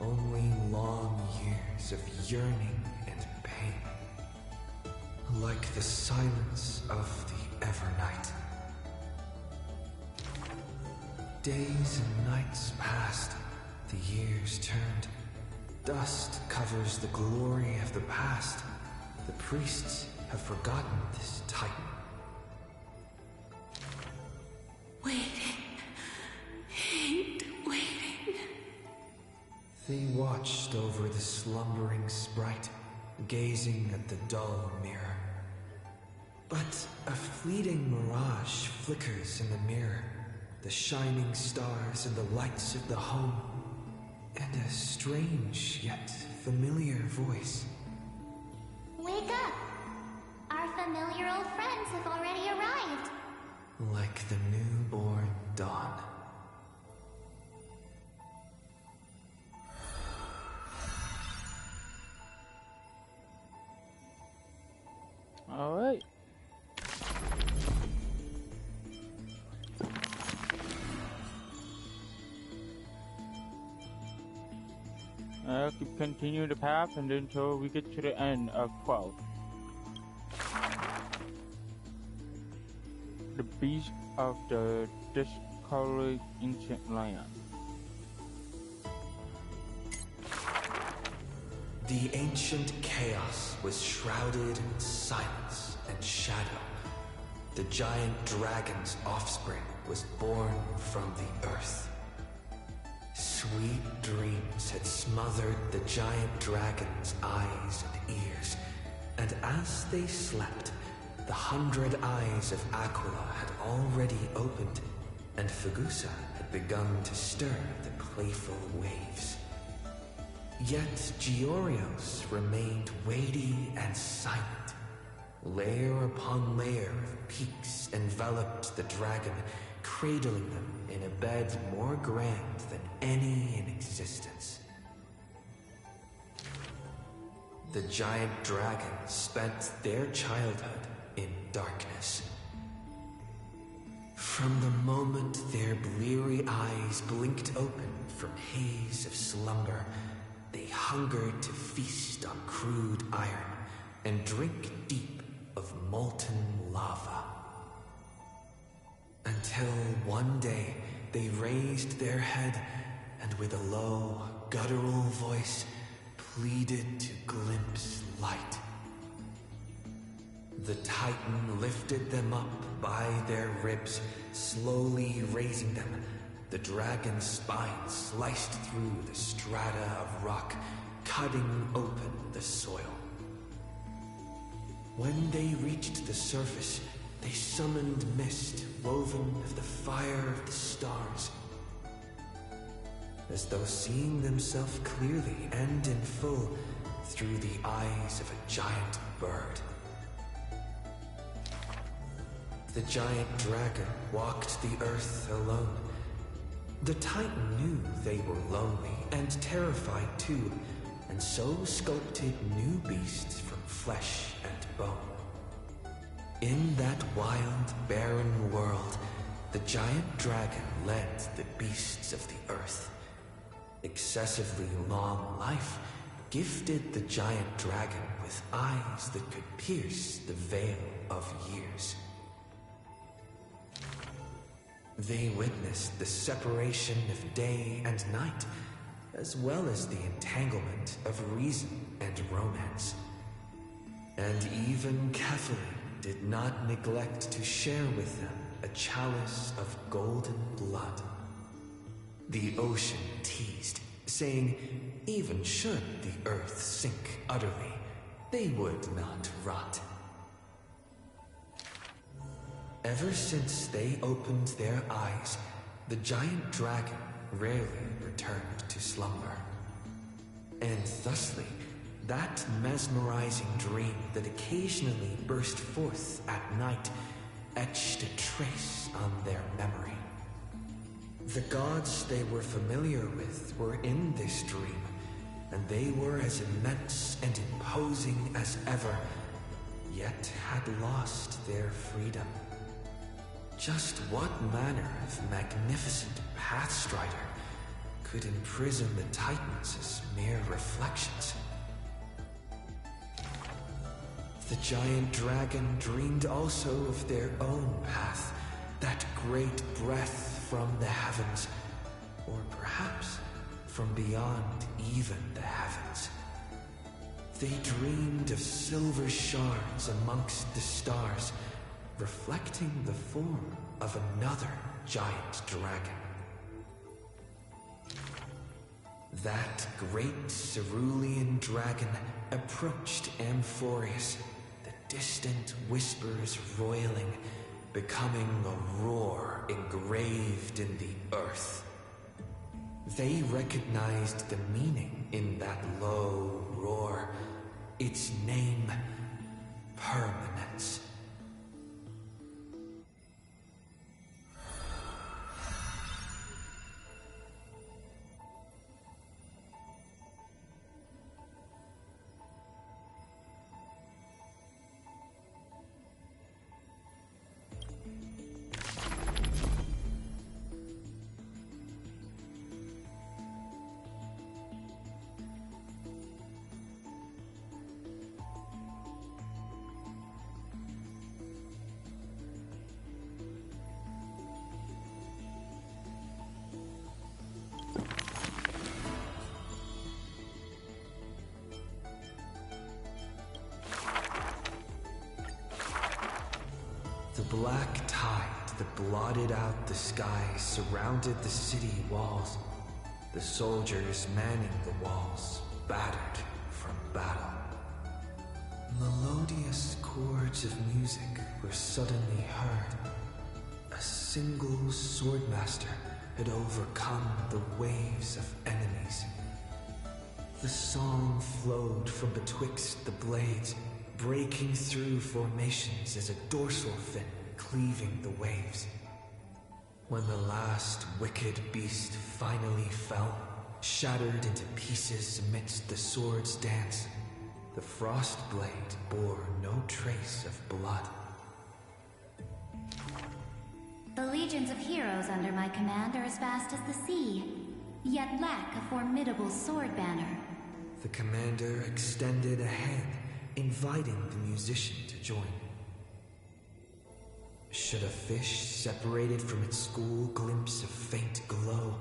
Only long years of yearning and pain. Like the silence of the Evernight. Days and nights passed, the years turned. Dust covers the glory of the past. The priests have forgotten this titan. Waiting. Hate waiting. They watched over the slumbering sprite, gazing at the dull mirror. But a fleeting mirage flickers in the mirror, the shining stars and the lights of the home, and a strange yet familiar voice. Wake up! Our familiar old friends have already arrived. Like the newborn dawn. All right. Keep continue the path and until we get to the end of 12. The beast of the discolored ancient land. The ancient chaos was shrouded in silence and shadow. The giant dragon's offspring was born from the earth. Sweet dreams had smothered the giant dragon's eyes and ears, and as they slept, the 100 eyes of Aquila had already opened, and Fagusa had begun to stir the playful waves. Yet Giorios remained weighty and silent. Layer upon layer of peaks enveloped the dragon, cradling them in a bed more grand than any in existence. The giant dragons spent their childhood in darkness. From the moment their bleary eyes blinked open from haze of slumber, they hungered to feast on crude iron and drink deep of molten lava. Until one day they raised their head and with a low, guttural voice pleaded to glimpse light. The Titan lifted them up by their ribs, slowly raising them. The dragon's spine sliced through the strata of rock, cutting open the soil. When they reached the surface, they summoned mist woven of the fire of the stars. As though seeing themselves clearly and in full through the eyes of a giant bird. The giant dragon walked the earth alone. The Titan knew they were lonely and terrified too, and so sculpted new beasts from flesh and bone. In that wild, barren world, the giant dragon led the beasts of the earth. Excessively long life gifted the giant dragon with eyes that could pierce the veil of years. They witnessed the separation of day and night, as well as the entanglement of reason and romance. And even Kephaline did not neglect to share with them a chalice of golden blood. The ocean teased, saying even should the earth sink utterly, they would not rot. Ever since they opened their eyes, the giant dragon rarely returned to slumber. And thusly, that mesmerizing dream that occasionally burst forth at night etched a trace on their memory. The gods they were familiar with were in this dream, and they were as immense and imposing as ever, yet had lost their freedom. Just what manner of magnificent pathstrider could imprison the Titans as mere reflections? The giant dragon dreamed also of their own path, that great breath from the heavens, or perhaps from beyond even the heavens. They dreamed of silver shards amongst the stars, reflecting the form of another giant dragon. That great cerulean dragon approached Amphorius, the distant whispers roiling, becoming a roar engraved in the earth. They recognized the meaning in that low roar, its name, permanence. The black tide that blotted out the sky surrounded the city walls. The soldiers manning the walls, battered from battle. Melodious chords of music were suddenly heard. A single swordmaster had overcome the waves of enemies. The song flowed from betwixt the blades, breaking through formations as a dorsal fin cleaving the waves. When the last wicked beast finally fell, shattered into pieces amidst the sword's dance, the frost blade bore no trace of blood. The legions of heroes under my command are as vast as the sea, yet lack a formidable sword banner. The commander extended a hand, inviting the musician to join. Should a fish separated from its school glimpse a faint glow,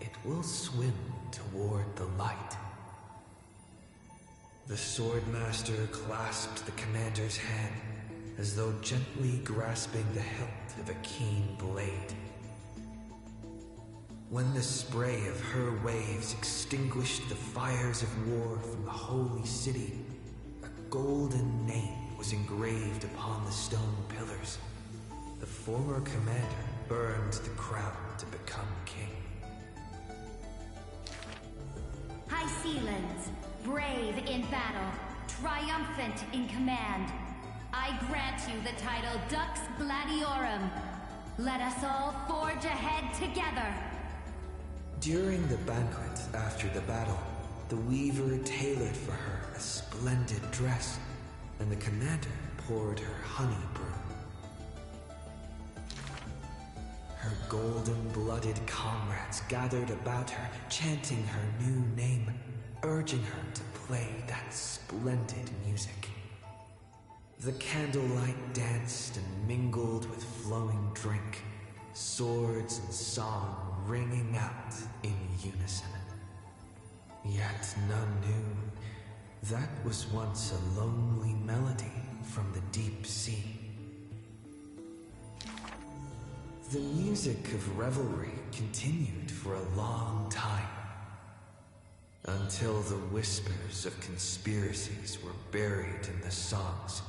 it will swim toward the light. The swordmaster clasped the commander's hand, as though gently grasping the hilt of a keen blade. When the spray of her waves extinguished the fires of war from the holy city, a golden name was engraved upon the stone pillars. The former commander burned the crown to become king. High Sealands, brave in battle, triumphant in command, I grant you the title Dux Gladiorum. Let us all forge ahead together. During the banquet after the battle, the weaver tailored for her a splendid dress, and the commander poured her honey brew. Her golden-blooded comrades gathered about her, chanting her new name, urging her to play that splendid music. The candlelight danced and mingled with flowing drink, swords and song ringing out in unison. Yet none knew that was once a lonely melody from the deep sea. The music of revelry continued for a long time, until the whispers of conspiracies were buried in the songs,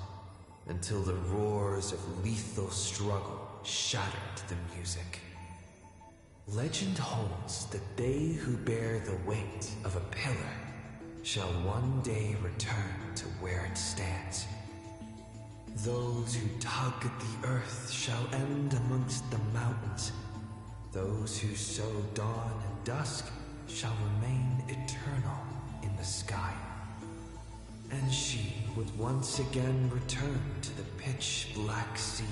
until the roars of lethal struggle shattered the music. Legend holds that they who bear the weight of a pillar shall one day return to where it stands. Those who tug at the earth shall end amongst the mountains. Those who sow dawn and dusk shall remain eternal in the sky. And she would once again return to the pitch-black sea.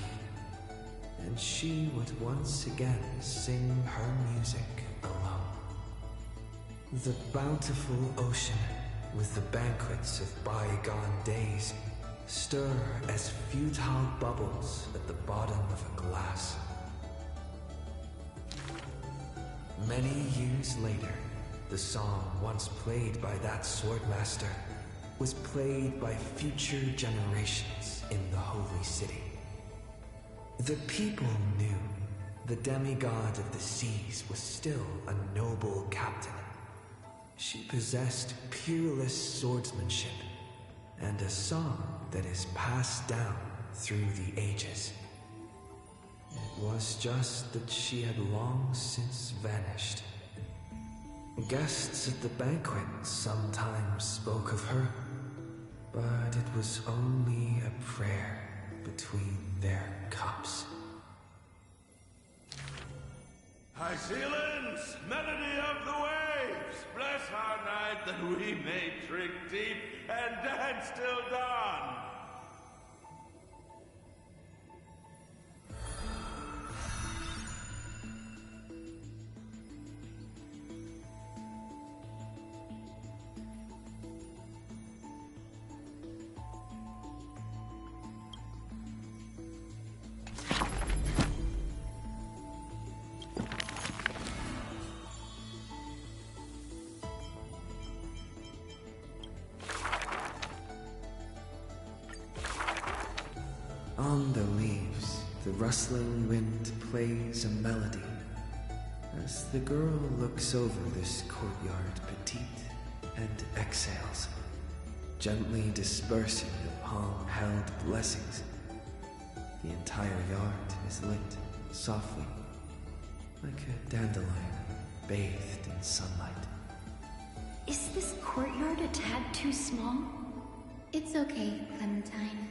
And she would once again sing her music alone. The bountiful ocean, with the banquets of bygone days, stir as futile bubbles at the bottom of a glass. Many years later, the song once played by that swordmaster was played by future generations in the Holy City. The people knew the demigod of the seas was still a noble captain. She possessed peerless swordsmanship and a song that is passed down through the ages. It was just that she had long since vanished. Guests at the banquet sometimes spoke of her, but it was only a prayer between their cups. High ceilings, melody of the waves, bless our night that we may drink deep and dance till dawn. On the leaves, the rustling wind plays a melody as the girl looks over this courtyard petite and exhales, gently dispersing the palm-held blessings. The entire yard is lit softly, like a dandelion bathed in sunlight. Is this courtyard a tad too small? It's okay, Clementine.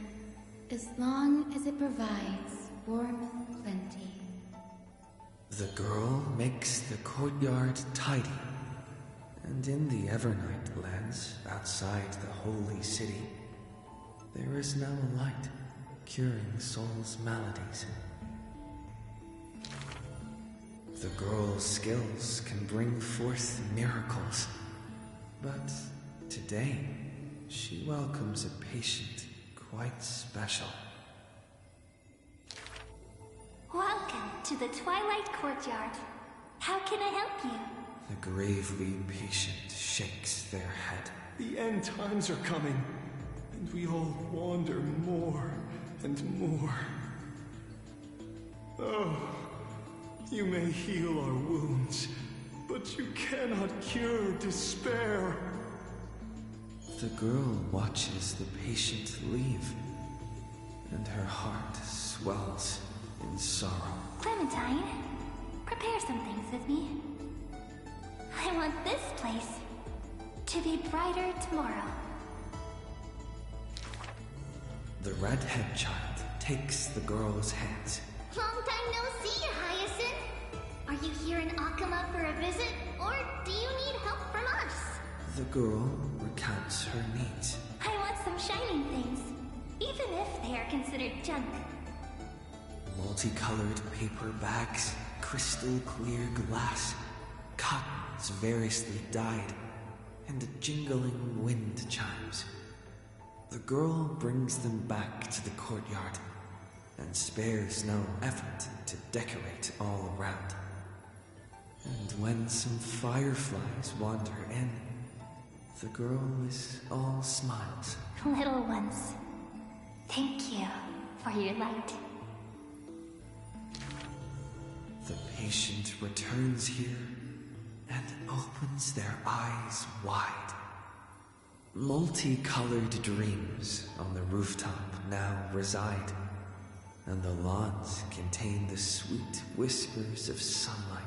As long as it provides warmth plenty. The girl makes the courtyard tidy, and in the Evernight lands outside the holy city, there is now a light curing souls' maladies. The girl's skills can bring forth miracles, but today she welcomes a patient quite special. Welcome to the Twilight Courtyard. How can I help you? The gravely patient shakes their head. The end times are coming, and we all wander more and more. Oh, you may heal our wounds, but you cannot cure despair. The girl watches the patient leave, and her heart swells in sorrow. Clementine, prepare some things with me. I want this place to be brighter tomorrow. The redhead child takes the girl's hands. Long time no see, Hyacinth. Are you here in Akama for a visit, or do you need help from us? The girl recounts her needs. I want some shining things. even if they are considered junk. Multicolored paper bags, crystal clear glass, cottons variously dyed, and jingling wind chimes. The girl brings them back to the courtyard and spares no effort to decorate all around. And when some fireflies wander in, the girl is all smiles. Little ones, thank you for your light. The patient returns here and opens their eyes wide. Multicolored dreams on the rooftop now reside, and the lawns contain the sweet whispers of sunlight.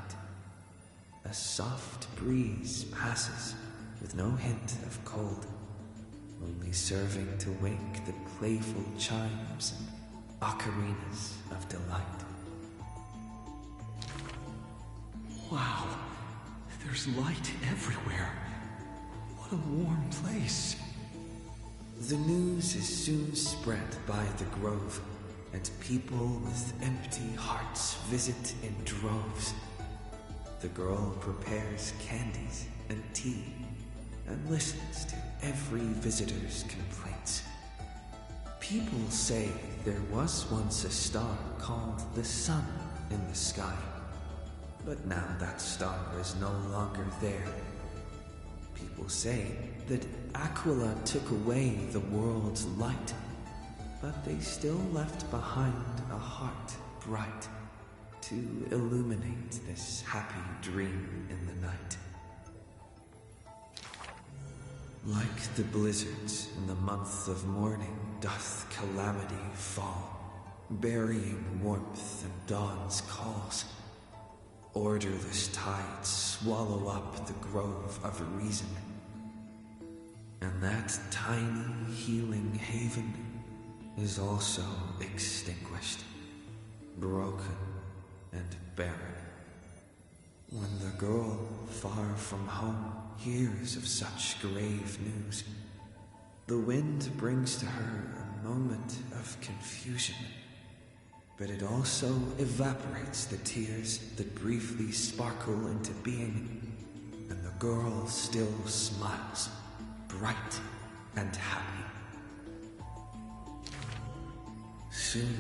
A soft breeze passes with no hint of cold, only serving to wake the playful chimes and ocarinas of delight. Wow, there's light everywhere. What a warm place. The news is soon spread by the grove, and people with empty hearts visit in droves. The girl prepares candies and tea and listens to every visitor's complaints. People say there was once a star called the sun in the sky, but now that star is no longer there. People say that Aquila took away the world's light, but they still left behind a heart bright to illuminate this happy dream in the night. Like the blizzards in the month of mourning doth calamity fall, burying warmth and dawn's calls. Orderless tides swallow up the grove of reason, and that tiny healing haven is also extinguished, broken and barren. When the girl, far from home, hears of such grave news, the wind brings to her a moment of confusion, but it also evaporates the tears that briefly sparkle into being, and the girl still smiles, bright and happy. Soon,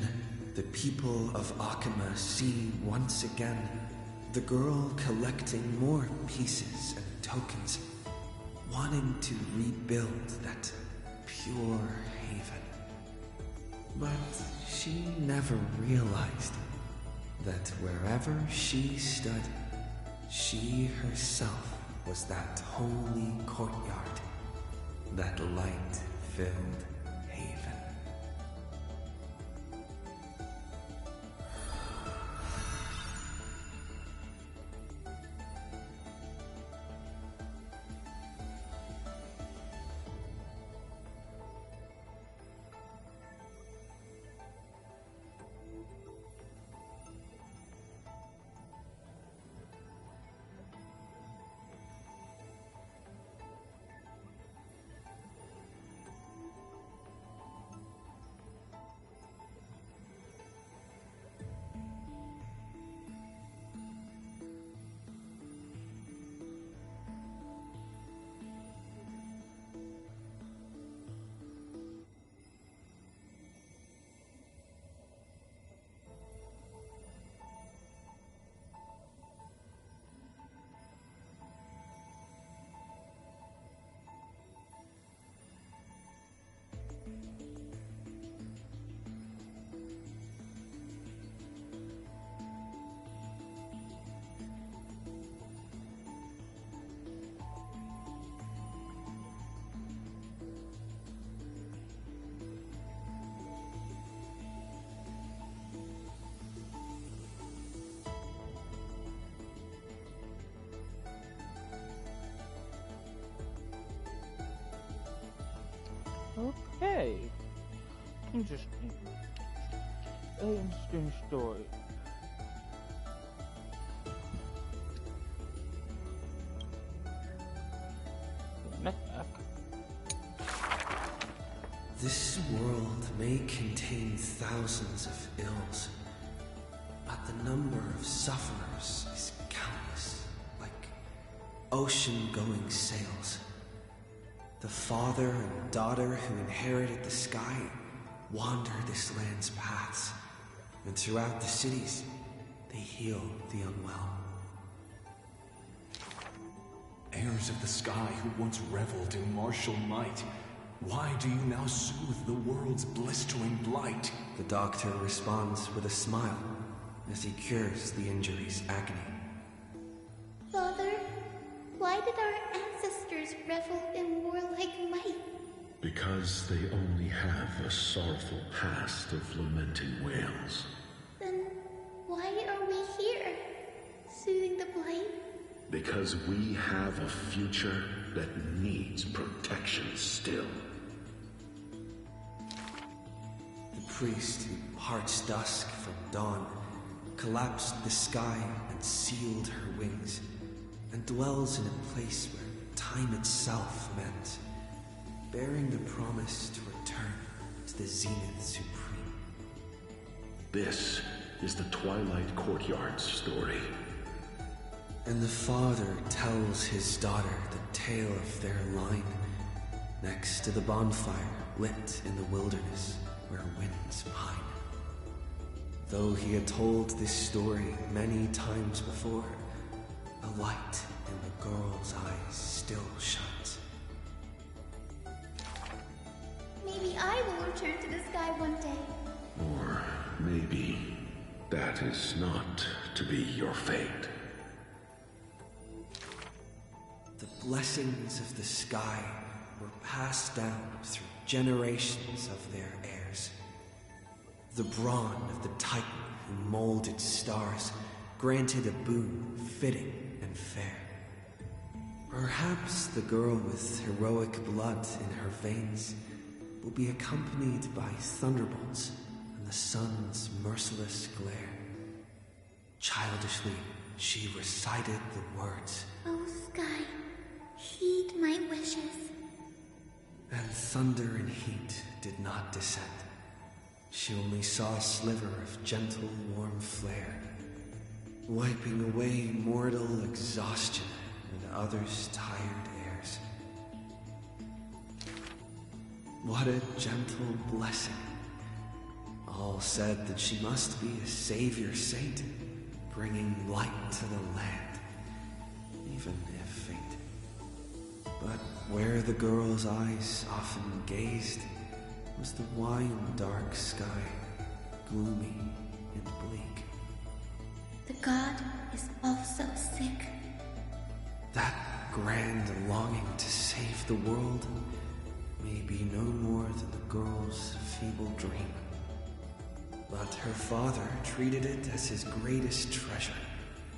the people of Akima see once again the girl collecting more pieces and tokens, wanting to rebuild that pure haven. But she never realized that wherever she stood, she herself was that holy courtyard, that light-filled haven. Okay. Interesting. Interesting story. This world may contain thousands of ills, but the number of sufferers is countless, like ocean-going sails. The father and daughter who inherited the sky wander this land's paths, and throughout the cities, they heal the unwell. Heirs of the sky who once reveled in martial might, why do you now soothe the world's blistering blight? The doctor responds with a smile as he cures the injury's agony. Father, why did our ancestors revel in warlike might? Because they only have a sorrowful past of lamenting wails. Then why are we here, soothing the blight? Because we have a future that needs protection still. The priest who parts dusk from dawn collapsed the sky and sealed her wings, and dwells in a place where time itself met, bearing the promise to return to the zenith supreme. This is the Twilight Courtyard's story. And the father tells his daughter the tale of their line, next to the bonfire lit in the wilderness where winds pine. Though he had told this story many times before, a light in the girl's eyes still shines. Maybe I will return to the sky one day. Or maybe that is not to be your fate. The blessings of the sky were passed down through generations of their heirs. The brawn of the Titan who molded stars granted a boon fitting and fair. Perhaps the girl with heroic blood in her veins will be accompanied by thunderbolts and the sun's merciless glare. Childishly, she recited the words, "Oh sky, heed my wishes." And thunder and heat did not descend. She only saw a sliver of gentle, warm flare, wiping away mortal exhaustion and others' tired airs. What a gentle blessing. All said that she must be a savior saint, bringing light to the land, even if faint. But where the girl's eyes often gazed was the wine dark sky, gloomy and bleak. The god is also sick. That grand longing to save the world may be no more than the girl's feeble dream. But her father treated it as his greatest treasure,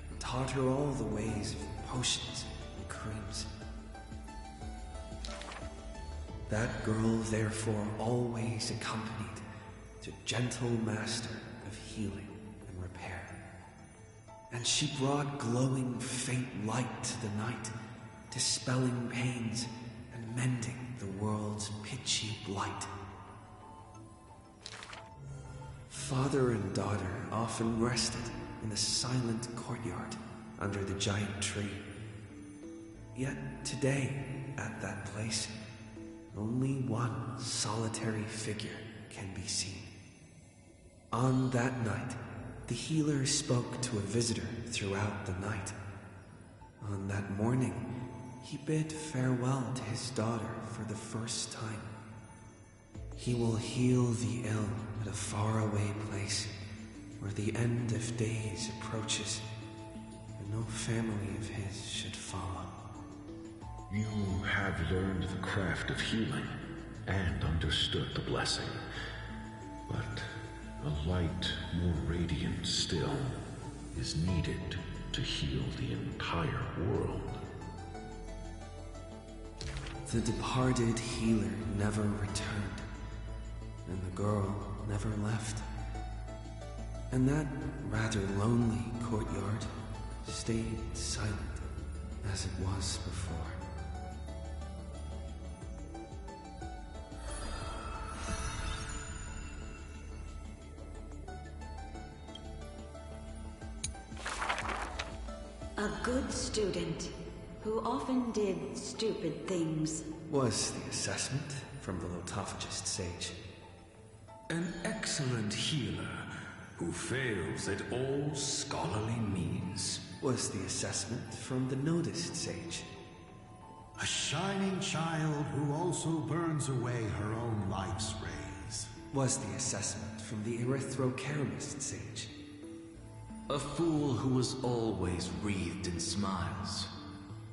and taught her all the ways of potions and creams. That girl, therefore, always accompanied the gentle master of healing and repair. And she brought glowing faint light to the night, dispelling pains and mending the world's pitchy blight. Father and daughter often rested in the silent courtyard under the giant tree. Yet today, at that place, only one solitary figure can be seen. On that night, the healer spoke to a visitor throughout the night. On that morning, he bid farewell to his daughter for the first time. He will heal the ill at a faraway place where the end of days approaches and no family of his should follow. You have learned the craft of healing and understood the blessing, but a light more radiant still is needed to heal the entire world. The departed healer never returned, and the girl never left. And that rather lonely courtyard stayed silent as it was before. A good student who often did stupid things. Was the assessment from the Lotophagist sage. An excellent healer who fails at all scholarly means. Was the assessment from the Nodist sage. A shining child who also burns away her own life's rays. Was the assessment from the Erythrocaramist sage. A fool who was always wreathed in smiles,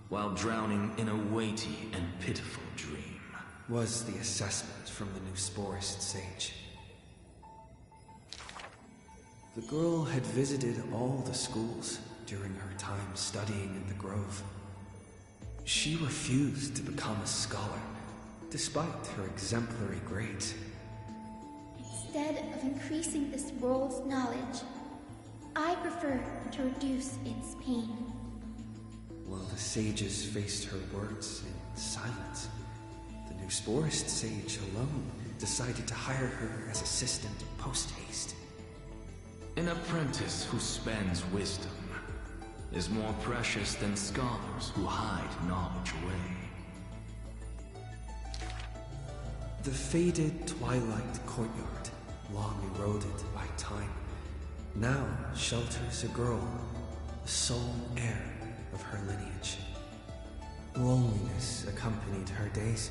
while drowning in a weighty and pitiful dream. Was the assessment from the Neusporist sage. The girl had visited all the schools during her time studying in the Grove. She refused to become a scholar, despite her exemplary grades. Instead of increasing this world's knowledge, I prefer to reduce its pain. While the sages faced her words in silence, the Neusporist sage alone decided to hire her as assistant post-haste. An apprentice who spends wisdom is more precious than scholars who hide knowledge away. The faded twilight courtyard, long eroded by time, now shelters a girl, the sole heir of her lineage. Loneliness accompanied her days,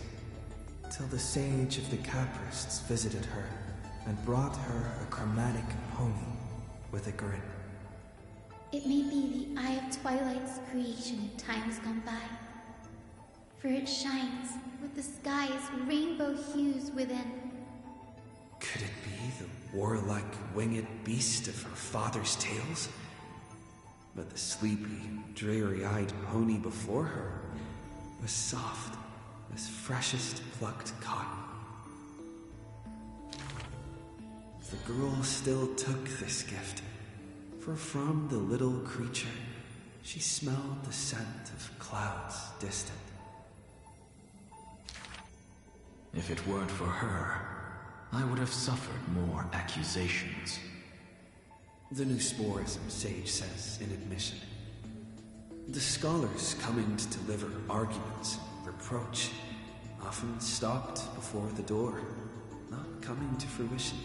till the sage of the Caprists visited her and brought her a chromatic pony with a grin. It may be the Eye of Twilight's creation in times gone by, for it shines with the sky's rainbow hues within. Could it be the warlike winged beast of her father's tales? But the sleepy, dreary-eyed pony before her was soft as freshest plucked cotton. The girl still took this gift, for from the little creature she smelled the scent of clouds distant. If it weren't for her, I would have suffered more accusations. The Neusporism sage says in admission. The scholars coming to deliver arguments and reproach often stopped before the door, not coming to fruition.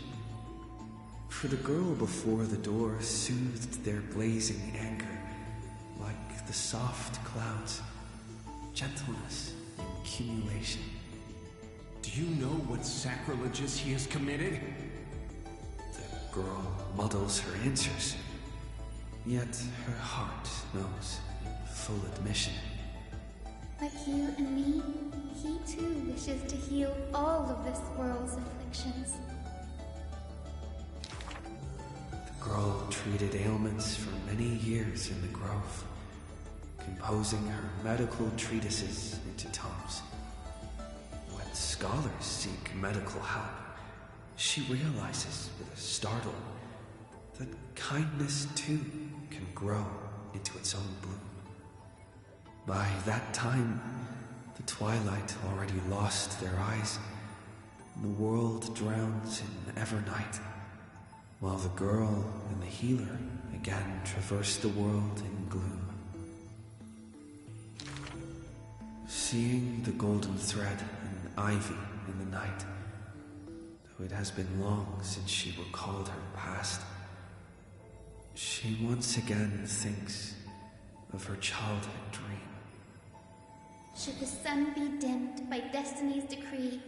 For the girl before the door soothed their blazing anger, like the soft clouds, gentleness and accumulation. Do you know what sacrileges he has committed? The girl muddles her answers, yet her heart knows in full admission. Like you and me, he too wishes to heal all of this world's afflictions. The girl treated ailments for many years in the Grove, composing her medical treatises into tomes. When scholars seek medical help, she realizes with a startle that kindness too can grow into its own bloom. By that time, the twilight already lost their eyes, and the world drowns in evernight, while the girl and the healer again traverse the world in gloom. Seeing the golden thread and ivy in the night, though it has been long since she recalled her past, she once again thinks of her childhood dream. Should the sun be dimmed by destiny's decree,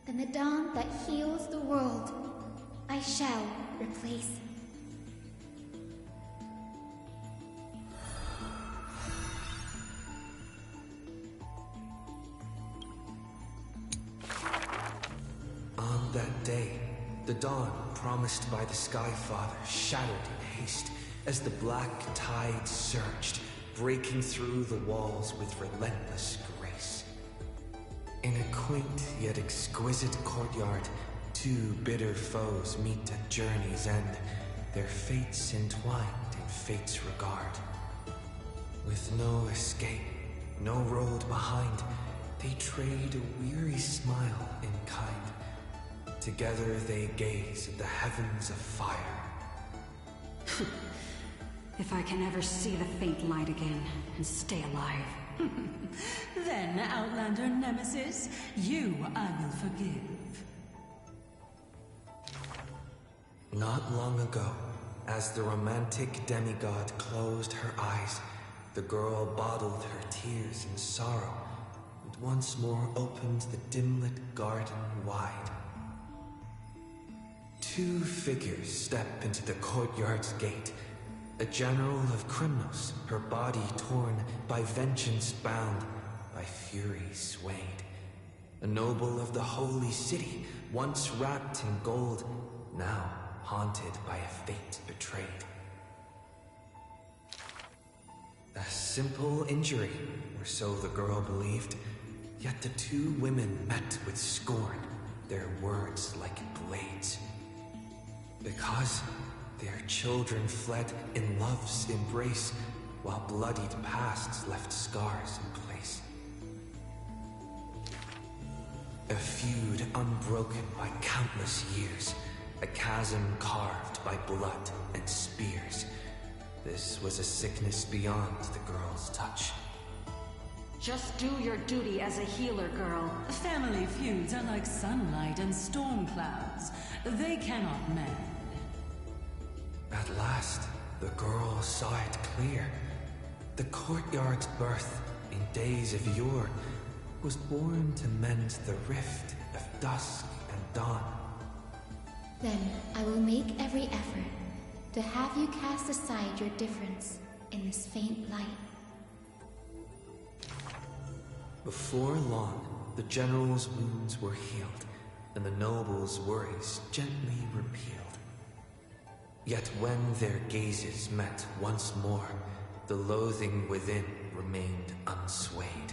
then the dawn that heals the world I shall replace. On that day, the dawn promised by the Sky Father shattered in haste as the black tide surged, breaking through the walls with relentless grace. In a quaint yet exquisite courtyard, two bitter foes meet at journey's end, their fates entwined in fate's regard. With no escape, no road behind, they trade a weary smile in kind. Together they gaze at the heavens of fire. If I can ever see the faint light again and stay alive. Then, Outlander Nemesis, you I will forgive. Not long ago, as the romantic demigod closed her eyes, the girl bottled her tears in sorrow and once more opened the dim-lit garden wide. Two figures step into the courtyard's gate. A general of Krymnos, her body torn, by vengeance bound, by fury swayed. A noble of the holy city, once wrapped in gold, now haunted by a fate betrayed. A simple injury, or so the girl believed, yet the two women met with scorn, their words like blades. Because their children fled in love's embrace, while bloodied pasts left scars in place. A feud unbroken by countless years, a chasm carved by blood and spears. This was a sickness beyond the girl's touch. Just do your duty as a healer, girl. Family feuds are like sunlight and storm clouds. They cannot mend. At last, the girl saw it clear. The courtyard's birth, in days of yore, was born to mend the rift of dusk and dawn. Then I will make every effort to have you cast aside your difference in this faint light. Before long, the general's wounds were healed, and the noble's worries gently repealed. Yet when their gazes met once more, the loathing within remained unswayed.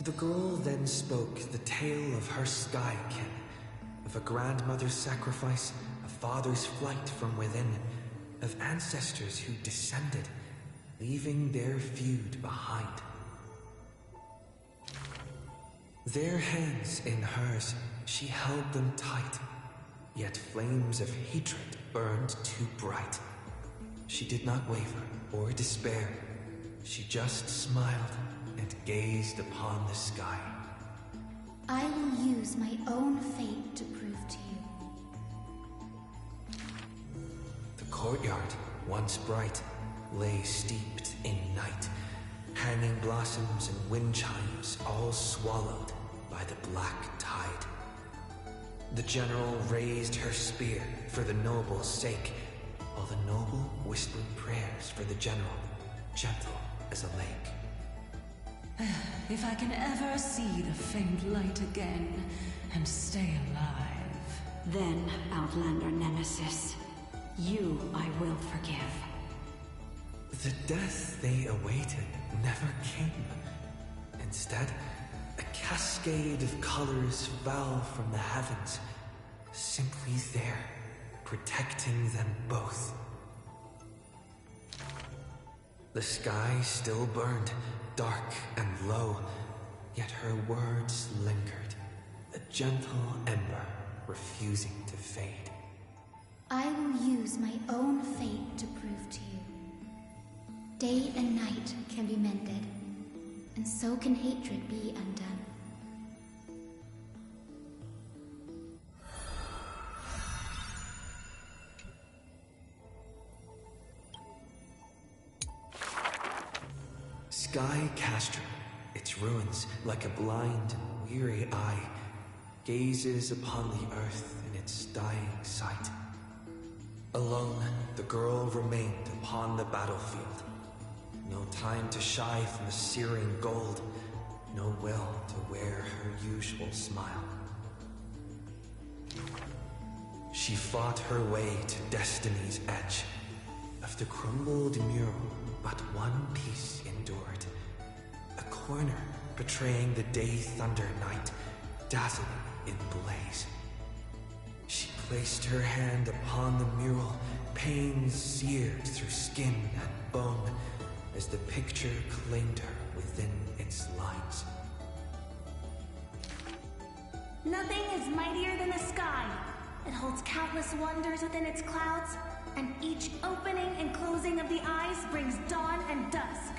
The girl then spoke the tale of her skykin, of a grandmother's sacrifice, a father's flight from within, of ancestors who descended, leaving their feud behind. Their hands in hers, she held them tight, yet flames of hatred burned too bright. She did not waver or despair. She just smiled and gazed upon the sky. I will use my own fate to prove to you. The courtyard, once bright, lay steeped in night. Hanging blossoms and wind chimes all swallowed by the black tide. The general raised her spear for the noble's sake, while the noble whispered prayers for the general, gentle as a lake. If I can ever see the faint light again and stay alive. Then, Outlander Nemesis, you I will forgive. The death they awaited never came. Instead, a cascade of colors fell from the heavens, simply there, protecting them both. The sky still burned, dark and low, yet her words lingered, a gentle ember refusing to fade. I will use my own fate to prove to you. Day and night can be mended, and so can hatred be undone. Sky Castro, its ruins like a blind and weary eye, gazes upon the earth in its dying sight. Alone, the girl remained upon the battlefield. No time to shy from the searing gold, no will to wear her usual smile. She fought her way to destiny's edge. Of the crumbled mural, but one piece endured. A corner betraying the day thunder night, dazzling in blaze. She placed her hand upon the mural, pain seared through skin and bone, as the picture claimed her within its lines. Nothing is mightier than the sky, It holds countless wonders within its clouds, and each opening and closing of the eyes brings dawn and dusk.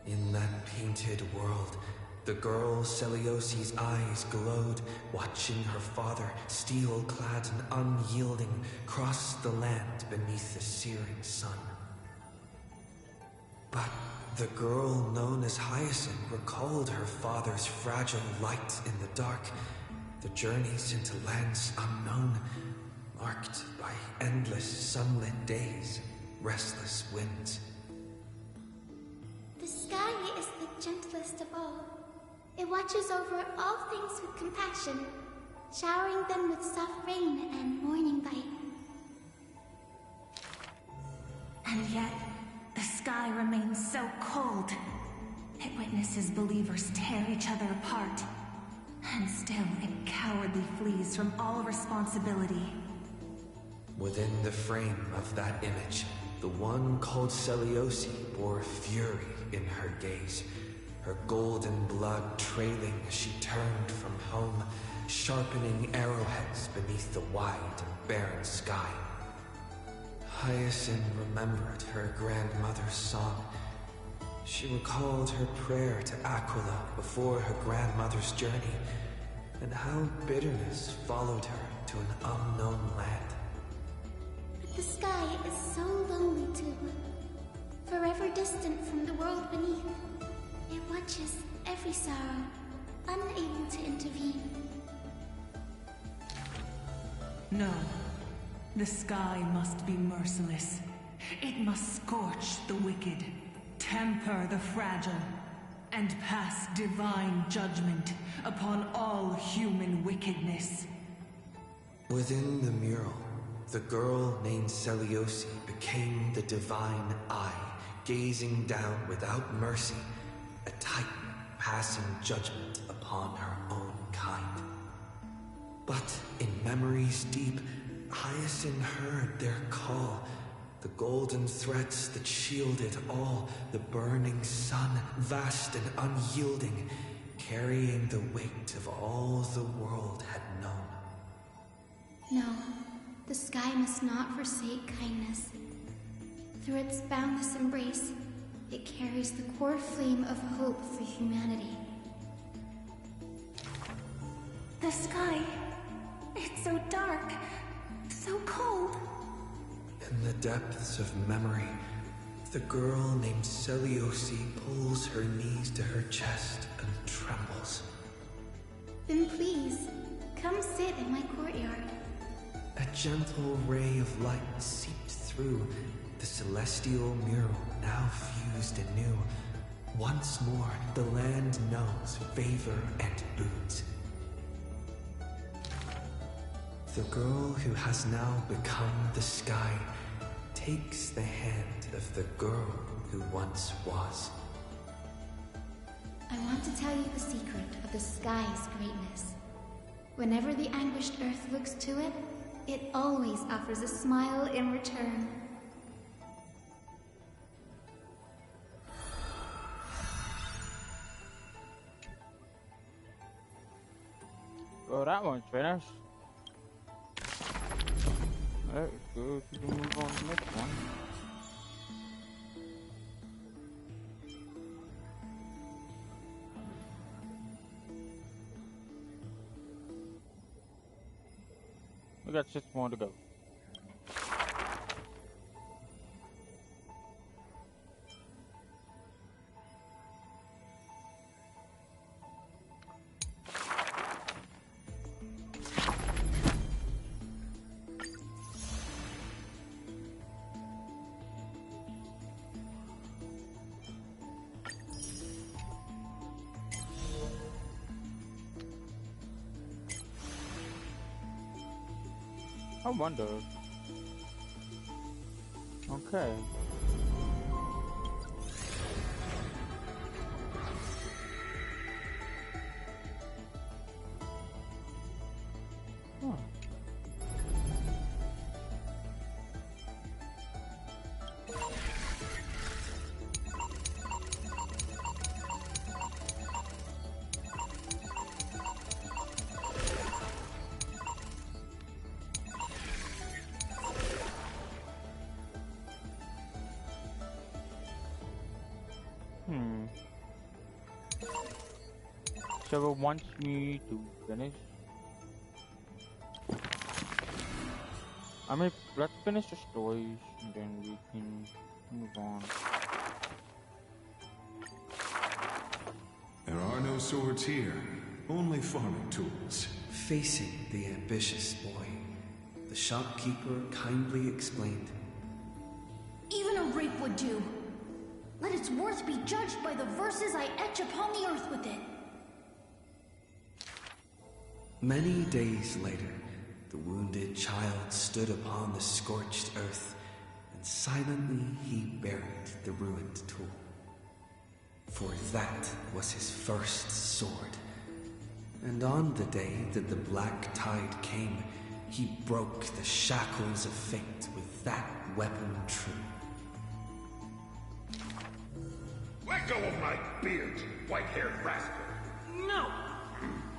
In that painted world, the girl Celiosi's eyes glowed, watching her father, steel-clad and unyielding, cross the land beneath the searing sun. But the girl known as Hyacinth recalled her father's fragile light in the dark, the journeys into lands unknown, marked by endless sunlit days, restless winds. The sky is the gentlest of all. It watches over all things with compassion, showering them with soft rain and morning light. And yet, the sky remains so cold. It witnesses believers tear each other apart. And still, it cowardly flees from all responsibility. Within the frame of that image, the one called Celiosi bore fury in her gaze, her golden blood trailing as she turned from home, sharpening arrowheads beneath the wide and barren sky. Hyacinth remembered her grandmother's song. She recalled her prayer to Aquila before her grandmother's journey, and how bitterness followed her to an unknown land. But the sky is so lonely too. Forever distant from the world beneath. It watches every sorrow, unable to intervene. No. The sky must be merciless. It must scorch the wicked, temper the fragile, and pass divine judgment upon all human wickedness. Within the mural, the girl named Celiosi became the divine eye, gazing down without mercy, a titan passing judgment upon her own kind. But in memories deep, Hyacinth heard their call, the golden threads that shielded all, the burning sun, vast and unyielding, carrying the weight of all the world had known. No, the sky must not forsake kindness. Through its boundless embrace, it carries the core flame of hope for humanity. The sky, it's so dark, so cold. In the depths of memory, the girl named Celiosi pulls her knees to her chest and trembles. Then please, come sit in my courtyard. A gentle ray of light seeped through, the celestial mural now fused anew. Once more, the land knows favor and boons. The girl who has now become the sky takes the hand of the girl who once was. I want to tell you the secret of the sky's greatness. Whenever the anguished earth looks to it, it always offers a smile in return. Well, that one's finished. Let's go to move on to the next one. We got 6 more to go. I wonder. Okay. Huh. whichever wants me to finish. I mean, let's finish the stories and then we can move on. There are no swords here, only farming tools. Facing the ambitious boy, the shopkeeper kindly explained. Even a rape would do. Let its worth be judged by the verses I etch upon the earth with it. Many days later, the wounded child stood upon the scorched earth, and silently he buried the ruined tool. For that was his first sword. And on the day that the black tide came, he broke the shackles of fate with that weapon true. Let go of my beard, white-haired rascal! No!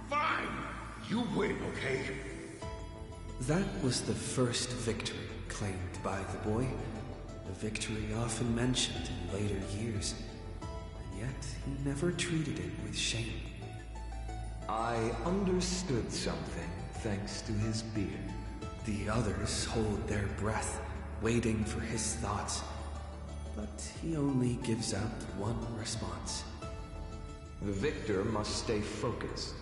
Fine! You win, okay? That was the first victory claimed by the boy, a victory often mentioned in later years, and yet he never treated it with shame. I understood something thanks to his beard. The others hold their breath, waiting for his thoughts, but he only gives out one response. The victor must stay focused,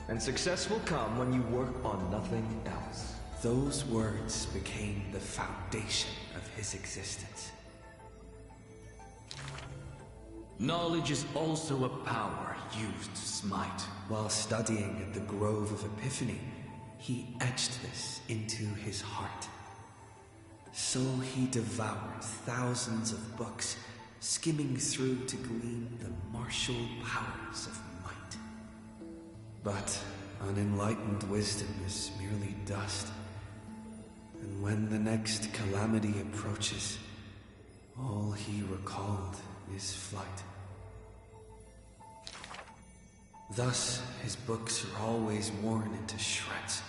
and success will come when you work on nothing else. Those words became the foundation of his existence. Knowledge is also a power used to smite. While studying at the Grove of Epiphany, he etched this into his heart. So he devoured thousands of books, skimming through to glean the martial powers of might. But unenlightened wisdom is merely dust, and when the next calamity approaches, all he recalled is flight. Thus, his books are always worn into shreds,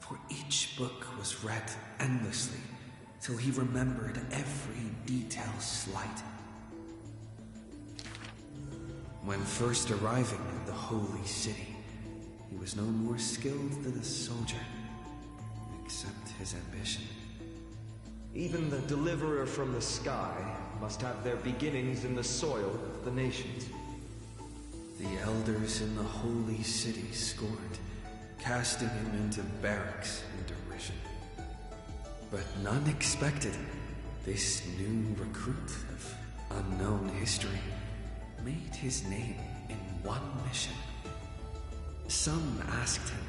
for each book was read endlessly till he remembered every detail slight. When first arriving in the holy city, he was no more skilled than a soldier, except his ambition. Even the deliverer from the sky must have their beginnings in the soil of the nations. The elders in the holy city scorned, casting him into barracks in derision. But none expected this new recruit of unknown history made his name in one mission. Some asked him,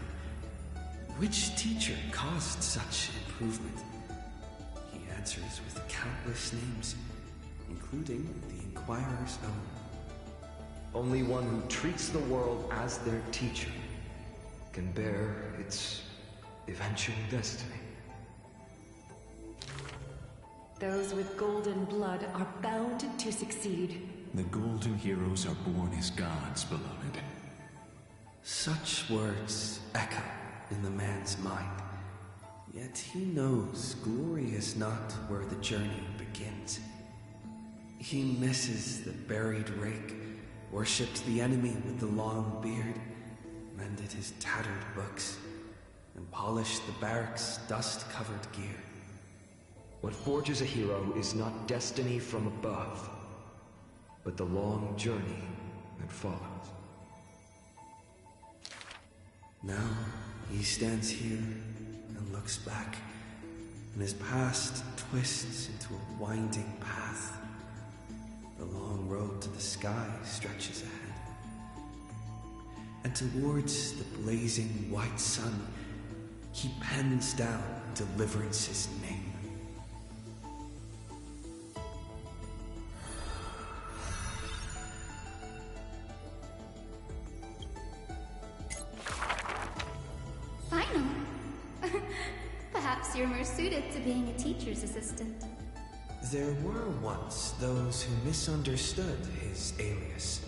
which teacher caused such improvement? He answers with countless names, including the Inquirer's own. Only one who treats the world as their teacher can bear its eventual destiny. Those with golden blood are bound to succeed. The golden heroes are born as gods, beloved. Such words echo in the man's mind, yet he knows glory is not where the journey begins. He misses the buried rake, worshipped the enemy with the long beard, mended his tattered books, and polished the barracks' dust-covered gear. What forges a hero is not destiny from above, but the long journey that follows. Now he stands here and looks back, and his past twists into a winding path. The long road to the sky stretches ahead. And towards the blazing white sun, he pens down Deliverance's name. Final. Perhaps you're more suited to being a teacher's assistant. There were once those who misunderstood his alias.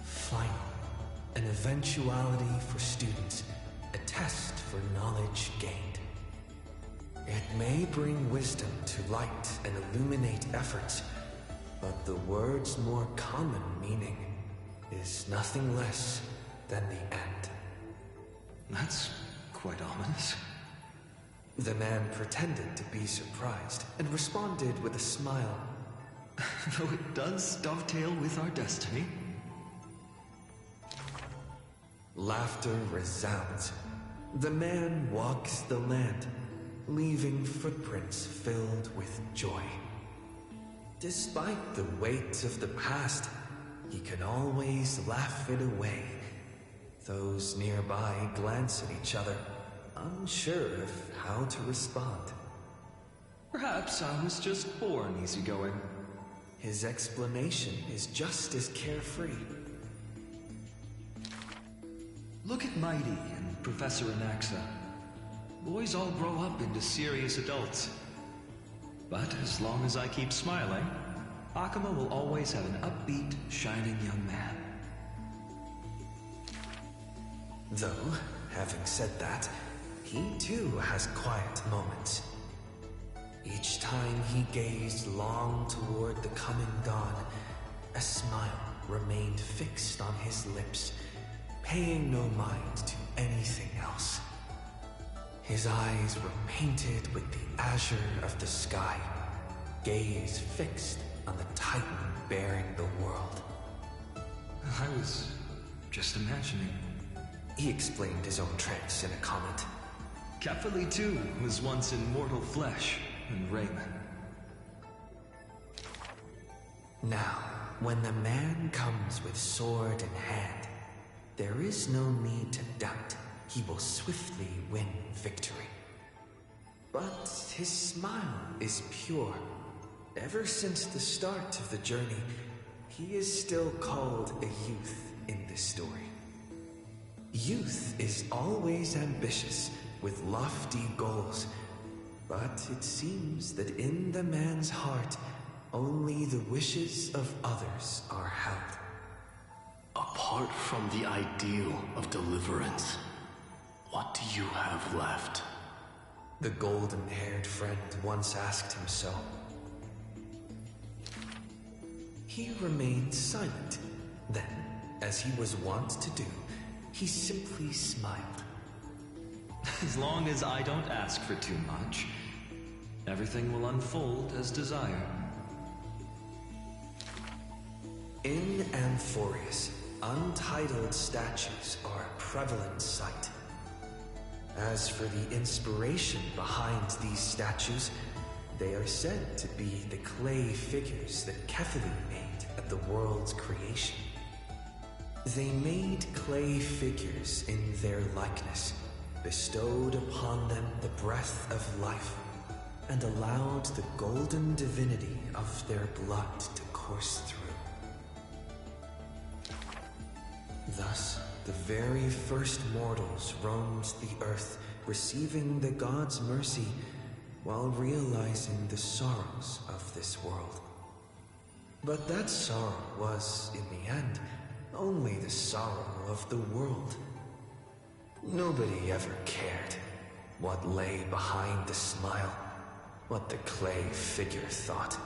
Final, an eventuality for students, a test for knowledge gained. It may bring wisdom to light and illuminate efforts, but the word's more common meaning is nothing less than the end. That's quite ominous. The man pretended to be surprised and responded with a smile. Though it does dovetail with our destiny. Laughter resounds. The man walks the land, leaving footprints filled with joy. Despite the weight of the past, he can always laugh it away. Those nearby glance at each other, unsure of how to respond. Perhaps I was just born easygoing. His explanation is just as carefree. Look at Mighty and Professor Anaxa. Boys all grow up into serious adults. But as long as I keep smiling, Akuma will always have an upbeat, shining young man. Though, having said that, he too has quiet moments. Each time he gazed long toward the coming dawn, a smile remained fixed on his lips, paying no mind to anything else. His eyes were painted with the azure of the sky, gaze fixed on the Titan bearing the world. I was just imagining. He explained his own trance in a comment. Kefali too was once in mortal flesh and raiment. Now, when the man comes with sword in hand, there is no need to doubt he will swiftly win victory. But his smile is pure. Ever since the start of the journey, he is still called a youth in this story. Youth is always ambitious, with lofty goals, but it seems that in the man's heart, only the wishes of others are held. Apart from the ideal of deliverance, what do you have left? The golden-haired friend once asked him so. He remained silent. Then, as he was wont to do, he simply smiled. As long as I don't ask for too much, everything will unfold as desired. In Amphorius, untitled statues are a prevalent sight. As for the inspiration behind these statues, they are said to be the clay figures that Kefali made at the world's creation. They made clay figures in their likeness, bestowed upon them the breath of life, and allowed the golden divinity of their blood to course through. Thus, the very first mortals roamed the earth, receiving the gods' mercy while realizing the sorrows of this world. But that sorrow was, in the end, only the sorrow of the world. Nobody ever cared what lay behind the smile, what the clay figure thought.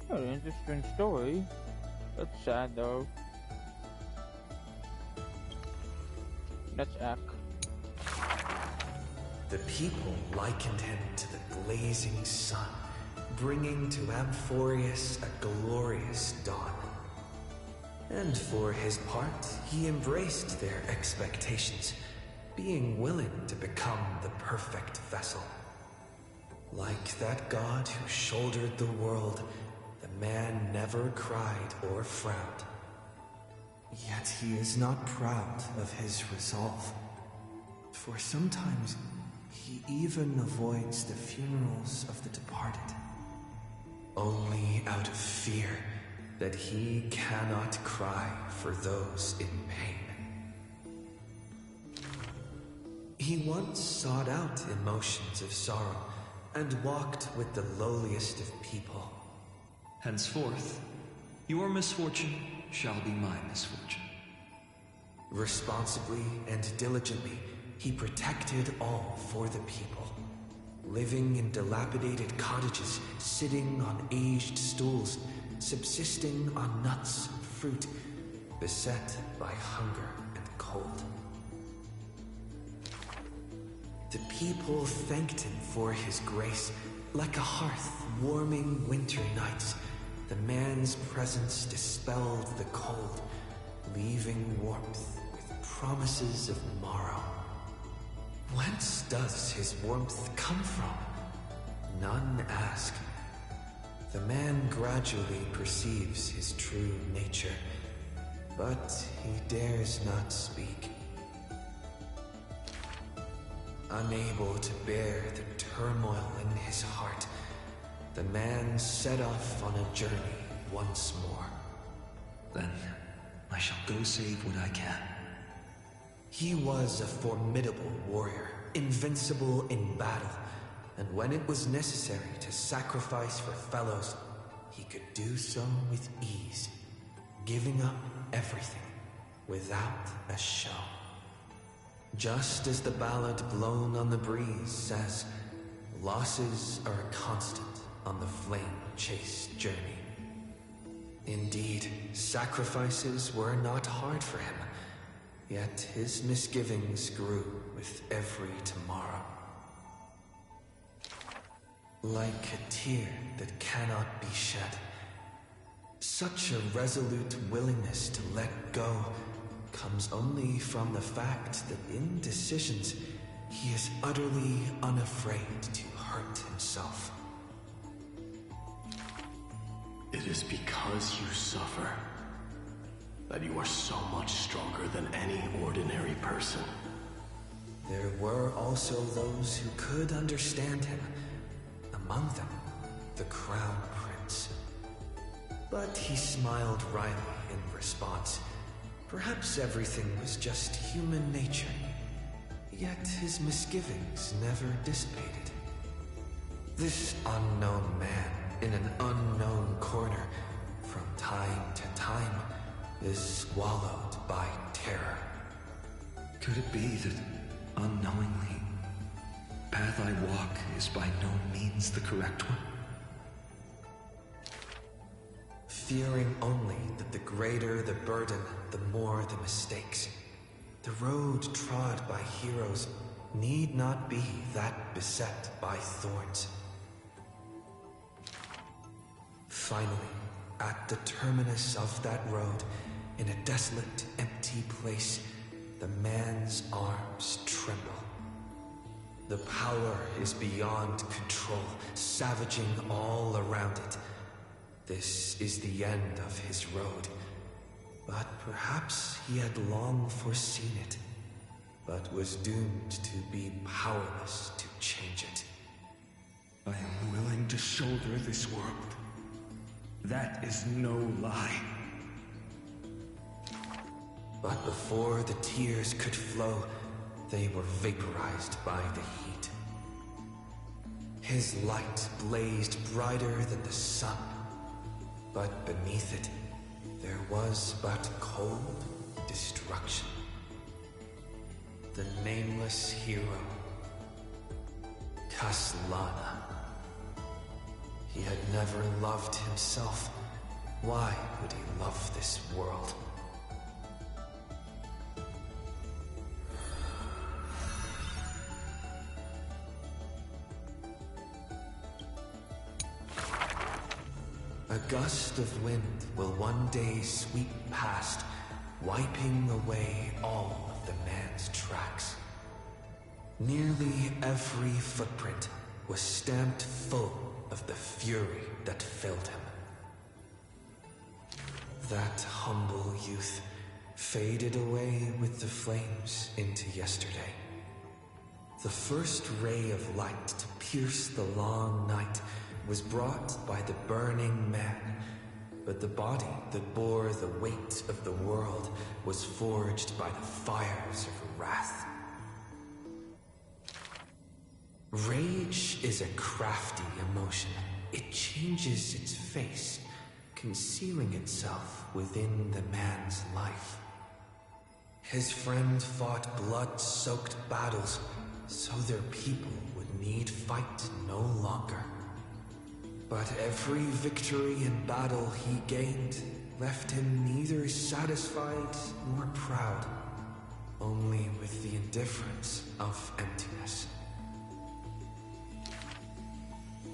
Oh, an interesting story. That's sad though. That's Eck. The people likened him to the blazing sun, bringing to Amphorius a glorious dawn. And for his part, he embraced their expectations, being willing to become the perfect vessel. Like that god who shouldered the world, the man never cried or frowned. Yet he is not proud of his resolve, for sometimes he even avoids the funerals of the departed, only out of fear that he cannot cry for those in pain. He once sought out emotions of sorrow and walked with the lowliest of people. Henceforth, your misfortune shall be my misfortune. Responsibly and diligently, he protected all for the people, living in dilapidated cottages, sitting on aged stools, subsisting on nuts and fruit, beset by hunger and cold. The people thanked him for his grace, like a hearth warming winter nights. The man's presence dispelled the cold, leaving warmth with promises of morrow. Whence does his warmth come from? None ask. The man gradually perceives his true nature, but he dares not speak. Unable to bear the turmoil in his heart, the man set off on a journey once more. Then I shall go save what I can. He was a formidable warrior, invincible in battle, and when it was necessary to sacrifice for fellows, he could do so with ease, giving up everything without a show. Just as the ballad blown on the breeze says, losses are a constant on the flame-chased journey. Indeed, sacrifices were not hard for him, yet his misgivings grew with every tomorrow. Like a tear that cannot be shed, such a resolute willingness to let go comes only from the fact that in decisions he is utterly unafraid to hurt himself. It is because you suffer that you are so much stronger than any ordinary person. There were also those who could understand him, among them the Crown Prince. But he smiled wryly in response. Perhaps everything was just human nature, yet his misgivings never dissipated. This unknown man in an unknown corner, from time to time, is swallowed by terror. Could it be that, unknowingly, path I walk is by no means the correct one? Fearing only that the greater the burden, the more the mistakes. The road trod by heroes need not be that beset by thorns. Finally, at the terminus of that road, in a desolate, empty place, the man's arms tremble. The power is beyond control, savaging all around it. This is the end of his road, but perhaps he had long foreseen it, but was doomed to be powerless to change it. I am willing to shoulder this world. That is no lie. But before the tears could flow, they were vaporized by the heat. His light blazed brighter than the sun, but beneath it, there was but cold destruction. The nameless hero, Kaslana. He had never loved himself. Why would he love this world? A gust of wind will one day sweep past, wiping away all of the man's tracks. Nearly every footprint was stamped full of the fury that filled him. That humble youth faded away with the flames into yesterday. The first ray of light to pierce the long night was brought by the burning man, but the body that bore the weight of the world was forged by the fires of wrath. Rage is a crafty emotion. It changes its face, concealing itself within the man's life. His friend fought blood-soaked battles so their people would need fight no longer. But every victory and battle he gained left him neither satisfied nor proud, only with the indifference of emptiness.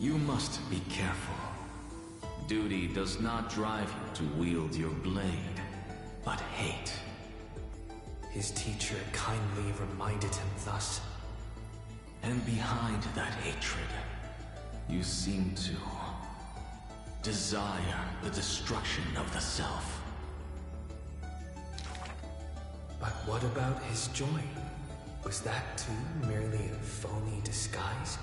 You must be careful. Duty does not drive you to wield your blade, but hate. His teacher kindly reminded him thus. And behind that hatred, you seem to desire the destruction of the self. But what about his joy? Was that too merely a phony disguise?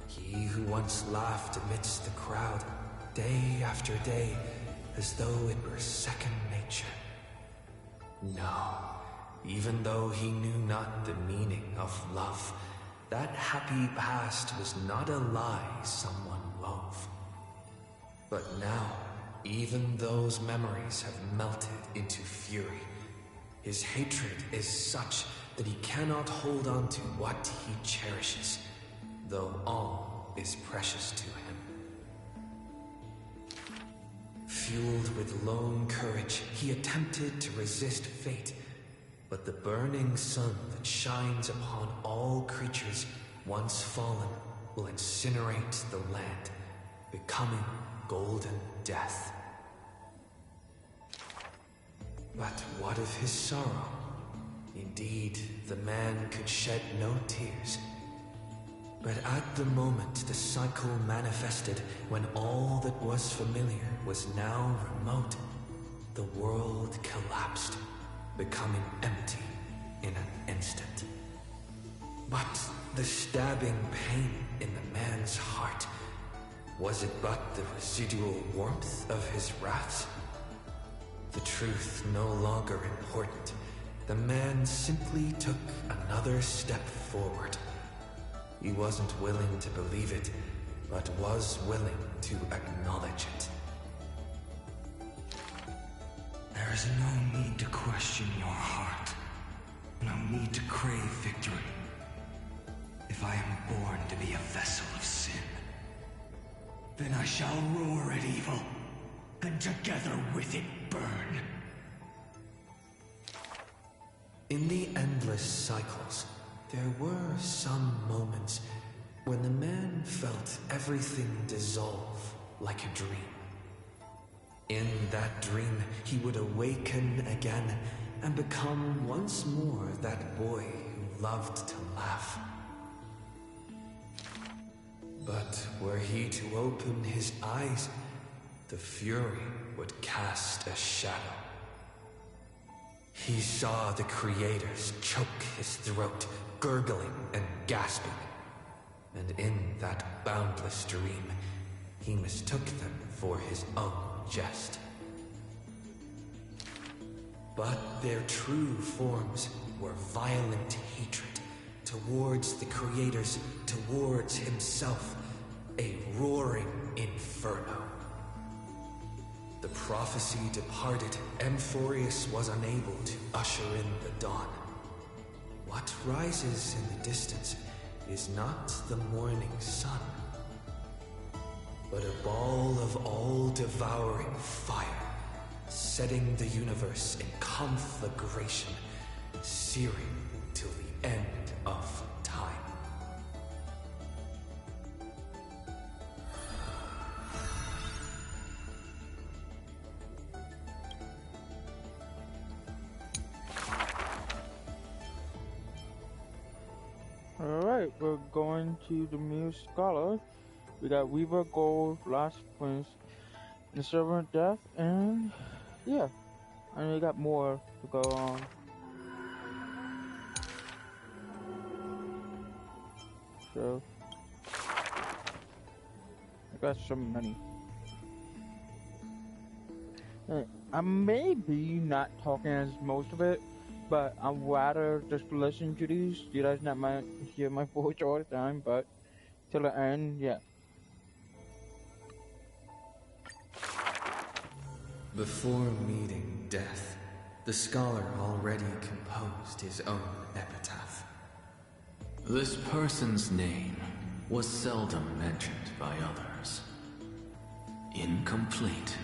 He who once laughed amidst the crowd, day after day, as though it were second nature. No, even though he knew not the meaning of love, that happy past was not a lie someone wove. But now, even those memories have melted into fury. His hatred is such that he cannot hold on to what he cherishes, though all is precious to him. Fueled with lone courage, he attempted to resist fate, but the burning sun that shines upon all creatures once fallen will incinerate the land, becoming golden death. But what of his sorrow? Indeed, the man could shed no tears. But at the moment the cycle manifested, when all that was familiar was now remote, the world collapsed, becoming empty in an instant. But the stabbing pain in the man's heart, was it but the residual warmth of his wraths? The truth no longer important, the man simply took another step forward. He wasn't willing to believe it, but was willing to acknowledge it. There is no need to question your heart. No need to crave victory. If I am born to be a vessel of sin, then I shall roar at evil, and together with it burn. In the endless cycles, there were some moments when the man felt everything dissolve like a dream. In that dream, he would awaken again and become once more that boy who loved to laugh. But were he to open his eyes, the fury would cast a shadow. He saw the creators choke his throat, gurgling and gasping. And in that boundless dream, he mistook them for his own jest. But their true forms were violent hatred towards the creators, towards himself, a roaring inferno. The prophecy departed, Amphorius was unable to usher in the dawn. What rises in the distance is not the morning sun, but a ball of all-devouring fire, setting the universe in conflagration, searing till the end of time. Alright, we're going to the Muse Scholar. We got Weaver, Gold, Lost Prince, and the Servant of Death, and yeah. And we got more to go on. So I got some money. I may be not talking as most of it, but I'd rather just listen to these. You guys not might hear my voice all the time, but till the end, yeah. Before meeting death, the scholar already composed his own epitaph. This person's name was seldom mentioned by others. Incomplete,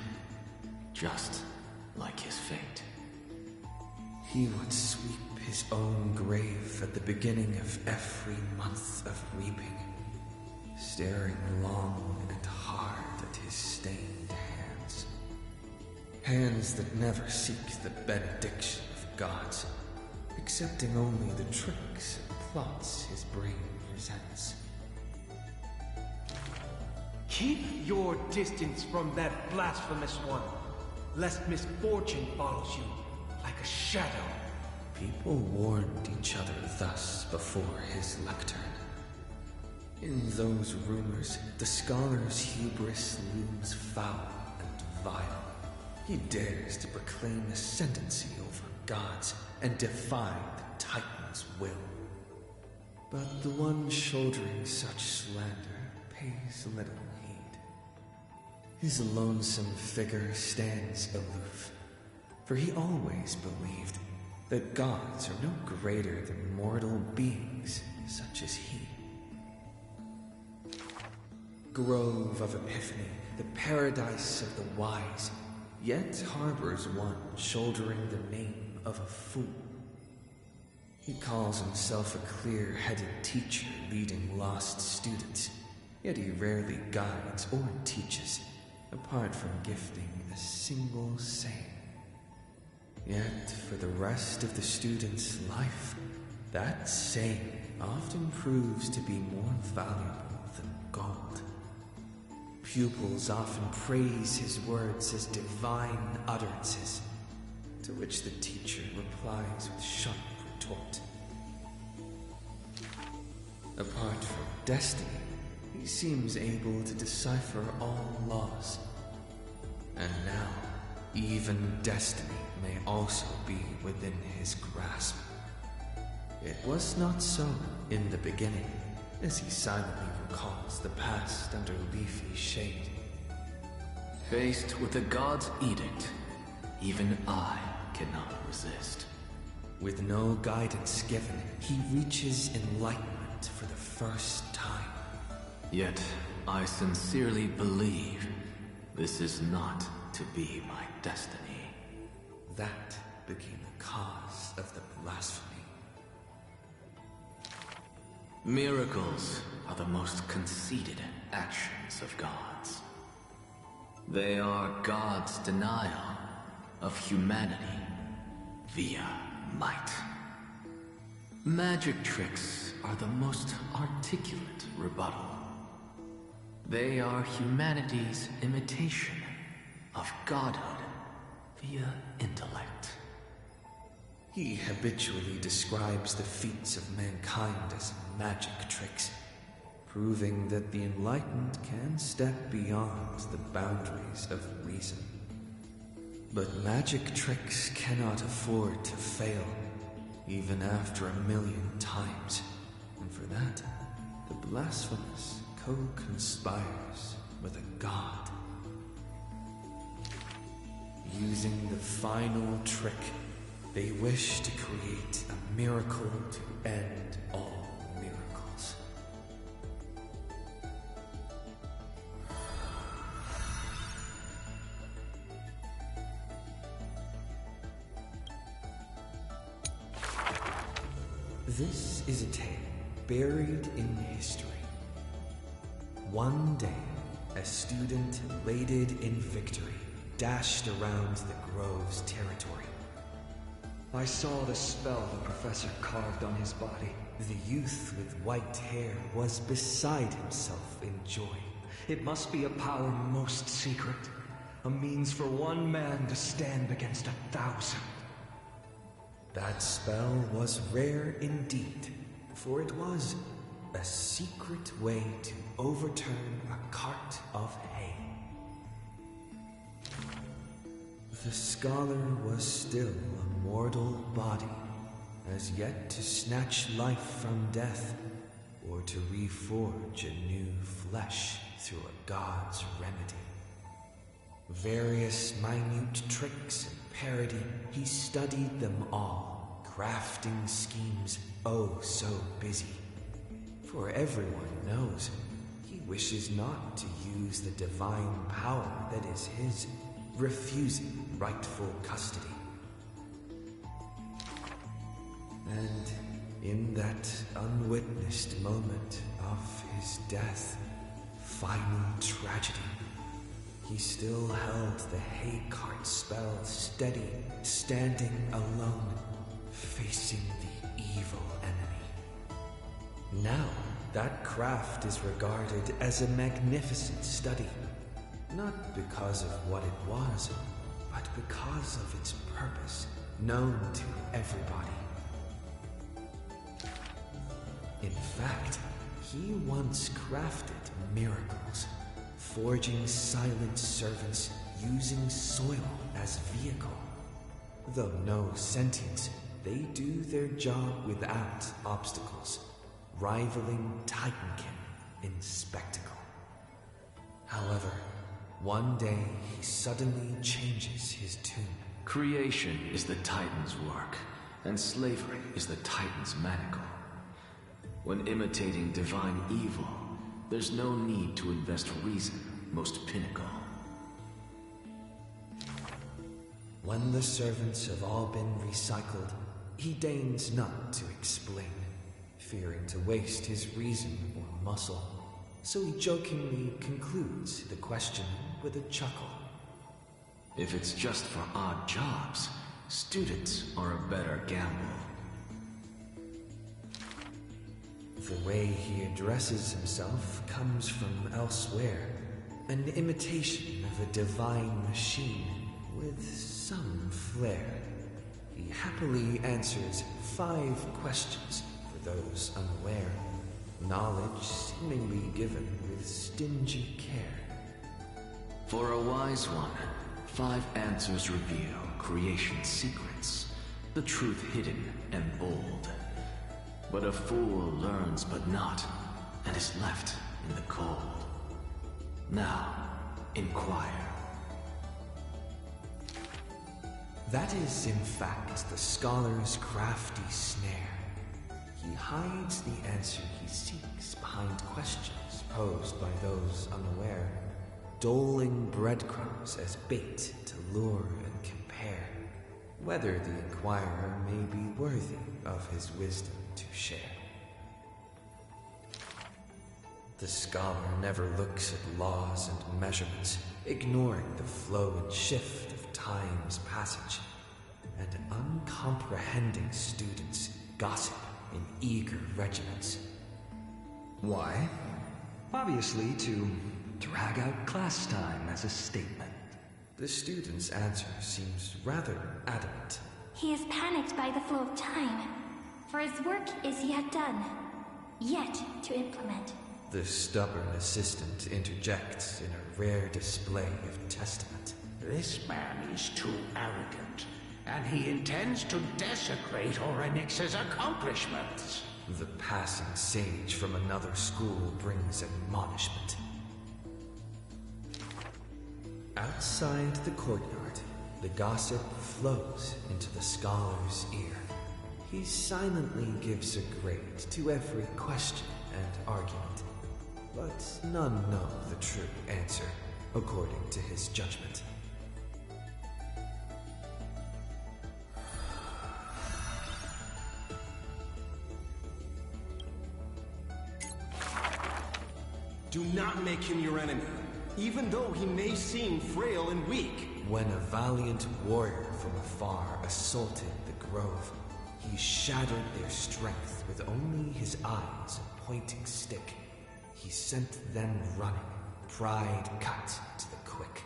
just like his fate. He would sweep his own grave at the beginning of every month of reaping, staring long and hard at his stained hands. Hands that never seek the benediction of gods, accepting only the tricks and plots his brain presents. Keep your distance from that blasphemous one, lest misfortune follows you like a shadow. People warned each other thus before his lectern. In those rumors, the scholar's hubris looms foul and vile. He dares to proclaim ascendancy over gods and defy the Titan's will. But the one shouldering such slander pays little heed. His lonesome figure stands aloof, for he always believed that gods are no greater than mortal beings such as he. Grove of Epiphany, the paradise of the wise, yet harbors one shouldering the name of a fool. He calls himself a clear-headed teacher leading lost students, yet he rarely guides or teaches, apart from gifting a single saying. Yet for the rest of the student's life, that saying often proves to be more valuable than gold. Pupils often praise his words as divine utterances, to which the teacher replies with sharp retort. Apart from destiny, he seems able to decipher all laws. And now, even destiny may also be within his grasp. It was not so in the beginning, as he silently recalls the past under leafy shade. Faced with the god's edict, even I cannot resist. With no guidance given, he reaches enlightenment for the first time. Yet, I sincerely believe this is not to be my destiny. That became the cause of the blasphemy. Miracles are the most conceited actions of gods. They are God's denial of humanity via might. Magic tricks are the most articulate rebuttal. They are humanity's imitation of godhood via intellect. He habitually describes the feats of mankind as magic tricks, proving that the enlightened can step beyond the boundaries of reason. But magic tricks cannot afford to fail, even after 1,000,000 times. And for that, the blasphemous co-conspires with a god. Using the final trick, they wish to create a miracle to end all miracles. This is a tale buried in history. One day, a student elated in victory dashed around the Grove's territory. I saw the spell the professor carved on his body. The youth with white hair was beside himself in joy. It must be a power most secret. A means for one man to stand against 1,000. That spell was rare indeed, for it was a secret way to overturn a cart of hay. The scholar was still a mortal body, as yet to snatch life from death, or to reforge a new flesh through a god's remedy. Various minute tricks and parody, he studied them all, crafting schemes oh so busy. For everyone knows, he wishes not to use the divine power that is his, refusing rightful custody. And in that unwitnessed moment of his death, final tragedy, he still held the hay cart spell steady, standing alone, facing the evil enemy. Now, that craft is regarded as a magnificent study, not because of what it was, but because of its purpose, known to everybody. In fact, he once crafted miracles, forging silent servants using soil as vehicle. Though no sentience, they do their job without obstacles, rivaling Titankin in spectacle. However, one day he suddenly changes his tune. Creation is the Titan's work, and slavery is the Titan's manacle. When imitating divine evil, there's no need to invest reason, most pinnacle. When the servants have all been recycled, he deigns not to explain, fearing to waste his reason or muscle. So he jokingly concludes the question with a chuckle. If it's just for odd jobs, students are a better gamble. The way he addresses himself comes from elsewhere, an imitation of a divine machine with some flair. He happily answers 5 questions for those unaware, knowledge seemingly given with stingy care. For a wise one, 5 answers reveal creation's secrets, the truth hidden and bold. But a fool learns but not, and is left in the cold. Now, inquire. That is, in fact, the scholar's crafty snare. He hides the answer he seeks behind questions posed by those unaware, doling breadcrumbs as bait to lure and compare, whether the inquirer may be worthy of his wisdom to share. The scholar never looks at laws and measurements, ignoring the flow and shift of time's passage, and uncomprehending students gossip in eager regiments. Why? Obviously to drag out class time as a statement. The student's answer seems rather adamant. He is panicked by the flow of time, for his work is yet done, yet to implement. The stubborn assistant interjects in a rare display of testament. This man is too arrogant, and he intends to desecrate Orynyx's accomplishments. The passing sage from another school brings admonishment. Outside the courtyard, the gossip flows into the scholar's ear. He silently gives a grade to every question and argument, but none know the true answer, according to his judgment. Do not make him your enemy, even though he may seem frail and weak. When a valiant warrior from afar assaulted the grove, He shattered their strength with only his eyes a pointing stick. He sent them running, pride cut to the quick.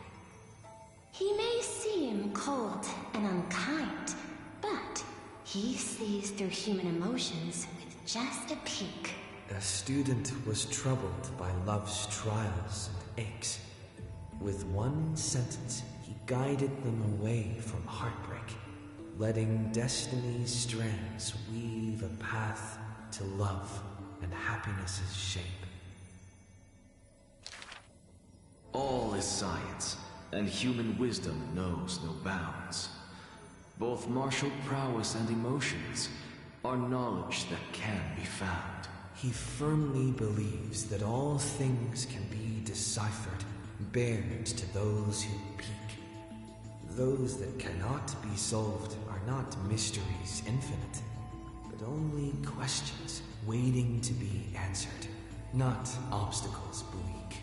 He may seem cold and unkind, but he sees through human emotions with just a peek. A student was troubled by love's trials and aches. With one sentence, he guided them away from heartbreak, letting destiny's strands weave a path to love and happiness's shape. All is science, and human wisdom knows no bounds. Both martial prowess and emotions are knowledge that can be found. He firmly believes that all things can be deciphered, bared to those who peek. Those that cannot be solved are not mysteries infinite, but only questions waiting to be answered, not obstacles bleak.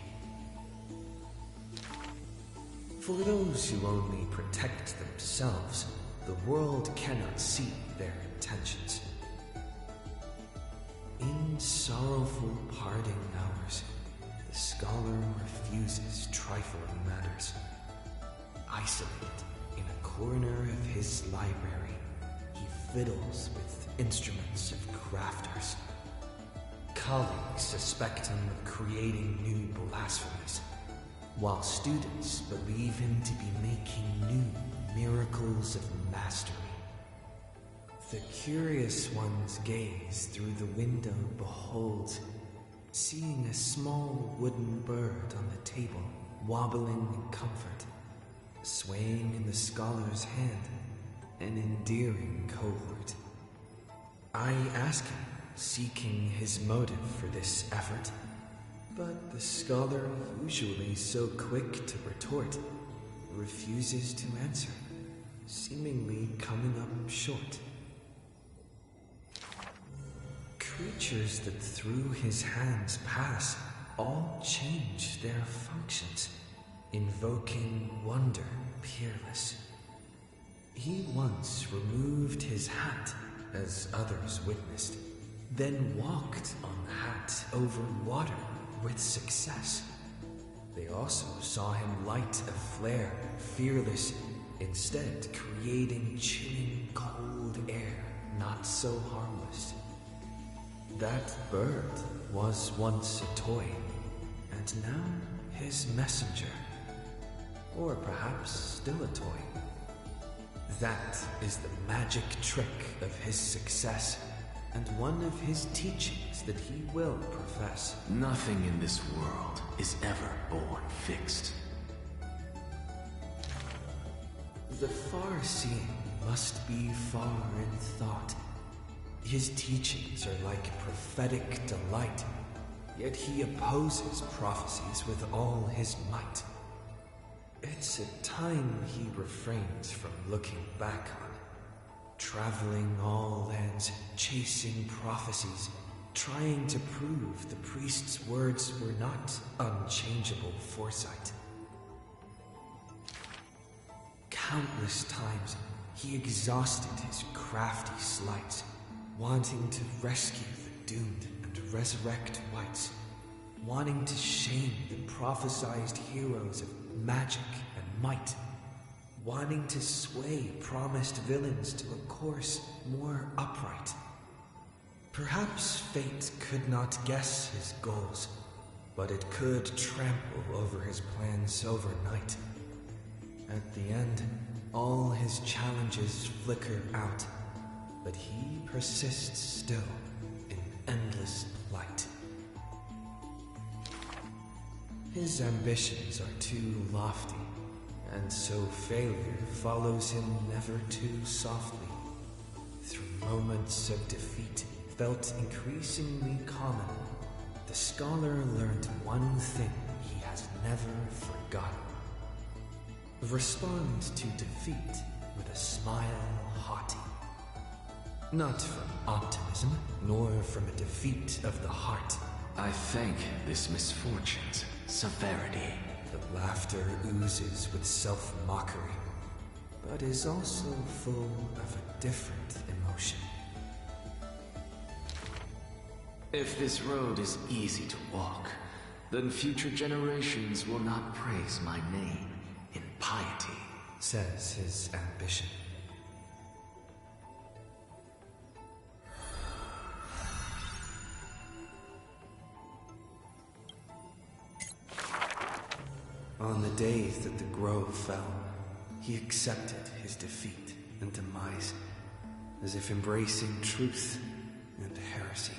For those who only protect themselves, the world cannot see their intentions. In sorrowful parting hours, the scholar refuses trifling matters. Isolated in a corner of his library, he fiddles with instruments of crafters. Colleagues suspect him of creating new blasphemies, while students believe him to be making new miracles of mastery. The curious one's gaze through the window beholds, seeing a small wooden bird on the table, wobbling in comfort, swaying in the scholar's hand, an endearing cohort. I ask him, seeking his motive for this effort, but the scholar, usually so quick to retort, refuses to answer, seemingly coming up short. Creatures that through his hands pass all change their functions, invoking wonder peerless. He once removed his hat, as others witnessed, then walked on the hat over water with success. They also saw him light a flare, fearless, instead creating chilling cold air, not so harmless. That bird was once a toy, and now his messenger. Or perhaps still a toy. That is the magic trick of his success, and one of his teachings that he will profess. Nothing in this world is ever born fixed. The far-seeing must be far in thought. His teachings are like prophetic delight, yet he opposes prophecies with all his might. It's a time he refrains from looking back on, traveling all lands, chasing prophecies, trying to prove the priest's words were not unchangeable foresight. Countless times he exhausted his crafty sleights, wanting to rescue the doomed and resurrect whites, wanting to shame the prophesized heroes of magic and might, wanting to sway promised villains to a course more upright. Perhaps fate could not guess his goals, but it could trample over his plans overnight. At the end, all his challenges flicker out, but he persists still in endless plight. His ambitions are too lofty, and so failure follows him never too softly. Through moments of defeat felt increasingly common, the scholar learned one thing he has never forgotten. Respond to defeat with a smile haughty. Not from optimism, nor from a defeat of the heart. I thank this misfortune's severity. The laughter oozes with self-mockery, but is also full of a different emotion. If this road is easy to walk, then future generations will not praise my name in piety, says his ambition. On the day that the grove fell, he accepted his defeat and demise, as if embracing truth and heresy.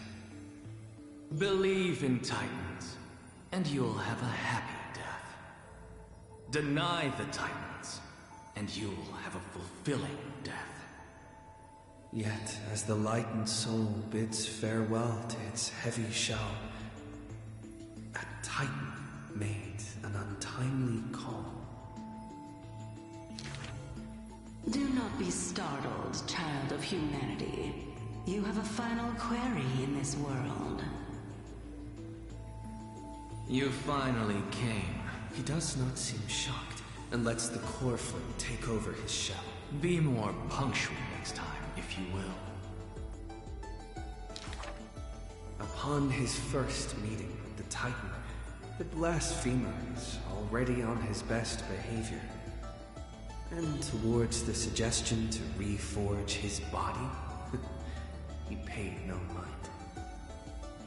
Believe in Titans, and you'll have a happy death. Deny the Titans, and you'll have a fulfilling death. Yet, as the lightened soul bids farewell to its heavy shell, a Titan made an untimely call. Do not be startled, child of humanity. You have a final query in this world. You finally came. He does not seem shocked, and lets the core flip take over his shell. Be more punctual next time, if you will. Upon his first meeting with the Titan, the blasphemer is already on his best behavior. And towards the suggestion to reforge his body, he paid no mind.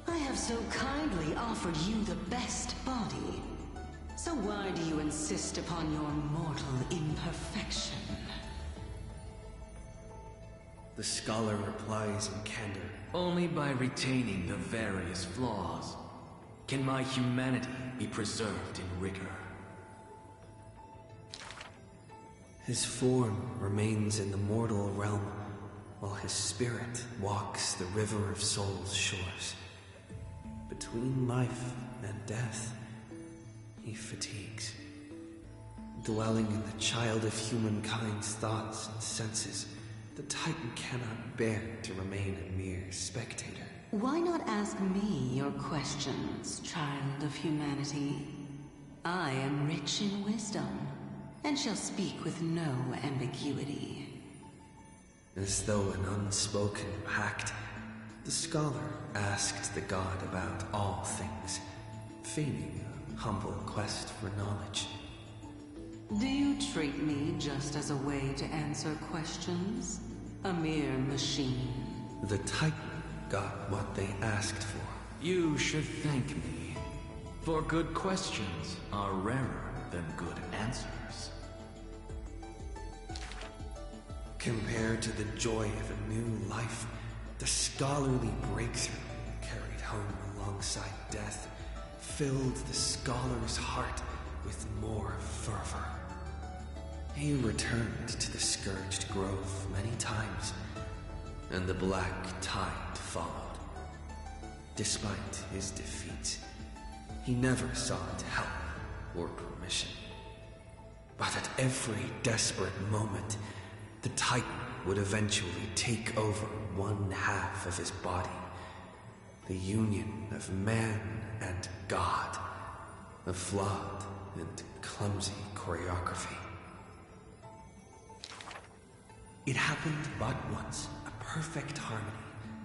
I have so kindly offered you the best body. So why do you insist upon your mortal imperfection? The scholar replies in candor. Only by retaining the various flaws can my humanity be preserved in rigor. His form remains in the mortal realm, while his spirit walks the river of souls' shores. Between life and death, he fatigues. Dwelling in the child of humankind's thoughts and senses, the Titan cannot bear to remain a mere spectator. Why not ask me your questions, child of humanity? I am rich in wisdom, and shall speak with no ambiguity. As though an unspoken pact, the scholar asked the god about all things, feigning a humble quest for knowledge. Do you treat me just as a way to answer questions? A mere machine? The Titan got what they asked for. You should thank me, for good questions are rarer than good answers. Compared to the joy of a new life, the scholarly breakthrough carried home alongside death filled the scholar's heart with more fervor. He returned to the Scourged Grove many times, and the black tide followed. Despite his defeat, he never sought help or permission. But at every desperate moment, the Titan would eventually take over one half of his body. The union of man and God. A flawed and clumsy choreography. It happened but once, a perfect harmony.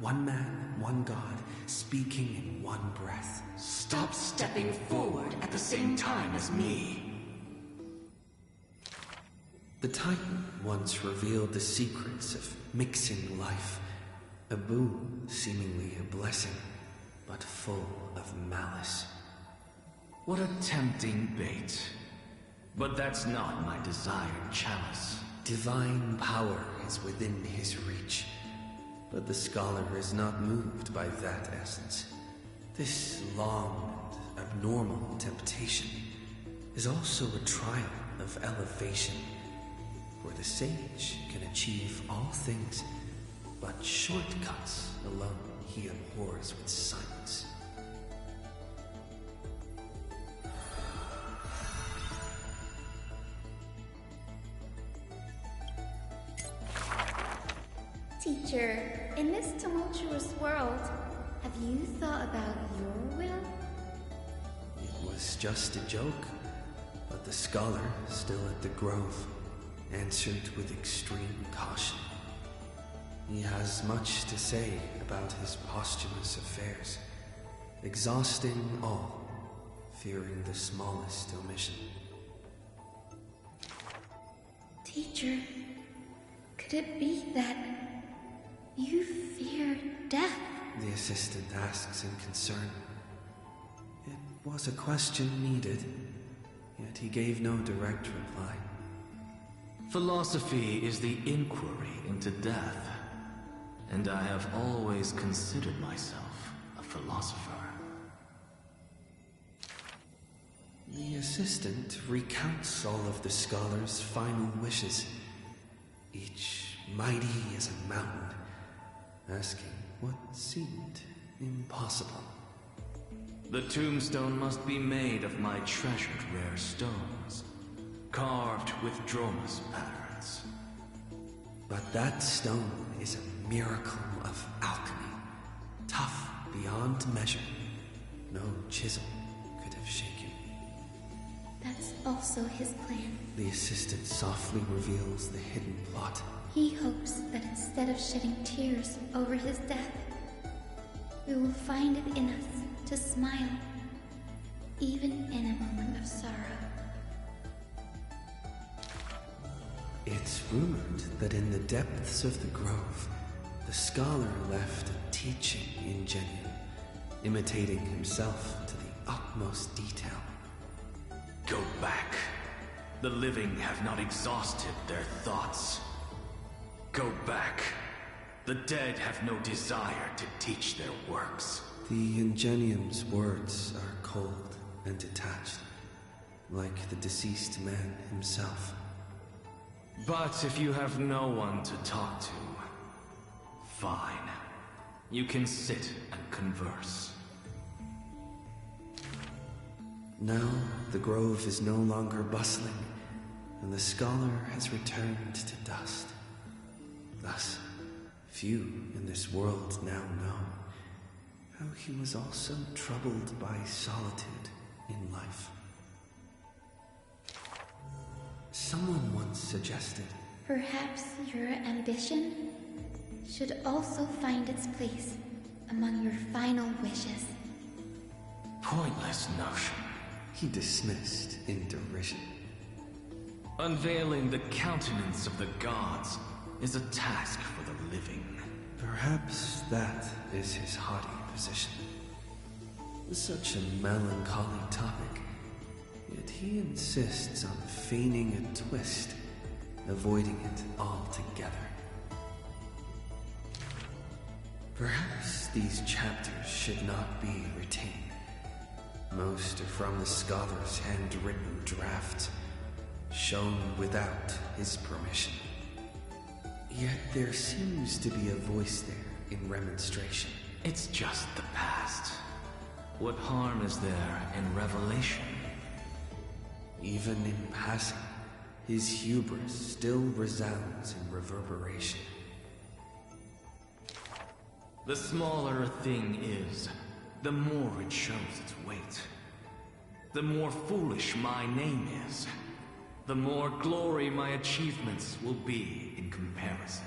One man, one God, speaking in one breath. Stop stepping forward at the same time as me. The Titan once revealed the secrets of mixing life. A boon, seemingly a blessing, but full of malice. What a tempting bait. But that's not my desired chalice. Divine power is within his reach, but the scholar is not moved by that essence. This long and abnormal temptation is also a trial of elevation, where the sage can achieve all things, but shortcuts alone he abhors with silence. Teacher, in this tumultuous world, have you thought about your will? It was just a joke, but the scholar, still at the grove, answered with extreme caution. He has much to say about his posthumous affairs. exhausting all, fearing the smallest omission. Teacher, could it be that you fear death? The assistant asks in concern. It was a question needed, yet he gave no direct reply. Philosophy is the inquiry into death, and I have always considered myself a philosopher. The assistant recounts all of the scholar's final wishes, each mighty as a mountain, asking what seemed impossible. The tombstone must be made of my treasured rare stones, carved with Droma's patterns. But that stone is a miracle of alchemy, tough beyond measure. No chisel could have shaken. That's also his plan. The assistant softly reveals the hidden plot. He hopes that instead of shedding tears over his death, we will find it in us to smile, even in a moment of sorrow. It's rumored that in the depths of the grove, the scholar left a teaching in Genuine, imitating himself to the utmost detail. Go back. The living have not exhausted their thoughts. Go back. The dead have no desire to teach their works. The Ingenium's words are cold and detached, like the deceased man himself. But if you have no one to talk to, fine. You can sit and converse. Now, the grove is no longer bustling, and the scholar has returned to dust. Thus, few in this world now know how he was also troubled by solitude in life. Someone once suggested, perhaps your ambition should also find its place among your final wishes. Pointless notion. He dismissed in derision. Unveiling the countenance of the gods is a task for the living. Perhaps that is his haughty position. Such a melancholy topic, yet he insists on feigning a twist, avoiding it altogether. Perhaps these chapters should not be retained. Most are from the scholar's handwritten drafts, shown without his permission. Yet there seems to be a voice there in remonstration. It's just the past. What harm is there in revelation? Even in passing, his hubris still resounds in reverberation. The smaller a thing is, the more it shows its weight. The more foolish my name is, the more glory my achievements will be in comparison.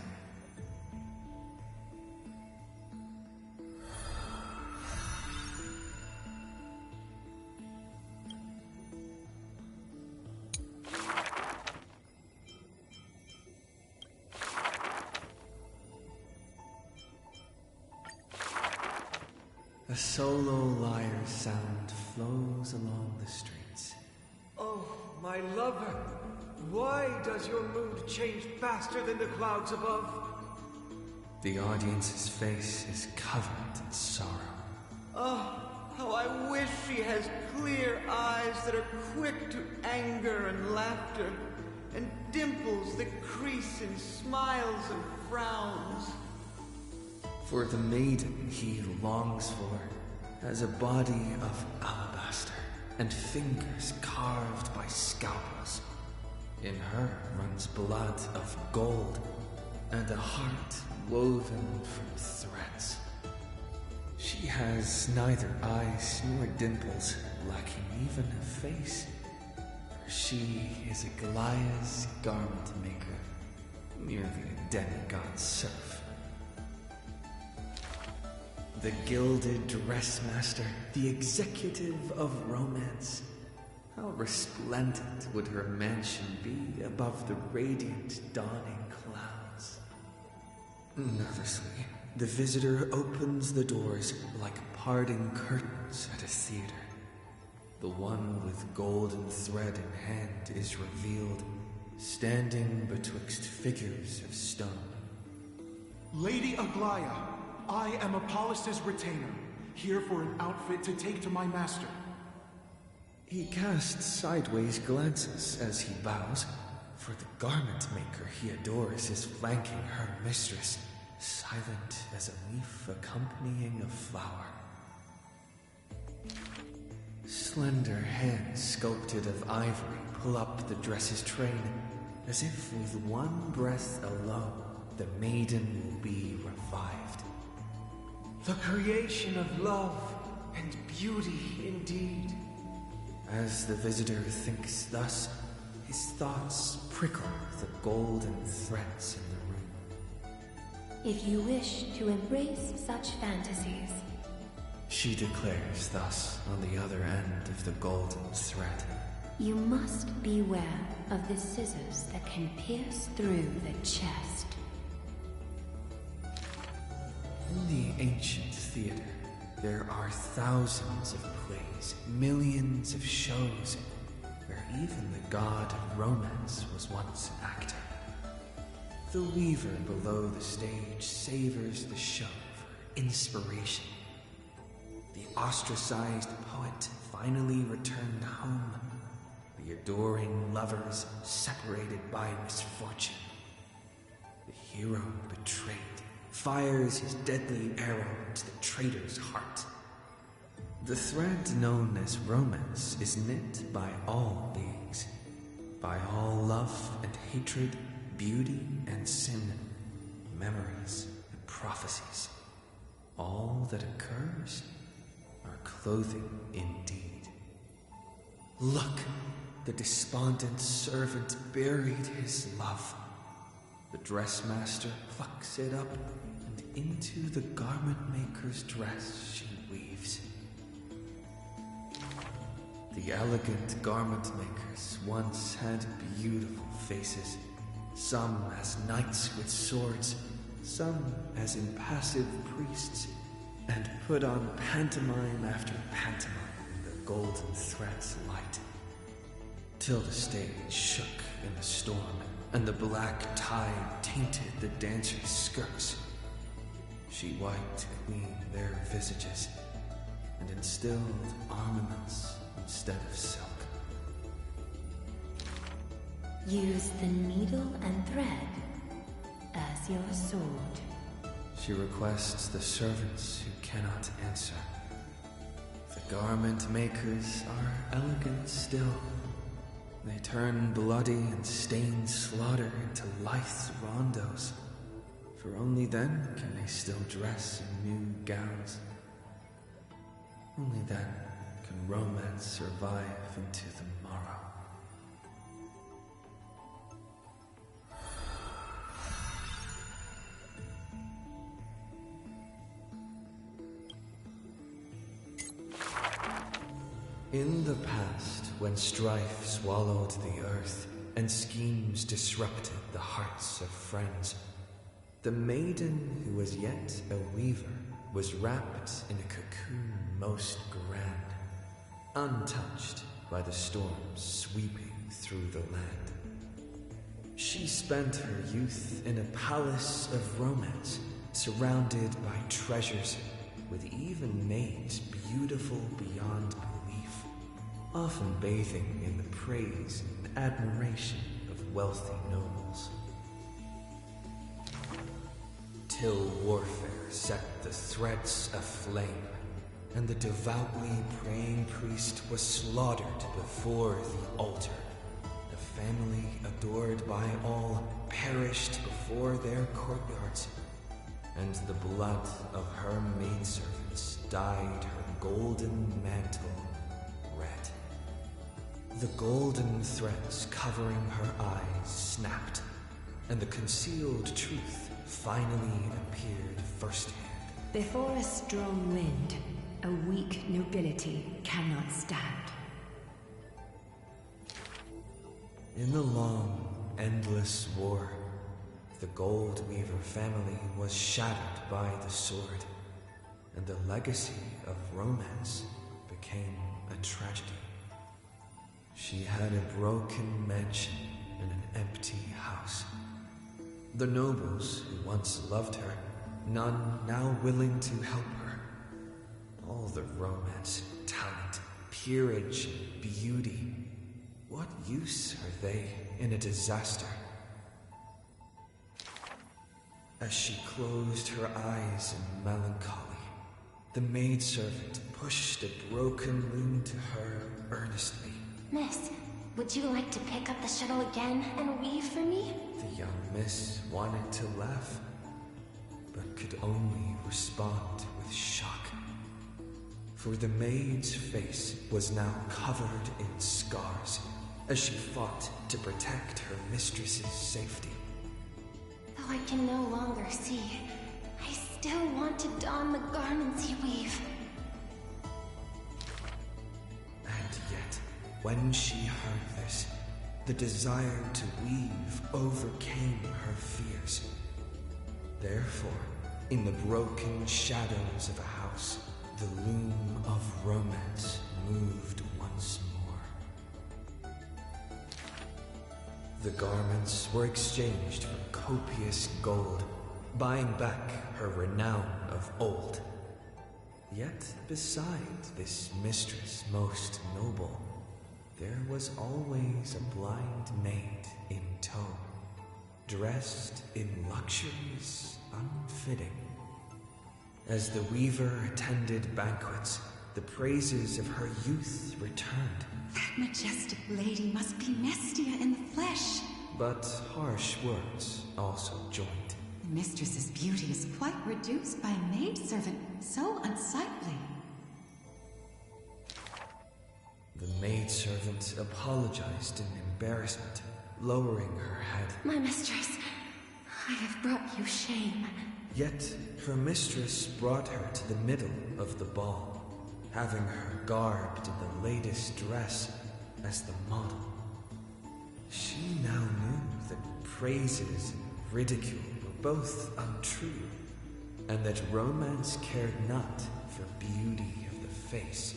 A solo lyre's sound flows along the streets. Oh, my lover, why does your mood change faster than the clouds above? The audience's face is covered in sorrow. Oh, how I wish she has clear eyes that are quick to anger and laughter, and dimples that crease in smiles and frowns. For the maiden he longs for has a body of alabaster and fingers carved by scalpels. In her runs blood of gold and a heart woven from threads. She has neither eyes nor dimples, lacking even a face. For she is a Goliath's garment maker, merely a demigod's serf. The gilded dressmaster, the executive of romance. How resplendent would her mansion be above the radiant dawning clouds? Nervously, the visitor opens the doors like parting curtains at a theater. The one with golden thread in hand is revealed, standing betwixt figures of stone. Lady Aglaya, I am Apollos' retainer, here for an outfit to take to my master. He casts sideways glances as he bows, for the garment maker he adores is flanking her mistress, silent as a leaf accompanying a flower. Slender hands sculpted of ivory pull up the dress's train, as if with one breath alone the maiden will be revived. The creation of love and beauty indeed. As the visitor thinks thus, his thoughts prickle the golden threads in the room. If you wish to embrace such fantasies, She declares thus on the other end of the golden thread. you must beware of the scissors that can pierce through the chest. In the ancient theater, there are thousands of plays, millions of shows, where even the god of romance was once an actor. The weaver below the stage savors the show for inspiration. The ostracized poet finally returned home. The adoring lovers separated by misfortune. The hero betrayed fires his deadly arrow into the traitor's heart. The thread known as romance is knit by all beings, by all love and hatred, beauty and sin, memories and prophecies. All that occurs are clothing indeed. Look, the despondent servant buried his love. The dressmaster plucks it up, and into the garment maker's dress she weaves. The elegant garment makers once had beautiful faces, some as knights with swords, some as impassive priests, and put on pantomime after pantomime in the golden thread's light, till the stage shook in the storm, and the black tide tainted the dancers' skirts. She wiped clean their visages, and instilled armaments instead of silk. Use the needle and thread as your sword. She requests the servants who cannot answer. The garment makers are elegant still. They turn bloody and stained slaughter into lithe rondos, for only then can they still dress in new gowns. Only then can romance survive into the morrow. In the past, when strife swallowed the earth and schemes disrupted the hearts of friends, the maiden who was yet a weaver was wrapped in a cocoon most grand, untouched by the storms sweeping through the land. She spent her youth in a palace of romance, surrounded by treasures, with even maids beautiful beyond belief, often bathing in the praise and admiration of wealthy nobles. Till warfare set the threads aflame, and the devoutly praying priest was slaughtered before the altar. The family adored by all perished before their courtyards, and the blood of her maidservants dyed her golden mantle red. The golden threads covering her eyes snapped, and the concealed truth finally appeared firsthand. Before a strong wind, a weak nobility cannot stand. In the long, endless war, the Gold Weaver family was shattered by the sword, and the legacy of romance became a tragedy. She had a broken mansion and an empty house. The nobles who once loved her, none now willing to help her. All the romance, talent, peerage, and beauty. What use are they in a disaster? As she closed her eyes in melancholy, the maidservant pushed a broken loom to her earnestly. Miss, would you like to pick up the shuttle again and weave for me? The young miss wanted to laugh, but could only respond with shock. For the maid's face was now covered in scars as she fought to protect her mistress's safety. Though I can no longer see, I still want to don the garments you weave. And yet, when she heard this, the desire to weave overcame her fears. Therefore, in the broken shadows of a house, the loom of romance moved once more. The garments were exchanged for copious gold, buying back her renown of old. Yet beside this mistress most noble, there was always a blind maid in tow, dressed in luxuries unfitting. As the weaver attended banquets, the praises of her youth returned. That majestic lady must be Nestia in the flesh. But harsh words also joined. Mistress's beauty is quite reduced by a maidservant, so unsightly. The maidservant apologized in embarrassment, lowering her head. My mistress, I have brought you shame. Yet her mistress brought her to the middle of the ball, having her garbed in the latest dress as the model. She now knew that praises and ridicule were both untrue, and that romance cared not for beauty of the face.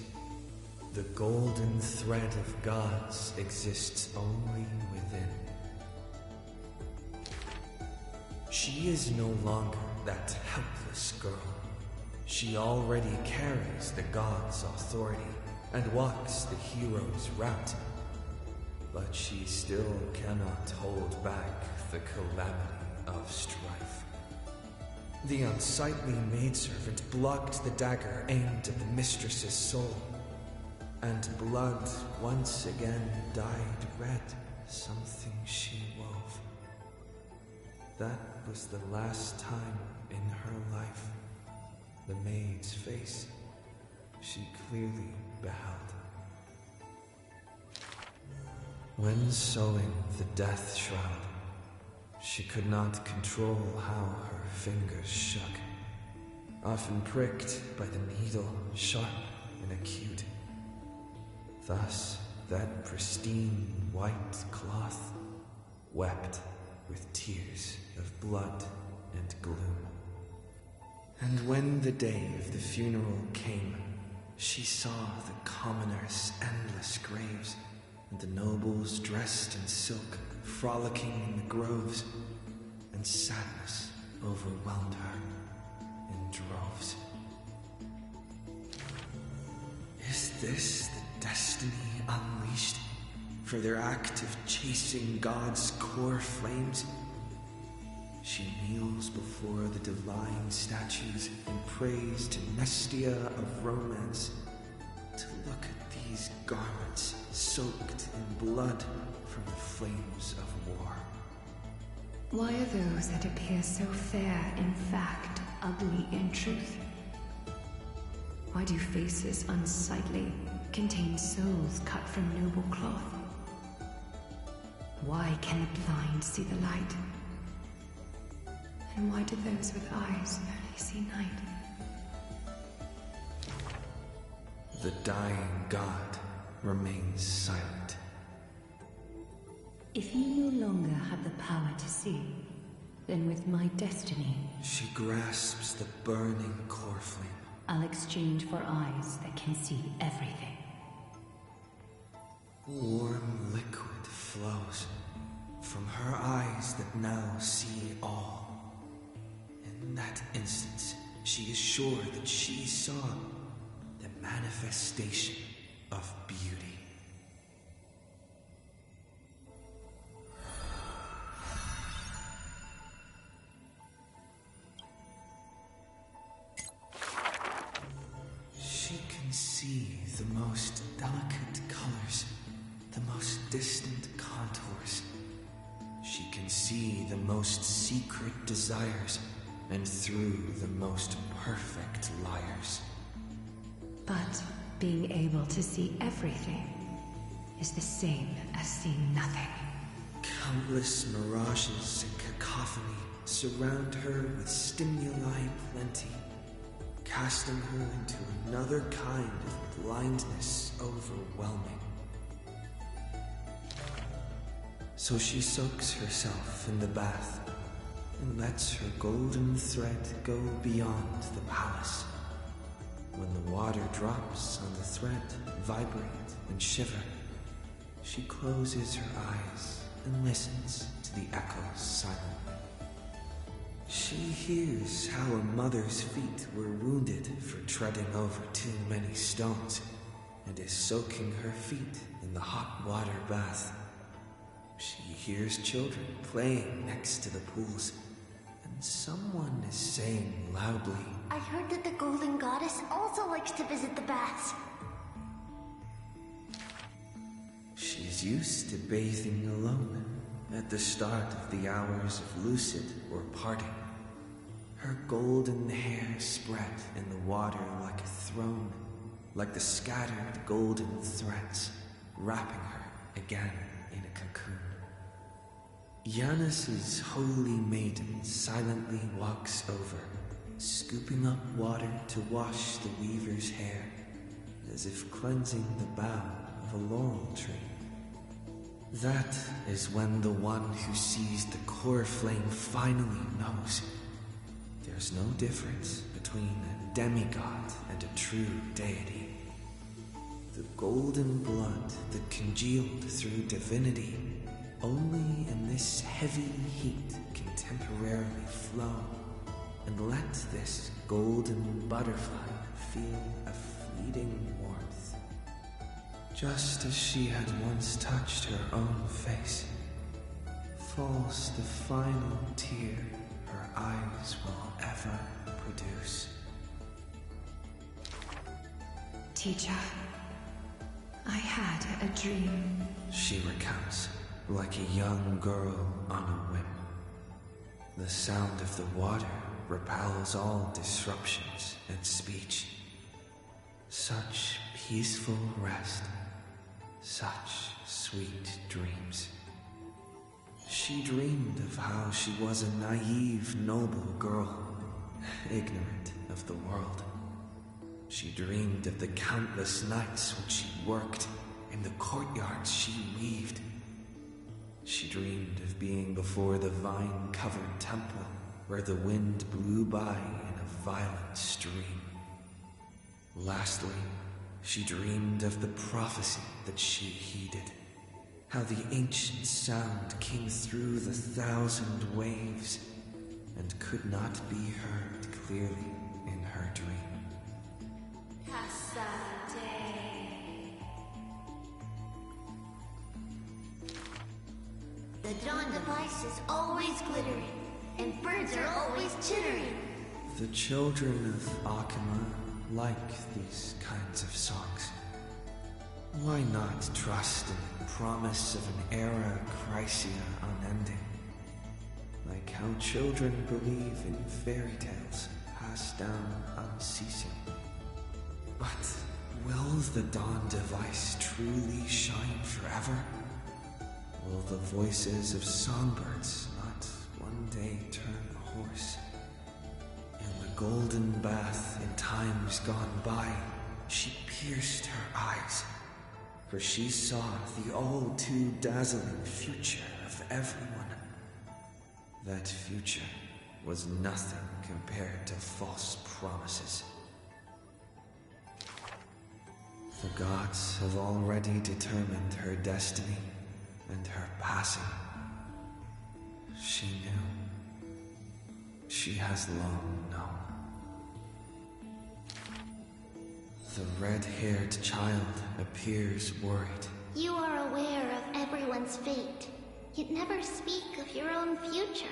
The golden thread of gods exists only within. She is no longer that helpless girl. She already carries the gods' authority and walks the hero's route. But she still cannot hold back the calamity of strife. The unsightly maidservant blocked the dagger aimed at the mistress's soul, and blood once again dyed red something she wove. That was the last time in her life the maid's face she clearly beheld. When sewing the death shroud, she could not control how her fingers shook, often pricked by the needle, sharp and acute. Thus, that pristine white cloth wept with tears of blood and gloom. And when the day of the funeral came, she saw the commoners' endless graves, and the nobles dressed in silk, frolicking in the groves, and sadness overwhelmed her in droves. Is this the destiny unleashed for their act of chasing God's core flames? She kneels before the divine statues and prays to Nestia of romance to look at these garments soaked in blood from the flames of war. Why are those that appear so fair in fact ugly in truth? Why do faces unsightly contain souls cut from noble cloth? Why can the blind see the light? And why do those with eyes only see night? The dying god remains silent. If you no longer have the power to see, then with my destiny, She grasps the burning core flame. I'll exchange for eyes that can see everything. Warm liquid flows from her eyes that now see all. In that instant, she is sure that she saw the manifestation of beauty. She can see the most delicate colors, the most distant contours. She can see the most secret desires, and through the most perfect liars. But being able to see everything is the same as seeing nothing. Countless mirages and cacophony surround her with stimuli plenty, casting her into another kind of blindness overwhelming. So she soaks herself in the bath and lets her golden thread go beyond the palace. When the water drops on the thread, vibrate and shiver, she closes her eyes and listens to the echoes silently. She hears how a mother's feet were wounded for treading over too many stones, and is soaking her feet in the hot water bath. She hears children playing next to the pools, and someone is saying loudly, I heard that the Golden Goddess also likes to visit the baths. She's used to bathing alone at the start of the hours of lucid or parting. Her golden hair spread in the water like a throne, like the scattered golden threads, wrapping her again in a cocoon. Yanis's holy maiden silently walks over, scooping up water to wash the weaver's hair, as if cleansing the bough of a laurel tree. That is when the one who sees the core flame finally knows there's no difference between a demigod and a true deity. The golden blood that congealed through divinity only in this heavy heat can temporarily flow and let this golden butterfly feel a fleeting warmth. Just as she had once touched her own face, falls the final tear her eyes will ever produce. Teacher, I had a dream. She recounts, like a young girl on a whim. The sound of the water repels all disruptions and speech. Such peaceful rest, such sweet dreams. She dreamed of how she was a naive, noble girl, ignorant of the world. She dreamed of the countless nights when she worked in the courtyards she weaved. She dreamed of being before the vine-covered temple where the wind blew by in a violent stream. Lastly, she dreamed of the prophecy that she heeded, how the ancient sound came through the 1,000 waves and could not be heard clearly in her dream. The dawn device is always glittering, and birds are always chittering. The children of Akima like these kinds of songs. Why not trust in the promise of an era Chrysia unending? Like how children believe in fairy tales passed down unceasing. But will the dawn device truly shine forever? Will the voices of songbirds not one day turn hoarse? In the golden bath in times gone by, she pierced her eyes, for she saw the all-too dazzling future of everyone. That future was nothing compared to false promises. The gods have already determined her destiny and her passing. She knew. She has long known. The red-haired child appears worried. You are aware of everyone's fate, yet never speak of your own future.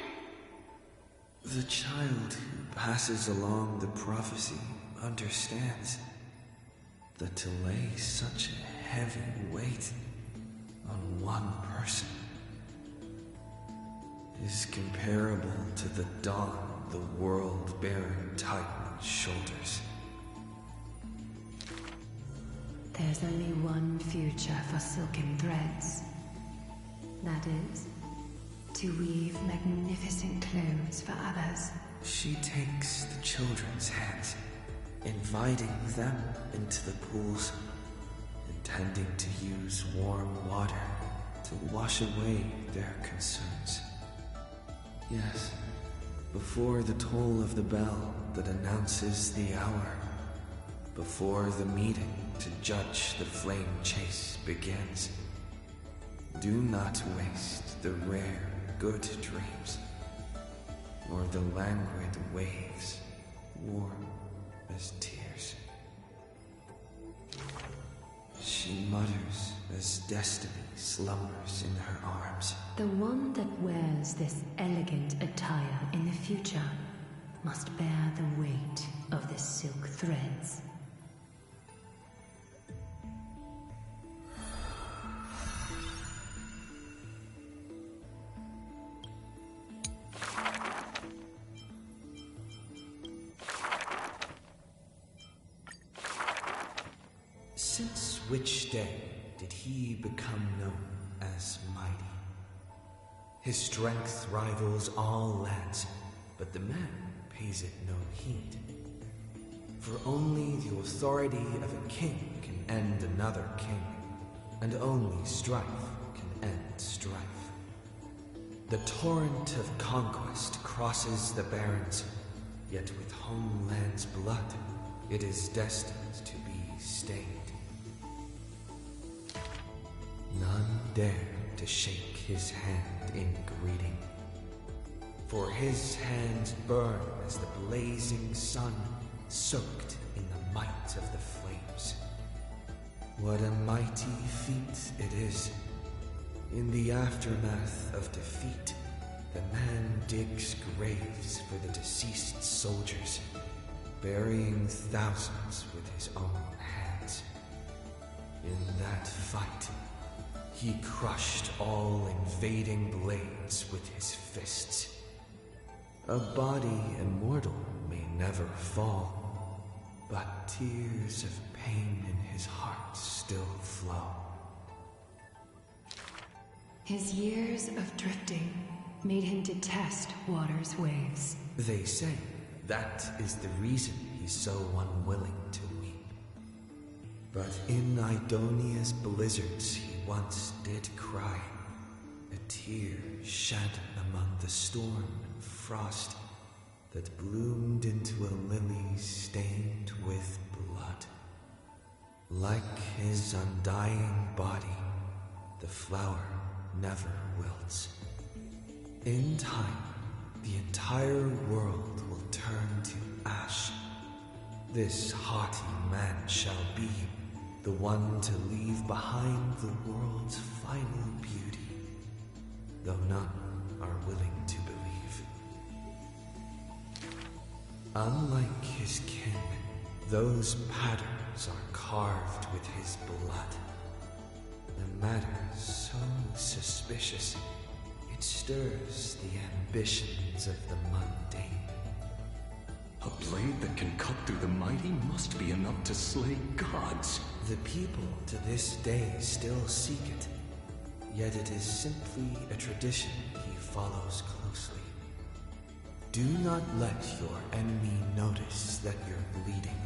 The child who passes along the prophecy understands that to lay such a heavy weight on one person is comparable to the dawn the world bearing Titan's shoulders. There's only one future for silken threads. That is, to weave magnificent clothes for others. She takes the children's hands, inviting them into the pools, intending to use warm water to wash away their concerns. Yes, before the toll of the bell that announces the hour, before the meeting to judge the flame chase begins. Do not waste the rare good dreams, or the languid waves, warm as tears. She mutters as destiny slumbers in her arms. The one that wears this elegant attire in the future must bear the weight of the silk threads. Since which day did he become known as mighty? His strength rivals all lands, but the man pays it no heed. For only the authority of a king can end another king, and only strife can end strife. The torrent of conquest crosses the barrens, yet with homeland's blood, it is destined to be stained. None dare to shake his hand in greeting, for his hands burn as the blazing sun soaked in the might of the flames. What a mighty feat it is. In the aftermath of defeat, the man digs graves for the deceased soldiers, burying thousands with his own hands. In that fight, he crushed all invading blades with his fists. A body immortal may never fall, but tears of pain in his heart still flow. His years of drifting made him detest water's waves. They say that is the reason he's so unwilling to weep. But in Idonia's blizzards he once did cry, a tear shed among the storm and frost that bloomed into a lily stained with blood. Like his undying body, the flower never wilts. In time, the entire world will turn to ash. This haughty man shall be the one to leave behind the world's final beauty, though none are willing to believe. Unlike his kin, those patterns are carved with his blood. A matter so suspicious, it stirs the ambitions of the mundane. A blade that can cut through the mighty must be enough to slay gods. The people to this day still seek it, yet it is simply a tradition he follows closely. Do not let your enemy notice that you're bleeding,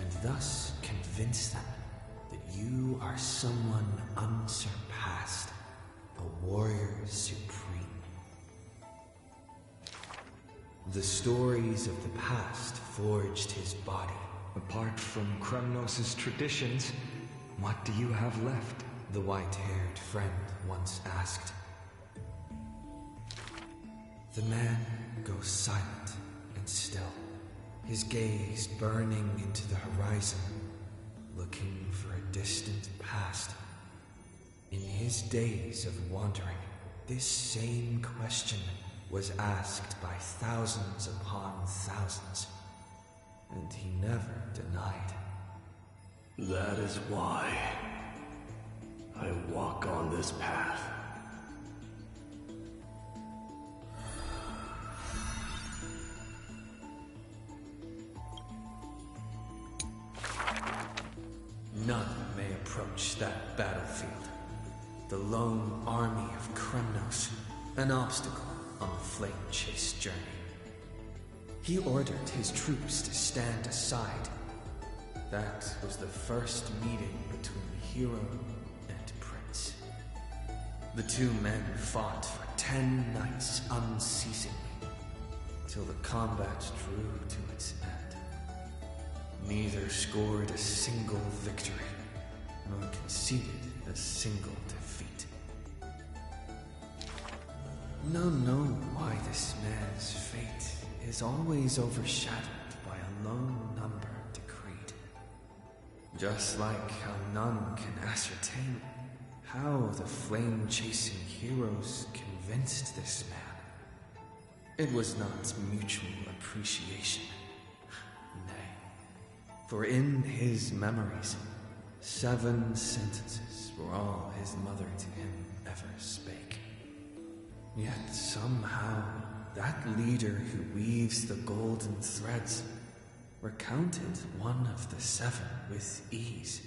and thus convince them that you are someone unsurpassed, a warrior supreme. The stories of the past forged his body. Apart from Kremnos' traditions, what do you have left? The white-haired friend once asked. The man goes silent and still, his gaze burning into the horizon, looking for a distant past. In his days of wandering, this same question was asked by thousands upon thousands, and he never denied. That is why I walk on this path. None may approach that battlefield. The lone army of Kremnos, an obstacle on the flame-chase journey. He ordered his troops to stand aside. That was the first meeting between hero and prince. The two men fought for 10 nights unceasingly, till the combat drew to its end. Neither scored a single victory, nor conceded a single defeat. None know why this man's fate is always overshadowed by a low number decreed. Just like how none can ascertain how the flame-chasing heroes convinced this man. It was not mutual appreciation. Nay, for in his memories, 7 sentences were all his mother to him ever spake. Yet somehow, that leader who weaves the golden threads recounted one of the 7 with ease.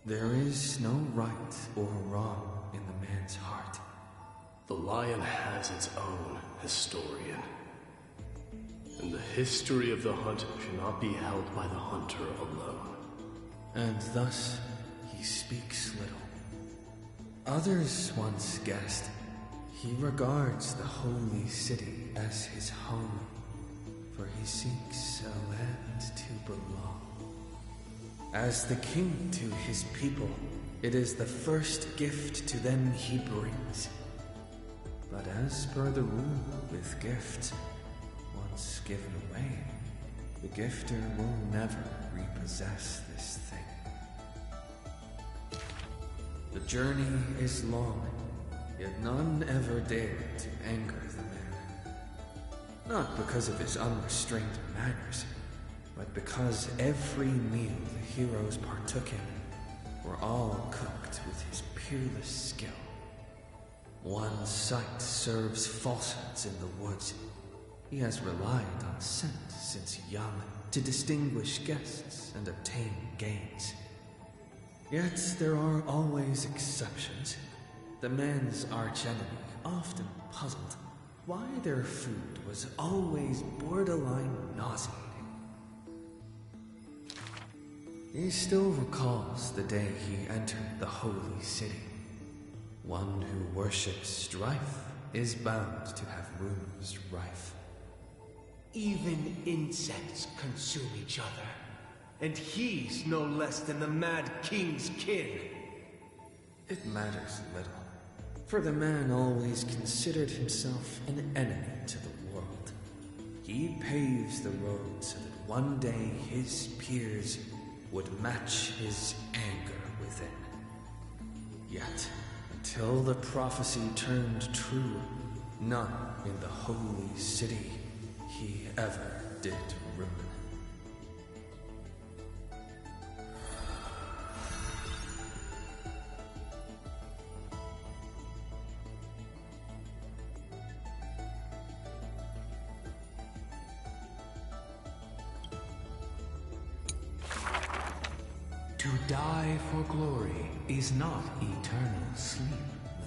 There is no right or wrong in the man's heart. The lion has its own historian. And the history of the hunt should not be held by the hunter alone. And thus, he speaks little. Others once guessed he regards the holy city as his home, for he seeks a land to belong. As the king to his people, it is the first gift to them he brings. But as per the rule with gifts, once given away, the gifter will never repossess this thing. The journey is long, yet none ever dared to anger the man. Not because of his unrestrained manners, but because every meal the heroes partook in were all cooked with his peerless skill. One sight serves falsehoods in the woods. He has relied on scent since young to distinguish guests and obtain gains. Yet there are always exceptions. The man's archenemy often puzzled why their food was always borderline nauseating. He still recalls the day he entered the holy city. One who worships strife is bound to have rumors rife. Even insects consume each other. And he's no less than the Mad King's kin. It matters little, for the man always considered himself an enemy to the world. He paves the road so that one day his peers would match his anger within. Yet, until the prophecy turned true, none in the holy city he ever did ruin. To die for glory is not eternal sleep.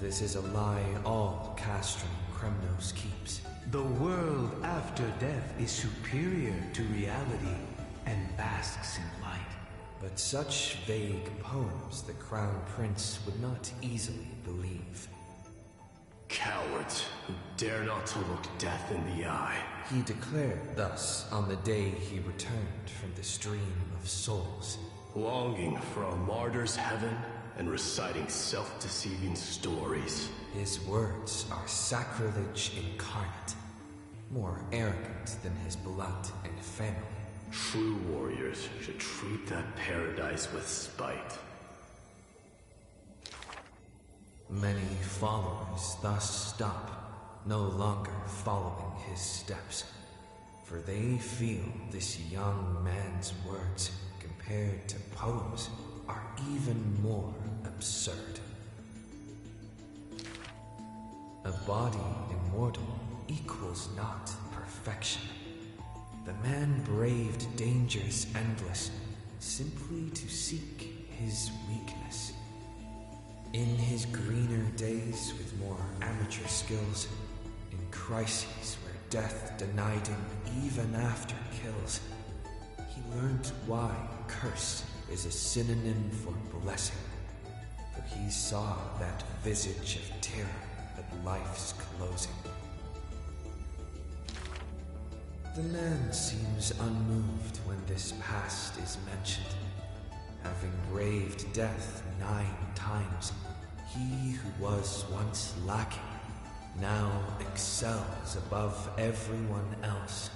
This is a lie all Castrum Kremnos keeps. The world after death is superior to reality and basks in light. But such vague poems the Crown Prince would not easily believe. Cowards who dare not to look death in the eye. He declared thus on the day he returned from the stream of souls. Longing for a martyr's heaven and reciting self-deceiving stories. His words are sacrilege incarnate, more arrogant than his blood and family. True warriors should treat that paradise with spite. Many followers thus stop, no longer following his steps, for they feel this young man's words, compared to poems, are even more absurd. A body immortal equals not perfection. The man braved dangers endless, simply to seek his weakness. In his greener days with more amateur skills, in crises where death denied him even after kills, he learned why curse is a synonym for blessing, for he saw that visage of terror at life's closing. The man seems unmoved when this past is mentioned. Having braved death 9 times, he who was once lacking now excels above everyone else,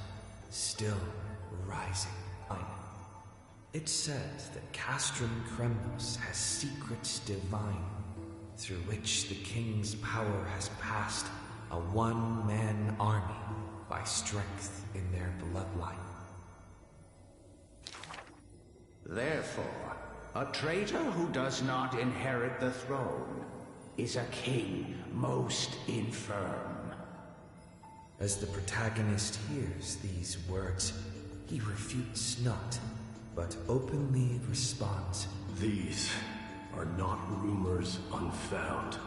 still rising high. It's said that Castrum Kremnos has secrets divine, through which the king's power has passed a one-man army by strength in their bloodline. Therefore, a traitor who does not inherit the throne is a king most infirm. As the protagonist hears these words, he refutes not, but openly responds. These are not rumors unfound.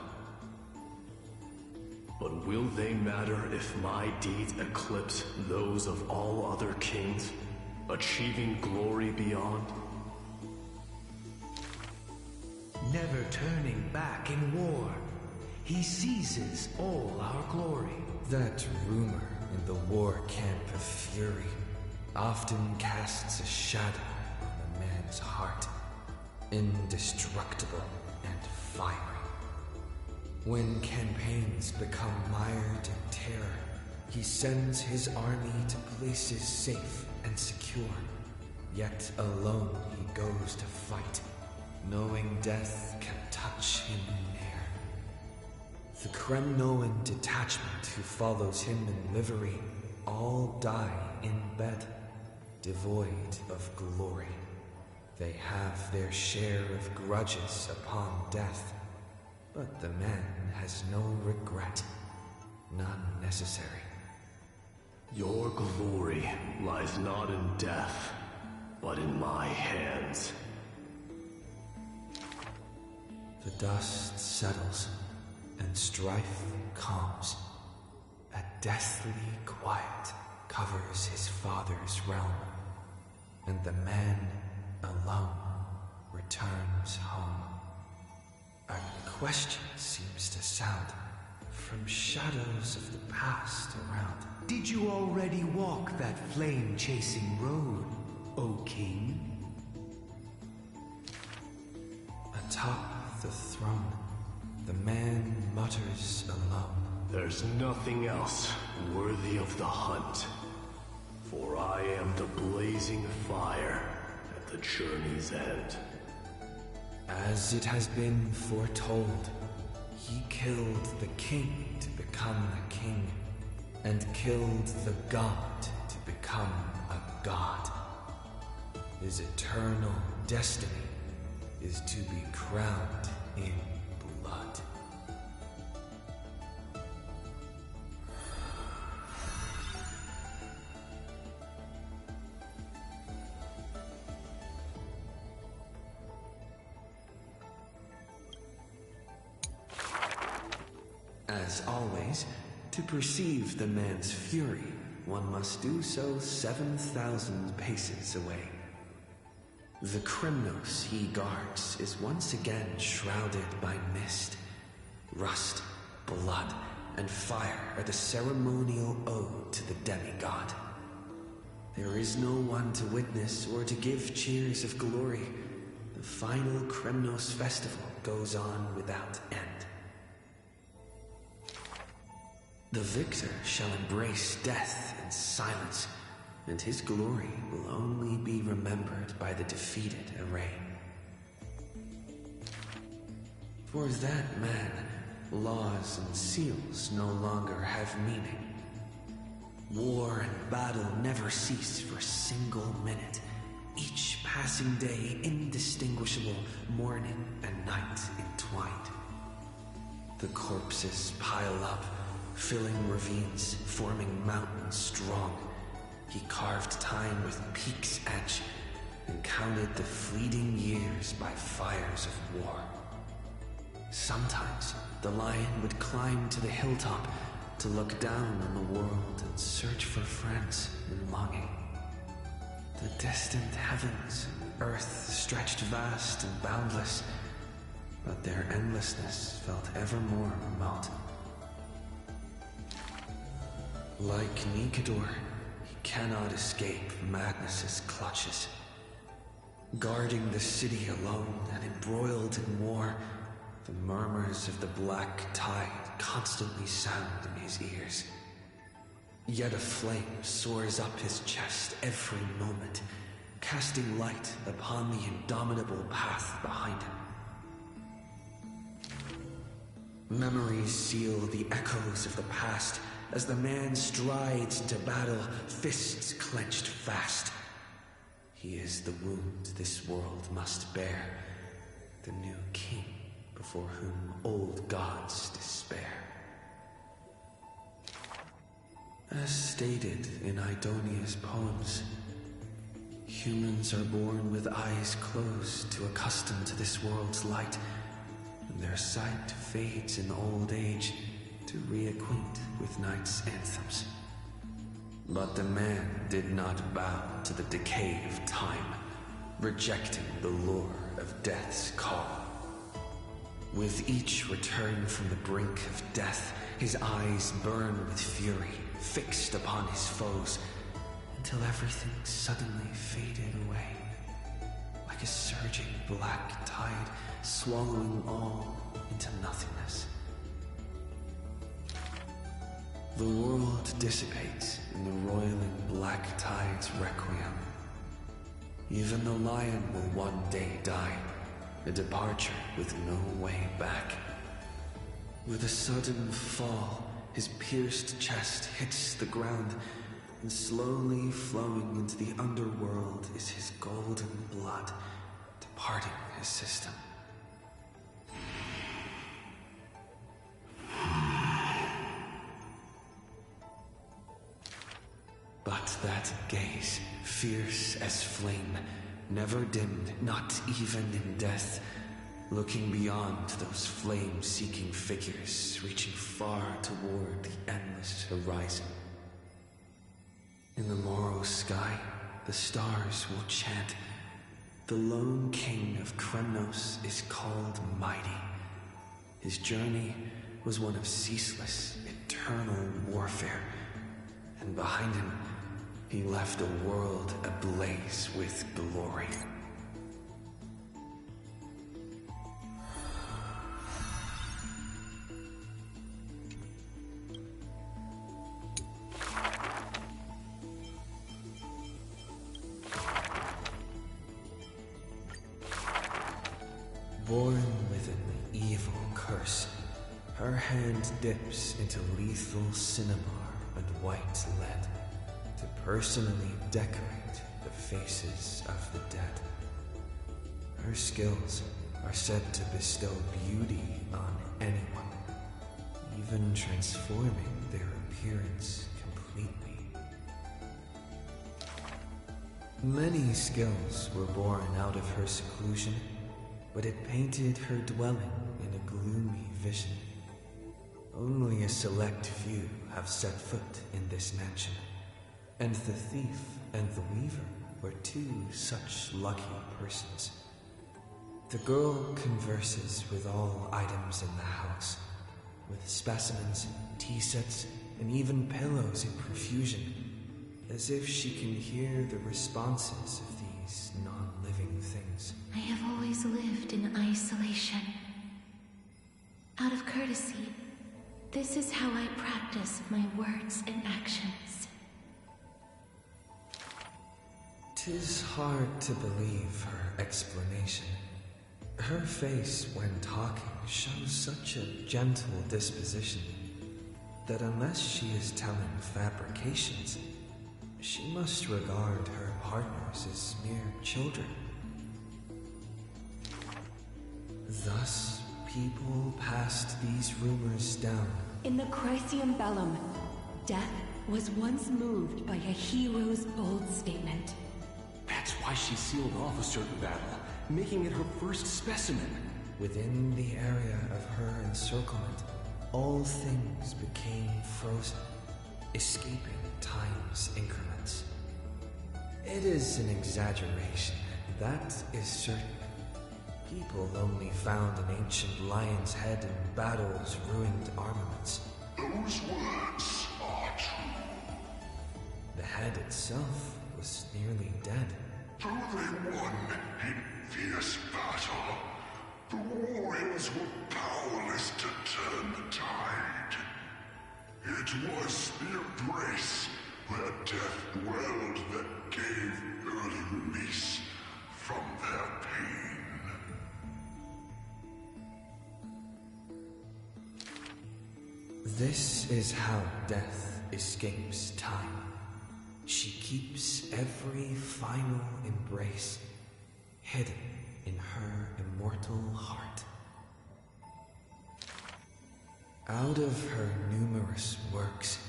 But will they matter if my deeds eclipse those of all other kings, achieving glory beyond? Never turning back in war, he seizes all our glory. That rumor in the war camp of fury often casts a shadow on the man's heart, indestructible and fiery. When campaigns become mired in terror, he sends his army to places safe and secure. Yet alone he goes to fight, knowing death can touch him near. The Kremnoan detachment who follows him in livery all die in bed, devoid of glory. They have their share of grudges upon death, but the man has no regret, none necessary. Your glory lies not in death, but in my hands. The dust settles, and strife calms. A deathly quiet covers his father's realm, and the man alone returns home. A question seems to sound from shadows of the past around. Did you already walk that flame-chasing road, O King? Atop the throne, the man mutters alone. There's nothing else worthy of the hunt, for I am the blazing fire at the journey's end. As it has been foretold, he killed the king to become a king, and killed the god to become a god. His eternal destiny is to be crowned in blood. As always, To perceive the man's fury, one must do so 7,000 paces away. The Krymnos he guards is once again shrouded by mist. Rust, blood, and fire are the ceremonial ode to the demigod. There is no one to witness or to give cheers of glory. The final Krymnos festival goes on without end. The victor shall embrace death in silence, and his glory will only be remembered by the defeated array. For that man, laws and seals no longer have meaning. War and battle never cease for a single minute, each passing day indistinguishable, morning and night entwined. The corpses pile up, filling ravines, forming mountains strong. He carved time with peak's edge and counted the fleeting years by fires of war. Sometimes the lion would climb to the hilltop to look down on the world and search for friends in longing. The distant heavens and earth stretched vast and boundless, but their endlessness felt ever more remote. Like Nikador, he cannot escape madness's clutches. Guarding the city alone and embroiled in war, the murmurs of the black tide constantly sound in his ears. Yet a flame soars up his chest every moment, casting light upon the indomitable path behind him. Memories seal the echoes of the past as the man strides into battle, fists clenched fast. He is the wound this world must bear, the new king before whom old gods despair. As stated in Idonia's poems, humans are born with eyes closed to accustom to this world's light, and their sight fades in old age to reacquaint with night's anthems. But the man did not bow to the decay of time, rejecting the lure of death's call. With each return from the brink of death, his eyes burn with fury, fixed upon his foes, until everything suddenly faded away, like a surging black tide swallowing all into nothingness. The world dissipates in the roiling black tide's requiem. Even the lion will one day die, a departure with no way back. With a sudden fall, his pierced chest hits the ground, and slowly flowing into the underworld is his golden blood, departing his system. But that gaze, fierce as flame, never dimmed, not even in death, looking beyond those flame-seeking figures, reaching far toward the endless horizon. In the morrow sky, the stars will chant, "The lone king of Krymnos is called Mighty." His journey was one of ceaseless, eternal warfare, and behind him, he left a world ablaze with glory. Born within the evil curse, her hand dips into lethal cinnabar and white lead to personally decorate the faces of the dead. Her skills are said to bestow beauty on anyone, even transforming their appearance completely. Many skills were born out of her seclusion, but it painted her dwelling in a gloomy vision. Only a select few have set foot in this mansion, and the thief and the weaver were two such lucky persons. The girl converses with all items in the house, with specimens, tea sets, and even pillows in profusion, as if she can hear the responses of these non-living things. I have always lived in isolation. Out of courtesy, this is how I practice my words and actions. 'Tis hard to believe her explanation. Her face, when talking, shows such a gentle disposition that unless she is telling fabrications, she must regard her partners as mere children. Thus, people passed these rumors down. In the Chrysium Bellum, death was once moved by a hero's bold statement. That's why she sealed off a certain battle, making it her first specimen. Within the area of her encirclement, all things became frozen, escaping time's increments. It is an exaggeration, that is certain. People only found an ancient lion's head in battle's ruined armaments. Those words are true. The head itself was nearly dead. Though they won in fierce battle, the warriors were powerless to turn the tide. It was the embrace where death dwelled that gave early release from their pain. This is how death escapes time. She keeps every final embrace hidden in her immortal heart. Out of her numerous works,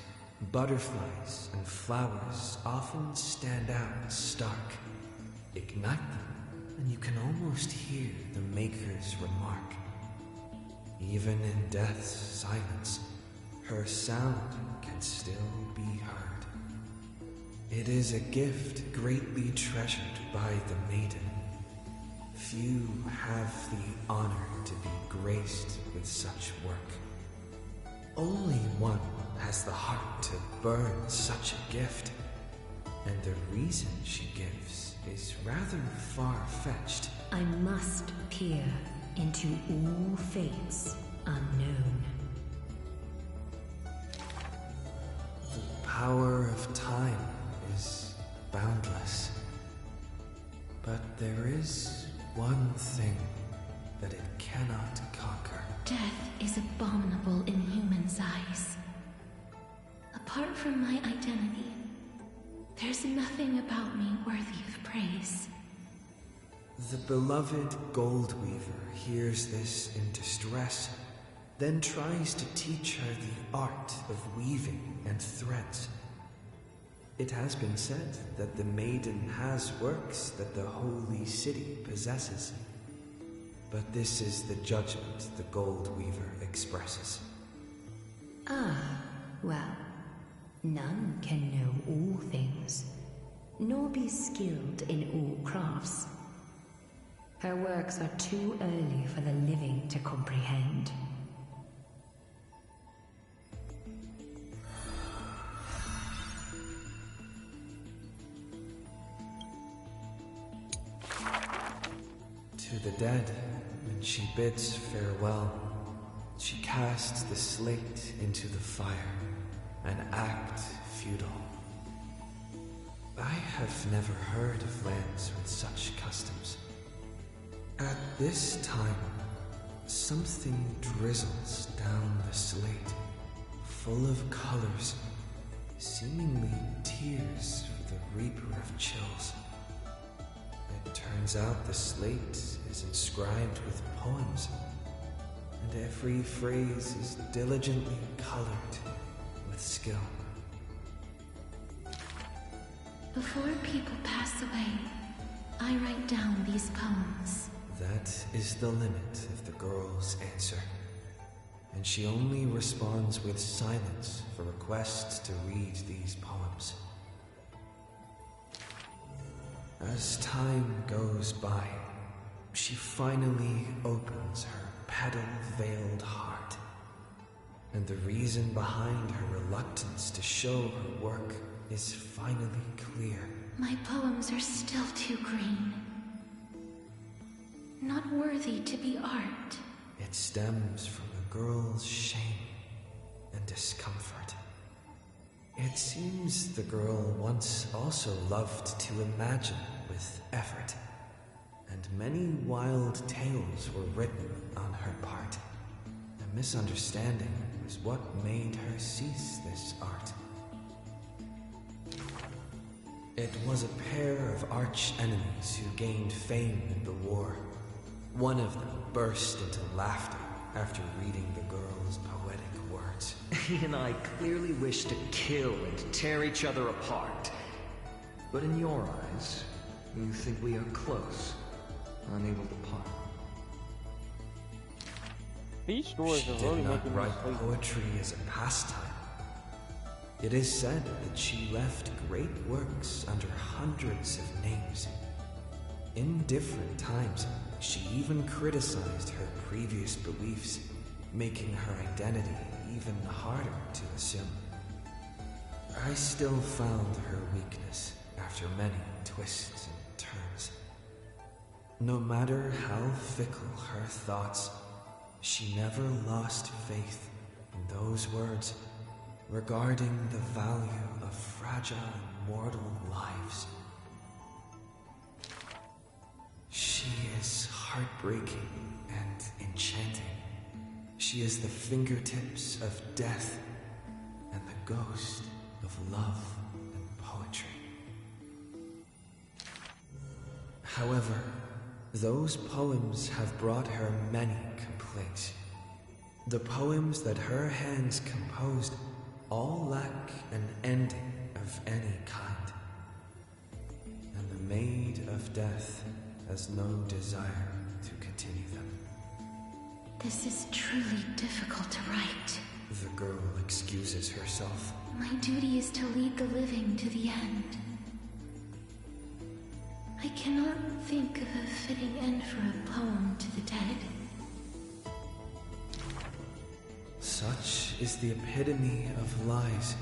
butterflies and flowers often stand out stark. Ignite them, and you can almost hear the maker's remark. Even in death's silence, her sound can still be heard. It is a gift greatly treasured by the maiden. Few have the honor to be graced with such work. Only one has the heart to burn such a gift, and the reason she gives is rather far-fetched. I must peer into all fates unknown. The power of time is boundless. But there is one thing that it cannot conquer. Death is abominable in humans' eyes. Apart from my identity, there's nothing about me worthy of praise. The beloved Gold Weaver hears this in distress, then tries to teach her the art of weaving and threads. It has been said that the maiden has works that the holy city possesses. But this is the judgment the Gold Weaver expresses. Well, none can know all things, nor be skilled in all crafts. Her works are too early for the living to comprehend. To the dead, when she bids farewell, she casts the slate into the fire, an act futile. I have never heard of lands with such customs. At this time, something drizzles down the slate, full of colors, seemingly tears for the Reaper of Chills. It turns out the slate is inscribed with poems, and every phrase is diligently colored with skill. Before people pass away, I write down these poems. That is the limit of the girl's answer. and she only responds with silence for requests to read these poems. As time goes by, she finally opens her petal-veiled heart, and the reason behind her reluctance to show her work is finally clear. My poems are still too green. Not worthy to be art. It stems from a girl's shame and discomfort. It seems the girl once also loved to imagine with effort, and many wild tales were written on her part. A misunderstanding was what made her cease this art. It was a pair of arch-enemies who gained fame in the war. One of them burst into laughter after reading the girl's poetic words. He and I clearly wish to kill and tear each other apart. But in your eyes, you think we are close, unable to part. These stories are really She did not making me write sleep. poetry as a pastime. It is said that she left great works under hundreds of names. In different times, she even criticized her previous beliefs, making her identity even harder to assume. I still found her weakness after many twists and turns. No matter how fickle her thoughts, she never lost faith in those words regarding the value of fragile and mortal lives. She is heartbreaking and enchanting. She is the fingertips of death and the ghost of love and poetry. However, those poems have brought her many complaints. The poems that her hands composed all lack an ending of any kind. And the Maid of Death has no desire to continue them. This is truly difficult to write. The girl excuses herself. My duty is to lead the living to the end. I cannot think of a fitting end for a poem to the dead. Such is the epitome of lies.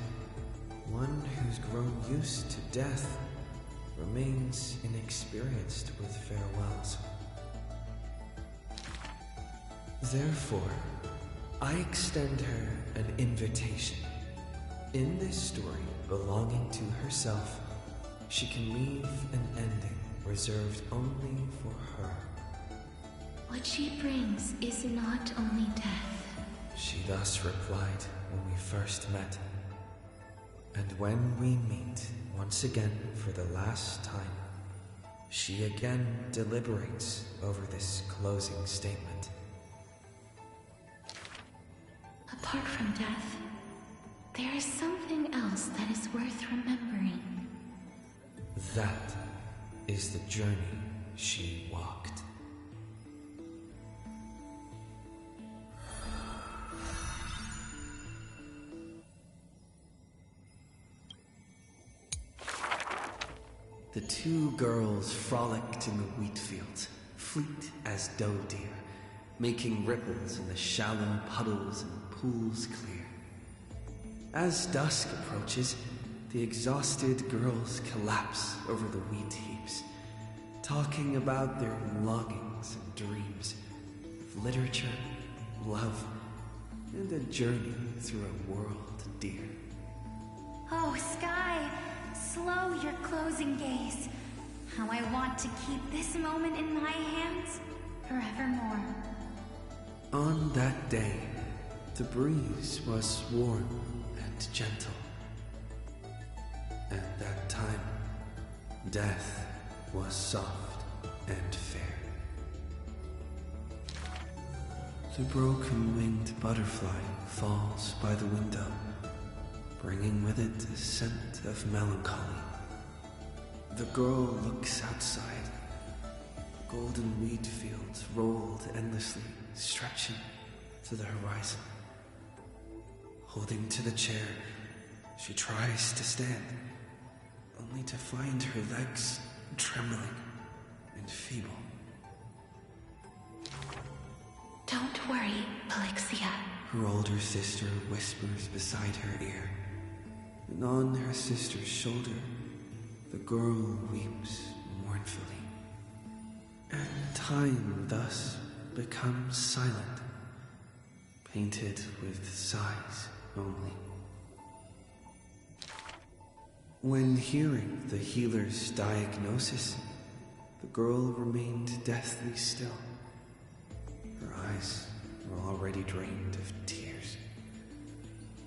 One who's grown used to death remains inexperienced with farewells. Therefore, I extend her an invitation. In this story belonging to herself, she can leave an ending reserved only for her. What she brings is not only death. She thus replied when we first met. And when we meet once again for the last time, she again deliberates over this closing statement. Apart from death, there is something else that is worth remembering. That is the journey she walked. The two girls frolicked in the wheat fields, fleet as doe deer, making ripples in the shallow puddles and pools clear. As dusk approaches, the exhausted girls collapse over the wheat heaps, talking about their longings and dreams of literature, love, and a journey through a world dear. Oh, Sky, slow your closing gaze. How I want to keep this moment in my hands forevermore. On that day, the breeze was warm and gentle. At that time, death was soft and fair. The broken-winged butterfly falls by the window, bringing with it a scent of melancholy. The girl looks outside. Golden wheat fields rolled endlessly, stretching to the horizon. Holding to the chair, she tries to stand, only to find her legs trembling and feeble. Don't worry, Pelixia. Her older sister whispers beside her ear, and on her sister's shoulder, the girl weeps mournfully. And time thus becomes silent, painted with sighs only. When hearing the healer's diagnosis, the girl remained deathly still. Her eyes were already drained of tears,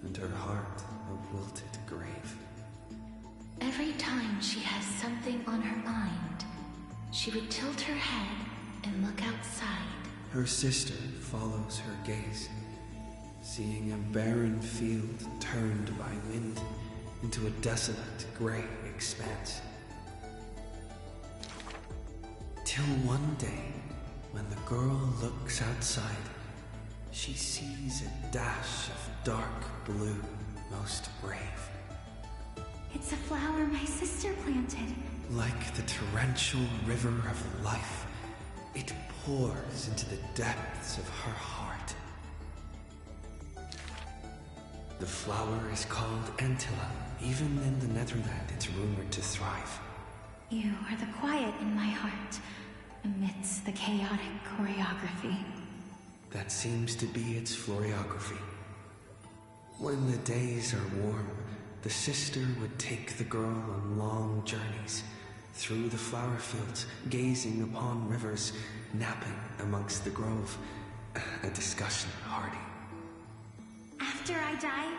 and her heart a wilted grave. Every time she has something on her mind, she would tilt her head and look outside. Her sister follows her gaze, seeing a barren field turned by wind into a desolate gray expanse. Till one day, when the girl looks outside, she sees a dash of dark blue, most brave. It's a flower my sister planted. Like the torrential river of life, it pours into the depths of her heart. The flower is called Antilla. Even in the Netherland, it's rumored to thrive. You are the quiet in my heart, amidst the chaotic choreography. That seems to be its floriography. When the days are warm, the sister would take the girl on long journeys through the flower fields, gazing upon rivers, napping amongst the grove, a discussion hardy. After I die,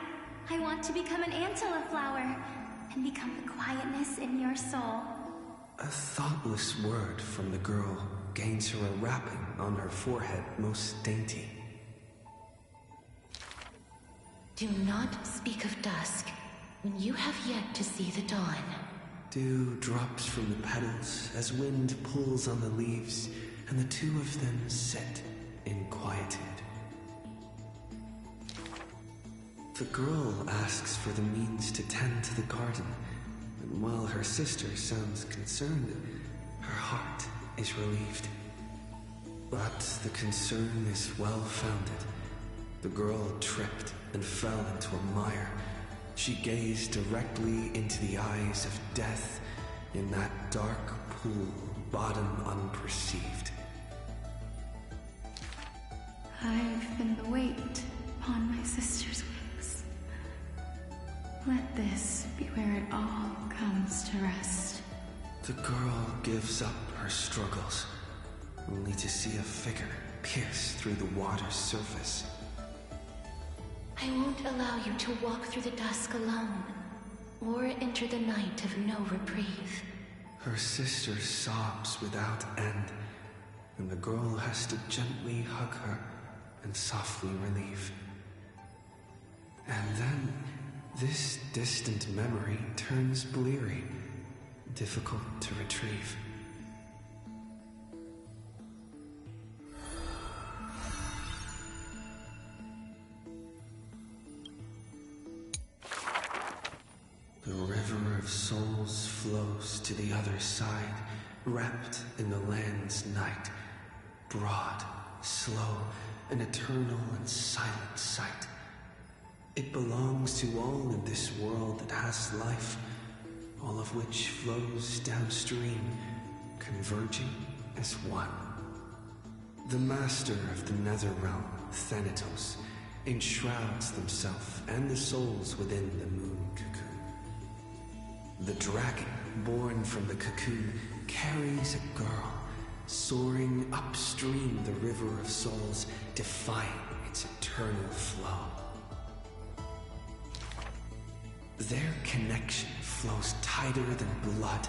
I want to become an Antilla flower and become the quietness in your soul. A thoughtless word from the girl gains her a wrapping on her forehead most dainty. Do not speak of dusk when you have yet to see the dawn. Dew drops from the petals as wind pulls on the leaves, and the two of them sit in quietude. The girl asks for the means to tend to the garden, and while her sister sounds concerned, her heart is relieved. But the concern is well-founded. The girl tripped and fell into a mire. She gazed directly into the eyes of death in that dark pool, bottom unperceived. I've been the weight upon my sister's wings. Let this be where it all comes to rest. The girl gives up her struggles, only to see a figure pierce through the water's surface. I won't allow you to walk through the dusk alone, or enter the night of no reprieve. Her sister sobs without end, and the girl has to gently hug her and softly relieve. And then, this distant memory turns bleary, difficult to retrieve. The river of souls flows to the other side, wrapped in the land's night. Broad, slow, an eternal and silent sight. It belongs to all in this world that has life, all of which flows downstream, converging as one. The master of the Netherrealm, Thanatos, enshrouds himself and the souls within the moon cocoon. The dragon, born from the cocoon, carries a girl, soaring upstream the river of souls, defying its eternal flow. Their connection flows tighter than blood,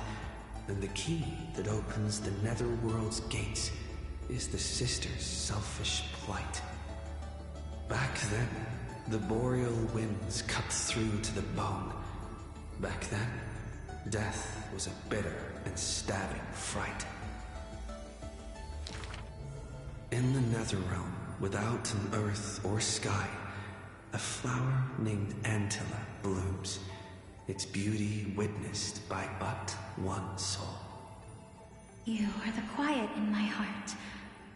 and the key that opens the Netherworld's gates is the sisters' selfish plight. Back then, the boreal winds cut through to the bone. Back then, death was a bitter and stabbing fright. In the Netherrealm, without an earth or sky, a flower named Antilla blooms, its beauty witnessed by but one soul. You are the quiet in my heart,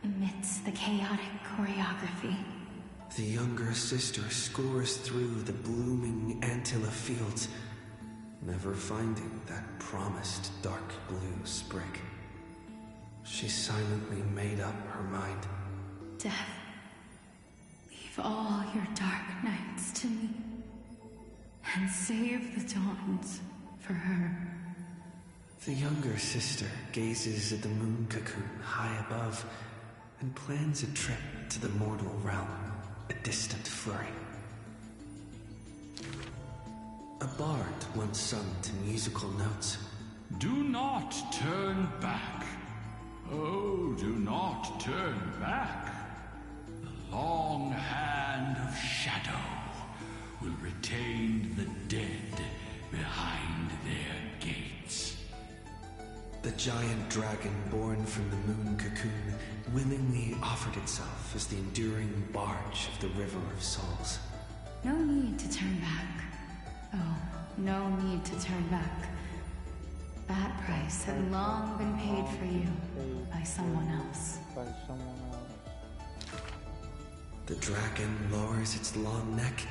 amidst the chaotic choreography. The younger sister scores through the blooming Antilla fields, never finding that promised dark blue sprig. She silently made up her mind. Death, leave all your dark nights to me, and save the dawns for her. The younger sister gazes at the moon cocoon high above and plans a trip to the mortal realm, a distant flurry. A bard once sung to musical notes. Do not turn back. Oh, do not turn back. The long hand of shadow will retain the dead behind their gates. The giant dragon born from the moon cocoon willingly offered itself as the enduring barge of the River of Souls. No need to turn back. Oh, no need to turn back. That price had long been paid for you by someone else. The dragon lowers its long neck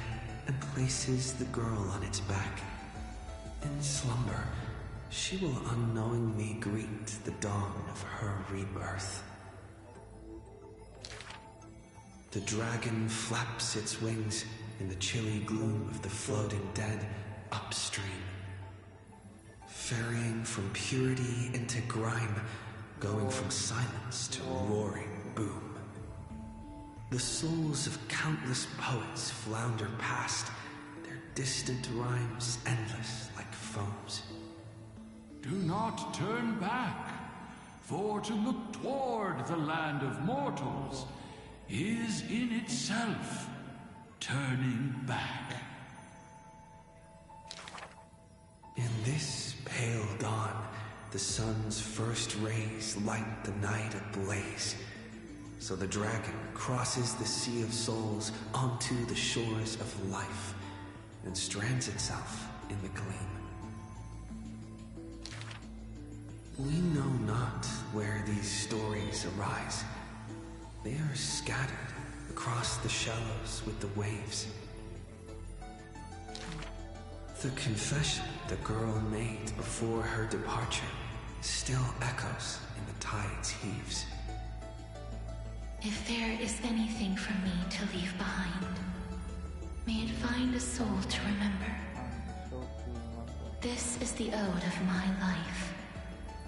and places the girl on its back. In slumber, she will unknowingly greet the dawn of her rebirth. The dragon flaps its wings in the chilly gloom of the floating dead upstream, ferrying from purity into grime, going from silence to roaring boom. The souls of countless poets flounder past, their distant rhymes endless like foams. Do not turn back, for to look toward the land of mortals is in itself turning back. In this pale dawn, the sun's first rays light the night ablaze. So the dragon crosses the sea of souls onto the shores of life and strands itself in the gleam. We know not where these stories arise. They are scattered across the shallows with the waves. The confession the girl made before her departure still echoes in the tide's heaves. If there is anything for me to leave behind, may it find a soul to remember. This is the ode of my life,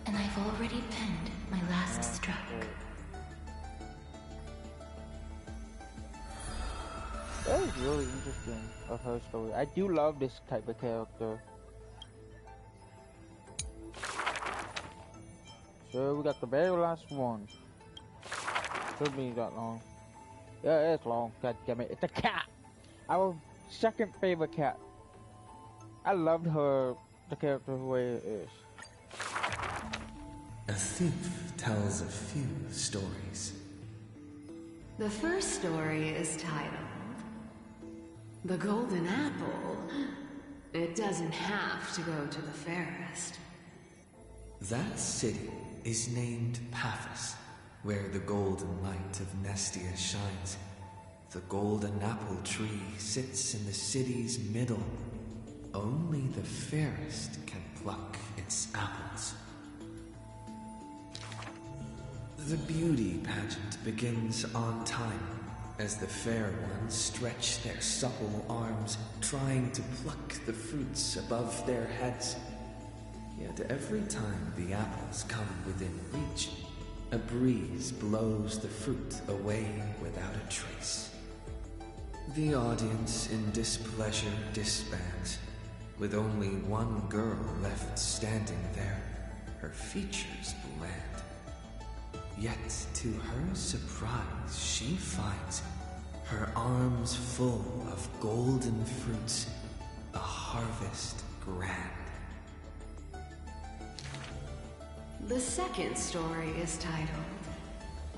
and I've already penned my last stroke. That is really interesting of her story. I do love this type of character. So we got the very last one. Should be that long. Yeah, it's long. God damn it. It's a cat. Our second favorite cat. I loved her, the character the way it is. A thief tells a few stories. The first story is titled The Golden Apple. It doesn't have to go to the fairest. That city is named Paphos, where the golden light of Nestia shines. The golden apple tree sits in the city's middle. Only the fairest can pluck its apples. The beauty pageant begins on time, as the fair ones stretch their supple arms, trying to pluck the fruits above their heads. Yet every time the apples come within reach, a breeze blows the fruit away without a trace. The audience in displeasure disbands, with only one girl left standing there, her features bland. Yet to her surprise, she finds her arms full of golden fruits, a harvest grand. The second story is titled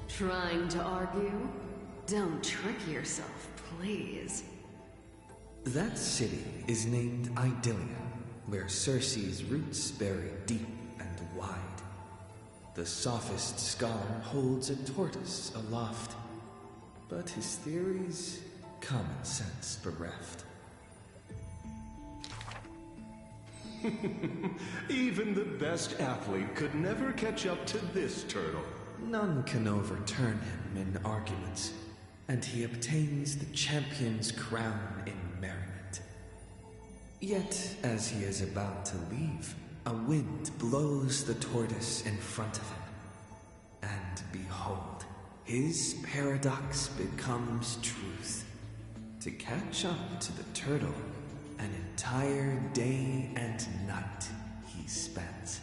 Trying to Argue? Don't trick yourself, please. That city is named Idylia, where Circe's roots bury deep and wide. The sophist scholar holds a tortoise aloft, but his theories, common sense bereft. Even the best athlete could never catch up to this turtle. None can overturn him in arguments, and he obtains the champion's crown in merriment. Yet, as he is about to leave, a wind blows the tortoise in front of him. And behold, his paradox becomes truth. To catch up to the turtle, an entire day and night he spends.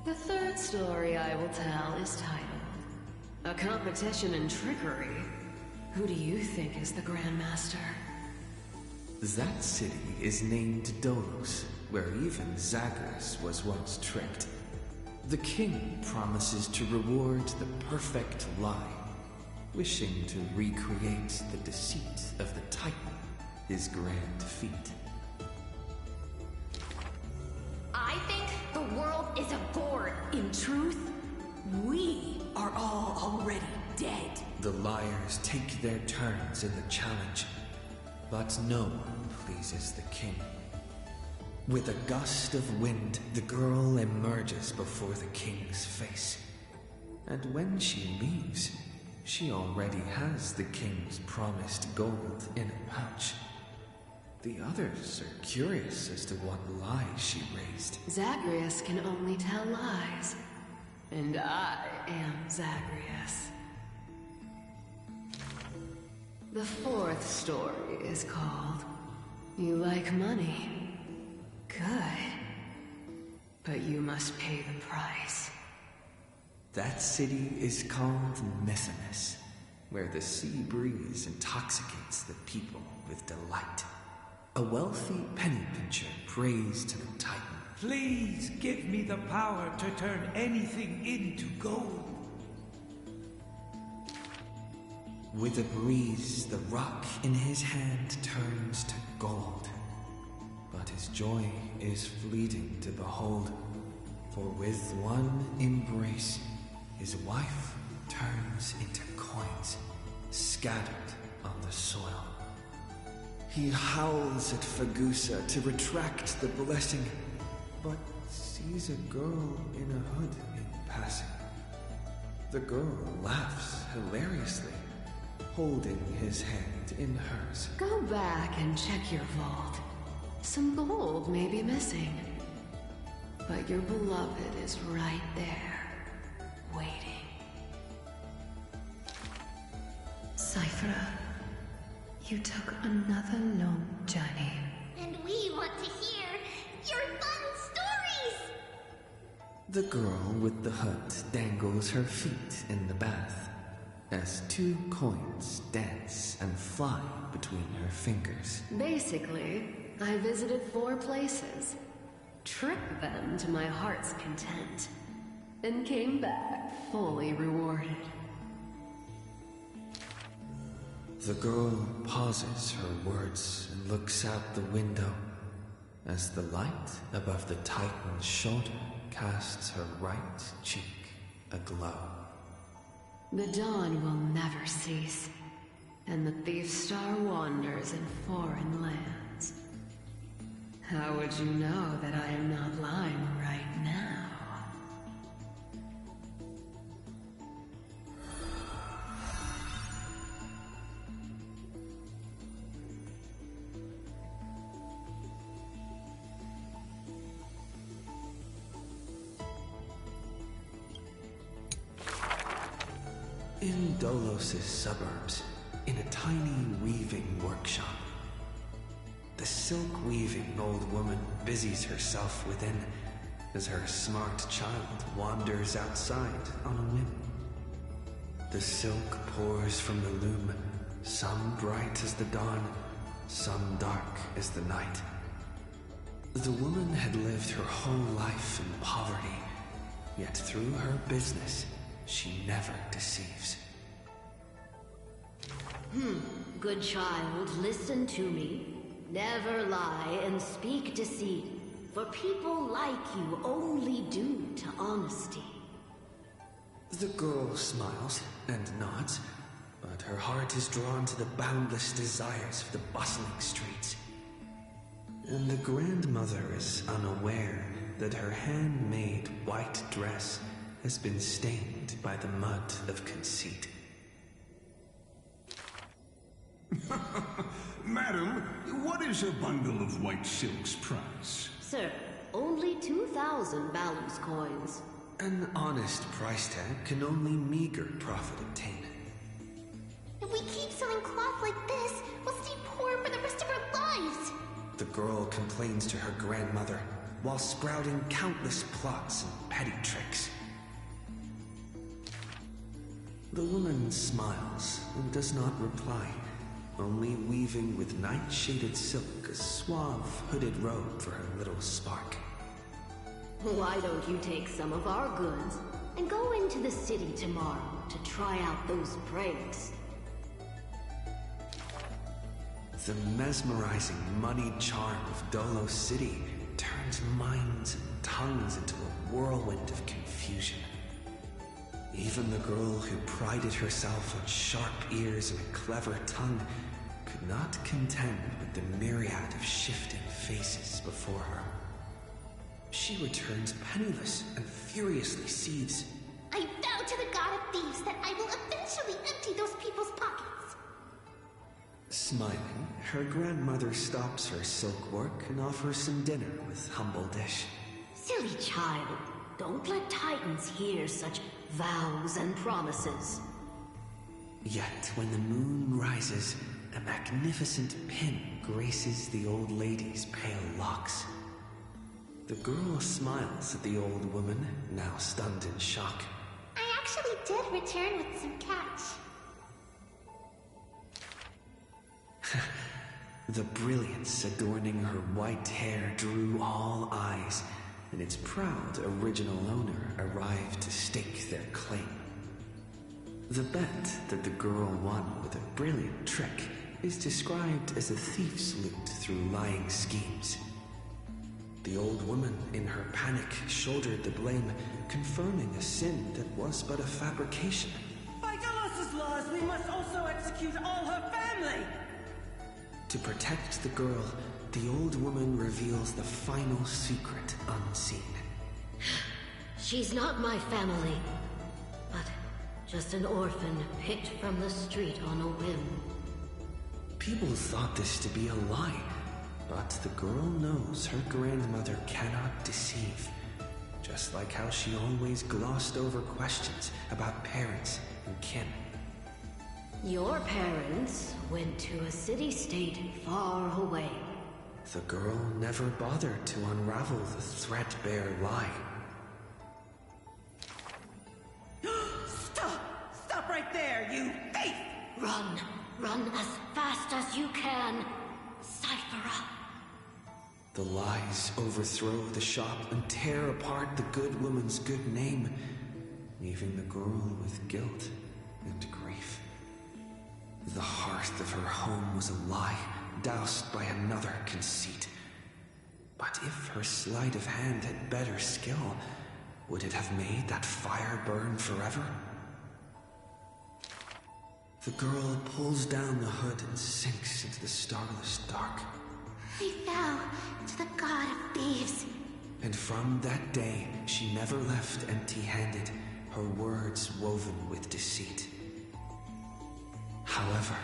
The third story I will tell is titled A Competition in Trickery. Who do you think is the Grandmaster? That city is named Dolos, where even Zagreus was once tricked. The king promises to reward the perfect lie, wishing to recreate the deceit of the Titan, his grand feat. I think the world is a board. In truth, we are all already dead. The liars take their turns in the challenge, but no one pleases the king. With a gust of wind, the girl emerges before the king's face. And when she leaves, she already has the king's promised gold in a pouch. The others are curious as to what lies she raised. Zagreus can only tell lies. And I am Zagreus. The fourth story is called You Like Money. Good. But you must pay the price. That city is called Mythonis, where the sea breeze intoxicates the people with delight. A wealthy penny pincher prays to the Titan. Please give me the power to turn anything into gold. With a breeze, the rock in his hand turns to gold. But his joy is fleeting to behold, for with one embrace, his wife turns into coins, scattered on the soil. He howls at Fagusa to retract the blessing, but sees a girl in a hood in passing. The girl laughs hilariously, holding his hand in hers. Go back and check your vault. Some gold may be missing. But your beloved is right there, waiting. Cyphera, you took another long journey. And we want to hear your fun stories! The girl with the hood dangles her feet in the bath as 2 coins dance and fly between her fingers. Basically, I visited 4 places, tricked them to my heart's content, and came back fully rewarded. The girl pauses her words and looks out the window as the light above the Titan's shoulder casts her right cheek aglow. The dawn will never cease, and the thief star wanders in foreign lands. How would you know that I am not lying right now? In Dolos' suburbs, in a tiny weaving workshop, the silk-weaving old woman busies herself within as her smart child wanders outside on a whim. The silk pours from the loom, some bright as the dawn, some dark as the night. The woman had lived her whole life in poverty, yet through her business, she never deceives. Good child, listen to me. Never lie and speak deceit, for people like you only do to honesty. The girl smiles and nods, but her heart is drawn to the boundless desires of the bustling streets. And the grandmother is unaware that her handmade white dress has been stained by the mud of conceit. Madam, what is a bundle of white silk's price? Sir, only 2,000 balance coins. An honest price tag can only meager profit obtain. If we keep selling cloth like this, we'll stay poor for the rest of our lives. The girl complains to her grandmother while sprouting countless plots and petty tricks. The woman smiles and does not reply, only weaving with night-shaded silk a suave hooded robe for her little spark. Why don't you take some of our goods and go into the city tomorrow to try out those pranks? The mesmerizing, moneyed charm of Dolo City turns minds and tongues into a whirlwind of confusion. Even the girl who prided herself on sharp ears and a clever tongue could not contend with the myriad of shifting faces before her. She returns penniless and furiously seethes. I vow to the god of thieves that I will eventually empty those people's pockets. Smiling, her grandmother stops her silk work and offers some dinner with humble dish. Silly child, don't let Titans hear such vows and promises. Yet when the moon rises, a magnificent pin graces the old lady's pale locks. The girl smiles at the old woman, now stunned in shock. I actually did return with some cash. The brilliance adorning her white hair drew all eyes, and its proud original owner arrived to stake their claim. The bet that the girl won with a brilliant trick is described as a thief's loot through lying schemes. The old woman, in her panic, shouldered the blame, confirming a sin that was but a fabrication. By Delos' laws, we must also execute all her family! To protect the girl, the old woman reveals the final secret unseen. She's not my family, but just an orphan picked from the street on a whim. People thought this to be a lie, but the girl knows her grandmother cannot deceive, just like how she always glossed over questions about parents and kin. Your parents went to a city-state far away. The girl never bothered to unravel the threadbare lie. Stop right there, you thief! Run as fast as you can. Cipher up. The lies overthrow the shop and tear apart the good woman's good name, leaving the girl with guilt and grief. The hearth of her home was a lie, doused by another conceit. But if her sleight of hand had better skill, would it have made that fire burn forever? The girl pulls down the hood and sinks into the starless dark. I vow to the god of thieves. And from that day, she never left empty-handed, her words woven with deceit. However,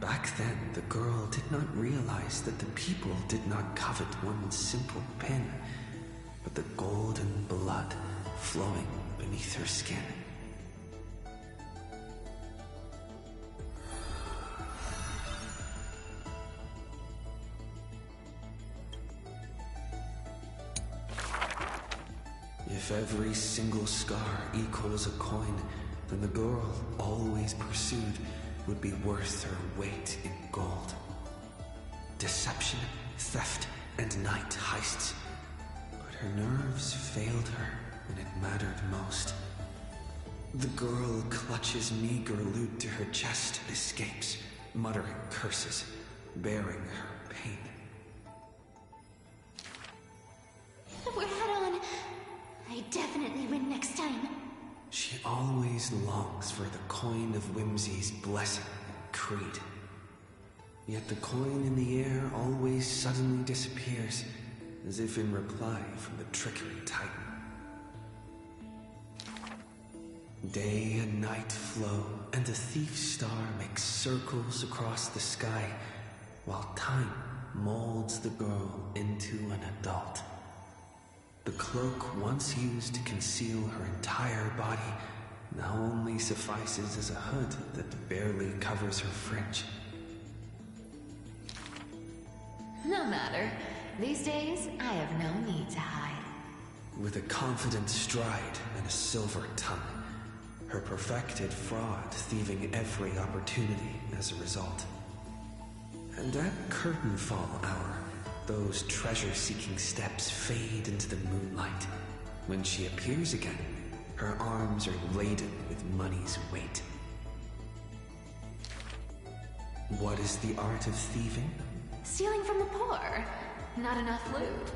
back then the girl did not realize that the people did not covet one simple pin, but the golden blood flowing beneath her skin. If every single scar equals a coin, then the girl, always pursued, would be worth her weight in gold. Deception, theft, and night heists. But her nerves failed her when it mattered most. The girl clutches meager loot to her chest and escapes, muttering curses, bearing her pain. We're head on. I definitely win next time. She always longs for the coin of Whimsy's blessing and creed. Yet the coin in the air always suddenly disappears, as if in reply from the trickery titan. Day and night flow, and the thief star makes circles across the sky, while time molds the girl into an adult. The cloak once used to conceal her entire body now only suffices as a hood that barely covers her fringe. No matter. These days, I have no need to hide. With a confident stride and a silver tongue, her perfected fraud thieving every opportunity as a result. And at curtain fall hour, those treasure-seeking steps fade into the moonlight. When she appears again, her arms are laden with money's weight. What is the art of thieving? Stealing from the poor. Not enough loot.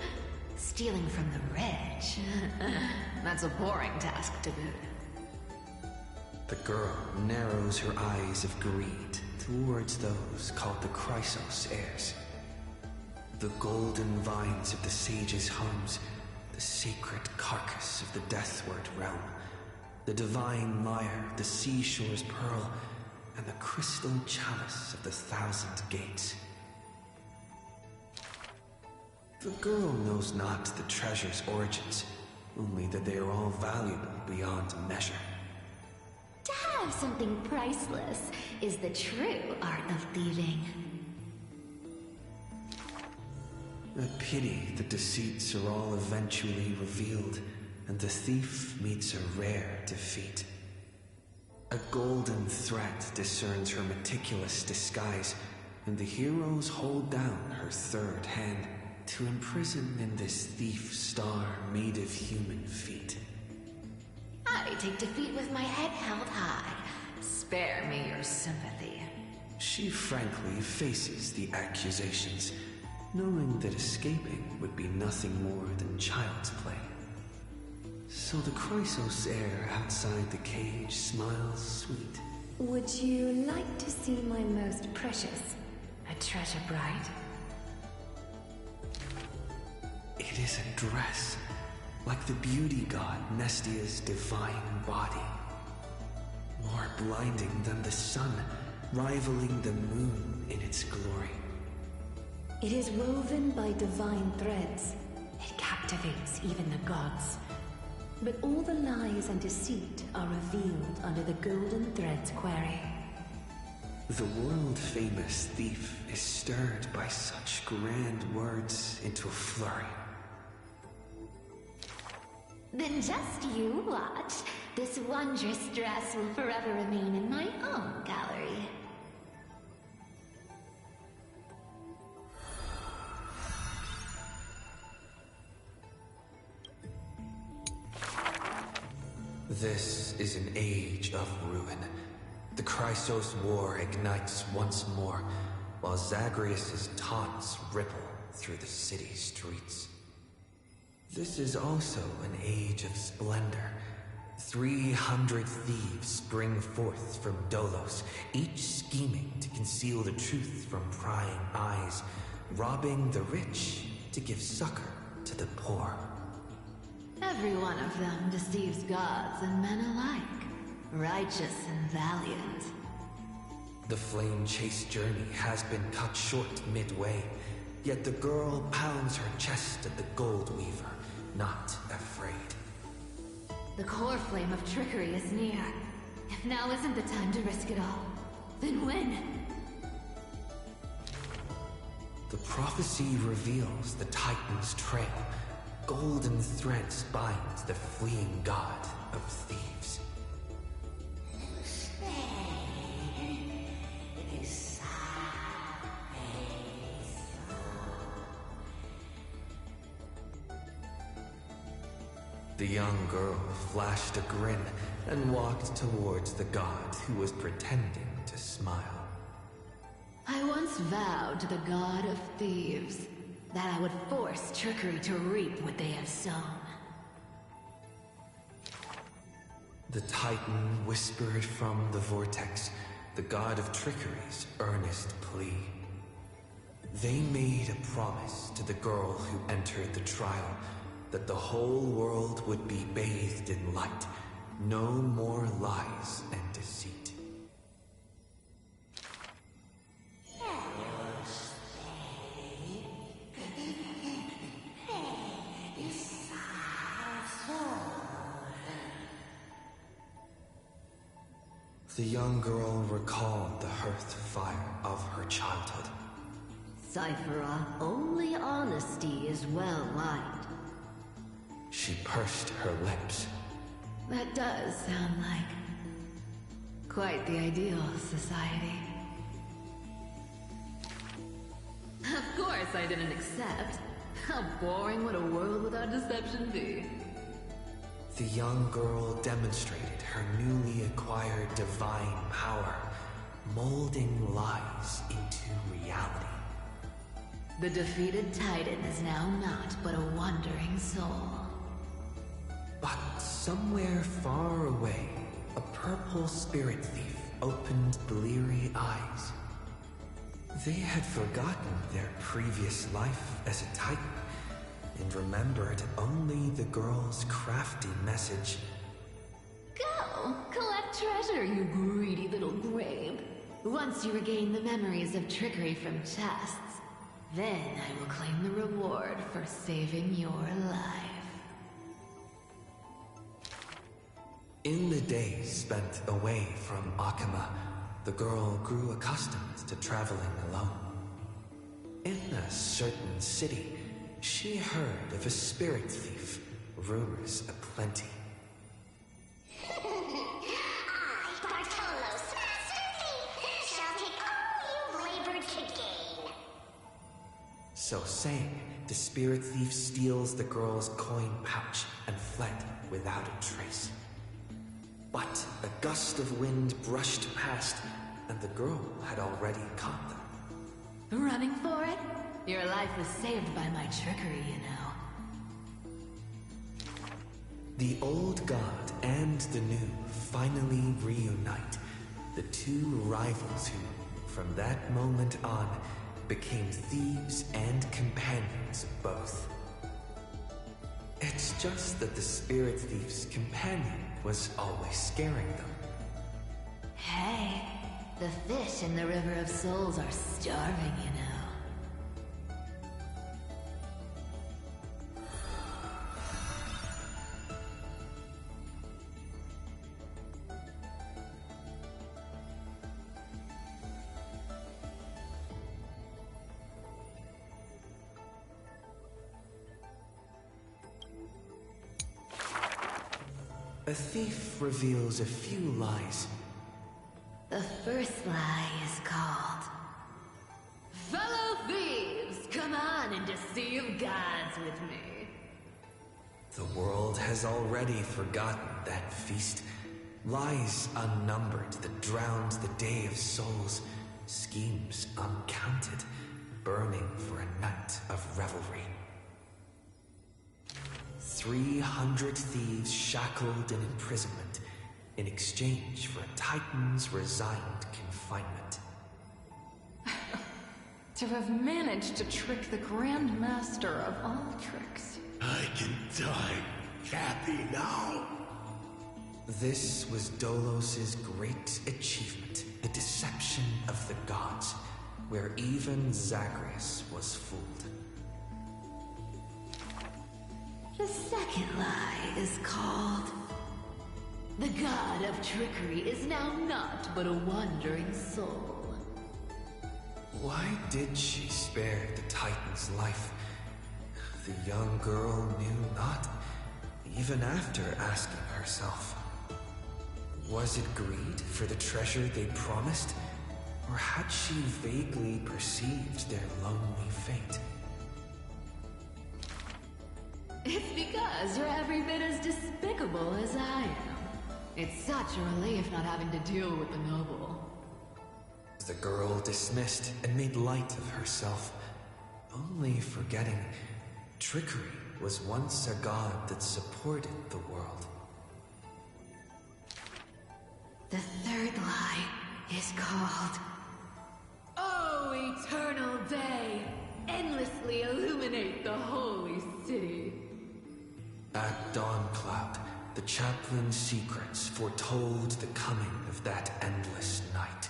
Stealing from the rich. That's a boring task to boot. The girl narrows her eyes of greed towards those called the Chrysos heirs. The golden vines of the sages' homes, the sacred carcass of the deathward realm, the divine lyre, the seashore's pearl, and the crystal chalice of the thousand gates. The girl knows not the treasure's origins, only that they are all valuable beyond measure. To have something priceless is the true art of thieving. A pity the deceits are all eventually revealed, and the thief meets a rare defeat. A golden thread discerns her meticulous disguise, and the heroes hold down her third hand to imprison in this thief star made of human feet. I take defeat with my head held high. Spare me your sympathy. She frankly faces the accusations, knowing that escaping would be nothing more than child's play. So the Chrysos heir outside the cage smiles sweet. Would you like to see my most precious? A treasure bride? It is a dress, like the beauty god Nestia's divine body. More blinding than the sun, rivaling the moon in its glory. It is woven by divine threads. It captivates even the gods. But all the lies and deceit are revealed under the golden thread's query. The world-famous thief is stirred by such grand words into a flurry. Then just you watch. This wondrous dress will forever remain in my own gallery. This is an age of ruin. The Chrysos War ignites once more, while Zagreus' taunts ripple through the city streets. This is also an age of splendor. 300 thieves spring forth from Dolos, each scheming to conceal the truth from prying eyes, robbing the rich to give succor to the poor. Every one of them deceives gods and men alike, righteous and valiant. The flame-chased journey has been cut short midway, yet the girl pounds her chest at the gold weaver, not afraid. The core flame of trickery is near. If now isn't the time to risk it all, then when? The prophecy reveals the Titan's trail. Golden threads bind the fleeing god of thieves. The young girl flashed a grin and walked towards the god who was pretending to smile. once vowed to the god of thieves that I would force trickery to reap what they have sown. The Titan whispered from the vortex, the god of trickery's earnest plea. They made a promise to the girl who entered the trial that the whole world would be bathed in light, no more lies and deceit. The young girl recalled the hearth fire of her childhood. Cyphera, only honesty is well liked. She pursed her lips. That does sound like quite the ideal society. Of course I didn't accept. How boring would a world without deception be? The young girl demonstrated her newly acquired divine power, molding lies into reality. The defeated Titan is now not but a wandering soul. But somewhere far away, a purple spirit thief opened bleary eyes. They had forgotten their previous life as a Titan, and remembered only the girl's crafty message. Go! Collect treasure, you greedy little grabe. Once you regain the memories of trickery from chests, then I will claim the reward for saving your life. In the days spent away from Akama, the girl grew accustomed to traveling alone. In a certain city, she heard of a spirit thief, rumors aplenty. I, Bartolo's master thief, shall take all you've labored to gain. So saying, the spirit thief steals the girl's coin pouch and fled without a trace. But a gust of wind brushed past, and the girl had already caught them. Running for it? Your life was saved by my trickery, you know. The old god and the new finally reunite, the two rivals who, from that moment on, became thieves and companions of both. It's just that the spirit thief's companion was always scaring them. Hey, the fish in the River of Souls are starving, you know. A thief reveals a few lies. The first lie is called... Fellow thieves, come on and deceive gods with me. The world has already forgotten that feast. Lies unnumbered that drowned the Day of Souls. Schemes uncounted, burning for a night of revelry. 300 thieves shackled in imprisonment in exchange for a Titan's resigned confinement. To have managed to trick the Grand Master of all tricks. I can die happy now. This was Dolos's great achievement, the deception of the gods, where even Zagreus was fooled. The second lie is called... The god of trickery is now not but a wandering soul. Why did she spare the Titan's life? The young girl knew not, even after asking herself. Was it greed for the treasure they promised? Or had she vaguely perceived their lonely fate? It's because you're every bit as despicable as I am. It's such a relief not having to deal with the noble. The girl dismissed and made light of herself, only forgetting trickery was once a god that supported the world. The third lie is called... Oh, eternal day! Endlessly illuminate the holy city. At Dawncloud, the chaplain's secrets foretold the coming of that endless night.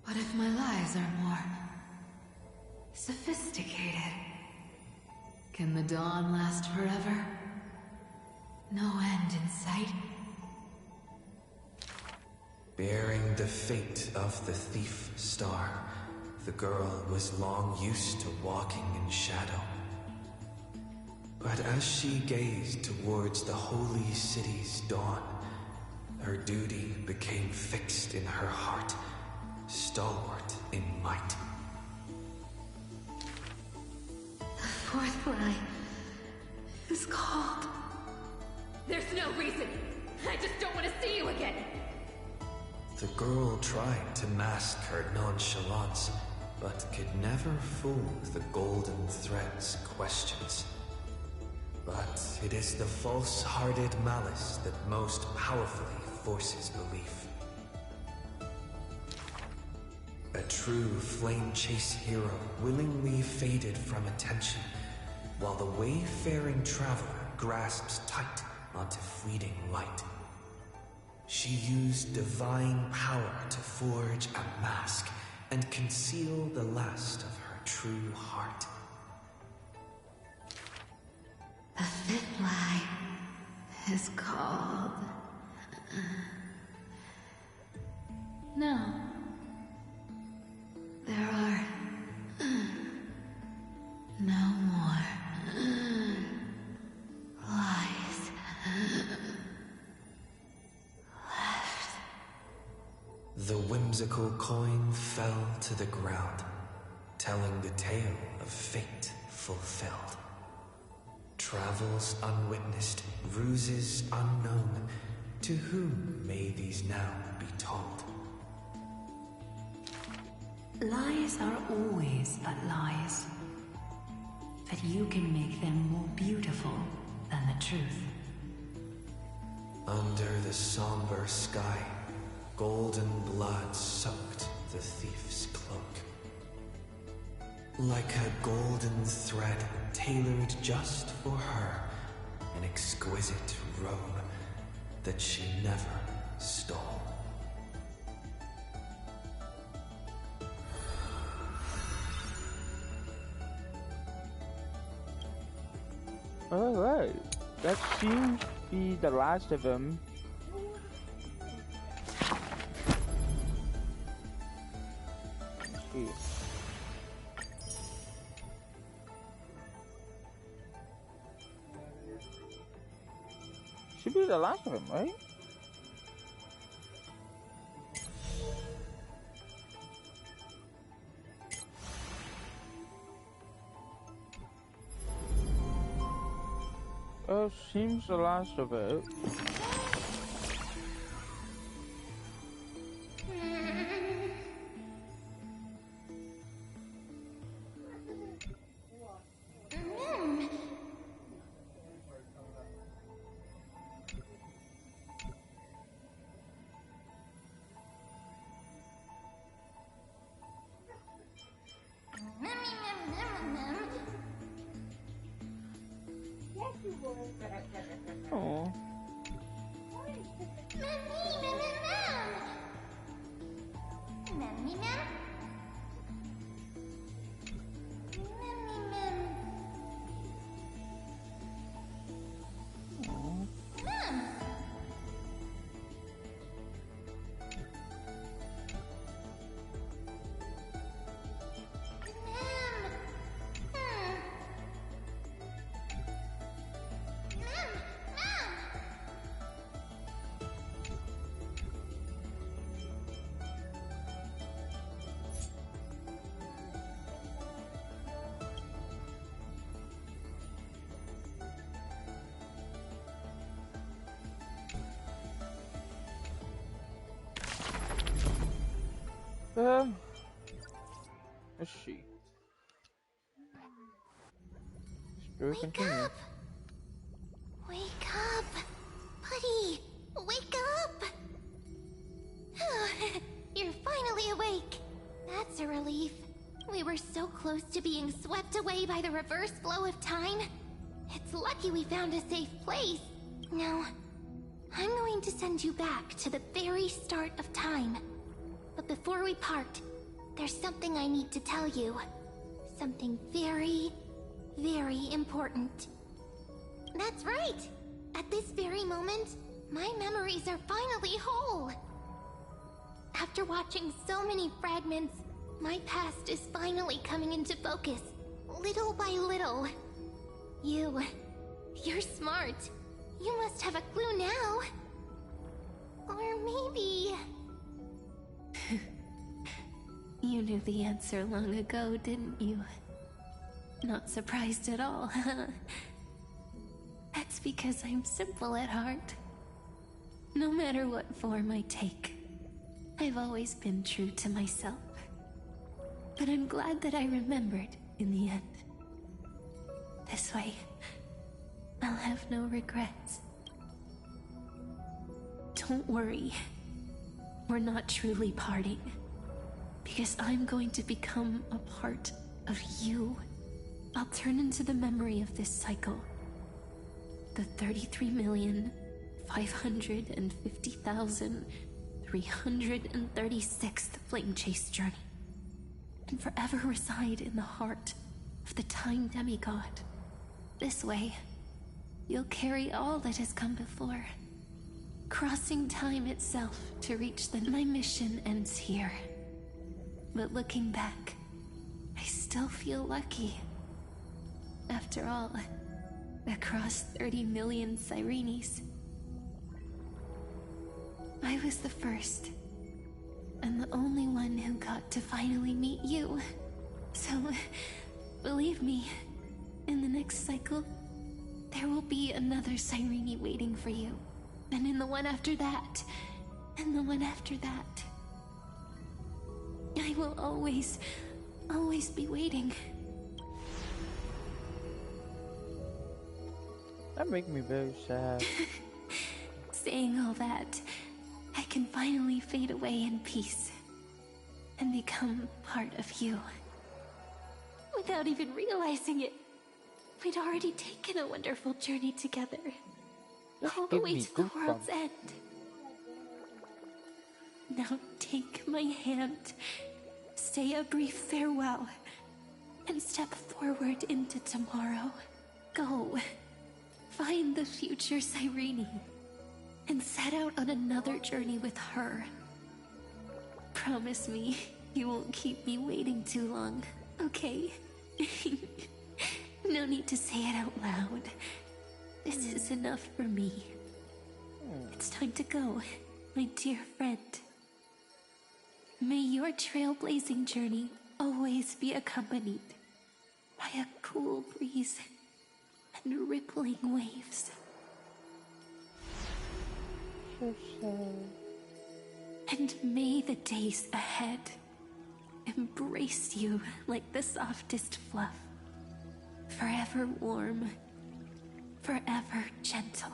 What if my lies are more... sophisticated? Can the dawn last forever? No end in sight? Bearing the fate of the thief star, the girl was long used to walking in shadow. But as she gazed towards the holy city's dawn, her duty became fixed in her heart, stalwart in might. The fourth lie is called... There's no reason. I just don't want to see you again. The girl tried to mask her nonchalance, but could never fool the golden thread's questions. But it is the false-hearted malice that most powerfully forces belief. A true flame-chase hero willingly faded from attention, while the wayfaring traveler grasps tight onto fleeting light. She used divine power to forge a mask and conceal the last of her true heart. The fifth lie is called... No. There are... no more... lies... left. The whimsical coin fell to the ground, telling the tale of fate fulfilled. Travels unwitnessed, ruses unknown. To whom may these now be told? Lies are always but lies. But you can make them more beautiful than the truth. Under the somber sky, golden blood soaked the thief's cloak. Like a golden thread tailored just for her, an exquisite robe that she never stole. Alright, that seems to be the last of them. Let's see. Should be the last of them, right? Seems the last of it. Oh. Let's see. Do we Wake continue? up! Wake up! Buddy! Wake up! You're finally awake. That's a relief. We were so close to being swept away by the reverse flow of time. It's lucky we found a safe place. Now, I'm going to send you back to the very start of time. But before we part, there's something I need to tell you. Something very, very important. That's right! At this very moment, my memories are finally whole. After watching so many fragments, my past is finally coming into focus, little by little. You're smart. You must have a clue now. Or maybe... You knew the answer long ago, didn't you? Not surprised at all, huh? That's because I'm simple at heart. No matter what form I take, I've always been true to myself. But I'm glad that I remembered in the end. This way, I'll have no regrets. Don't worry. We're not truly parting. Because I'm going to become a part of you. I'll turn into the memory of this cycle. The 33,550,336th Flame Chase journey. And forever reside in the heart of the Time Demigod. This way, you'll carry all that has come before. Crossing time itself to reach my mission ends here. But looking back, I still feel lucky. After all, across 30 million Cyrenes, I was the first, and the only one who got to finally meet you. So, believe me, in the next cycle, there will be another Cyrene waiting for you. And in the one after that, and the one after that. I will always be waiting. That makes me very sad. Saying all that, I can finally fade away in peace and become part of you. Without even realizing it, we'd already taken a wonderful journey together. All the way to the world's end. Now take my hand, say a brief farewell, and step forward into tomorrow. Go, find the future Cyrene, and set out on another journey with her. Promise me you won't keep me waiting too long, okay? No need to say it out loud. This is enough for me. It's time to go, my dear friend. May your trailblazing journey always be accompanied by a cool breeze and rippling waves. So sad. And may the days ahead embrace you like the softest fluff, forever warm, forever gentle.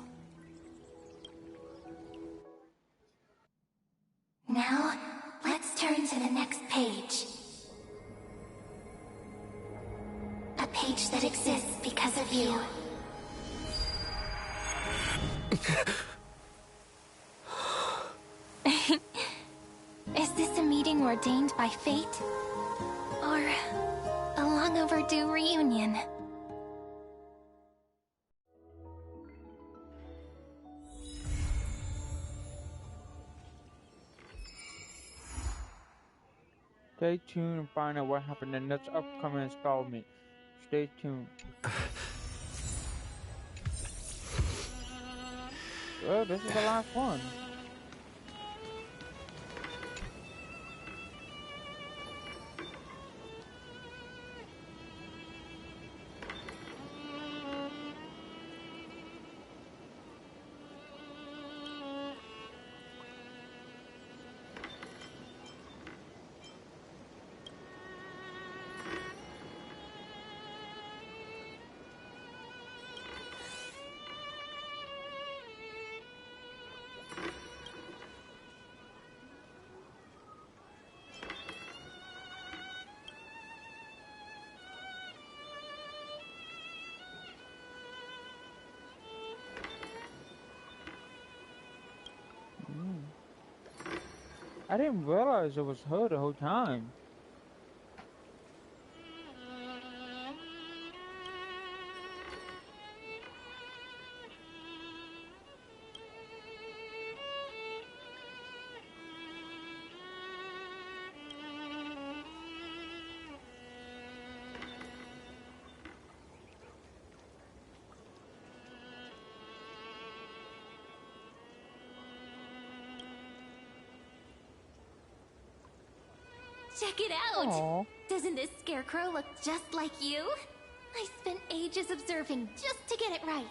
Now, let's turn to the next page. A page that exists because of you. Is this a meeting ordained by fate? Or a long overdue reunion? Stay tuned and find out what happened in the next upcoming installment. Stay tuned. Well, this is the last one. I didn't realize it was her the whole time. Check it out! Aww. Doesn't this scarecrow look just like you? I spent ages observing just to get it right.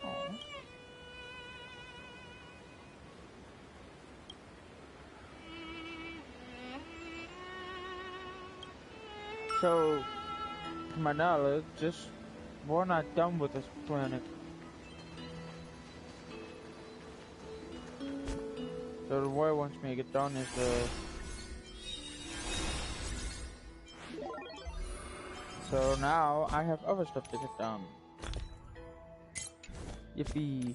Aww. So, to my knowledge, we're not done with this planet. So the way it wants me to get done is so now I have other stuff to get done. Yippee.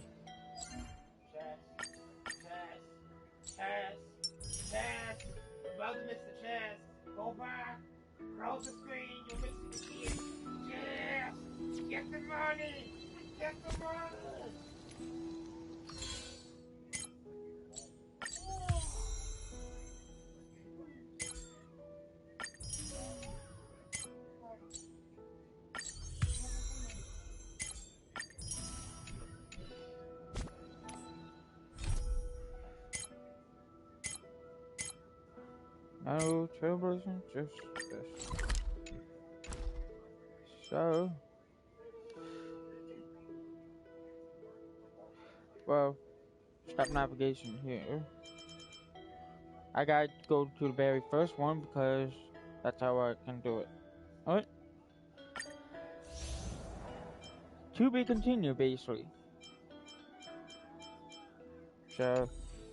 Chess! Brother Mr. Chess! Go back! Close the screen, you're missing the key! Chess! Get the money! Get the money! No trailblazing, just this. So, well, stop navigation here. I gotta go to the very first one because that's how I can do it. Alright. To be continued, basically. So,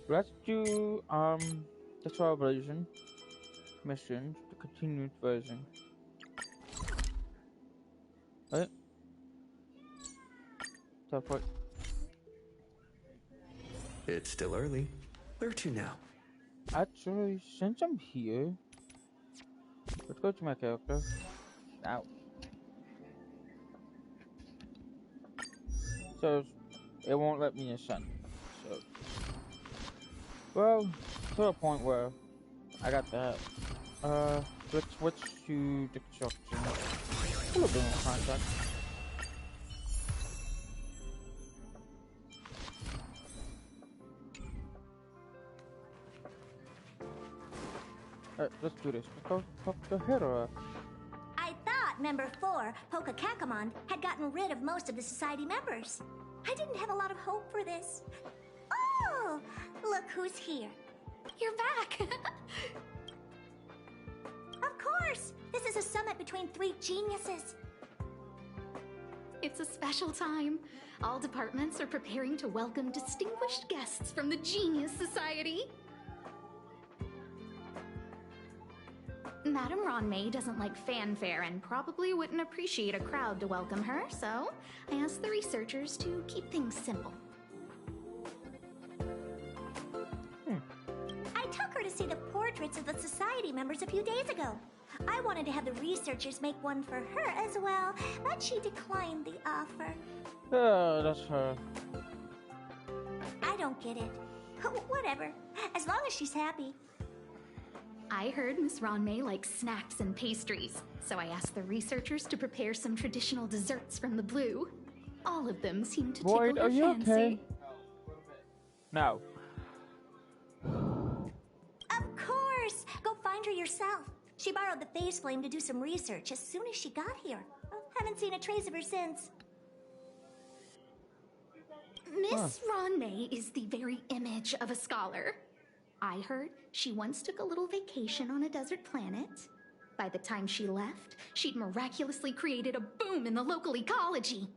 let's do, the trailblazing mission, the continued version. Right? So for It's still early. Where to now? actually, since I'm here, let's go to my character. Now. So, it won't let me ascend. So, well, to the point where I got that. Let's switch to destruction. A little bit more contact. Let's do this. Let's go to Hera. I thought Member 4, Poka Kakamon, had gotten rid of most of the society members. I didn't have a lot of hope for this. Oh, look who's here. You're back! Of course! This is a summit between 3 geniuses. It's a special time. All departments are preparing to welcome distinguished guests from the Genius Society. Madame Ronmei doesn't like fanfare and probably wouldn't appreciate a crowd to welcome her, so I asked the researchers to keep things simple. I took her to see the portraits of the society members a few days ago. I wanted to have the researchers make one for her as well, but she declined the offer. That's her. I don't get it. Whatever, as long as she's happy. I heard Miss Ronmei likes snacks and pastries, so I asked the researchers to prepare some traditional desserts from the blue. All of them seem to tickle her Boyd, are you fancy. okay? No. Of course! Go find her yourself. She borrowed the phase flame to do some research as soon as she got here. Haven't seen a trace of her since. Miss Ronmei is the very image of a scholar. I heard she once took a little vacation on a desert planet. By the time she left, she'd miraculously created a boom in the local ecology.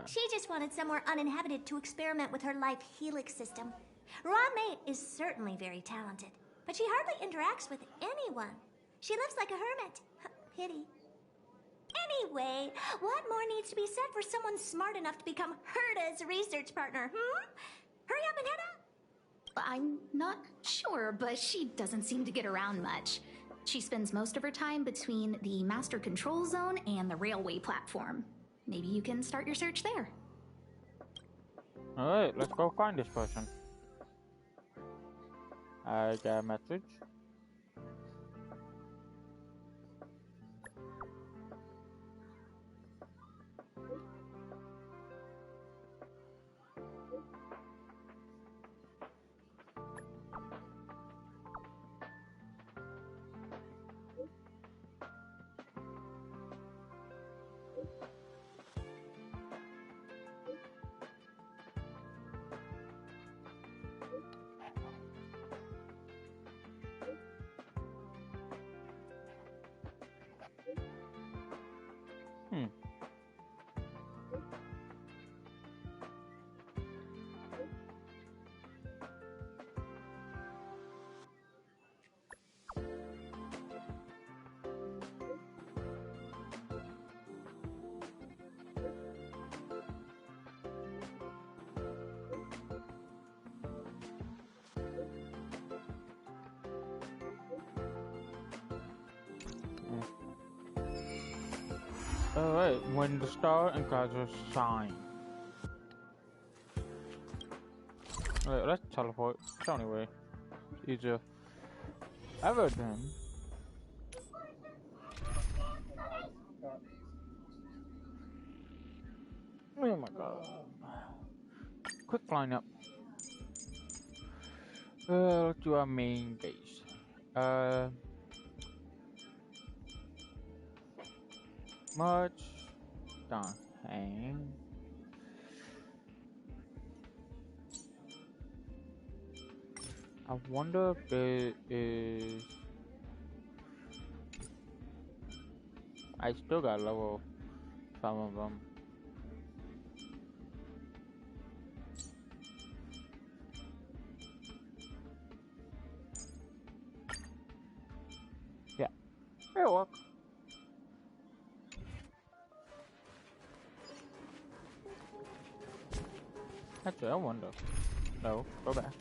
She just wanted somewhere uninhabited to experiment with her life helix system. Ronmei is certainly very talented, but she hardly interacts with anyone. She lives like a hermit. Pity. Anyway, what more needs to be said for someone smart enough to become Herta's research partner, Hurry up and head up! I'm not sure, but she doesn't seem to get around much. She spends most of her time between the master control zone and the railway platform. Maybe you can start your search there. Alright, let's go find this person. I got a message. Alright, when the star and causes sign. Alright, let's teleport. So anyway, easier. Ever then. Oh my god. Quick lineup. Let's do our main base. Much done. Hang. I wonder if it is. I still got level some of them. Yeah, it'll work. Actually, I wonder. No, go back.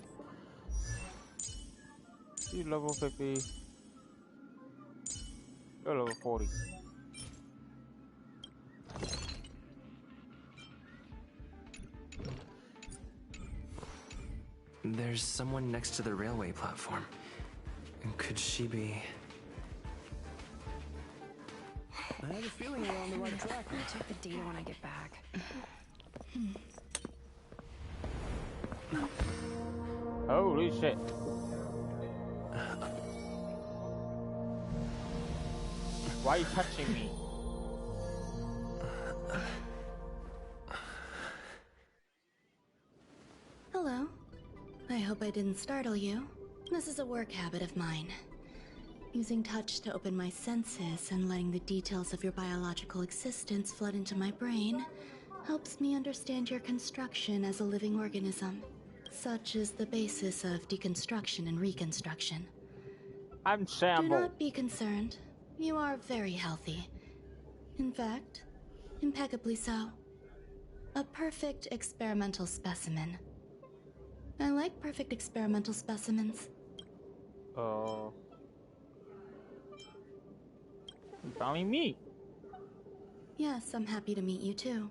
You level 50. You're level 40. There's someone next to the railway platform. Could she be... I have a feeling we're on the right track. I'll check the data when I get back. Holy shit. Why are you touching me? Hello. I hope I didn't startle you. This is a work habit of mine. Using touch to open my senses and letting the details of your biological existence flood into my brain helps me understand your construction as a living organism. Such is the basis of deconstruction and reconstruction. I'm Sambo. Do not be concerned. You are very healthy. In fact, impeccably so. A perfect experimental specimen. I like perfect experimental specimens. You found me. Yes, I'm happy to meet you too.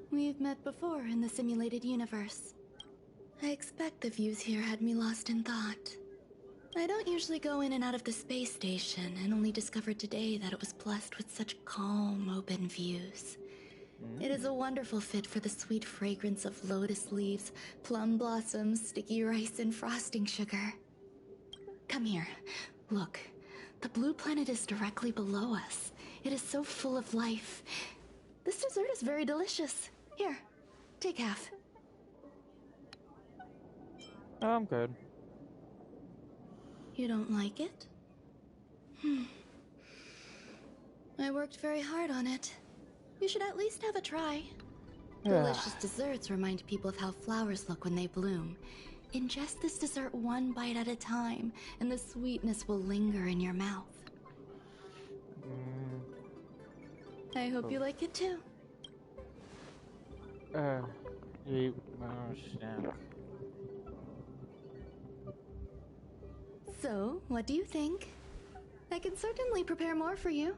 We've met before in the simulated universe. I expect the views here had me lost in thought. I don't usually go in and out of the space station, and only discovered today that it was blessed with such calm, open views. It is a wonderful fit for the sweet fragrance of lotus leaves, plum blossoms, sticky rice, and frosting sugar. Come here. Look. The blue planet is directly below us. It is so full of life. This dessert is very delicious. Here, take half. I'm good. You don't like it? I worked very hard on it. You should at least have a try. Delicious desserts remind people of how flowers look when they bloom. Ingest this dessert one bite at a time, and the sweetness will linger in your mouth. I hope you like it too. Snap. So, what do you think? I can certainly prepare more for you.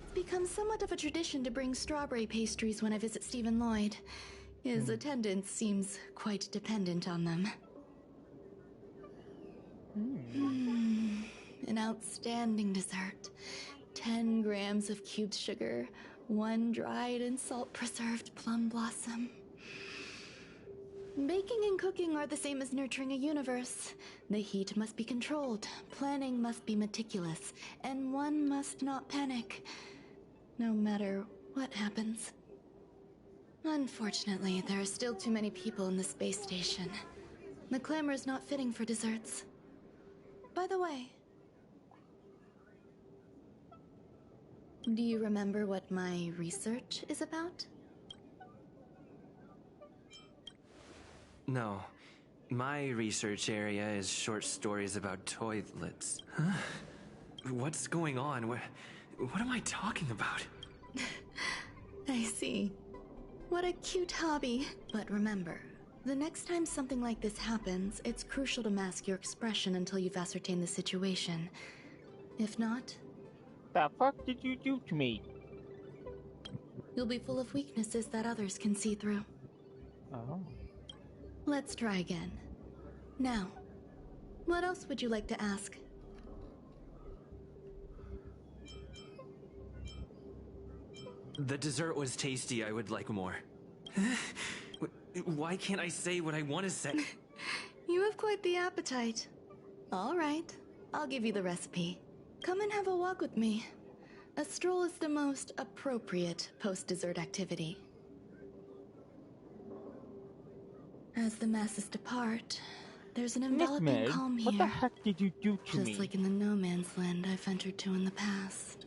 It's become somewhat of a tradition to bring strawberry pastries when I visit Stephen Lloyd. His attendance seems quite dependent on them. An outstanding dessert. 10 grams of cubed sugar, 1 dried and salt-preserved plum blossom. Baking and cooking are the same as nurturing a universe. The heat must be controlled, planning must be meticulous, and one must not panic, no matter what happens. Unfortunately, there are still too many people in the space station. The clamor is not fitting for desserts. By the way, do you remember what my research is about? No. My research area is short stories about toilets. Huh? What's going on? What am I talking about? I see. What a cute hobby. But remember, the next time something like this happens, it's crucial to mask your expression until you've ascertained the situation. If not... The fuck did you do to me? You'll be full of weaknesses that others can see through. Oh. Let's try again. Now, what else would you like to ask? The dessert was tasty. I would like more. Why can't I say what I want to say? You have quite the appetite. All right, I'll give you the recipe. Come and have a walk with me. A stroll is the most appropriate post-dessert activity. As the masses depart, there's an enveloping calm here. What the heck did you do to me? Just like in the no man's land I've ventured to in the past.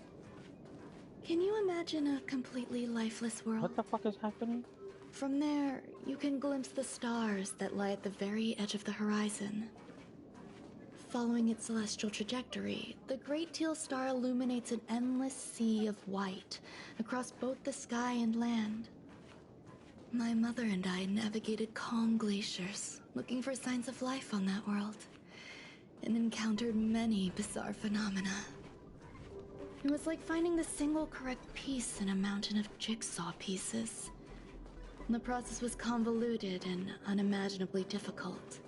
Can you imagine a completely lifeless world? What the fuck is happening? From there, you can glimpse the stars that lie at the very edge of the horizon. Following its celestial trajectory, the Great Teal Star illuminates an endless sea of white across both the sky and land. My mother and I navigated calm glaciers, looking for signs of life on that world, and encountered many bizarre phenomena. It was like finding the single correct piece in a mountain of jigsaw pieces. The process was convoluted and unimaginably difficult,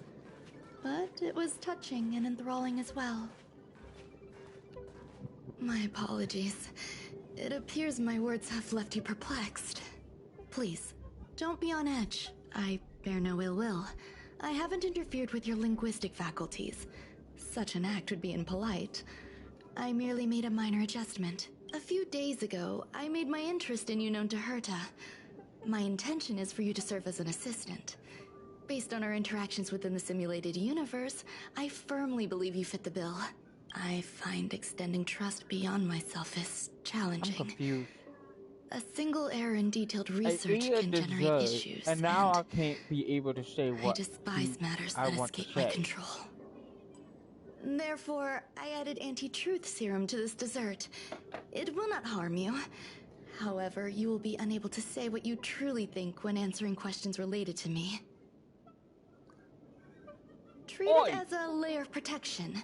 but it was touching and enthralling as well. My apologies. It appears my words have left you perplexed. Please, don't be on edge. I bear no ill will. I haven't interfered with your linguistic faculties. Such an act would be impolite. I merely made a minor adjustment. A few days ago, I made my interest in you known to Herta. My intention is for you to serve as an assistant. Based on our interactions within the simulated universe, I firmly believe you fit the bill. I find extending trust beyond myself is challenging. I'm confused. A single error in detailed research can generate issues, and now I can't be able to say what I despise matters that escape my control. Therefore, I added anti-truth serum to this dessert. It will not harm you. However, you will be unable to say what you truly think when answering questions related to me. Treat it as a layer of protection.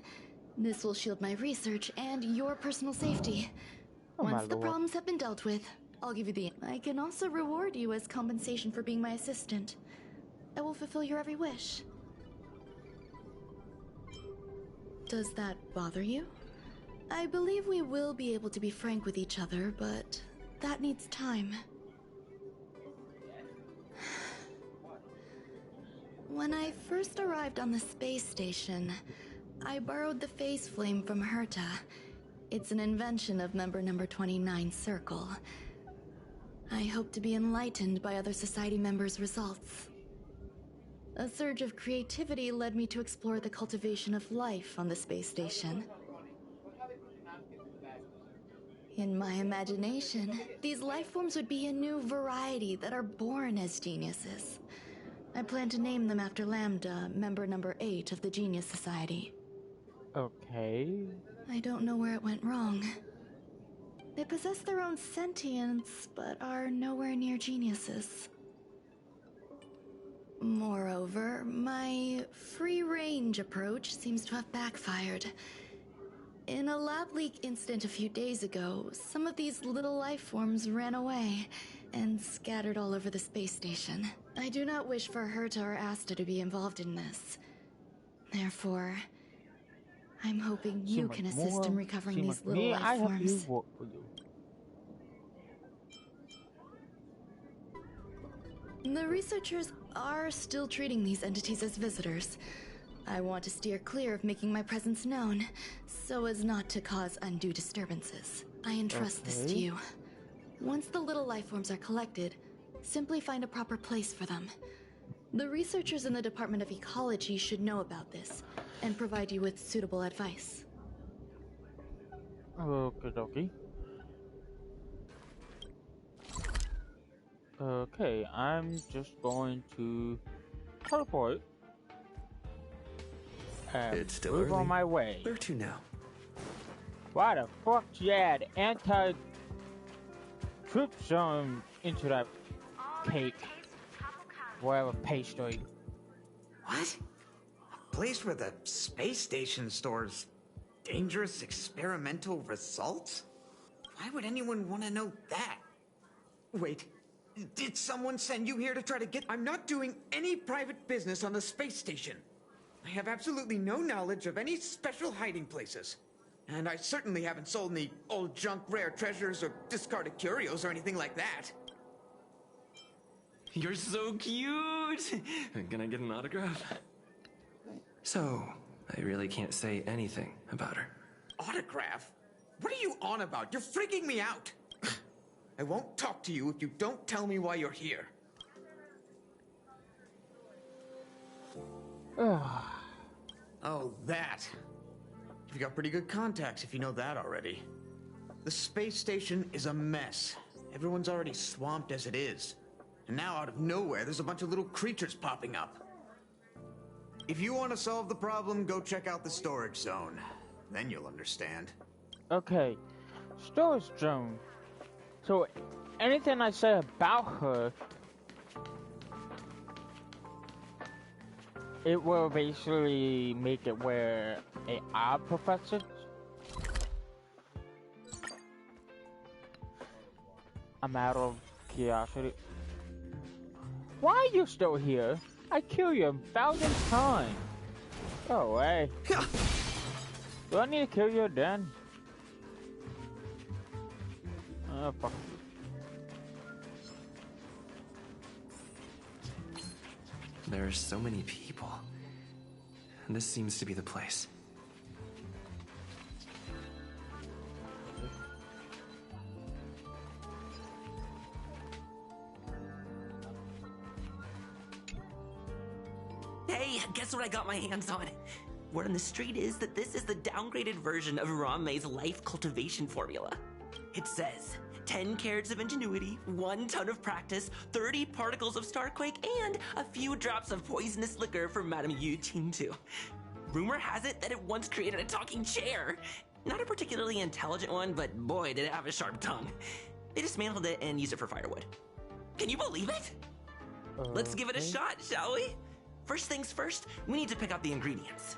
This will shield my research and your personal safety. Once the problems have been dealt with, I'll give you the... I can also reward you as compensation for being my assistant. I will fulfill your every wish. Does that bother you? I believe we will be able to be frank with each other, but that needs time. When I first arrived on the space station, I borrowed the phase flame from Herta. It's an invention of member number 29 Circle. I hope to be enlightened by other society members' results. A surge of creativity led me to explore the cultivation of life on the space station. In my imagination, these life forms would be a new variety that are born as geniuses. I plan to name them after Lambda, member number 8 of the Genius Society. Okay. I don't know where it went wrong. They possess their own sentience, but are nowhere near geniuses. Moreover, my free-range approach seems to have backfired. In a lab leak incident a few days ago, some of these little life forms ran away and scattered all over the space station. I do not wish for Herta or Asta to be involved in this. Therefore, I'm hoping you can assist in recovering these little life forms. Work for you. The researchers are still treating these entities as visitors. I want to steer clear of making my presence known, so as not to cause undue disturbances. I entrust this to you. Once the little life forms are collected, simply find a proper place for them. The researchers in the Department of Ecology should know about this, and provide you with suitable advice. Okie dokie. Okay, I'm just going to teleport and It's still move early. on my way. Where to now? Why the fuck you add anti-troop zone into that cake? Whatever pastry. What? A place where the space station stores dangerous experimental results? Why would anyone want to know that? Wait, did someone send you here to try to get... I'm not doing any private business on the space station. I have absolutely no knowledge of any special hiding places. And I certainly haven't sold any old junk rare treasures or discarded curios or anything like that. You're so cute! Can I get an autograph? So, I really can't say anything about her. Autograph? What are you on about? You're freaking me out! I won't talk to you if you don't tell me why you're here. Oh, that. You've got pretty good contacts if you know that already. The space station is a mess. Everyone's already swamped as it is. And now out of nowhere, there's a bunch of little creatures popping up. If you want to solve the problem, go check out the storage zone. Then you'll understand. Okay, storage zone. So, anything I say about her, it will basically make it where a odd professor. I'm out of curiosity. Why are you still here? I kill you 1,000 times. Go away. Do I need to kill you then? Oh, fuck. There are so many people. This seems to be the place. Hey, guess what I got my hands on? Word on the street is that this is the downgraded version of Ranmei's life cultivation formula. It says 10 carats of ingenuity, 1 ton of practice, 30 particles of starquake, and a few drops of poisonous liquor from Madame Yu Qingtu. Rumor has it that it once created a talking chair. Not a particularly intelligent one, but boy, did it have a sharp tongue. They dismantled it and used it for firewood. Can you believe it? Let's give it a shot, shall we? First things first, we need to pick out the ingredients.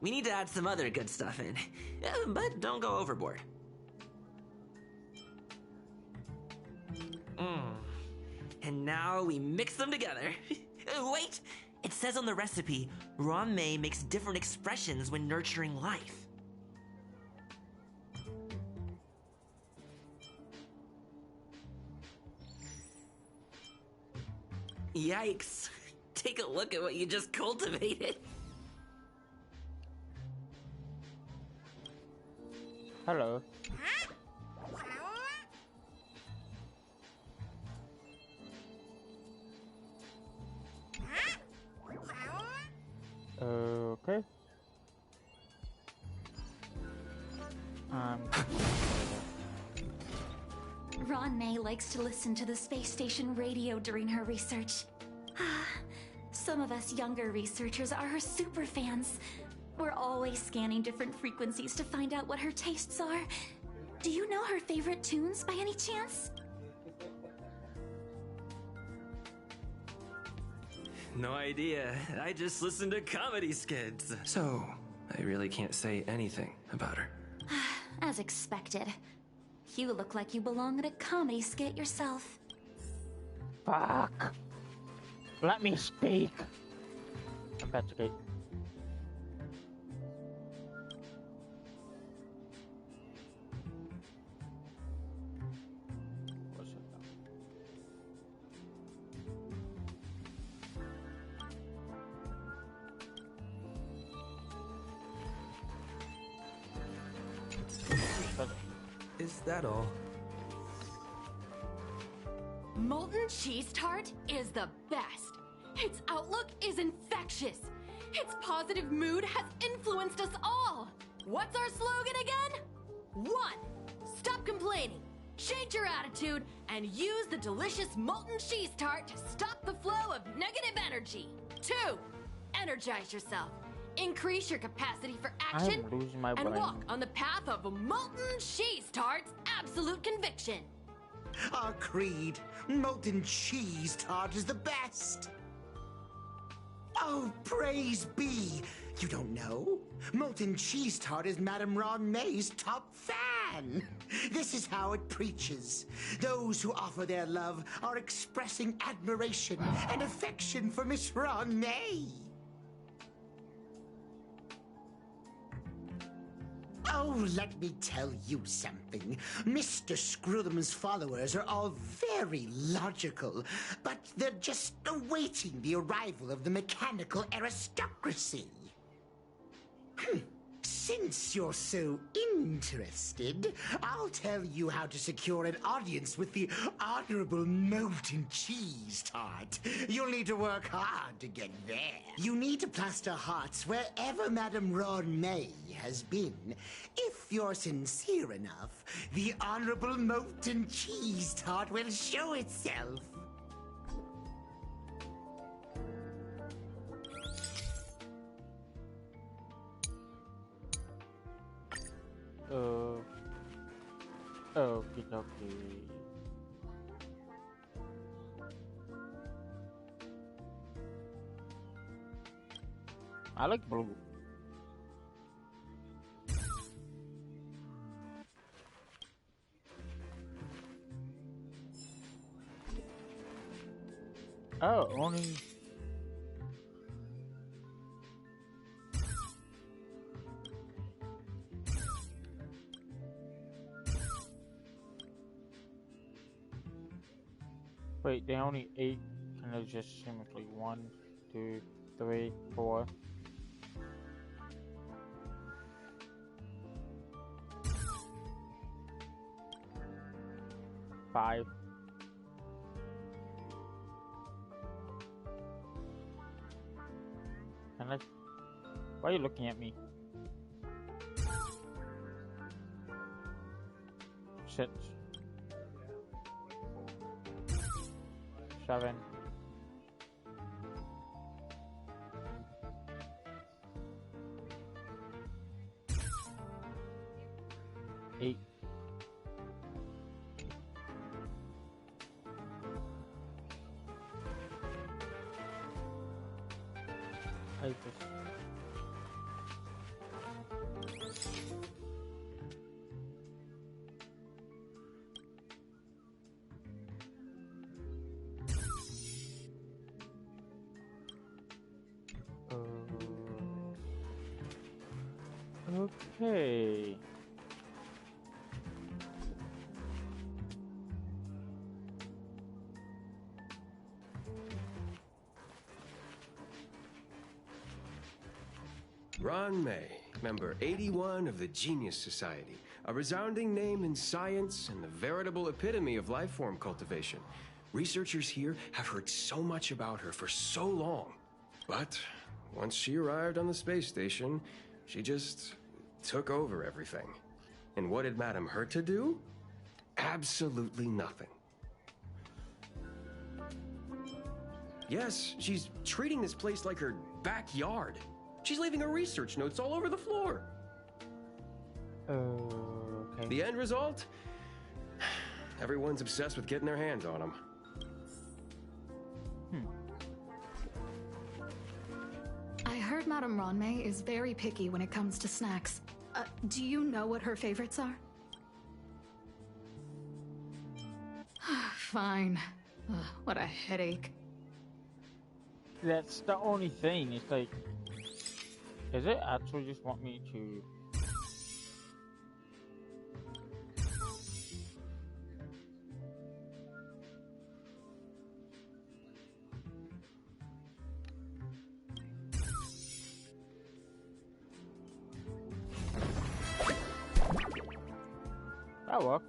We need to add some other good stuff in, but don't go overboard. And now we mix them together. Wait! It says on the recipe, Ranmei makes different expressions when nurturing life. Yikes. Take a look at what you just cultivated. Hello. Okay. Ranmei likes to listen to the space station radio during her research. Some of us younger researchers are her super fans. We're always scanning different frequencies to find out what her tastes are. Do you know her favorite tunes by any chance? No idea. I just listen to comedy skits. So, I really can't say anything about her. As expected. You look like you belong in a comedy skit yourself. Fuck. Let me speak. Investigate. What's it now? Is that all? Molten cheese tart is the best. Its outlook is infectious. Its positive mood has influenced us all. What's our slogan again? 1. Stop complaining. Change your attitude and use the delicious molten cheese tart to stop the flow of negative energy. 2. Energize yourself. Increase your capacity for action I'm losing my and brain. walk on the path of molten cheese tart's absolute conviction. Our creed, molten cheese tart is the best. Oh, praise be. You don't know? Molten cheese tart is Madame Ron May's top fan. This is how it preaches. Those who offer their love are expressing admiration and affection for Miss Ron May. Oh, let me tell you something. Mr. Screwthum's followers are all very logical, but they're just awaiting the arrival of the mechanical aristocracy. Since you're so interested, I'll tell you how to secure an audience with the Honorable Molten Cheese Tart. You'll need to work hard to get there. You need to plaster hearts wherever Madame Ron May has been. If you're sincere enough, the Honorable Molten Cheese Tart will show itself. Okie dokie. I like blue. Oh, only. Wait, they only 8. Can I just simply 1, 2, 3, 4? Five. Can I? Why are you looking at me? 6. 7. 8. I just. Okay. Ron May, member 81 of the Genius Society, a resounding name in science and a veritable epitome of life form cultivation. Researchers here have heard so much about her for so long. But once she arrived on the space station, she just took over everything. And what did Madame hurt to do? Absolutely nothing. Yes, she's treating this place like her backyard. She's leaving her research notes all over the floor. Okay. The end result? Everyone's obsessed with getting their hands on them. I heard Madame Ronmei is very picky when it comes to snacks. Do you know what her favorites are? Fine. What a headache. That's the only thing. It's like, does it actually just want me to? That work.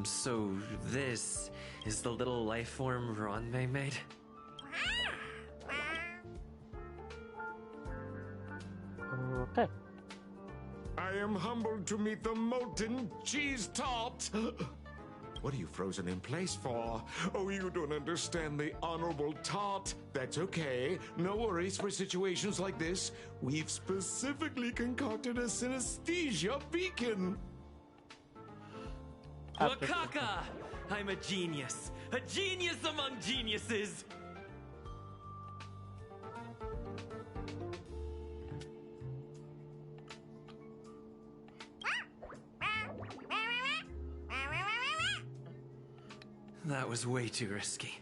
So this is the little life form Ronmei made? Okay. I am humbled to meet the molten cheese tart. What are you frozen in place for? Oh, you don't understand the honorable tart. That's okay. No worries for situations like this. We've specifically concocted a synesthesia beacon. Wakaka! I'm a genius. A genius among geniuses! That was way too risky.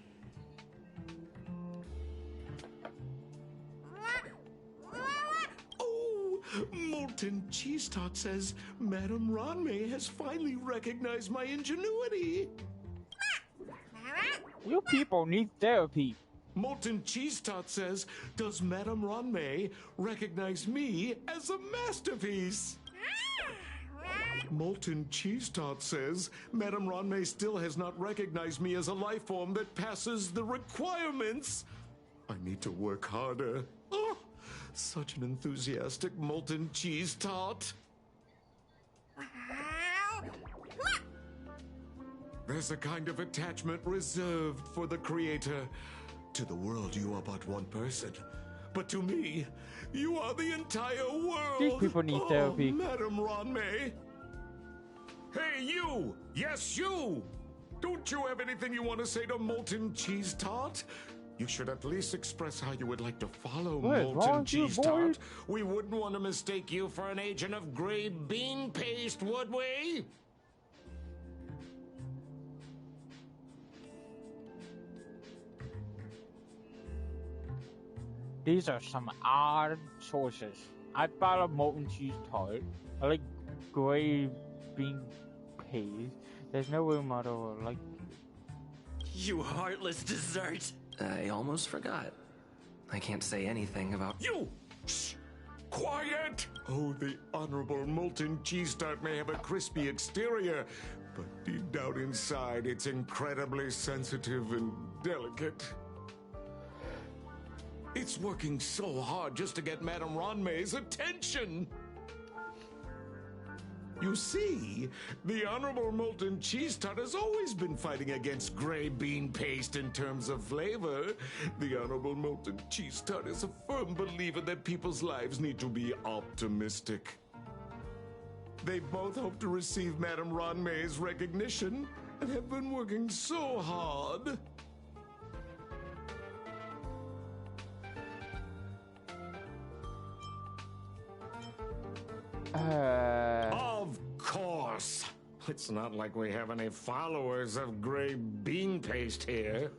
Oh, Molten Cheese Tart says Madame Ronmei has finally recognized my ingenuity. You people need therapy. Molten Cheese Tart says, does Madame Ronmei recognize me as a masterpiece? Molten Cheese Tart says, Madame Ronmei still has not recognized me as a life form that passes the requirements. I need to work harder. Oh, such an enthusiastic Molten Cheese Tart. There's a kind of attachment reserved for the creator. To the world, you are but one person. But to me, you are the entire world. These people need therapy. Madame Ronmei. Hey, you! Yes, you! Don't you have anything you want to say to Molten Cheese Tart? You should at least express how you would like to follow Molten Cheese Tart. We wouldn't want to mistake you for an agent of gray bean paste, would we? These are some odd choices. I follow Molten Cheese Tart. I like gray bean paste. There's no role model or like. You heartless dessert! I almost forgot. I can't say anything about. You! Shh! Quiet! Oh, the honorable Molten Cheese Tart may have a crispy exterior, but deep down inside, it's incredibly sensitive and delicate. It's working so hard just to get Madame Ronmei's attention. You see, the Honorable Molten Cheese Tart has always been fighting against gray bean paste in terms of flavor. The Honorable Molten Cheese Tart is a firm believer that people's lives need to be optimistic. They both hope to receive Madame Ronmei's recognition and have been working so hard. Of course. It's not like we have any followers of gray bean paste here.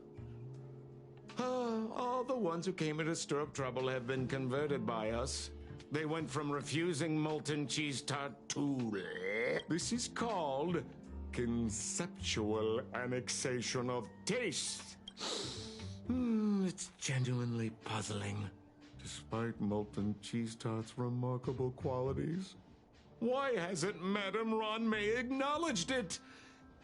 All the ones who came here to stir up trouble have been converted by us. They went from refusing Molten Cheese Tart to... This is called conceptual annexation of taste. It's genuinely puzzling. Despite Molten Cheese Tart's remarkable qualities, why hasn't Madame Ronmei acknowledged it?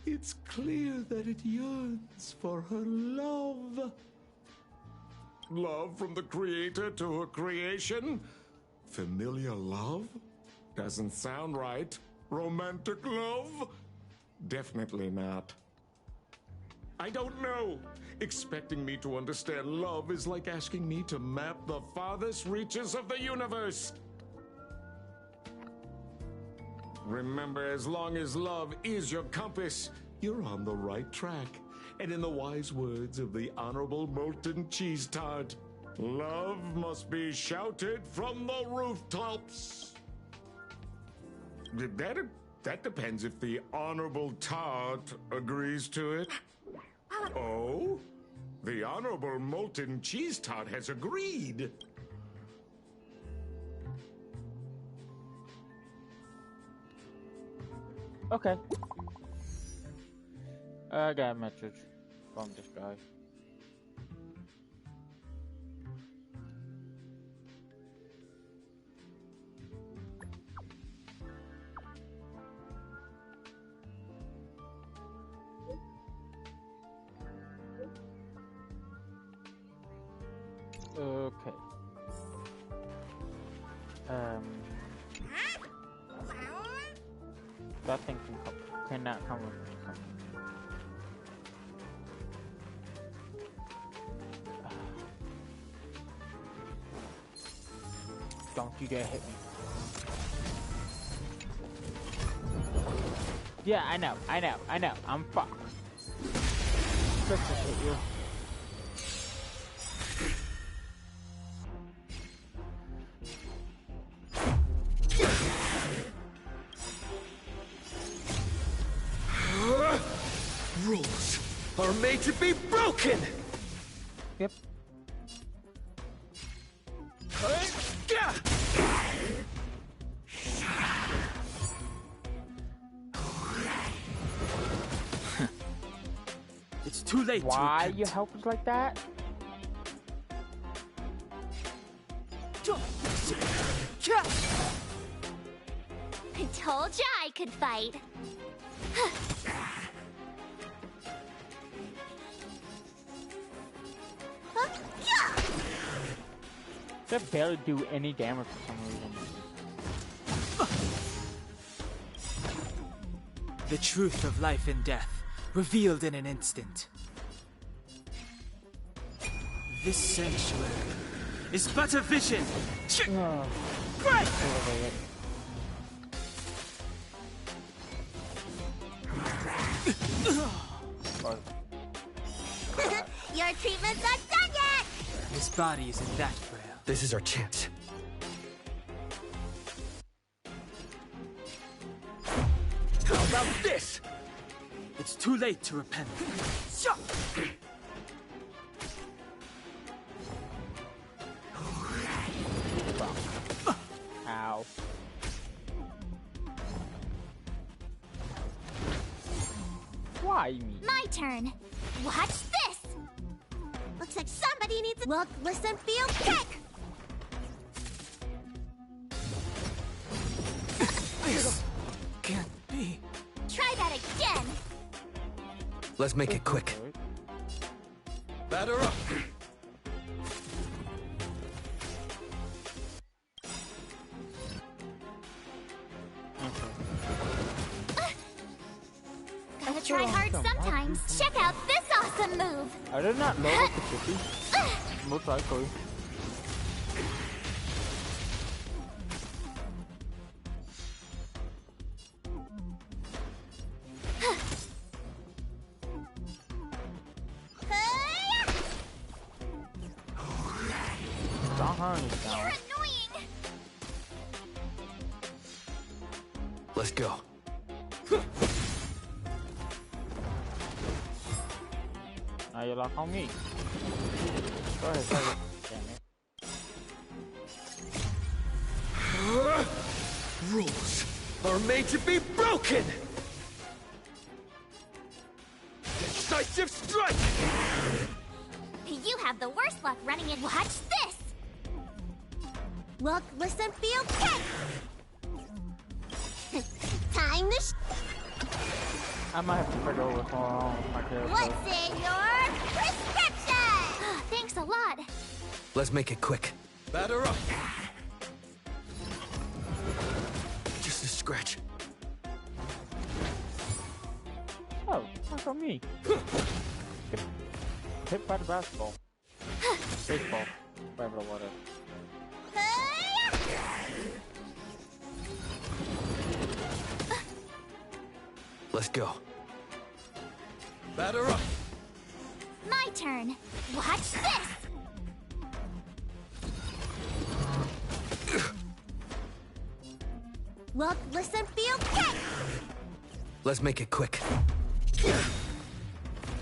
It's clear that it yearns for her love. Love from the creator to her creation? Familiar love? Doesn't sound right. Romantic love? Definitely not. I don't know. Expecting me to understand love is like asking me to map the farthest reaches of the universe. Remember, as long as love is your compass, you're on the right track. And in the wise words of the Honorable Molten Cheese Tart, love must be shouted from the rooftops. That depends if the Honorable Tart agrees to it. Oh? The Honorable Molten Cheese Tart has agreed. Okay. I got a message from this guy. Okay. That thing cannot come with something. Don't you dare hit me. Yeah, I know. I'm fucked. Let's just hit you. Rules are made to be broken! Yep. It's too late. Why you help us like that? I told ya I could fight. They barely do any damage for some reason. The truth of life and death, revealed in an instant. This sanctuary is but a vision. Right! Your treatment's not done yet! This body isn't that frail. This is our chance. How about this? It's too late to repent. Ow. Why me? My turn. Watch this! Looks like somebody needs a look, listen, feel, kick! This can't be. Try that again! Let's make it quick. Batter up! Gotta try hard sometimes. Check out this awesome move! I did not know what the city. Most likely. You're annoying! Let's go. Now you lock on me. Go ahead, sorry. Damn it. Rules are made to be broken! Decisive strike! You have the worst luck running in. Watch this! Look, listen, feel, kick! Time to I might have to figure out what's going on with my character. What's in your prescription? Thanks a lot. Let's make it quick. Batter up! Just a scratch. on me. Get hit by the basketball. Baseball. Whatever the word is. Let's go. Batter up. My turn. Watch this. Look, listen, feel, kick. Let's make it quick.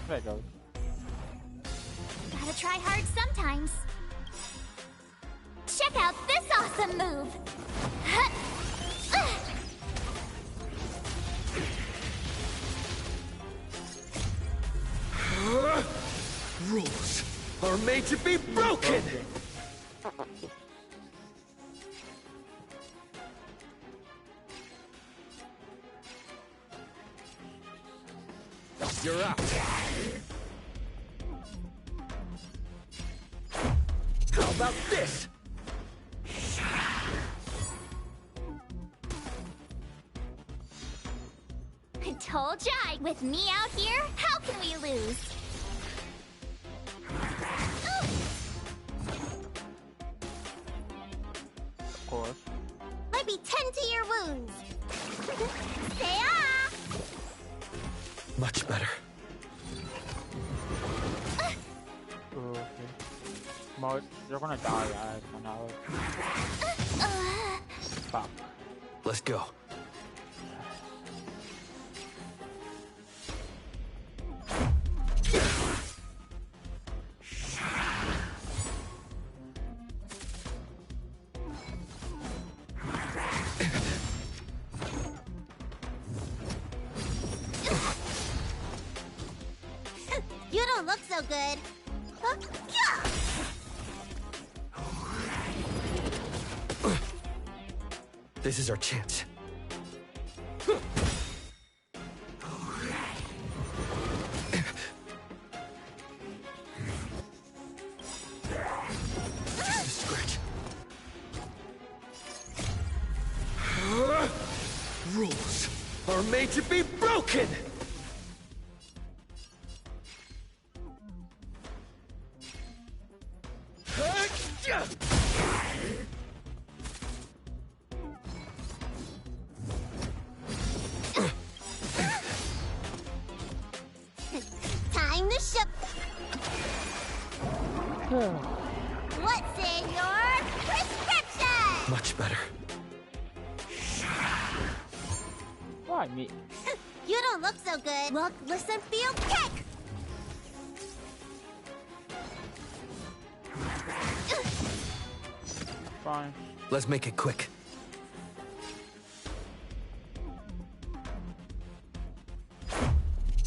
There it goes. Gotta try hard sometimes. Check out this awesome move. Rules are made to be broken! You're out. How about this? I told ya, with me out here, how can we lose? Of course. Let me tend to your wounds. Say ah! Much better. Okay. March, you're gonna die, guys. I know. Fuck. Let's go. You don't look so good. This is our chance. Just a scratch. Rules are made to be broken! Time to ship. What's in your prescription? Much better. Why me? You don't look so good. Look, listen, feel, kick. Fine. Let's make it quick.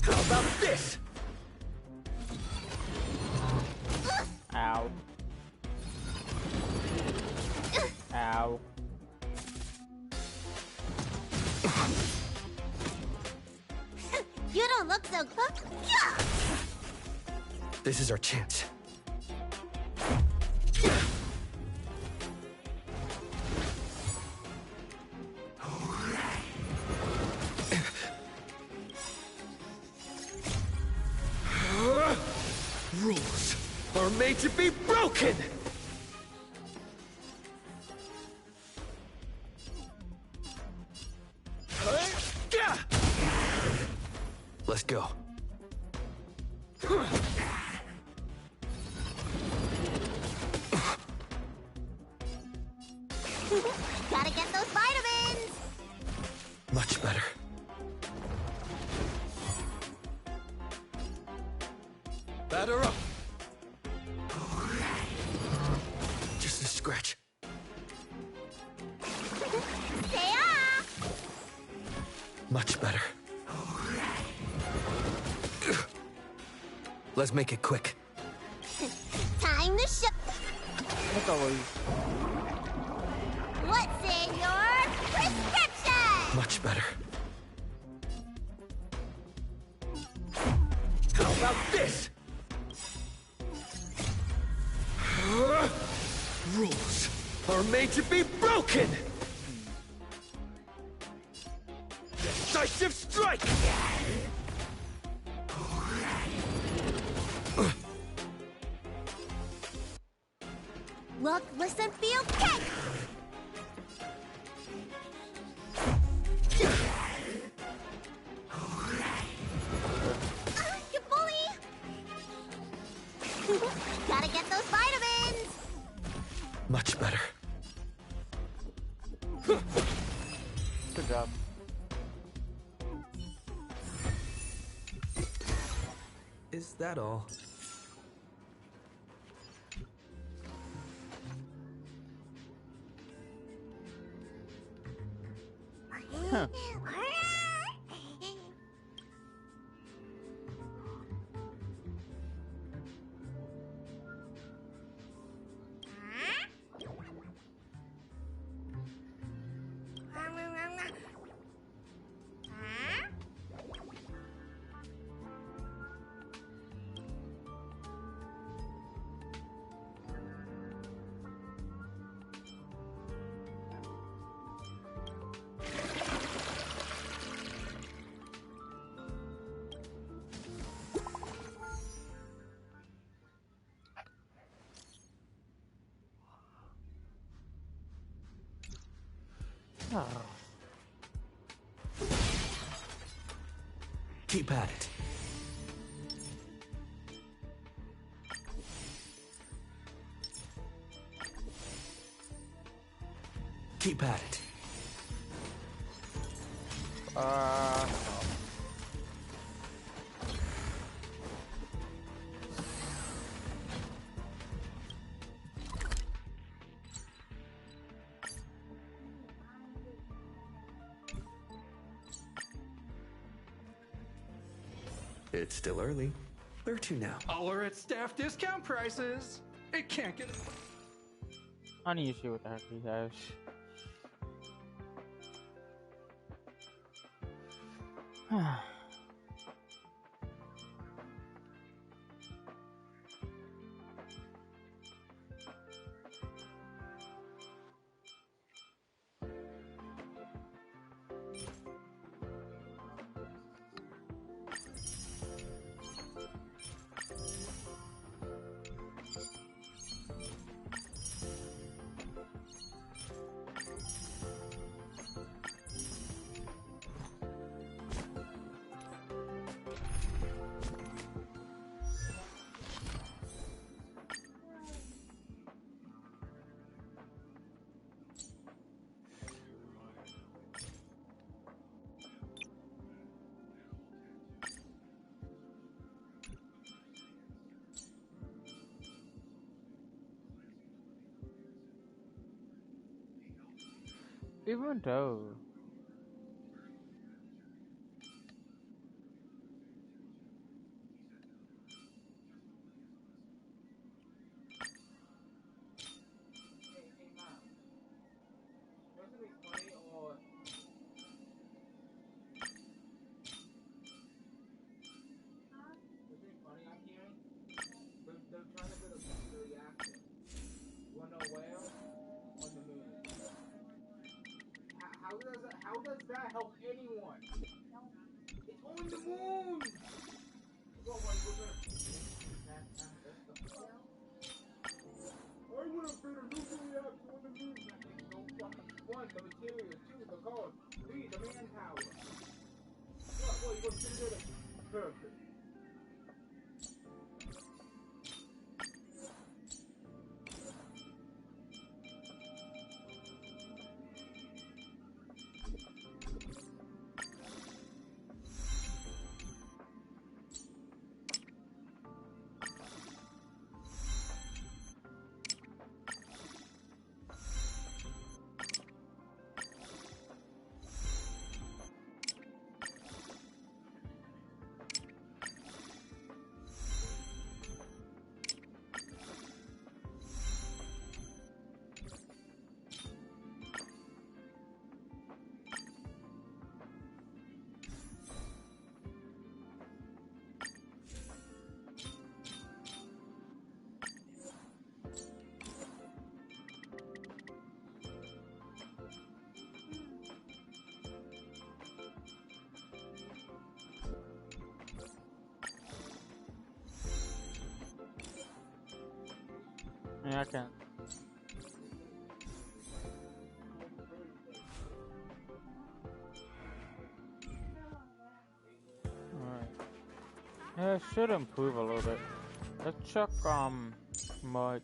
How about this? Ow. Ow. You don't look so good. This is our chance. Rules are made to be broken! Let's go. Gotta get those vitamins. Much better. Batter up. Just a scratch. Say ah! Much better. Let's make it quick. Time to ship. Look away. What's in your prescription? Much better. How about this? Rules are made to be broken! Decisive strike! Look, listen, feel, catch! You bully! Gotta get those vitamins! Much better. Good job. Is that all? Huh. Oh. Keep at it. Keep at it. It's still early. Where to now? All are at staff discount prices. It can't get. I need to see what the heck he has. Even though how does that help anyone? It's on the moon! I would have been a nuclear reactor on the moon. That makes no fucking fun. The material, too, the cost, the manpower. What, you gonna sit there like, perfect. Yeah, I can. Yeah, it should improve a little bit. Let's check much.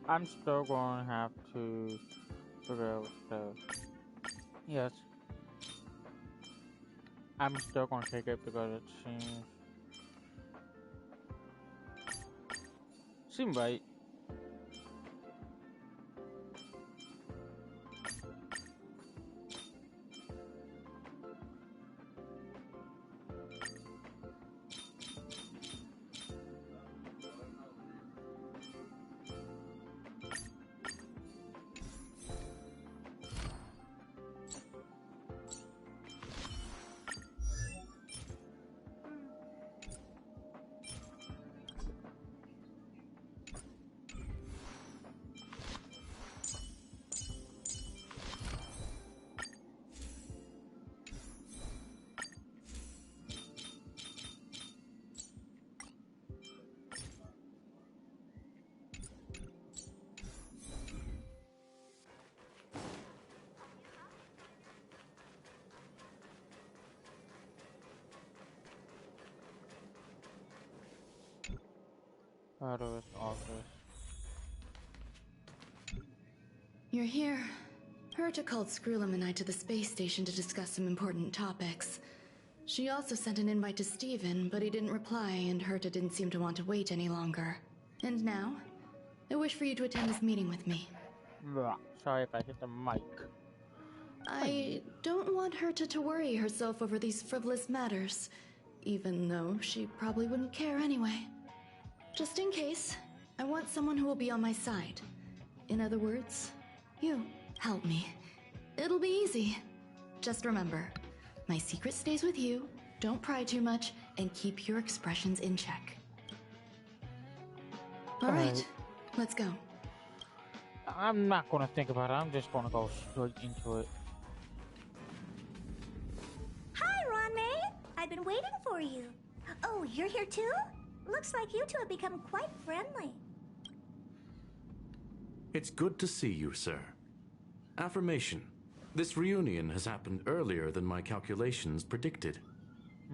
I'm still going to have to figure out the. Yes. I'm still going to take it because it seems right. Out of his office. You're here. Herta called Screwlum and I to the space station to discuss some important topics. She also sent an invite to Steven, but he didn't reply, and Herta didn't seem to want to wait any longer. And now, I wish for you to attend this meeting with me. Sorry if I hit the mic. I don't want Herta to worry herself over these frivolous matters, even though she probably wouldn't care anyway. Just in case, I want someone who will be on my side. In other words, you help me. It'll be easy. Just remember, my secret stays with you, don't pry too much, and keep your expressions in check. Alright, let's go. I'm not gonna think about it, I'm just gonna go straight into it. Hi, Ron-May! I've been waiting for you. Oh, you're here too? Looks like you two have become quite friendly. It's good to see you, sir. Affirmation. This reunion has happened earlier than my calculations predicted.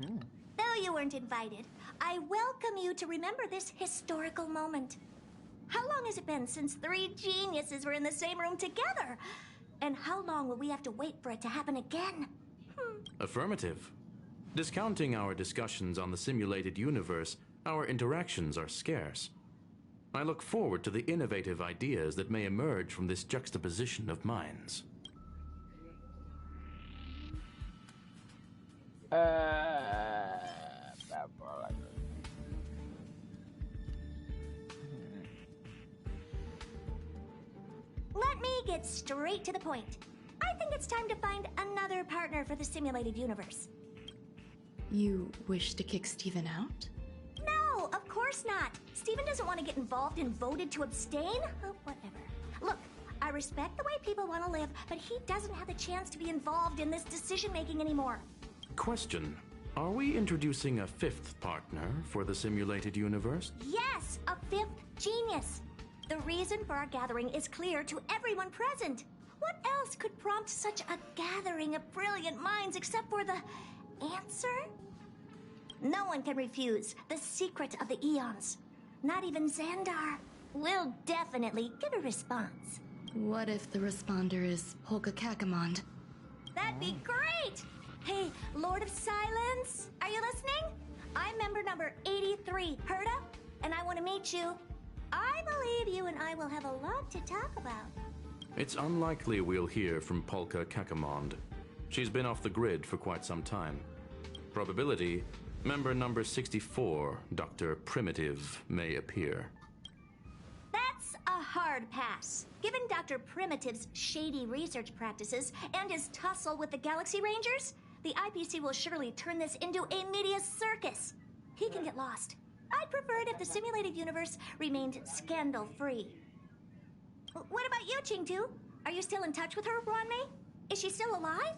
Though you weren't invited, I welcome you to remember this historical moment. How long has it been since 3 geniuses were in the same room together? And how long will we have to wait for it to happen again? Affirmative. Discounting our discussions on the simulated universe, our interactions are scarce. I look forward to the innovative ideas that may emerge from this juxtaposition of minds. Let me get straight to the point. I think it's time to find another partner for the simulated universe. You wish to kick Steven out? No, of course not. Steven doesn't want to get involved and voted to abstain? Whatever. Look, I respect the way people want to live, but he doesn't have the chance to be involved in this decision-making anymore. Question. Are we introducing a fifth partner for the simulated universe? Yes, a fifth genius. The reason for our gathering is clear to everyone present. What else could prompt such a gathering of brilliant minds except for the answer? No one can refuse the secret of the eons. Not even Xandar. We'll definitely get a response. What if the responder is Polka Kakamond? That'd be great! Hey, Lord of Silence, are you listening? I'm member number 83, Herta, and I want to meet you. I believe you and I will have a lot to talk about. It's unlikely we'll hear from Polka Kakamond. She's been off the grid for quite some time. Probability, member number 64, Dr. Primitive, may appear. That's a hard pass. Given Dr. Primitive's shady research practices and his tussle with the Galaxy Rangers, the IPC will surely turn this into a media circus. He can get lost. I'd prefer it if the simulated universe remained scandal-free. What about you, Chingtu? Are you still in touch with her, Ronmei? Is she still alive?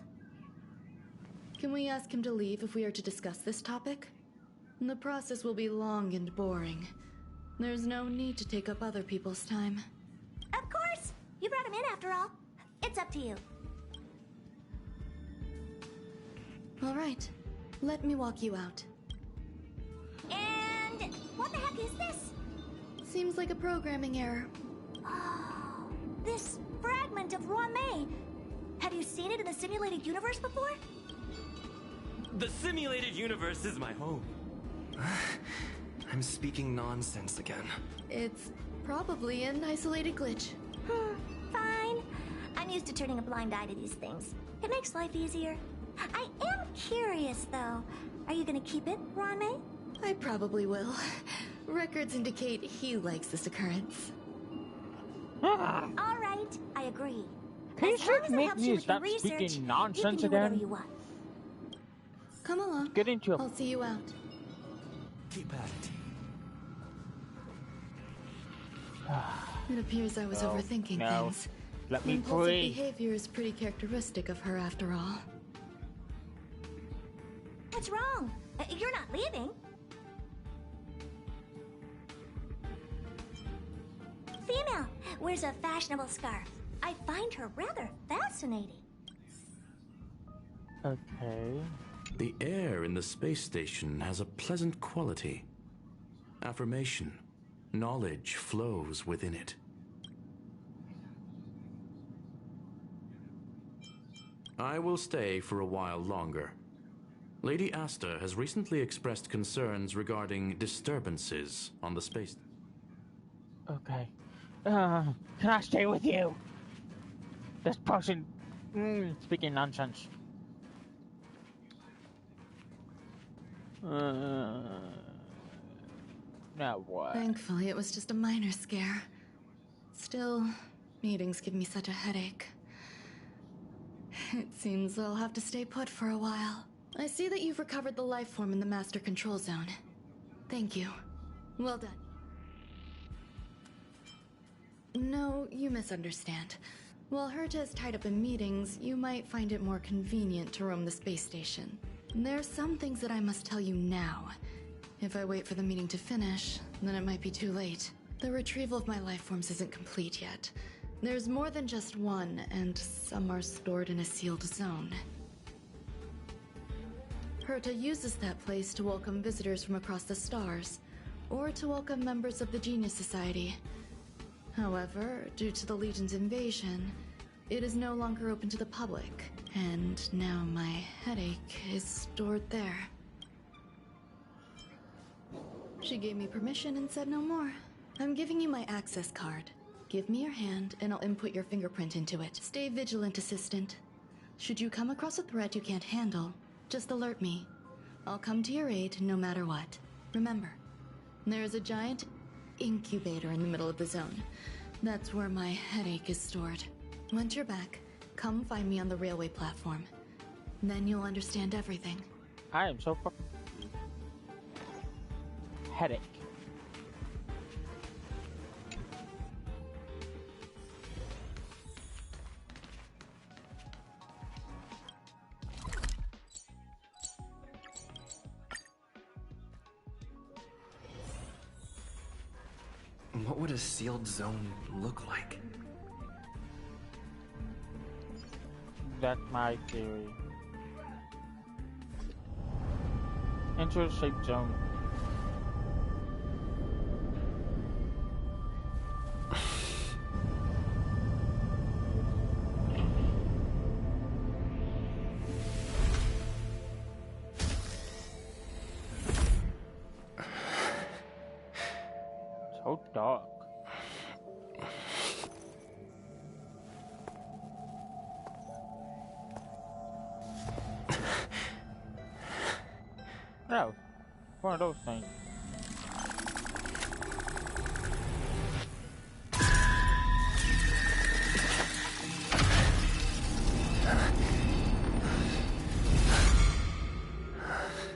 Can we ask him to leave if we are to discuss this topic? The process will be long and boring. There's no need to take up other people's time. Of course! You brought him in after all. It's up to you. All right. Let me walk you out. And what the heck is this? Seems like a programming error. Oh, this fragment of Ronmei. Have you seen it in the simulated universe before? The simulated universe is my home. I'm speaking nonsense again. It's probably an isolated glitch. Fine. I'm used to turning a blind eye to these things. It makes life easier. I am curious, though. Are you gonna keep it, Ronmei? I probably will. Records indicate he likes this occurrence. All right, I agree. Can you As long just as it make helps me you with your stop research, speaking nonsense you can do whatever again? you want. Come along. Get into it. I'll see you out. Keep at it. It appears I was No, overthinking no. things. Let me Impulsive breathe. behavior is pretty characteristic of her, after all. What's wrong? You're not leaving. Female wears a fashionable scarf. I find her rather fascinating. Okay. The air in the space station has a pleasant quality. Affirmation. Knowledge flows within it. I will stay for a while longer. Lady Asta has recently expressed concerns regarding disturbances on the space. Okay. Can I stay with you? This person speaking nonsense. Now what? Thankfully, it was just a minor scare. Still, meetings give me such a headache. It seems I'll have to stay put for a while. I see that you've recovered the life form in the Master Control Zone. Thank you. Well done. No, you misunderstand. While Herta is tied up in meetings, you might find it more convenient to roam the space station. There's some things that I must tell you now. If I wait for the meeting to finish, then it might be too late. The retrieval of my life forms isn't complete yet. There's more than just one, and some are stored in a sealed zone. Herta uses that place to welcome visitors from across the stars, or to welcome members of the Genius Society. However, due to the Legion's invasion, it is no longer open to the public, and now my headache is stored there. She gave me permission and said no more. I'm giving you my access card. Give me your hand, and I'll input your fingerprint into it. Stay vigilant, Assistant. Should you come across a threat you can't handle, just alert me. I'll come to your aid no matter what. Remember, there is a giant incubator in the middle of the zone. That's where my headache is stored. Once you're back, Come find me on the railway platform. Then you'll understand everything. I am so fucking headache. What would a sealed zone look like? That's my theory. Enter a safe zone. So dark. No, one of those things.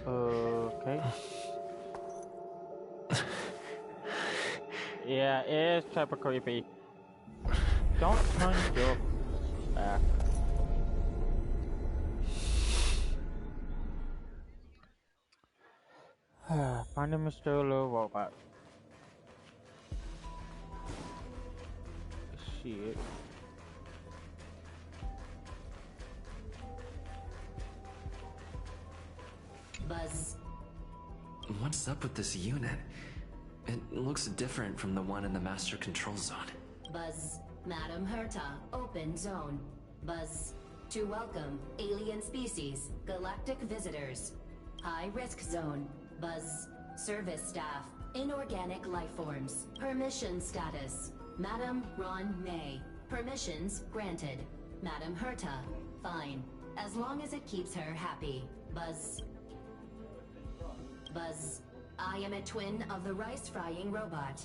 Okay. Yeah, it is type of creepy. Don't turn your back. Find a mystery little robot. Shit. Buzz. What's up with this unit? It looks different from the one in the master control zone. Buzz. Madam Herta, open zone. Buzz. To welcome alien species, galactic visitors. High risk zone. Buzz. Service staff, inorganic life forms. Permission status. Madam Ron May. Permissions granted. Madam Herta, fine. As long as it keeps her happy. Buzz. Buzz. I am a twin of the rice-frying robot.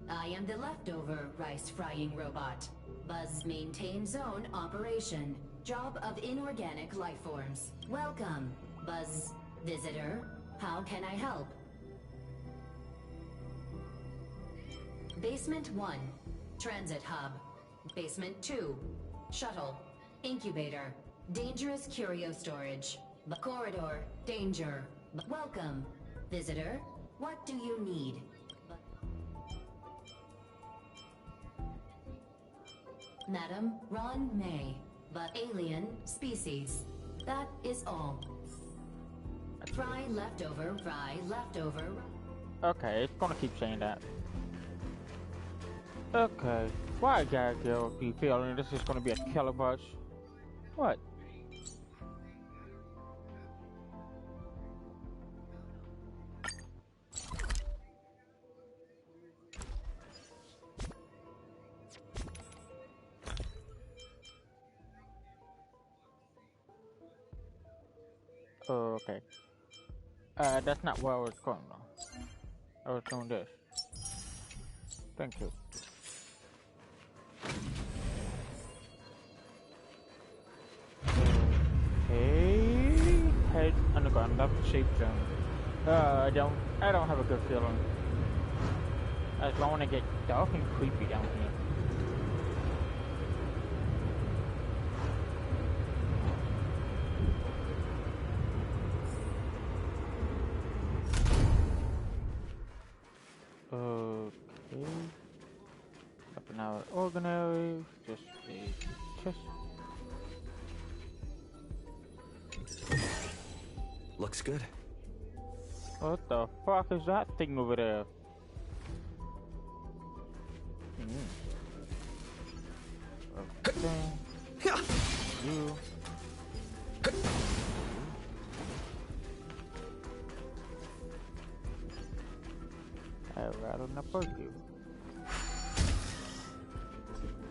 I am the leftover rice-frying robot. Buzz maintain zone operation. Job of inorganic life forms. Welcome, Buzz. Visitor, how can I help? Basement 1, Transit Hub. Basement 2, Shuttle. Incubator. Dangerous curio storage. Corridor, danger. Welcome. Visitor, what do you need? Madam Ron May, but alien species. That is all. Fry leftover, fry leftover. Okay, it's gonna keep saying that. Okay, why I gotta go be feeling this is gonna be a killer bus? What? Okay. That's not where I was going though. I was doing this. Thank you. Okay. Head underground, left safe zone. I don't have a good feeling. I don't want to get dark and creepy down here. Okay. Up in our organary, just a chest. Looks good. What the fuck is that thing over there? Okay. You. I'd rather not bug you.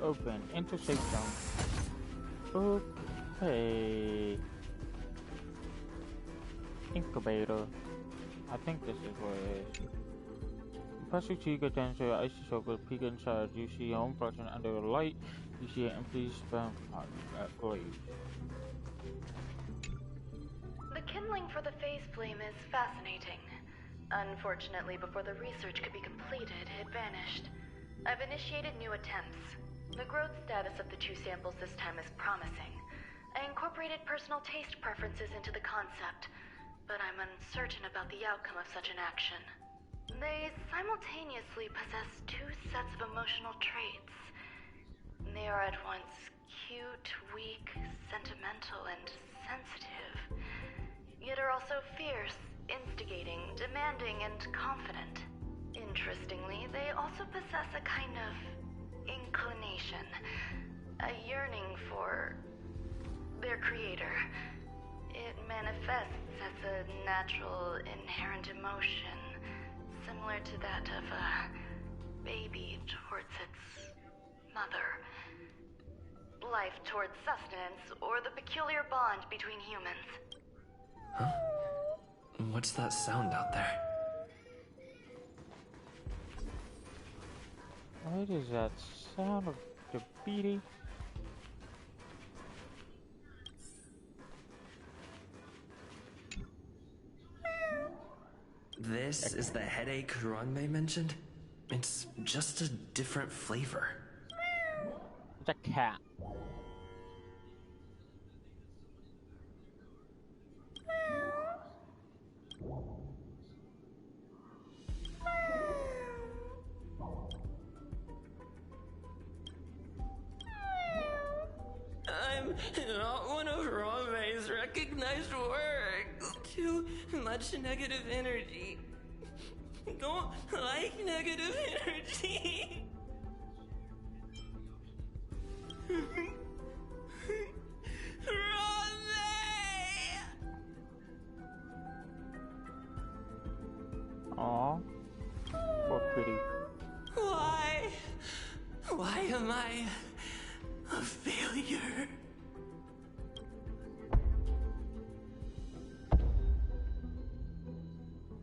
Open. Enter safe zone. Okay. Incubator. I think this is what it is. Press your cheek against your icy chocolate. Peek inside. You see your own reflection under the light. You see an empty spam pot glaze. The kindling for the phase flame is fascinating. Unfortunately, before the research could be completed, it vanished. I've initiated new attempts. The growth status of the 2 samples this time is promising. I incorporated personal taste preferences into the concept, but I'm uncertain about the outcome of such an action. They simultaneously possess 2 sets of emotional traits. They are at once cute, weak, sentimental, and sensitive, yet are also fierce, instigating, demanding, and confident. Interestingly, they also possess a kind of inclination, a yearning for their creator. It manifests as a natural, inherent emotion, similar to that of a baby towards its mother. Life towards sustenance, or the peculiar bond between humans. Huh? What's that sound out there? What is that sound of the beating? This is the headache Ranmei mentioned? It's just a different flavor. It's a cat. I'm not one of Ranmei's recognized works. Too much negative energy. Don't like negative energy. Aww. Poor pretty. Why? Why am I a failure?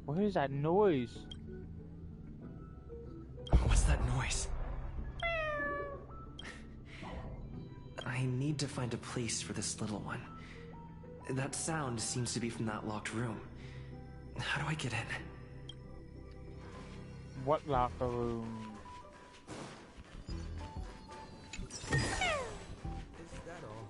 What is that noise? What's that noise? I need to find a place for this little one. That sound seems to be from that locked room. How do I get in? What locker room? Is that all?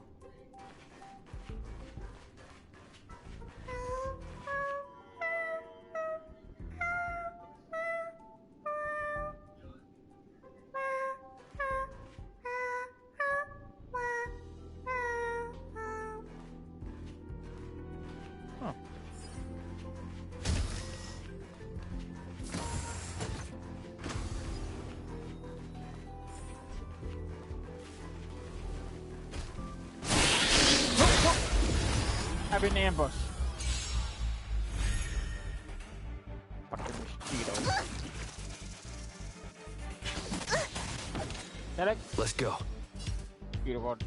Huh. I've been ambushed. Fucking mosquito. Derek? Let's go. Beautiful.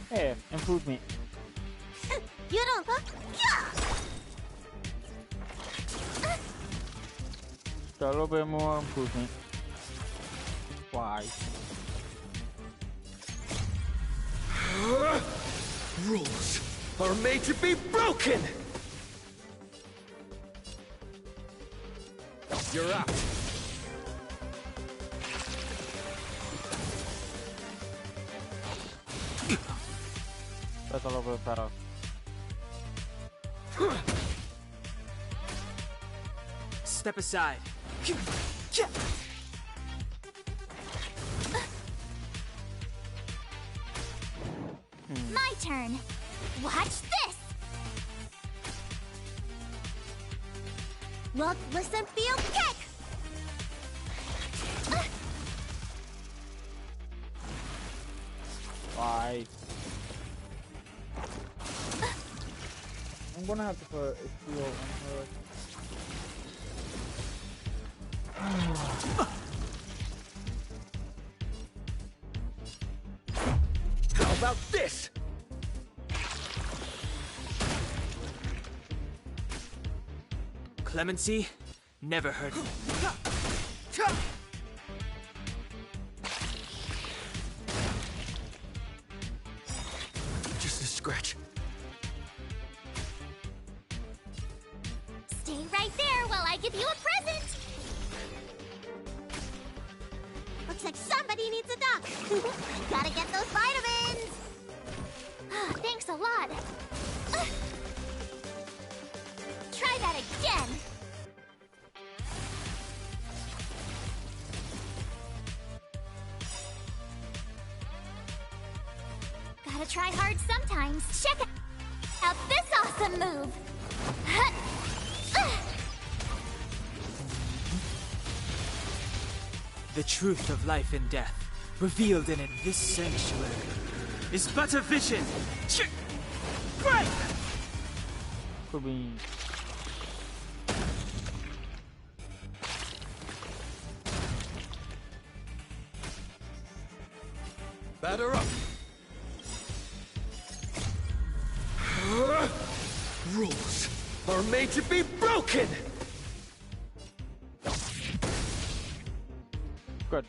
Hey, improvement. You don't look. A little bit more improvement. Why? Rules are made to be broken! You're out. That's a little bit better. Step aside. My turn. Watch this. Look, listen, feel, kick. Why? I'm gonna have to put a steel on her. about this? Clemency? Never heard of it. Just a scratch. Stay right there while I give you a present! Looks like somebody needs a doc. Gotta get those vitamins! Thanks a lot. Try that again! Gotta try hard sometimes. Check out this awesome move! The truth of life and death, revealed in this sanctuary, is but a vision. Great! Could be. Batter up. Rules are made to be broken. Good.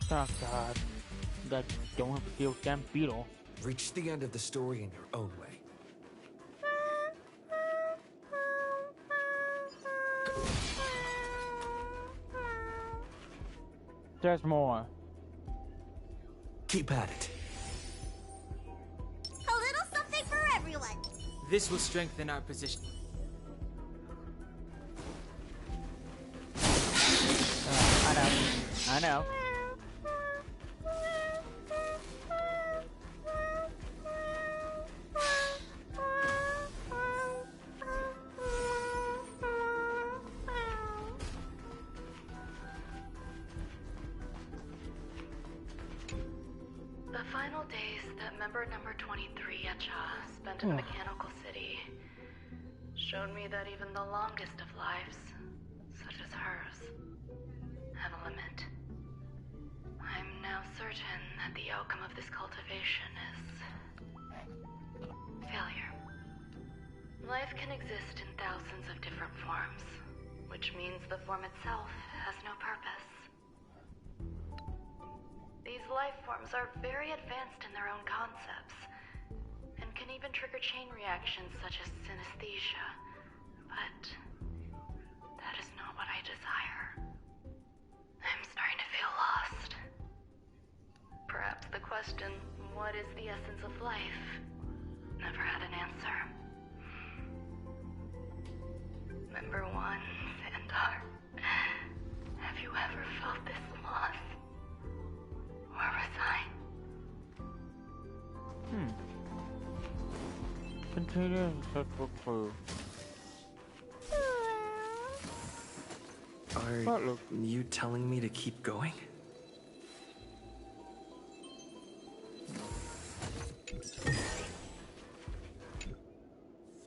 Oh god. That don't have to deal with damn beetle. Reach the end of the story in your own way. There's more. Keep at it. A little something for everyone. This will strengthen our position. I know. The final days that member number 23 Yacha spent in the Mechanical City showed me that even the longest of lives, such as hers, have a limit. I'm now certain that the outcome of this cultivation is failure. Life can exist in thousands of different forms, which means the form itself has no purpose. These life forms are very advanced in their own concepts, and can even trigger chain reactions such as synesthesia, but that is not what I desire. I'm starting to feel lost. Perhaps the question, what is the essence of life, never had an answer. Member 1, Sandar, have you ever felt this loss? Or resigned? Continue search for clue. Are you telling me to keep going?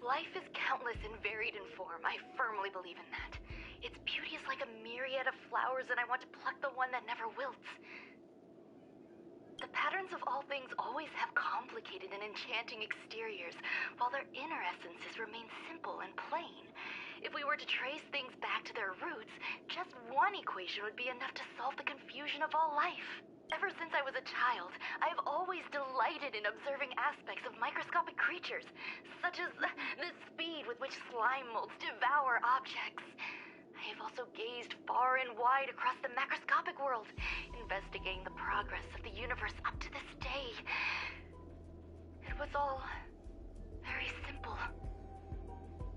Life is countless and varied in form. I firmly believe in that. Its beauty is like a myriad of flowers, and I want to pluck the one that never wilts. The patterns of all things always have complicated and enchanting exteriors, while their inner essences remain simple and plain. If we were to trace things back to their roots, just one equation would be enough to solve the confusion of all life. Ever since I was a child, I have always delighted in observing aspects of microscopic creatures, such as the speed with which slime molds devour objects. I have also gazed far and wide across the macroscopic world, investigating the progress of the universe up to this day. It was all very simple.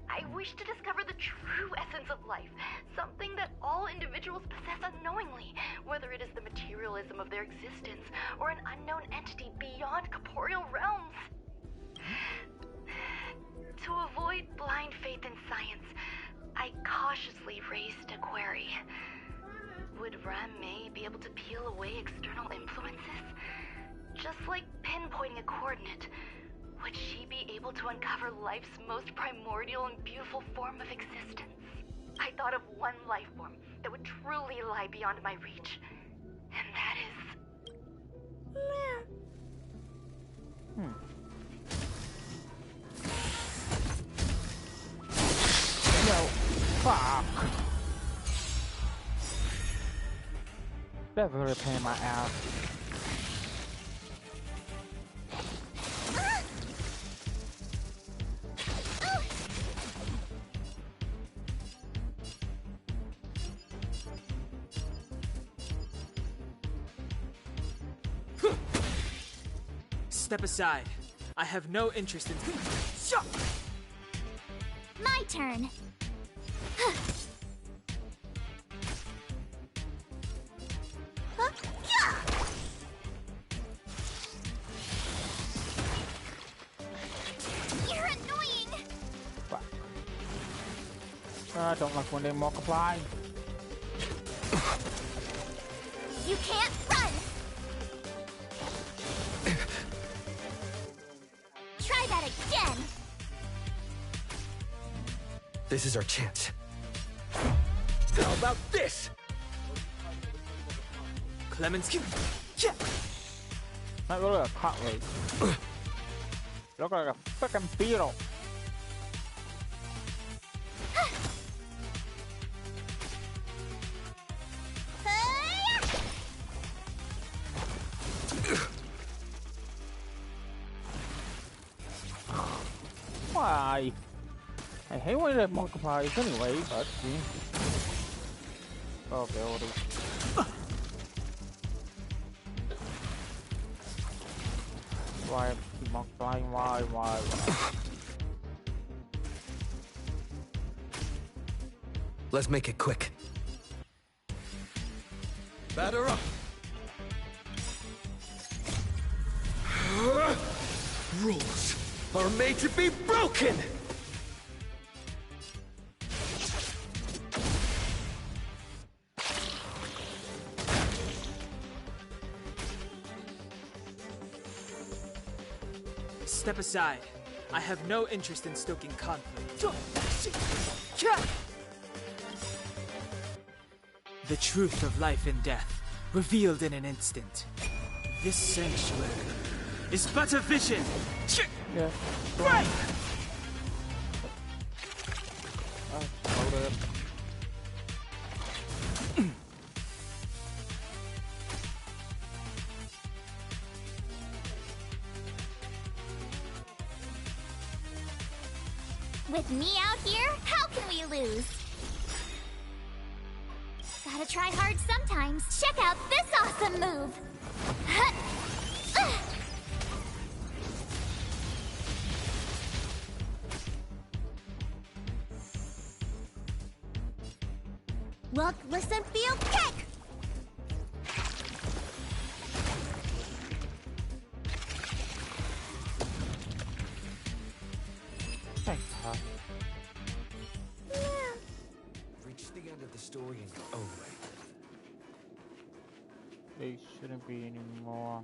I wish to discover the true essence of life, something that all individuals possess unknowingly, whether it is the materialism of their existence or an unknown entity beyond corporeal realms. To avoid blind faith in science, I cautiously raised a query. Would Ram-Mei be able to peel away external influences? Just like pinpointing a coordinate, would she be able to uncover life's most primordial and beautiful form of existence? I thought of one life form that would truly lie beyond my reach, and that is Fuck. That really pain in my ass. Step aside. I have no interest in. My turn. You're annoying. Fuck. I don't like when they multiply. You can't run. Try that again. This is our chance. How about this? Clemens. Not really a cutlery. Look like a fucking beetle. Why? I hate when it multiplies anyway, but ability. Why keep multiplying? Why? Let's make it quick. Batter up. Rules are made to be broken! Step aside. I have no interest in stoking conflict. The truth of life and death, revealed in an instant. This sanctuary is but a vision. Yeah. Right. With me out here, how can we lose? Gotta try hard sometimes. Check out this awesome move! Look, listen, feel, kick! Thanks, huh? Reach the end of the story and go away. They shouldn't be anymore.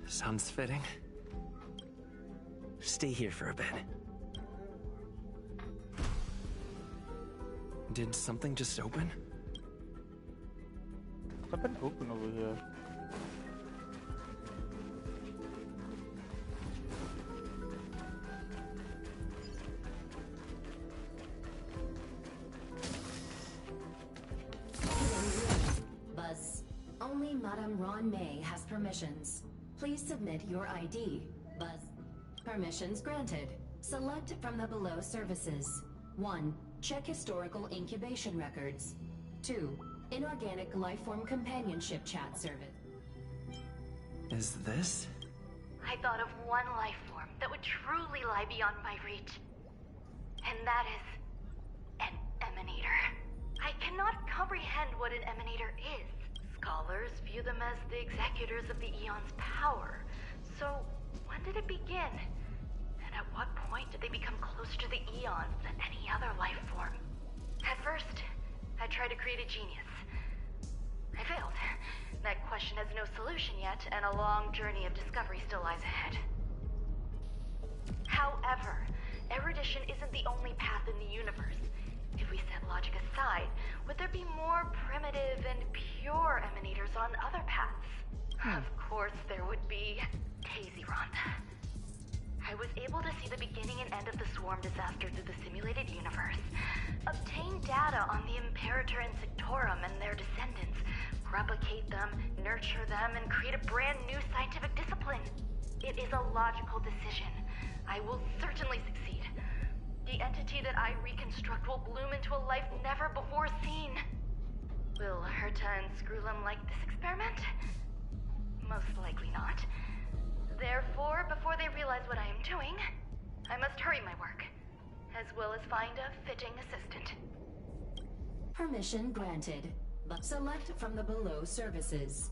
Sounds fitting. Stay here for a bit. Did something just open? Something open over here. Buzz, only Madame Ron May has permissions. Please submit your ID. Buzz. Permissions granted. Select from the below services. 1. Check historical incubation records. 2. Inorganic lifeform companionship chat service. Is this? I thought of one life form that would truly lie beyond my reach. And that is an emanator. I cannot comprehend what an emanator is. Scholars view them as the executors of the Eon's power. So, when did it begin? And at what point did they become closer to the Eons than any other life form? At first, I tried to create a genius. I failed. That question has no solution yet, and a long journey of discovery still lies ahead. However, erudition isn't the only path in the universe. If we set logic aside, would there be more primitive and pure emanators on other paths? Of course there would be. Tazyron. I was able to see the beginning and end of the swarm disaster through the simulated universe, obtain data on the Imperator and Sectorum and their descendants, replicate them, nurture them, and create a brand new scientific discipline. It is a logical decision. I will certainly succeed. The entity that I reconstruct will bloom into a life never before seen. Will Herta and Screwlum like this experiment? Most likely not. Therefore, before they realize what I am doing, I must hurry my work, as well as find a fitting assistant. Permission granted. Select from the below services.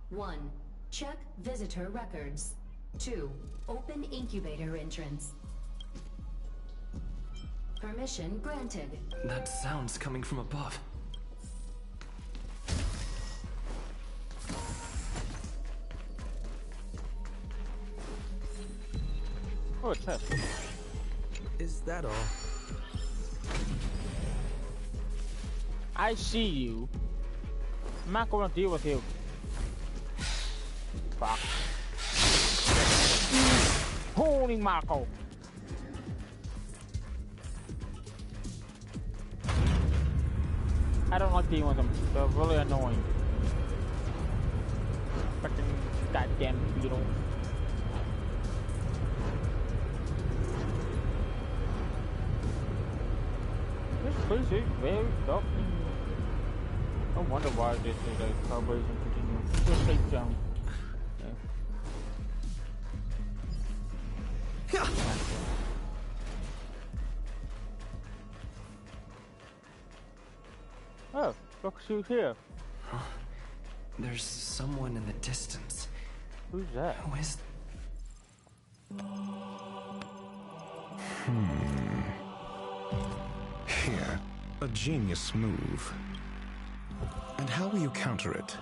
1. Check visitor records. 2. Open incubator entrance. Permission granted. That sound's coming from above. Oh, a chest. Is that all? I see you. I'm not gonna deal with you. Fuck. Holy Marco. I don't like dealing with them. They're really annoying. Fucking goddamn beetle. This place is very dark. No wonder why this is a trailblaze and continue. It's a safe zone. Yeah. Oh, look who's here. Huh? There's someone in the distance. Who's that? Who is... Here, a genius move. And how will you counter it?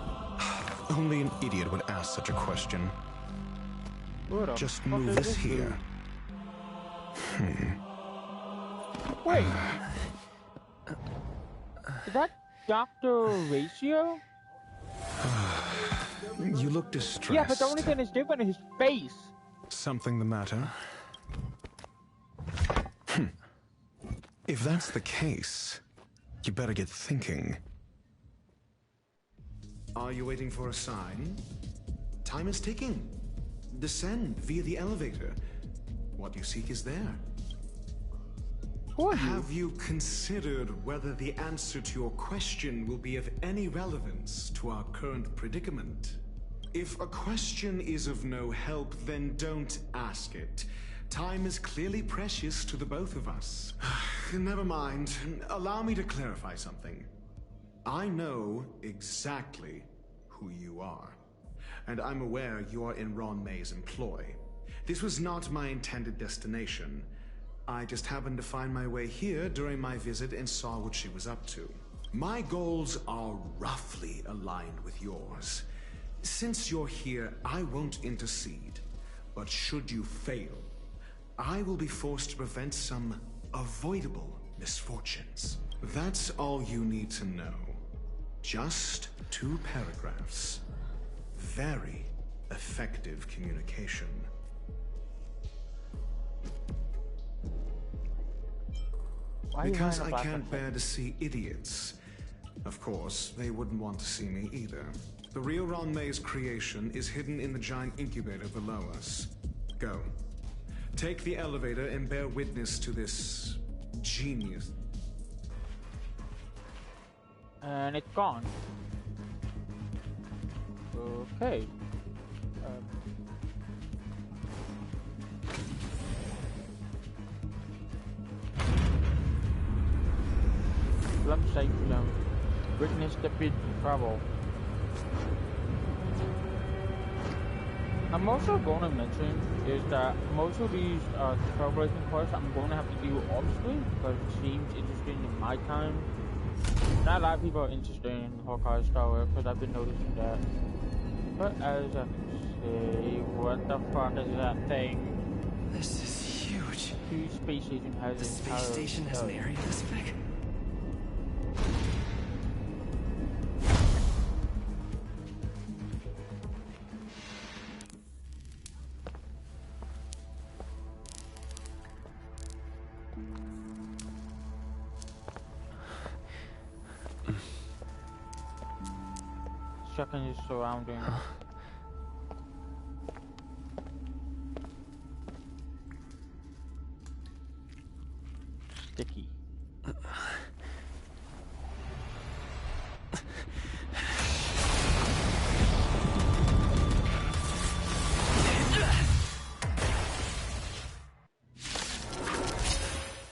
Only an idiot would ask such a question. Just move this here. Wait. Is that Dr. Ratio? You look distressed. Yeah, but the only thing that's different is his face. Something the matter? If that's the case, you better get thinking. Are you waiting for a sign? Time is ticking. Descend via the elevator. What you seek is there. Have you considered whether the answer to your question will be of any relevance to our current predicament? If a question is of no help, then don't ask it. Time is clearly precious to the both of us. Never mind. Allow me to clarify something. I know exactly who you are, and I'm aware you are in Ron May's employ. This was not my intended destination. I just happened to find my way here during my visit and saw what she was up to. My goals are roughly aligned with yours. Since you're here, I won't intercede. But should you fail, I will be forced to prevent some avoidable misfortunes. That's all you need to know. Just 2 paragraphs. Very effective communication. Because I can't bear to see idiots. Of course, they wouldn't want to see me either. The real Ron May's creation is hidden in the giant incubator below us. Go. Take the elevator and bear witness to this genius. And it's gone. Okay. Left safe zone. Witness the big trouble. I'm also going to mention is that most of these trailblazing quests I'm going to have to do off screen because it seems interesting in my time. Not a lot of people are interested in Honkai Star Wars because I've been noticing that. But as I say, what the fuck is that thing? This is huge. Huge space station has the space station has an area this big? checking his surroundings. Sticky.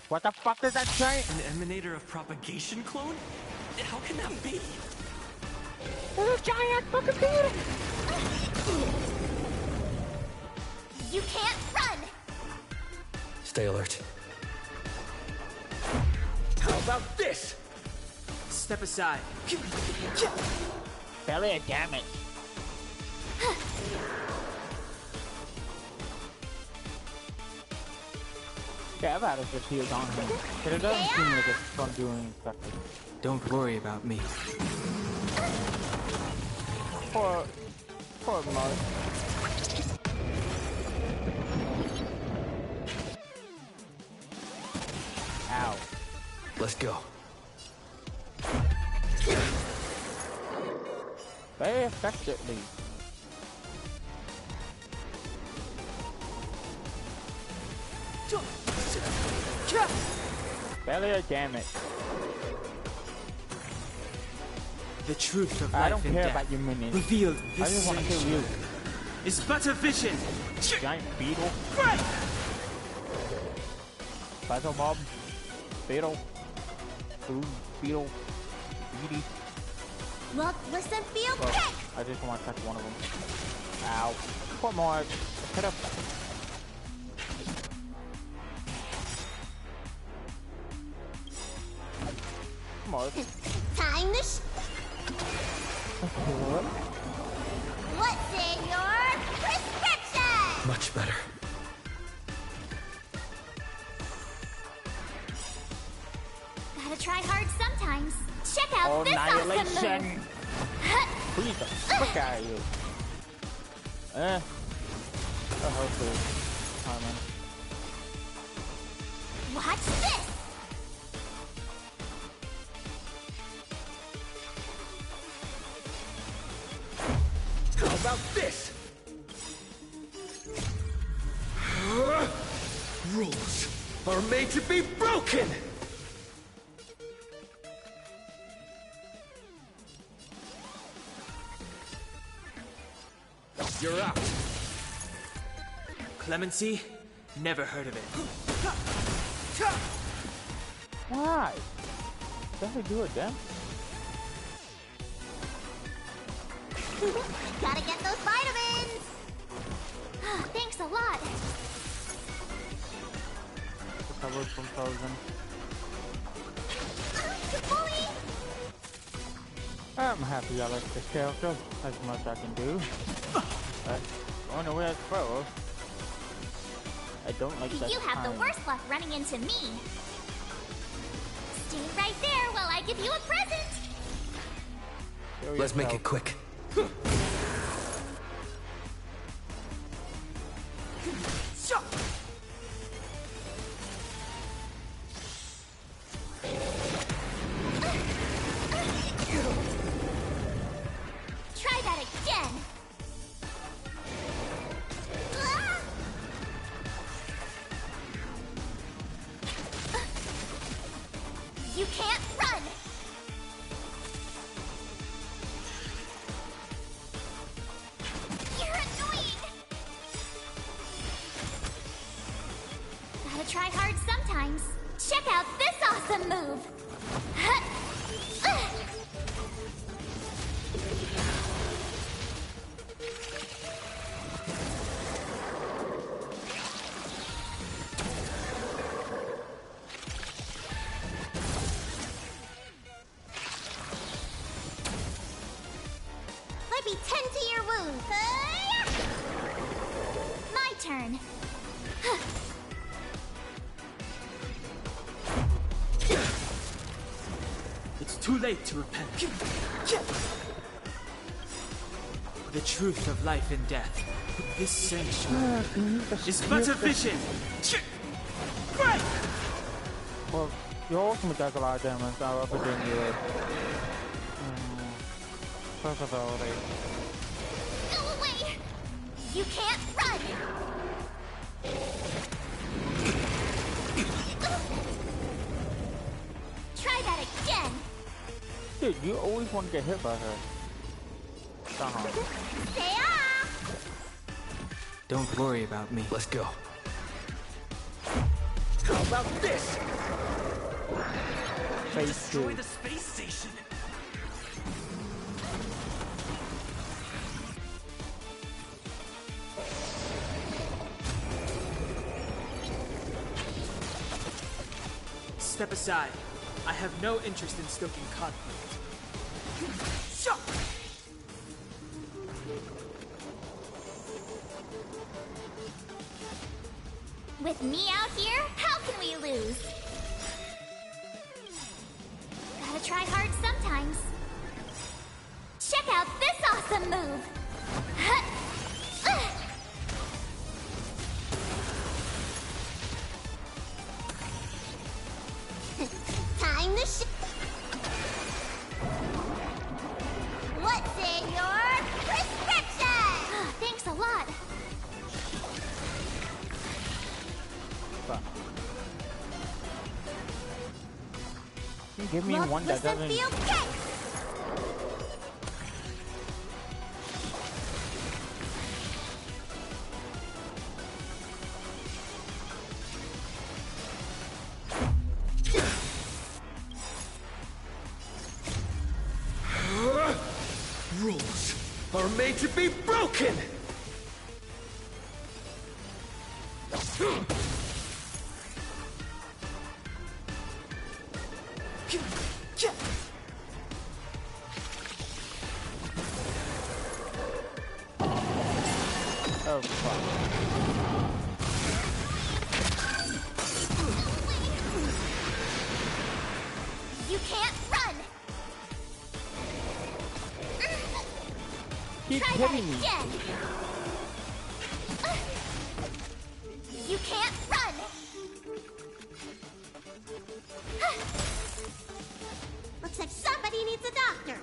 What the fuck does that say? An emanator of propagation clone? How can that be? There's a giant fucking beetle! You can't run! Stay alert. How about this? Step aside. Belly of damage. Yeah, I've had it just healed on him. But it doesn't seem like it's not doing effective. Don't worry about me. Poor Mud. Ow. Let's go. Very effectively. Barely damage. The truth of I life don't and care death, about your minions. revealed I this just want to kill you. sanctuary, is but a vision. Giant beetle. Battle mob. Beetle. Ooh, beetle. Beady. Look, listen, feel, Well, kick! I just want to touch one of them. Ow. Poor Mark. Hit up. Mark. Time to What's in your prescription? Much better. Gotta try hard sometimes. Check out this awesome move. Please the fuck out of you. Hopefully. Carmen. Watch this. How about this? Rules are made to be broken! You're out. Clemency? Never heard of it. Why? Does it do it then? Gotta get those vitamins. Thanks a lot. Recovered from frozen. Bully. I'm happy I like this character. As much I can do. But going away as well. I don't like that. You have the worst luck running into me. Stay right there while I give you a present. Let's make it quick. Try that again. You can't run. You're annoying. Gotta try hard sometimes. Check out this awesome move. Let me tend to your wounds. My turn. It's too late to repent. The truth of life and death, this sanctuary, is but a vision. Well, your ultimate does a lot of damage. I love it in your possibility. Go away! You can't run! Try that again! Dude, you always want to get hit by her. Stay off! Don't worry about me. Let's go. How about this? Destroy the space station. Step aside. I have no interest in stoking conflict. Shut! With me out here, how can we lose? Gotta try hard sometimes. Check out this awesome move! Time to What's in your prescription? Thanks a lot. Can you give me one that doesn't... Rules are made to be broken! Oh, fuck. You can't run! Keep Try hitting me. that again! You can't run! Looks like somebody needs a doctor.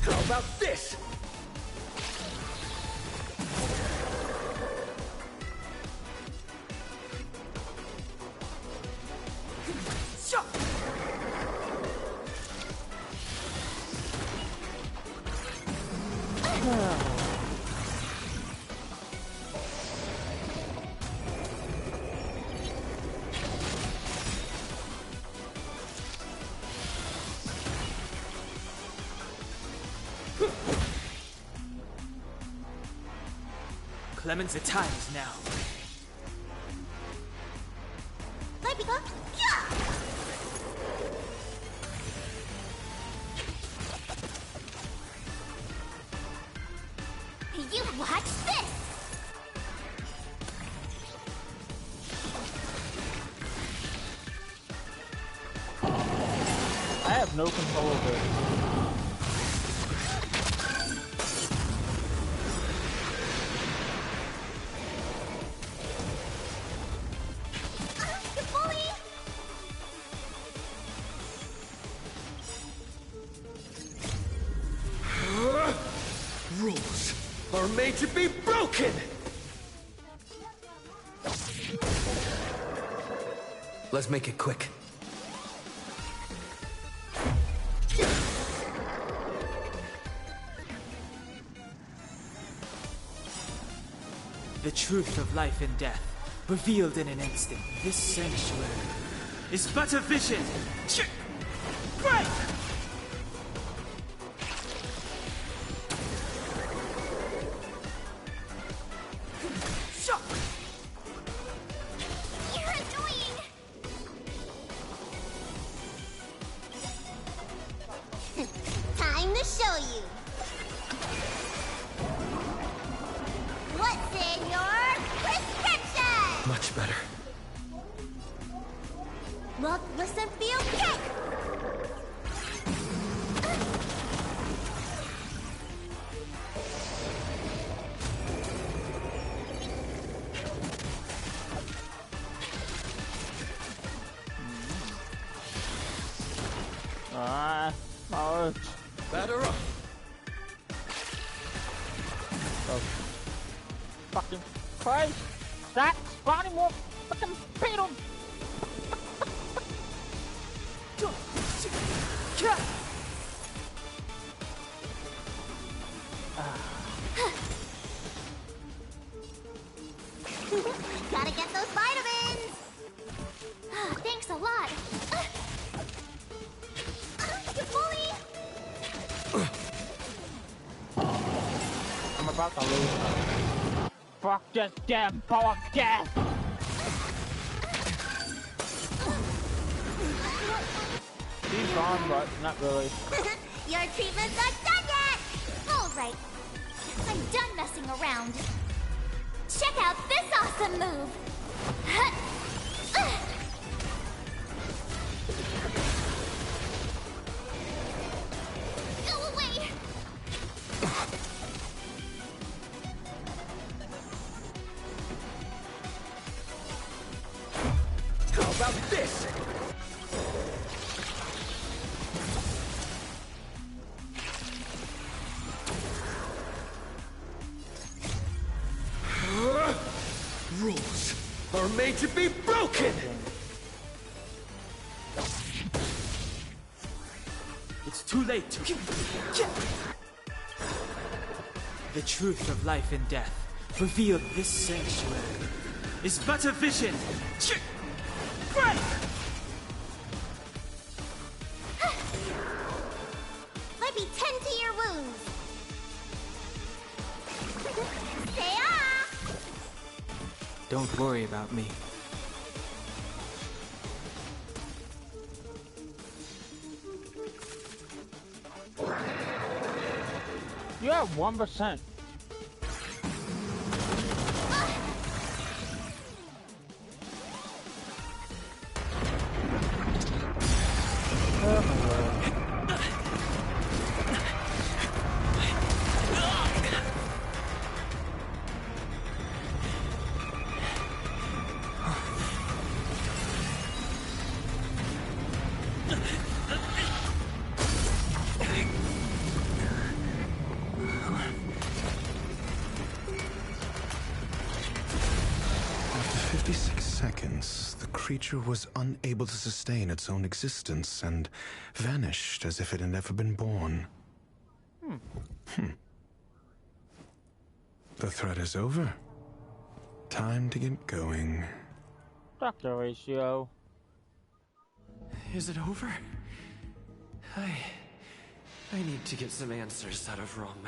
How about this? Clemens, the time is now. Let me go. Yeah! You watch this! I have no control over it. You bully! Rules are made to be broken! Let's make it quick. The truth of life and death, revealed in an instant. This sanctuary is but a vision. Break! You're annoying! Time to show you! What's in your prescription? Much better. Look, listen, feel, kick! Oh. Batter up. Oh. Fucking Christ! Stop spawning more fucking beetles! Gotta get those vitamins! Thanks a lot! You bully! I'm about to lose. Fuck this damn ball of death! He's gone, but not really. Your treatment's not done yet! Alright, I'm done messing around. Check out this awesome move! Go away! How about this? Rules are made to be broken! It's too late to... The truth of life and death, revealed in this sanctuary, is but a vision. Break! Let me tend to your wounds! Stay off! Don't worry about me. You have 1%. After 56 seconds, the creature was unable to sustain its own existence and vanished as if it had never been born. The threat is over. Time to get going. Doctor Ratio. Is it over? I need to get some answers out of Rome.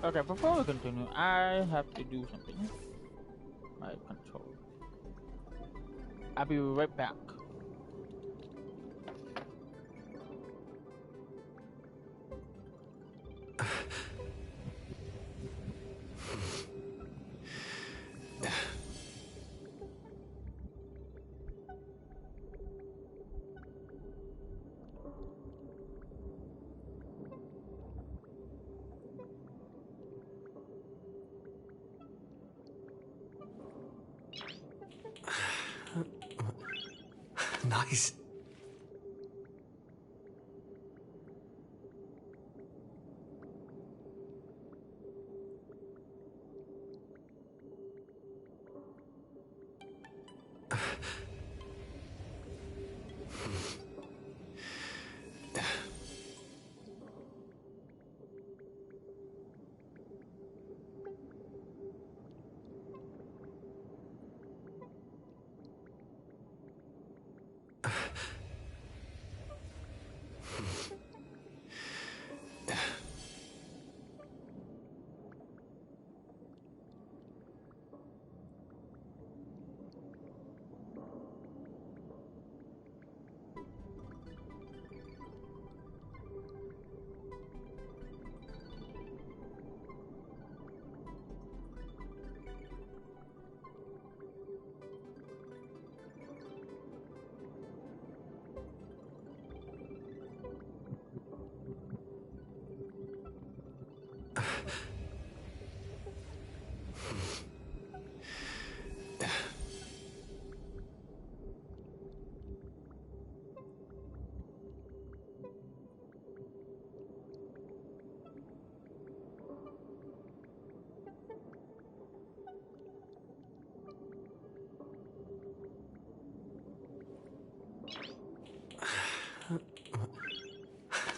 Okay, before we continue, I have to do something. My control. I'll be right back. Nice.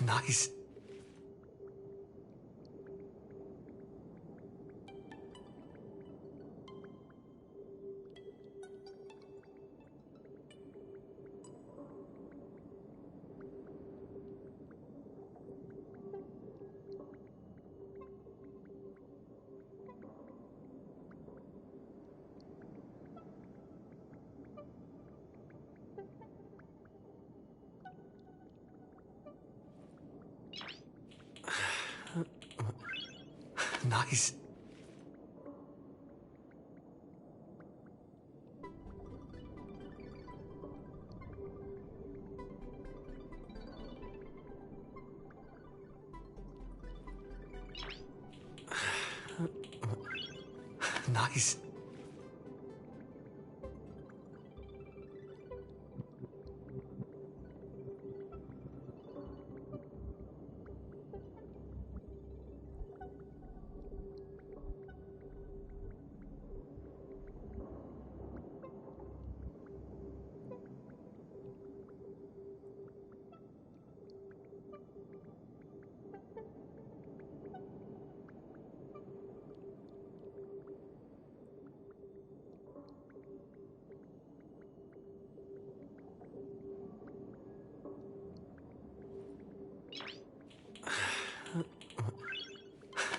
Nice. Nice. Nice.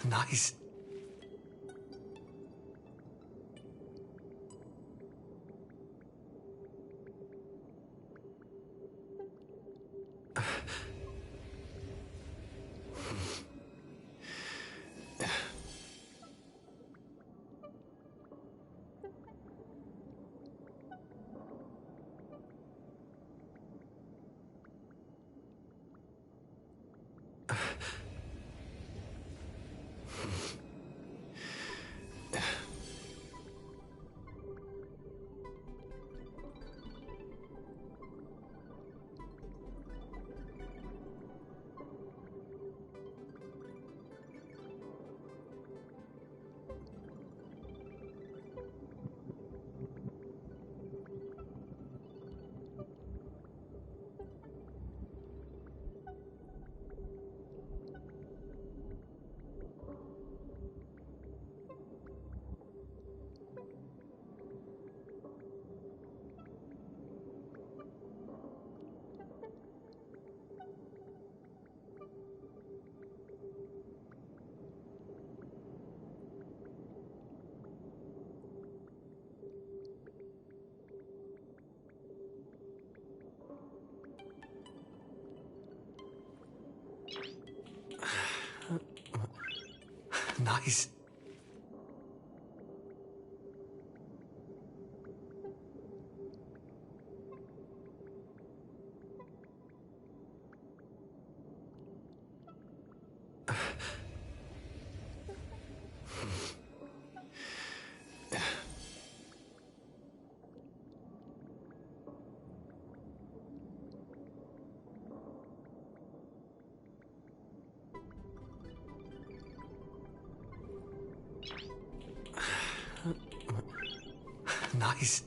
Nice. Nice. Nice.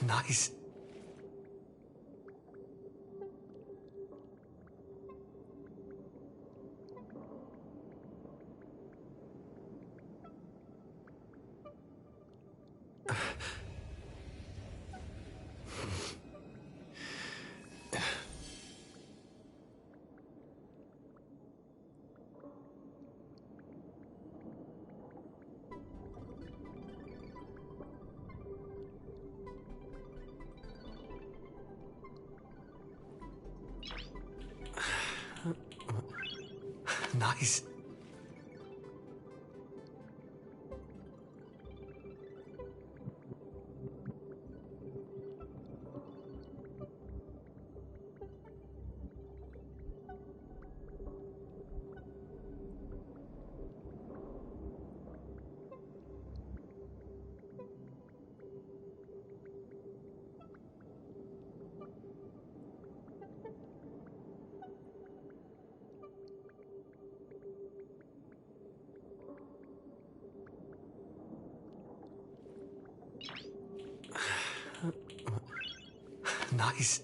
Nice. Nice. Nice.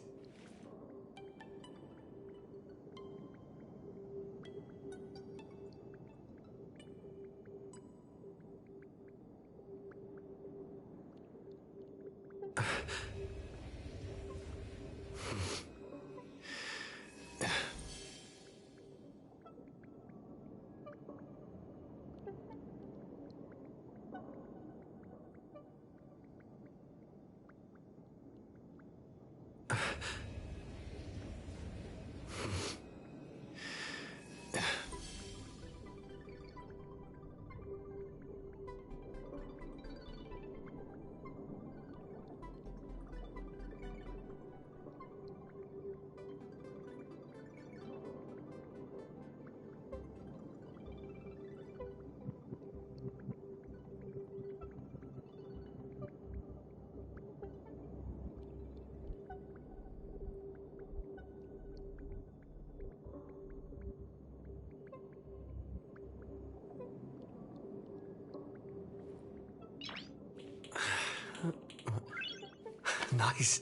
Nice.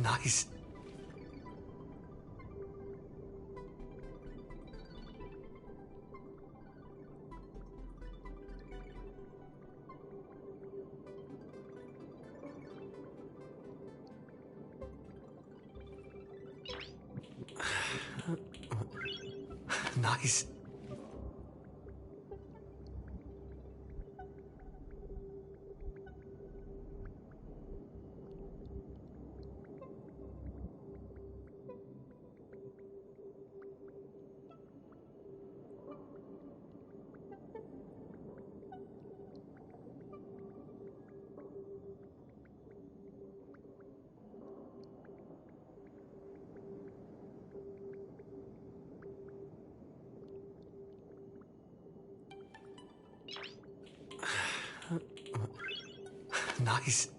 Nice. Nice. Nice.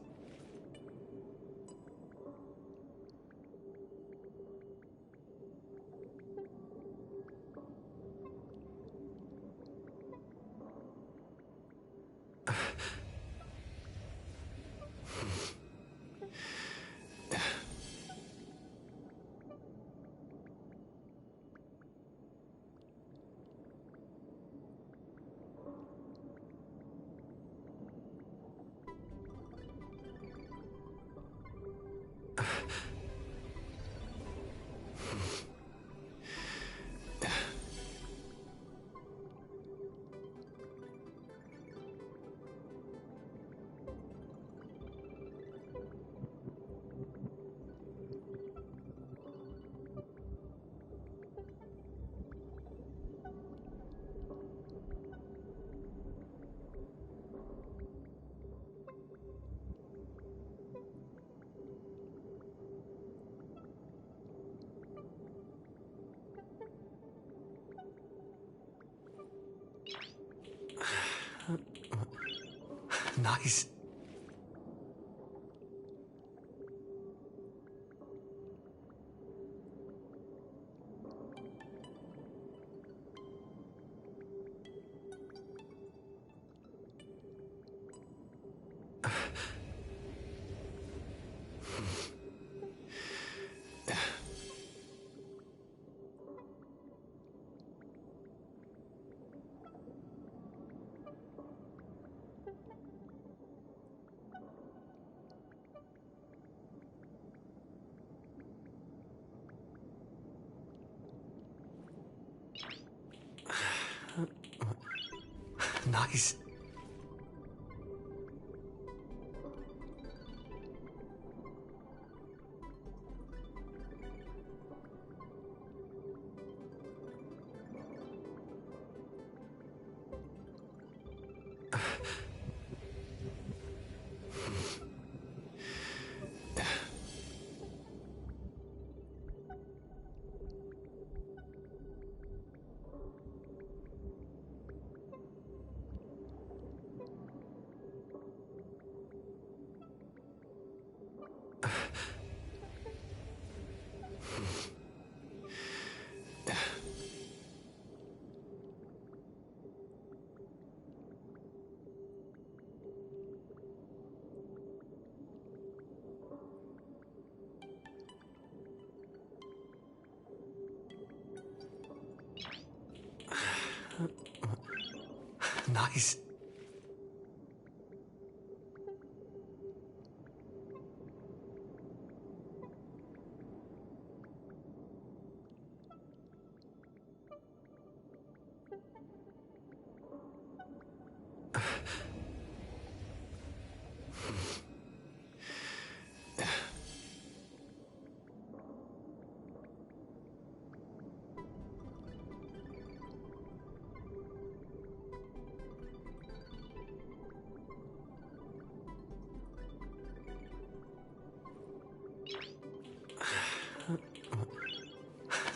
Nice. Nice. Nice.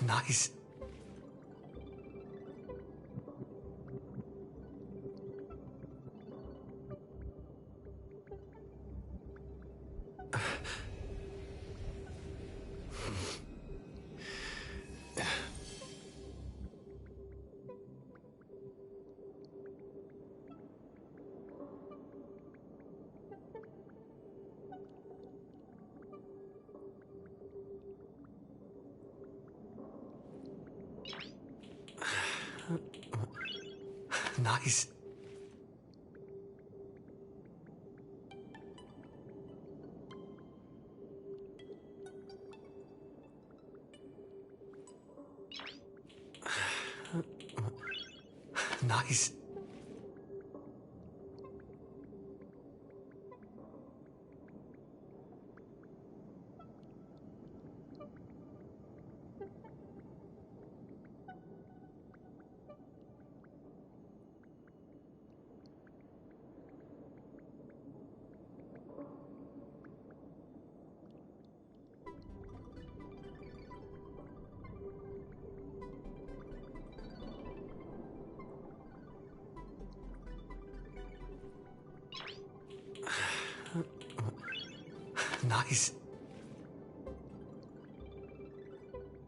Nice. Nice. Nice. Nice.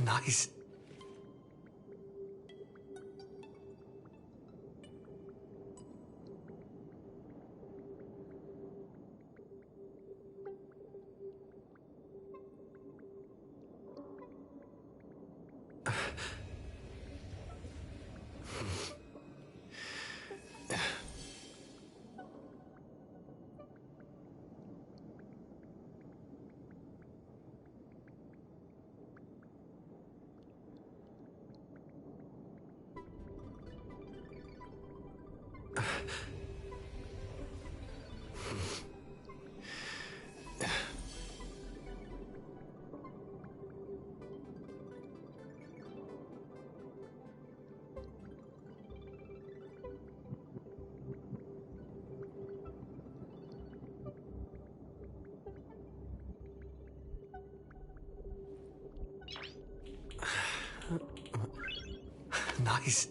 Nice. Nice.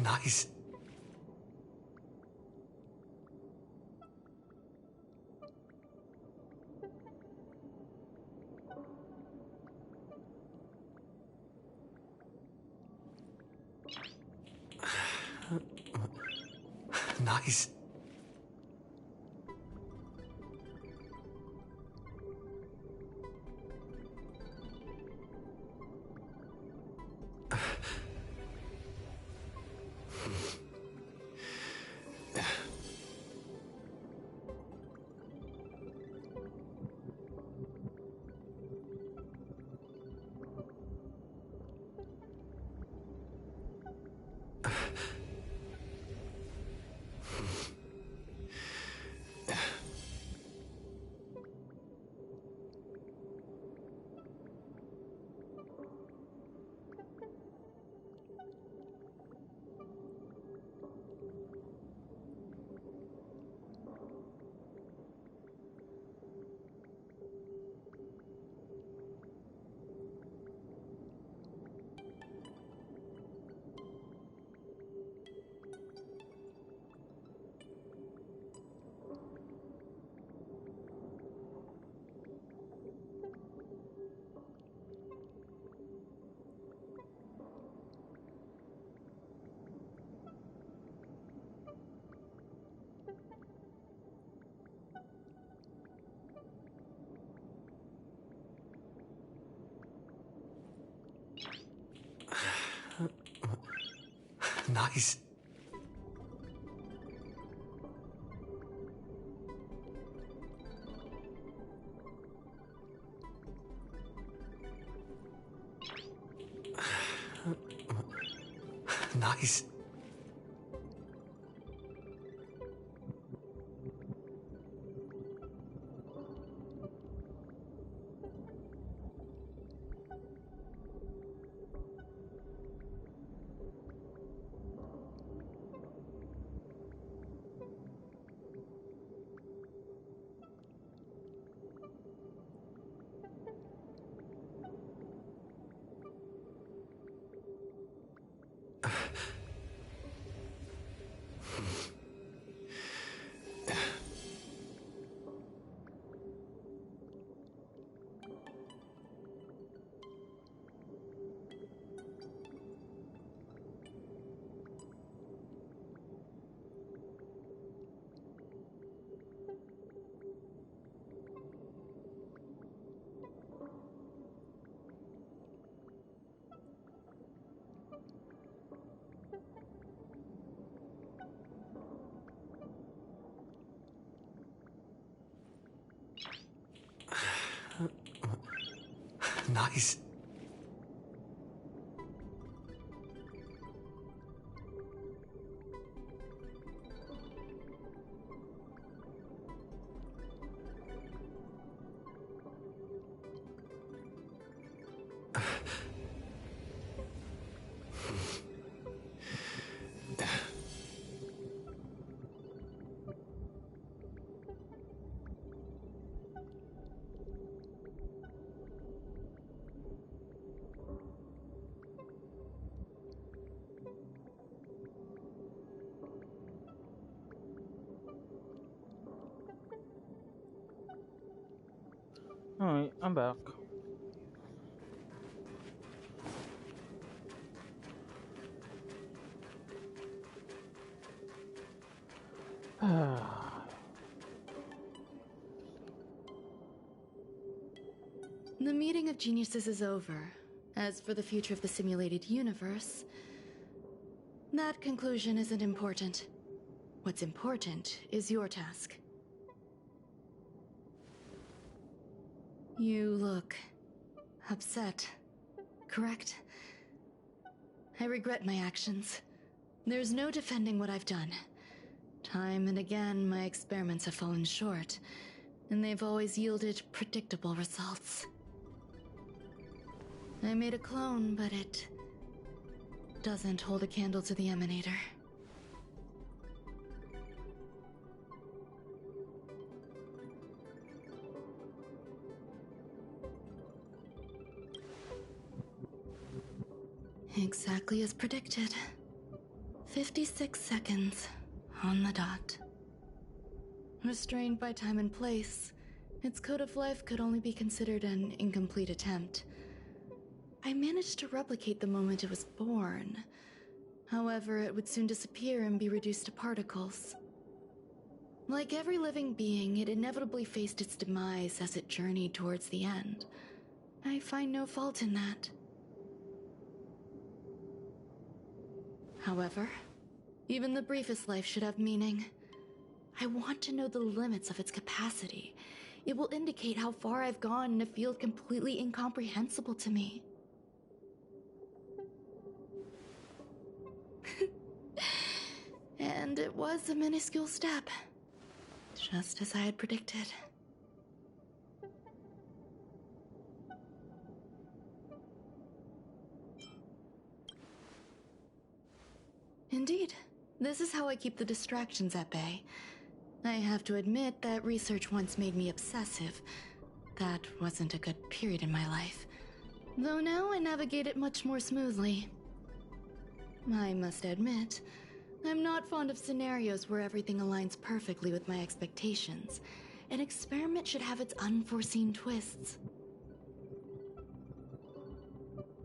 Nice. Nice. Nice. Nice. Nice. Alright, I'm back. The meeting of geniuses is over. As for the future of the simulated universe, that conclusion isn't important. What's important is your task. You look upset, correct? I regret my actions. There's no defending what I've done. Time and again, my experiments have fallen short, and they've always yielded predictable results. I made a clone, but it doesn't hold a candle to the emanator. Exactly as predicted. 56 seconds on the dot. Restrained by time and place, its code of life could only be considered an incomplete attempt. I managed to replicate the moment it was born. However, it would soon disappear and be reduced to particles. Like every living being, it inevitably faced its demise as it journeyed towards the end. I find no fault in that. However, even the briefest life should have meaning. I want to know the limits of its capacity. It will indicate how far I've gone in a field completely incomprehensible to me. And it was a minuscule step, just as I had predicted. Indeed, this is how I keep the distractions at bay. I have to admit that research once made me obsessive. That wasn't a good period in my life, though now I navigate it much more smoothly. I must admit, I'm not fond of scenarios where everything aligns perfectly with my expectations. An experiment should have its unforeseen twists.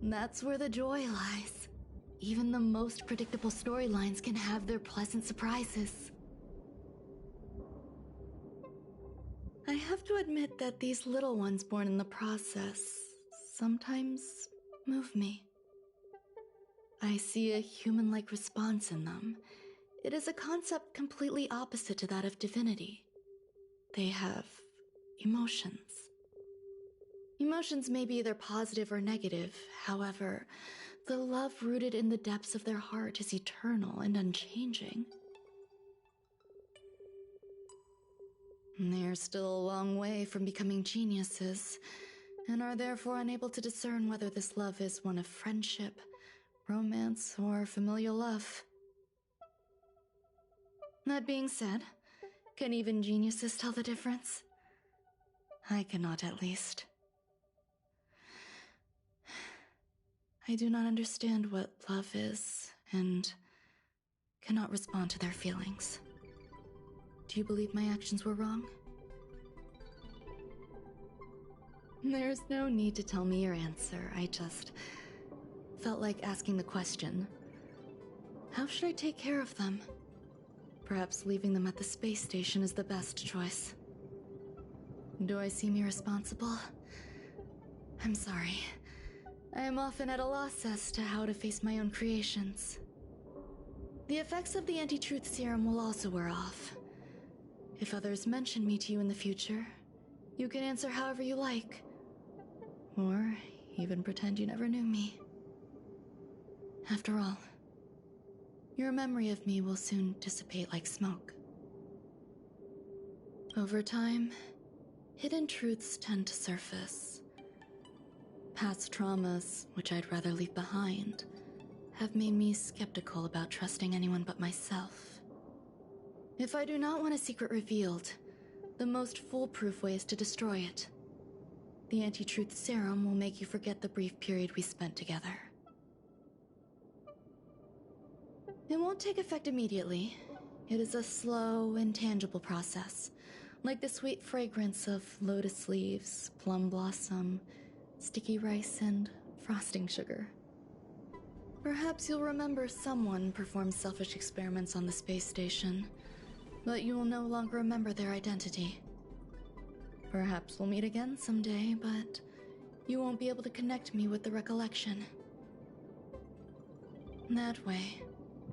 That's where the joy lies. Even the most predictable storylines can have their pleasant surprises. I have to admit that these little ones born in the process sometimes move me. I see a human-like response in them. It is a concept completely opposite to that of divinity. They have emotions. Emotions may be either positive or negative. However, the love rooted in the depths of their heart is eternal and unchanging. They're still a long way from becoming geniuses, and are therefore unable to discern whether this love is one of friendship, romance, or familial love. That being said, can even geniuses tell the difference? I cannot, at least. I do not understand what love is, and cannot respond to their feelings. Do you believe my actions were wrong? There's no need to tell me your answer. I just felt like asking the question. How should I take care of them? Perhaps leaving them at the space station is the best choice. Do I seem irresponsible? I'm sorry. I am often at a loss as to how to face my own creations. The effects of the anti-truth serum will also wear off. If others mention me to you in the future, you can answer however you like. Or even pretend you never knew me. After all, your memory of me will soon dissipate like smoke. Over time, hidden truths tend to surface. Past traumas, which I'd rather leave behind, have made me skeptical about trusting anyone but myself. If I do not want a secret revealed, the most foolproof way is to destroy it. The anti-truth serum will make you forget the brief period we spent together. It won't take effect immediately. It is a slow, intangible process, like the sweet fragrance of lotus leaves, plum blossom, sticky rice, and frosting sugar. Perhaps you'll remember someone performed selfish experiments on the space station, but you will no longer remember their identity. Perhaps we'll meet again someday, but you won't be able to connect me with the recollection. That way,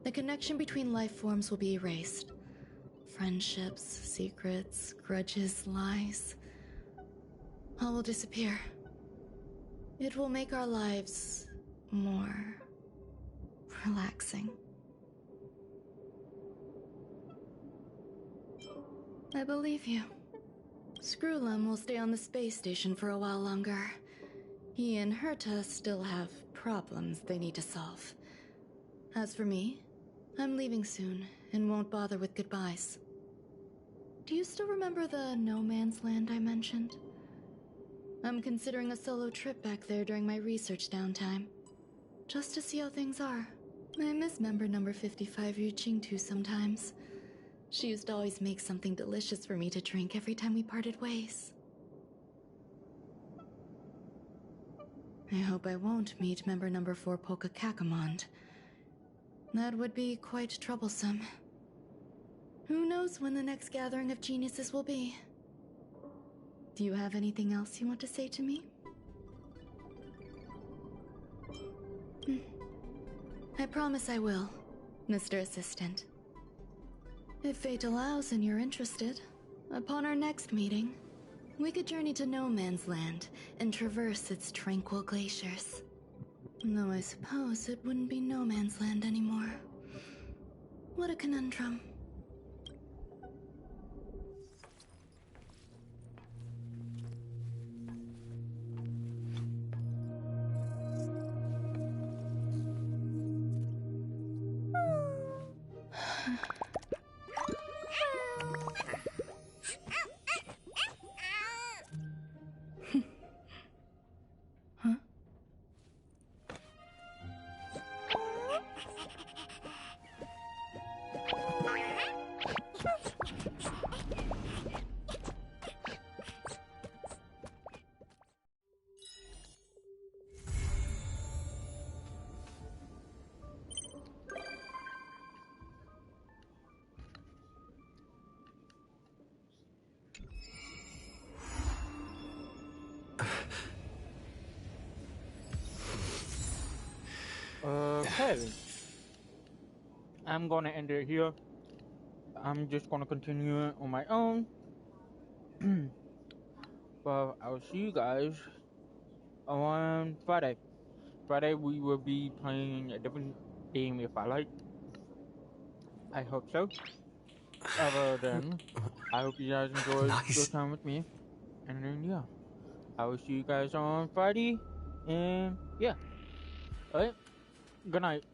the connection between life forms will be erased. Friendships, secrets, grudges, lies, all will disappear. It will make our lives more relaxing. I believe you. Screwlum will stay on the space station for a while longer. He and Herta still have problems they need to solve. As for me, I'm leaving soon and won't bother with goodbyes. Do you still remember the no man's land I mentioned? I'm considering a solo trip back there during my research downtime. just to see how things are. I miss member number 55 Yu Qingtu sometimes. She used to always make something delicious for me to drink every time we parted ways. I hope I won't meet member number 4 Polka Kakamond. That would be quite troublesome. Who knows when the next gathering of geniuses will be? Do you have anything else you want to say to me? I promise I will, Mr. Assistant. If fate allows and you're interested, upon our next meeting, we could journey to No Man's Land and traverse its tranquil glaciers. Though I suppose it wouldn't be No Man's Land anymore. What a conundrum. Okay. I'm gonna end it here. I'm just gonna continue it on my own. But I'll see you guys on Friday. Friday we will be playing a different game if I like. I hope so. Other than, I hope you guys enjoyed your time with me. And then yeah, I will see you guys on Friday. And yeah, alright. Good night.